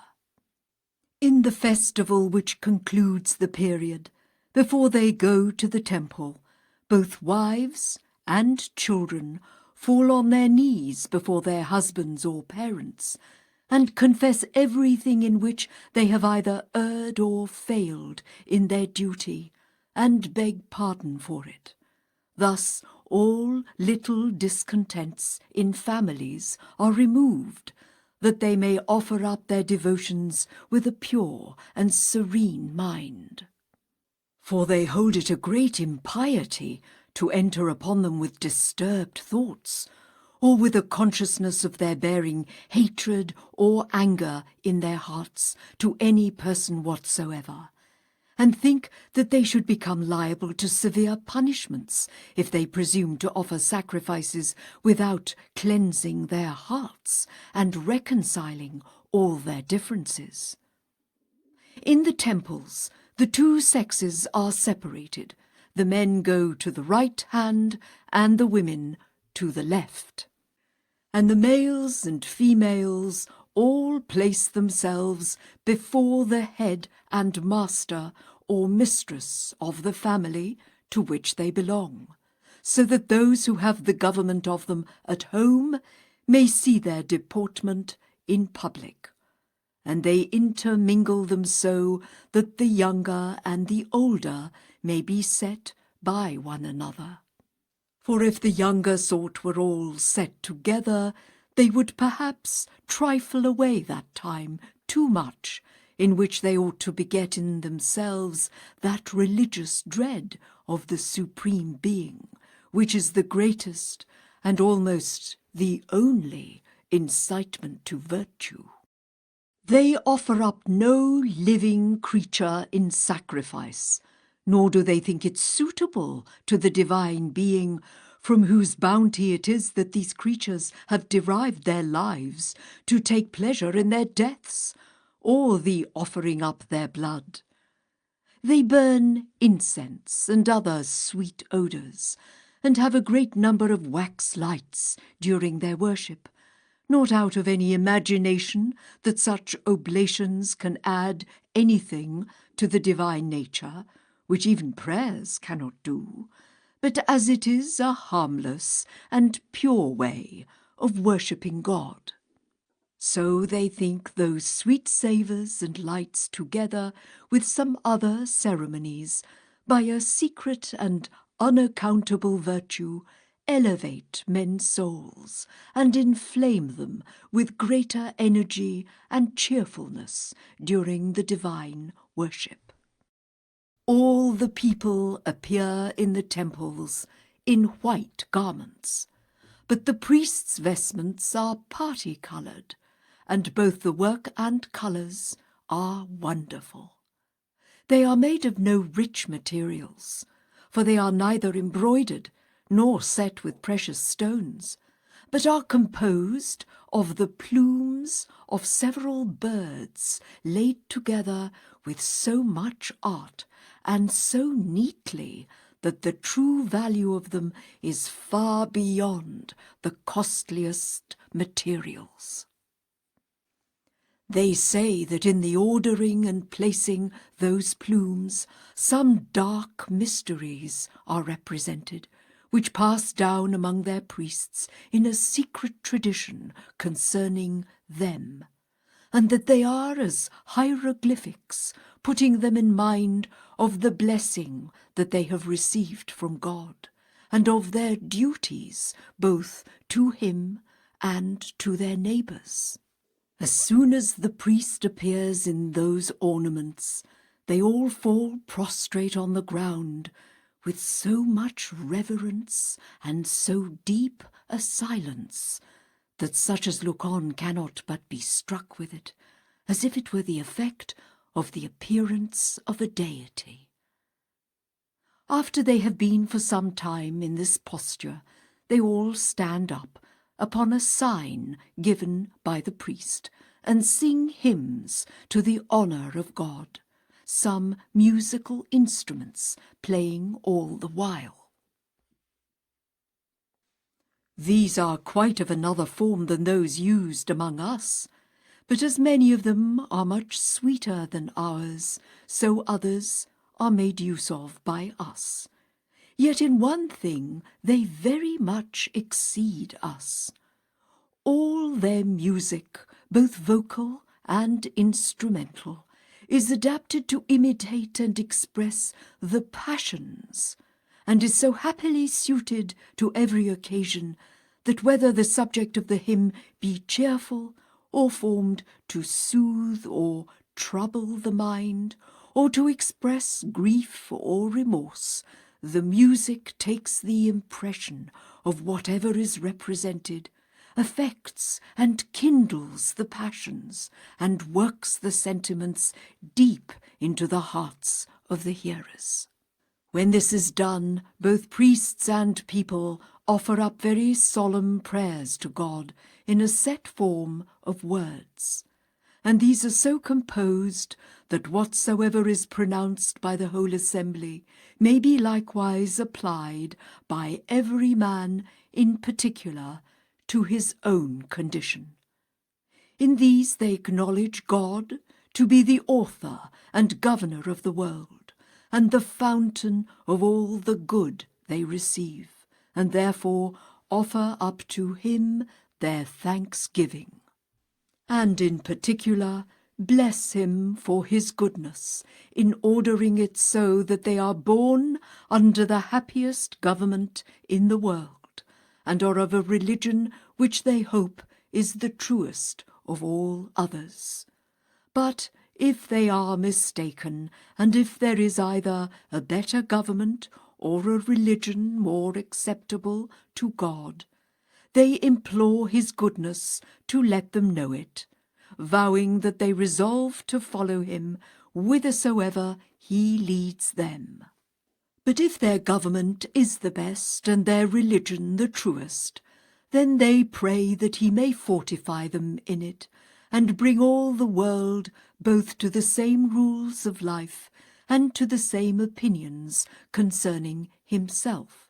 In the festival which concludes the period, before they go to the temple, both wives and children fall on their knees before their husbands or parents, and confess everything in which they have either erred or failed in their duty, and beg pardon for it. Thus all little discontents in families are removed, that they may offer up their devotions with a pure and serene mind. For they hold it a great impiety to enter upon them with disturbed thoughts, or with a consciousness of their bearing hatred or anger in their hearts to any person whatsoever, and think that they should become liable to severe punishments if they presume to offer sacrifices without cleansing their hearts and reconciling all their differences. In the temples, the two sexes are separated. The men go to the right hand and the women to the left. And the males and females all place themselves before the head and master or mistress of the family to which they belong, so that those who have the government of them at home may see their deportment in public. And they intermingle them so that the younger and the older may be set by one another. For if the younger sort were all set together, they would perhaps trifle away that time too much, in which they ought to beget in themselves that religious dread of the Supreme Being, which is the greatest and almost the only incitement to virtue. They offer up no living creature in sacrifice, nor do they think it suitable to the divine being from whose bounty it is that these creatures have derived their lives, to take pleasure in their deaths, or the offering up their blood. They burn incense and other sweet odours, and have a great number of wax lights during their worship, not out of any imagination that such oblations can add anything to the divine nature, which even prayers cannot do, but as it is a harmless and pure way of worshipping God. So they think those sweet savours and lights together with some other ceremonies, by a secret and unaccountable virtue, elevate men's souls and inflame them with greater energy and cheerfulness during the divine worship. All the people appear in the temples in white garments, but the priests' vestments are party-coloured, and both the work and colours are wonderful. They are made of no rich materials, for they are neither embroidered nor set with precious stones, but are composed of the plumes of several birds laid together with so much art and so neatly that the true value of them is far beyond the costliest materials. They say that in the ordering and placing those plumes, some dark mysteries are represented, which pass down among their priests in a secret tradition concerning them, and that they are as hieroglyphics putting them in mind of the blessing that they have received from God, and of their duties both to him and to their neighbours. As soon as the priest appears in those ornaments, they all fall prostrate on the ground with so much reverence and so deep a silence that such as look on cannot but be struck with it, as if it were the effect of the appearance of a deity. After they have been for some time in this posture, they all stand up upon a sign given by the priest, and sing hymns to the honour of God, some musical instruments playing all the while. These are quite of another form than those used among us, but as many of them are much sweeter than ours, so others are made use of by us. Yet in one thing they very much exceed us. All their music, both vocal and instrumental, is adapted to imitate and express the passions, and is so happily suited to every occasion that whether the subject of the hymn be cheerful, or formed to soothe or trouble the mind, or to express grief or remorse, the music takes the impression of whatever is represented, affects and kindles the passions, and works the sentiments deep into the hearts of the hearers. When this is done, both priests and people offer up very solemn prayers to God in a set form of words, and these are so composed that whatsoever is pronounced by the whole assembly may be likewise applied by every man in particular to his own condition. In these they acknowledge God to be the author and governor of the world, and the fountain of all the good they receive, and therefore offer up to him their thanksgiving. And in particular bless him for his goodness in ordering it so that they are born under the happiest government in the world, and are of a religion which they hope is the truest of all others. But if they are mistaken, and if there is either a better government or a religion more acceptable to God, they implore his goodness to let them know it, vowing that they resolve to follow him whithersoever he leads them. But if their government is the best, and their religion the truest, then they pray that he may fortify them in it, and bring all the world both to the same rules of life and to the same opinions concerning himself,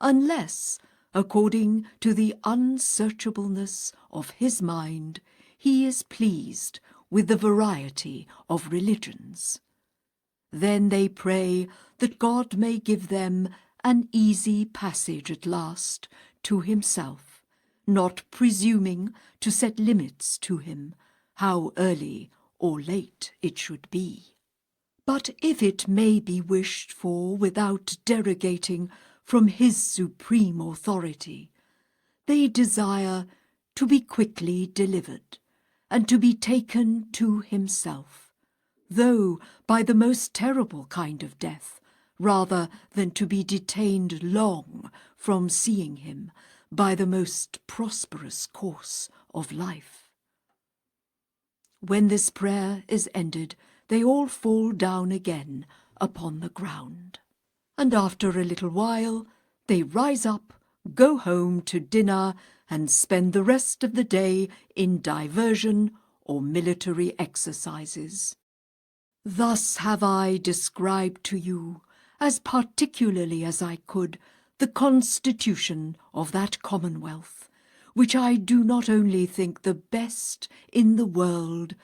unless, according to the unsearchableness of his mind, he is pleased with the variety of religions. Then they pray that God may give them an easy passage at last to himself, not presuming to set limits to him, how early or late it should be. But if it may be wished for without derogating from his supreme authority, they desire to be quickly delivered, and to be taken to himself, though by the most terrible kind of death, rather than to be detained long from seeing him by the most prosperous course of life. When this prayer is ended, they all fall down again upon the ground, and after a little while they rise up, go home to dinner, and spend the rest of the day in diversion or military exercises. Thus have I described to you, as particularly as I could, the constitution of that Commonwealth, which I do not only think the best in the world,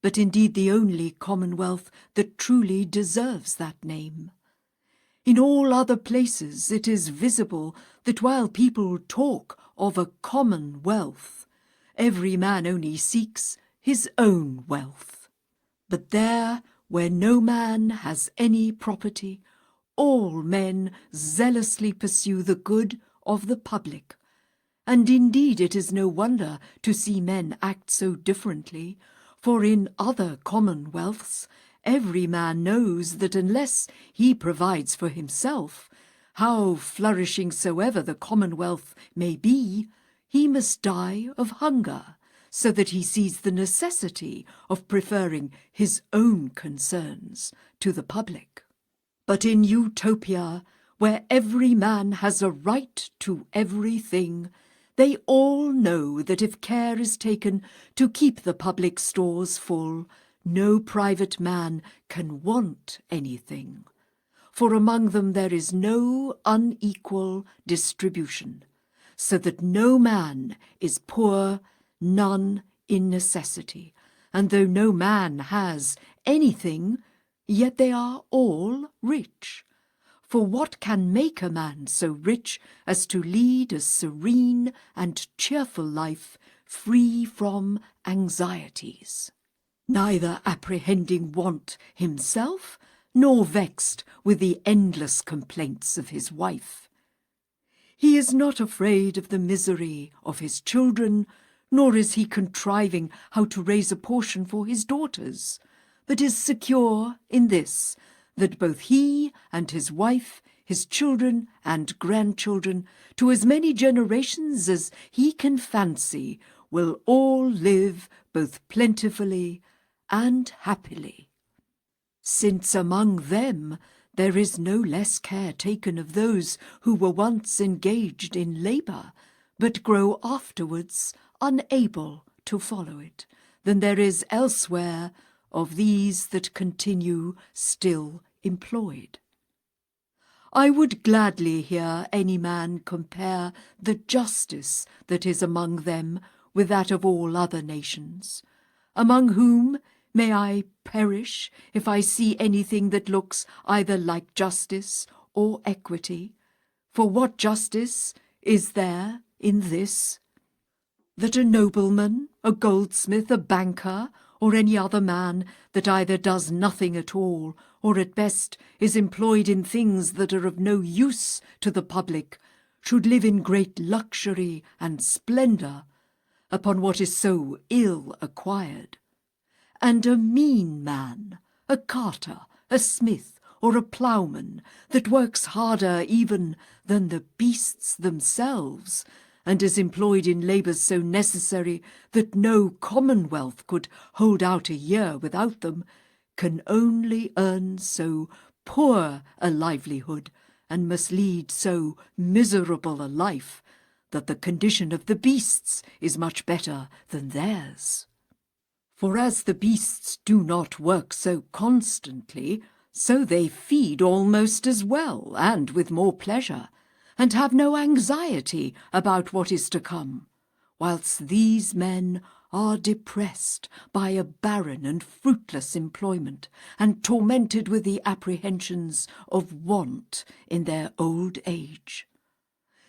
but indeed the only Commonwealth that truly deserves that name. In all other places it is visible that while people talk of a commonwealth, every man only seeks his own wealth. But there, where no man has any property, all men zealously pursue the good of the public. And indeed it is no wonder to see men act so differently, for in other commonwealths every man knows that unless he provides for himself, how flourishing soever the commonwealth may be, he must die of hunger, so that he sees the necessity of preferring his own concerns to the public. But in Utopia, where every man has a right to everything, they all know that if care is taken to keep the public stores full, no private man can want anything. For among them there is no unequal distribution, so that no man is poor, none in necessity. And though no man has anything, yet they are all rich. For what can make a man so rich as to lead a serene and cheerful life, free from anxieties, neither apprehending want himself, nor vexed with the endless complaints of his wife? He is not afraid of the misery of his children, nor is he contriving how to raise a portion for his daughters, but is secure in this, that both he and his wife, his children and grandchildren, to as many generations as he can fancy, will all live both plentifully and happily. Since among them there is no less care taken of those who were once engaged in labour, but grow afterwards unable to follow it, than there is elsewhere of these that continue still employed. I would gladly hear any man compare the justice that is among them with that of all other nations, among whom may I perish if I see anything that looks either like justice or equity. For what justice is there in this, that a nobleman, a goldsmith, a banker, or any other man that either does nothing at all, or at best is employed in things that are of no use to the public, should live in great luxury and splendour upon what is so ill acquired? And a mean man, a carter, a smith, or a ploughman, that works harder even than the beasts themselves, and is employed in labours so necessary that no commonwealth could hold out a year without them, can only earn so poor a livelihood, and must lead so miserable a life, that the condition of the beasts is much better than theirs. For as the beasts do not work so constantly, so they feed almost as well, and with more pleasure, and have no anxiety about what is to come, whilst these men are depressed by a barren and fruitless employment, and tormented with the apprehensions of want in their old age.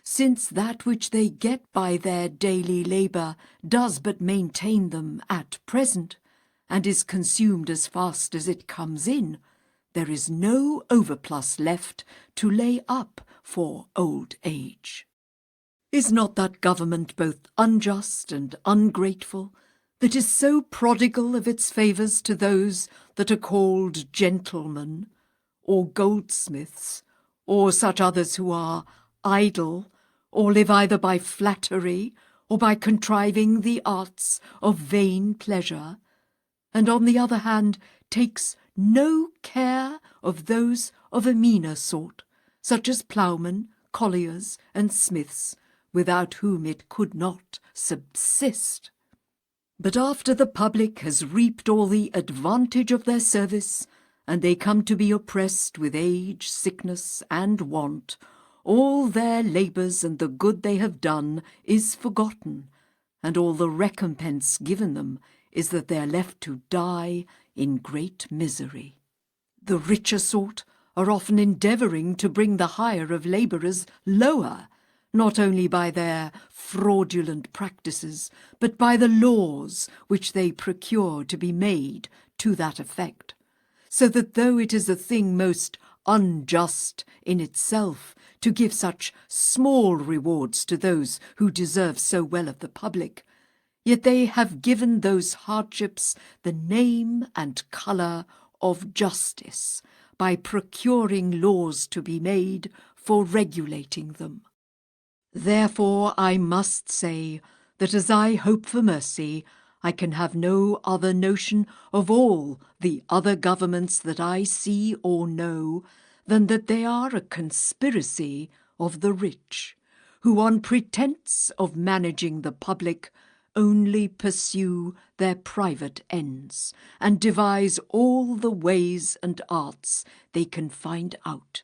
Since that which they get by their daily labour does but maintain them at present, and is consumed as fast as it comes in, there is no overplus left to lay up for old age. Is not that government both unjust and ungrateful, that is so prodigal of its favours to those that are called gentlemen, or goldsmiths, or such others who are idle, or live either by flattery or by contriving the arts of vain pleasure, and on the other hand takes no care of those of a meaner sort, such as ploughmen, colliers, and smiths, without whom it could not subsist? But after the public has reaped all the advantage of their service, and they come to be oppressed with age, sickness, and want, all their labours and the good they have done is forgotten, and all the recompense given them is that they are left to die in great misery. The richer sort are often endeavouring to bring the hire of labourers lower, not only by their fraudulent practices, but by the laws which they procure to be made to that effect, so that though it is a thing most unjust in itself to give such small rewards to those who deserve so well of the public, yet they have given those hardships the name and colour of justice by procuring laws to be made for regulating them. Therefore I must say that as I hope for mercy, I can have no other notion of all the other governments that I see or know than that they are a conspiracy of the rich, who on pretence of managing the public only pursue their private ends, and devise all the ways and arts they can find out.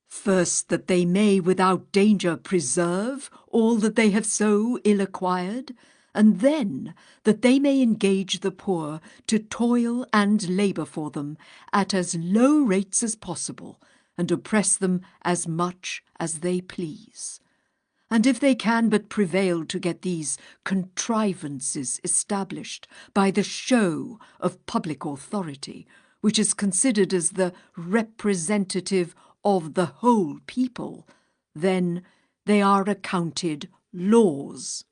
First, that they may without danger preserve all that they have so ill acquired, and then that they may engage the poor to toil and labour for them at as low rates as possible, and oppress them as much as they please. And if they can but prevail to get these contrivances established by the show of public authority, which is considered as the representative of the whole people, then they are accounted laws.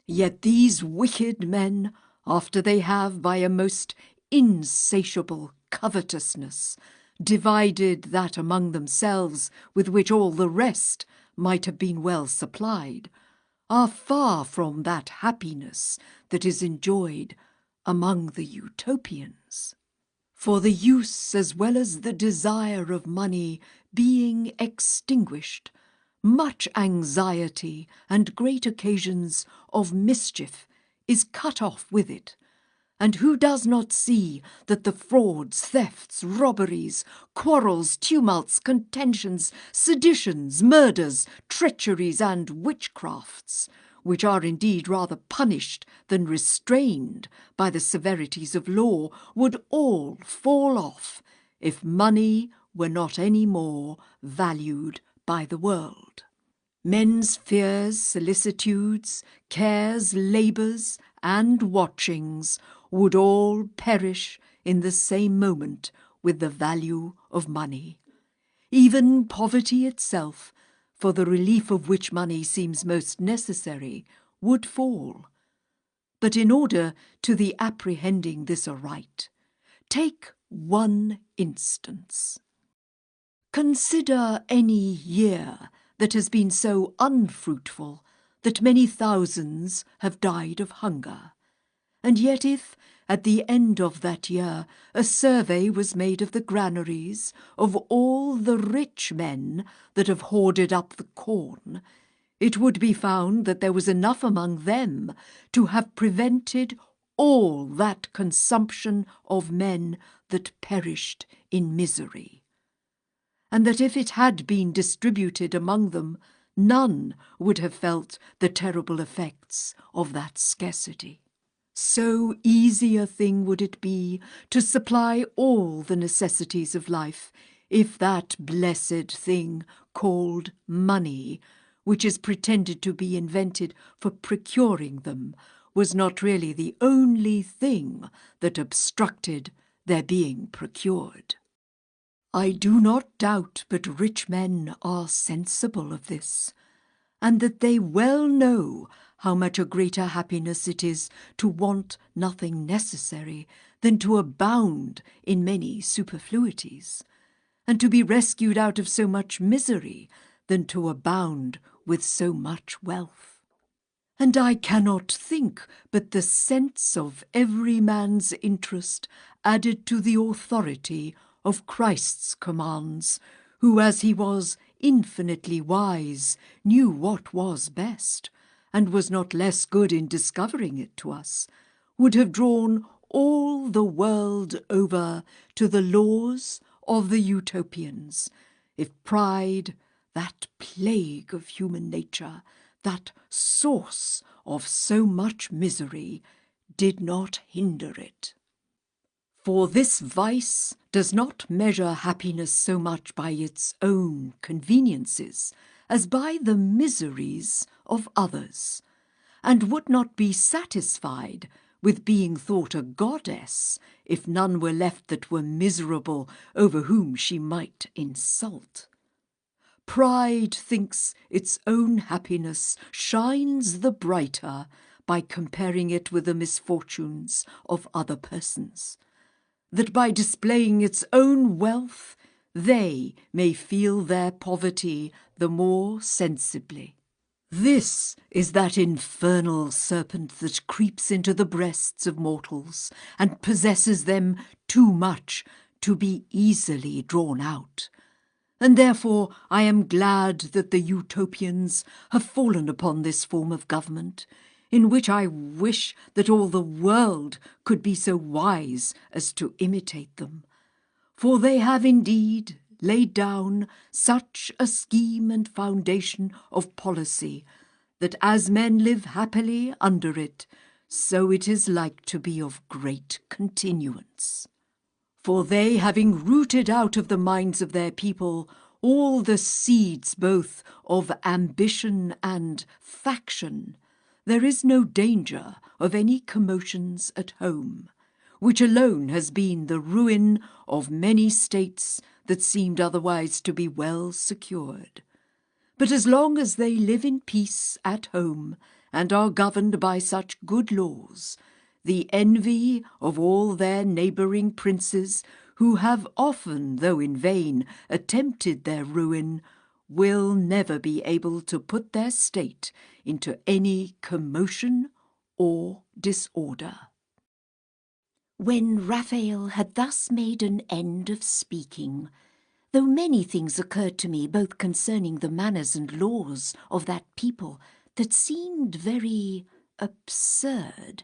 Yet these wicked men, after they have by a most insatiable covetousness divided that among themselves with which all the rest might have been well supplied, are far from that happiness that is enjoyed among the Utopians. For the use as well as the desire of money being extinguished, much anxiety and great occasions of mischief is cut off with it. And who does not see that the frauds, thefts, robberies, quarrels, tumults, contentions, seditions, murders, treacheries, and witchcrafts, which are indeed rather punished than restrained by the severities of law, would all fall off if money were not any more valued by the world? Men's fears, solicitudes, cares, labours, and watchings would all perish in the same moment with the value of money. Even poverty itself, for the relief of which money seems most necessary, would fall. But in order to the apprehending this aright, take one instance. Consider any year that has been so unfruitful that many thousands have died of hunger. And yet if, at the end of that year, a survey was made of the granaries of all the rich men that have hoarded up the corn, it would be found that there was enough among them to have prevented all that consumption of men that perished in misery, and that if it had been distributed among them, none would have felt the terrible effects of that scarcity. So easy a thing would it be to supply all the necessities of life, if that blessed thing called money, which is pretended to be invented for procuring them, was not really the only thing that obstructed their being procured. I do not doubt but rich men are sensible of this, and that they well know how much a greater happiness it is to want nothing necessary than to abound in many superfluities, and to be rescued out of so much misery than to abound with so much wealth. And I cannot think but the sense of every man's interest added to the authority of Christ's commands, who, as he was infinitely wise, knew what was best, and was not less good in discovering it to us, would have drawn all the world over to the laws of the Utopians, if pride, that plague of human nature, that source of so much misery, did not hinder it. For this vice does not measure happiness so much by its own conveniences as by the miseries of others, and would not be satisfied with being thought a goddess, if none were left that were miserable, over whom she might insult. Pride thinks its own happiness shines the brighter by comparing it with the misfortunes of other persons, that by displaying its own wealth they may feel their poverty the more sensibly. This is that infernal serpent that creeps into the breasts of mortals and possesses them too much to be easily drawn out. And therefore I am glad that the Utopians have fallen upon this form of government, in which I wish that all the world could be so wise as to imitate them. For they have indeed laid down such a scheme and foundation of policy, that as men live happily under it, so it is like to be of great continuance. For they, having rooted out of the minds of their people all the seeds both of ambition and faction, there is no danger of any commotions at home, which alone has been the ruin of many states that seemed otherwise to be well secured. But as long as they live in peace at home, and are governed by such good laws, the envy of all their neighbouring princes, who have often, though in vain, attempted their ruin, will never be able to put their state into any commotion or disorder.
When Raphael had thus made an end of speaking, though many things occurred to me both concerning the manners and laws of that people that seemed very absurd,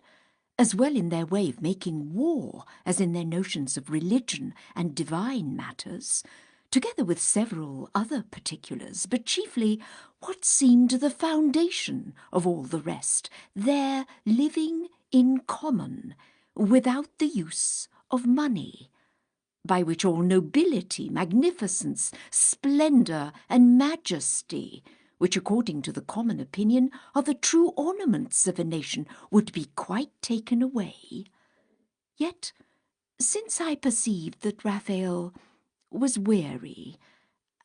as well in their way of making war as in their notions of religion and divine matters, together with several other particulars, but chiefly what seemed the foundation of all the rest, their living in common, without the use of money, by which all nobility, magnificence, splendour, and majesty, which according to the common opinion are the true ornaments of a nation, would be quite taken away. Yet, since I perceived that Raphael was weary,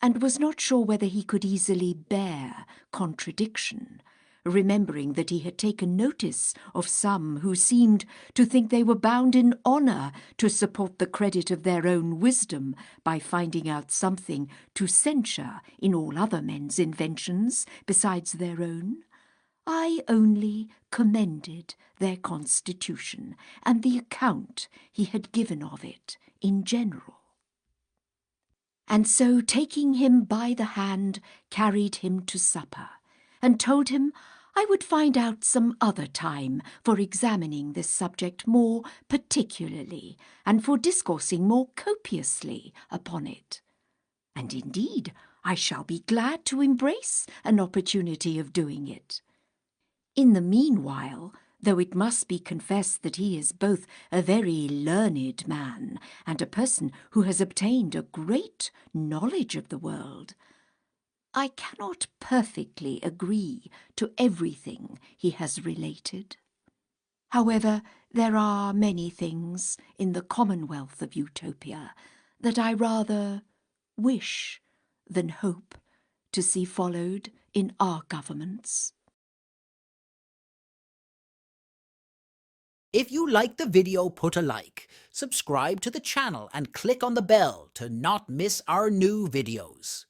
and was not sure whether he could easily bear contradiction, remembering that he had taken notice of some who seemed to think they were bound in honour to support the credit of their own wisdom by finding out something to censure in all other men's inventions besides their own, I only commended their constitution and the account he had given of it in general. And so, taking him by the hand, carried him to supper, and told him I would find out some other time for examining this subject more particularly, and for discoursing more copiously upon it. And indeed I shall be glad to embrace an opportunity of doing it. In the meanwhile, though it must be confessed that he is both a very learned man and a person who has obtained a great knowledge of the world, I cannot perfectly agree to everything he has related. However, there are many things in the commonwealth of Utopia that I rather wish than hope to see followed in our governments.
If you liked the video, put a like, subscribe to the channel and click on the bell to not miss our new videos.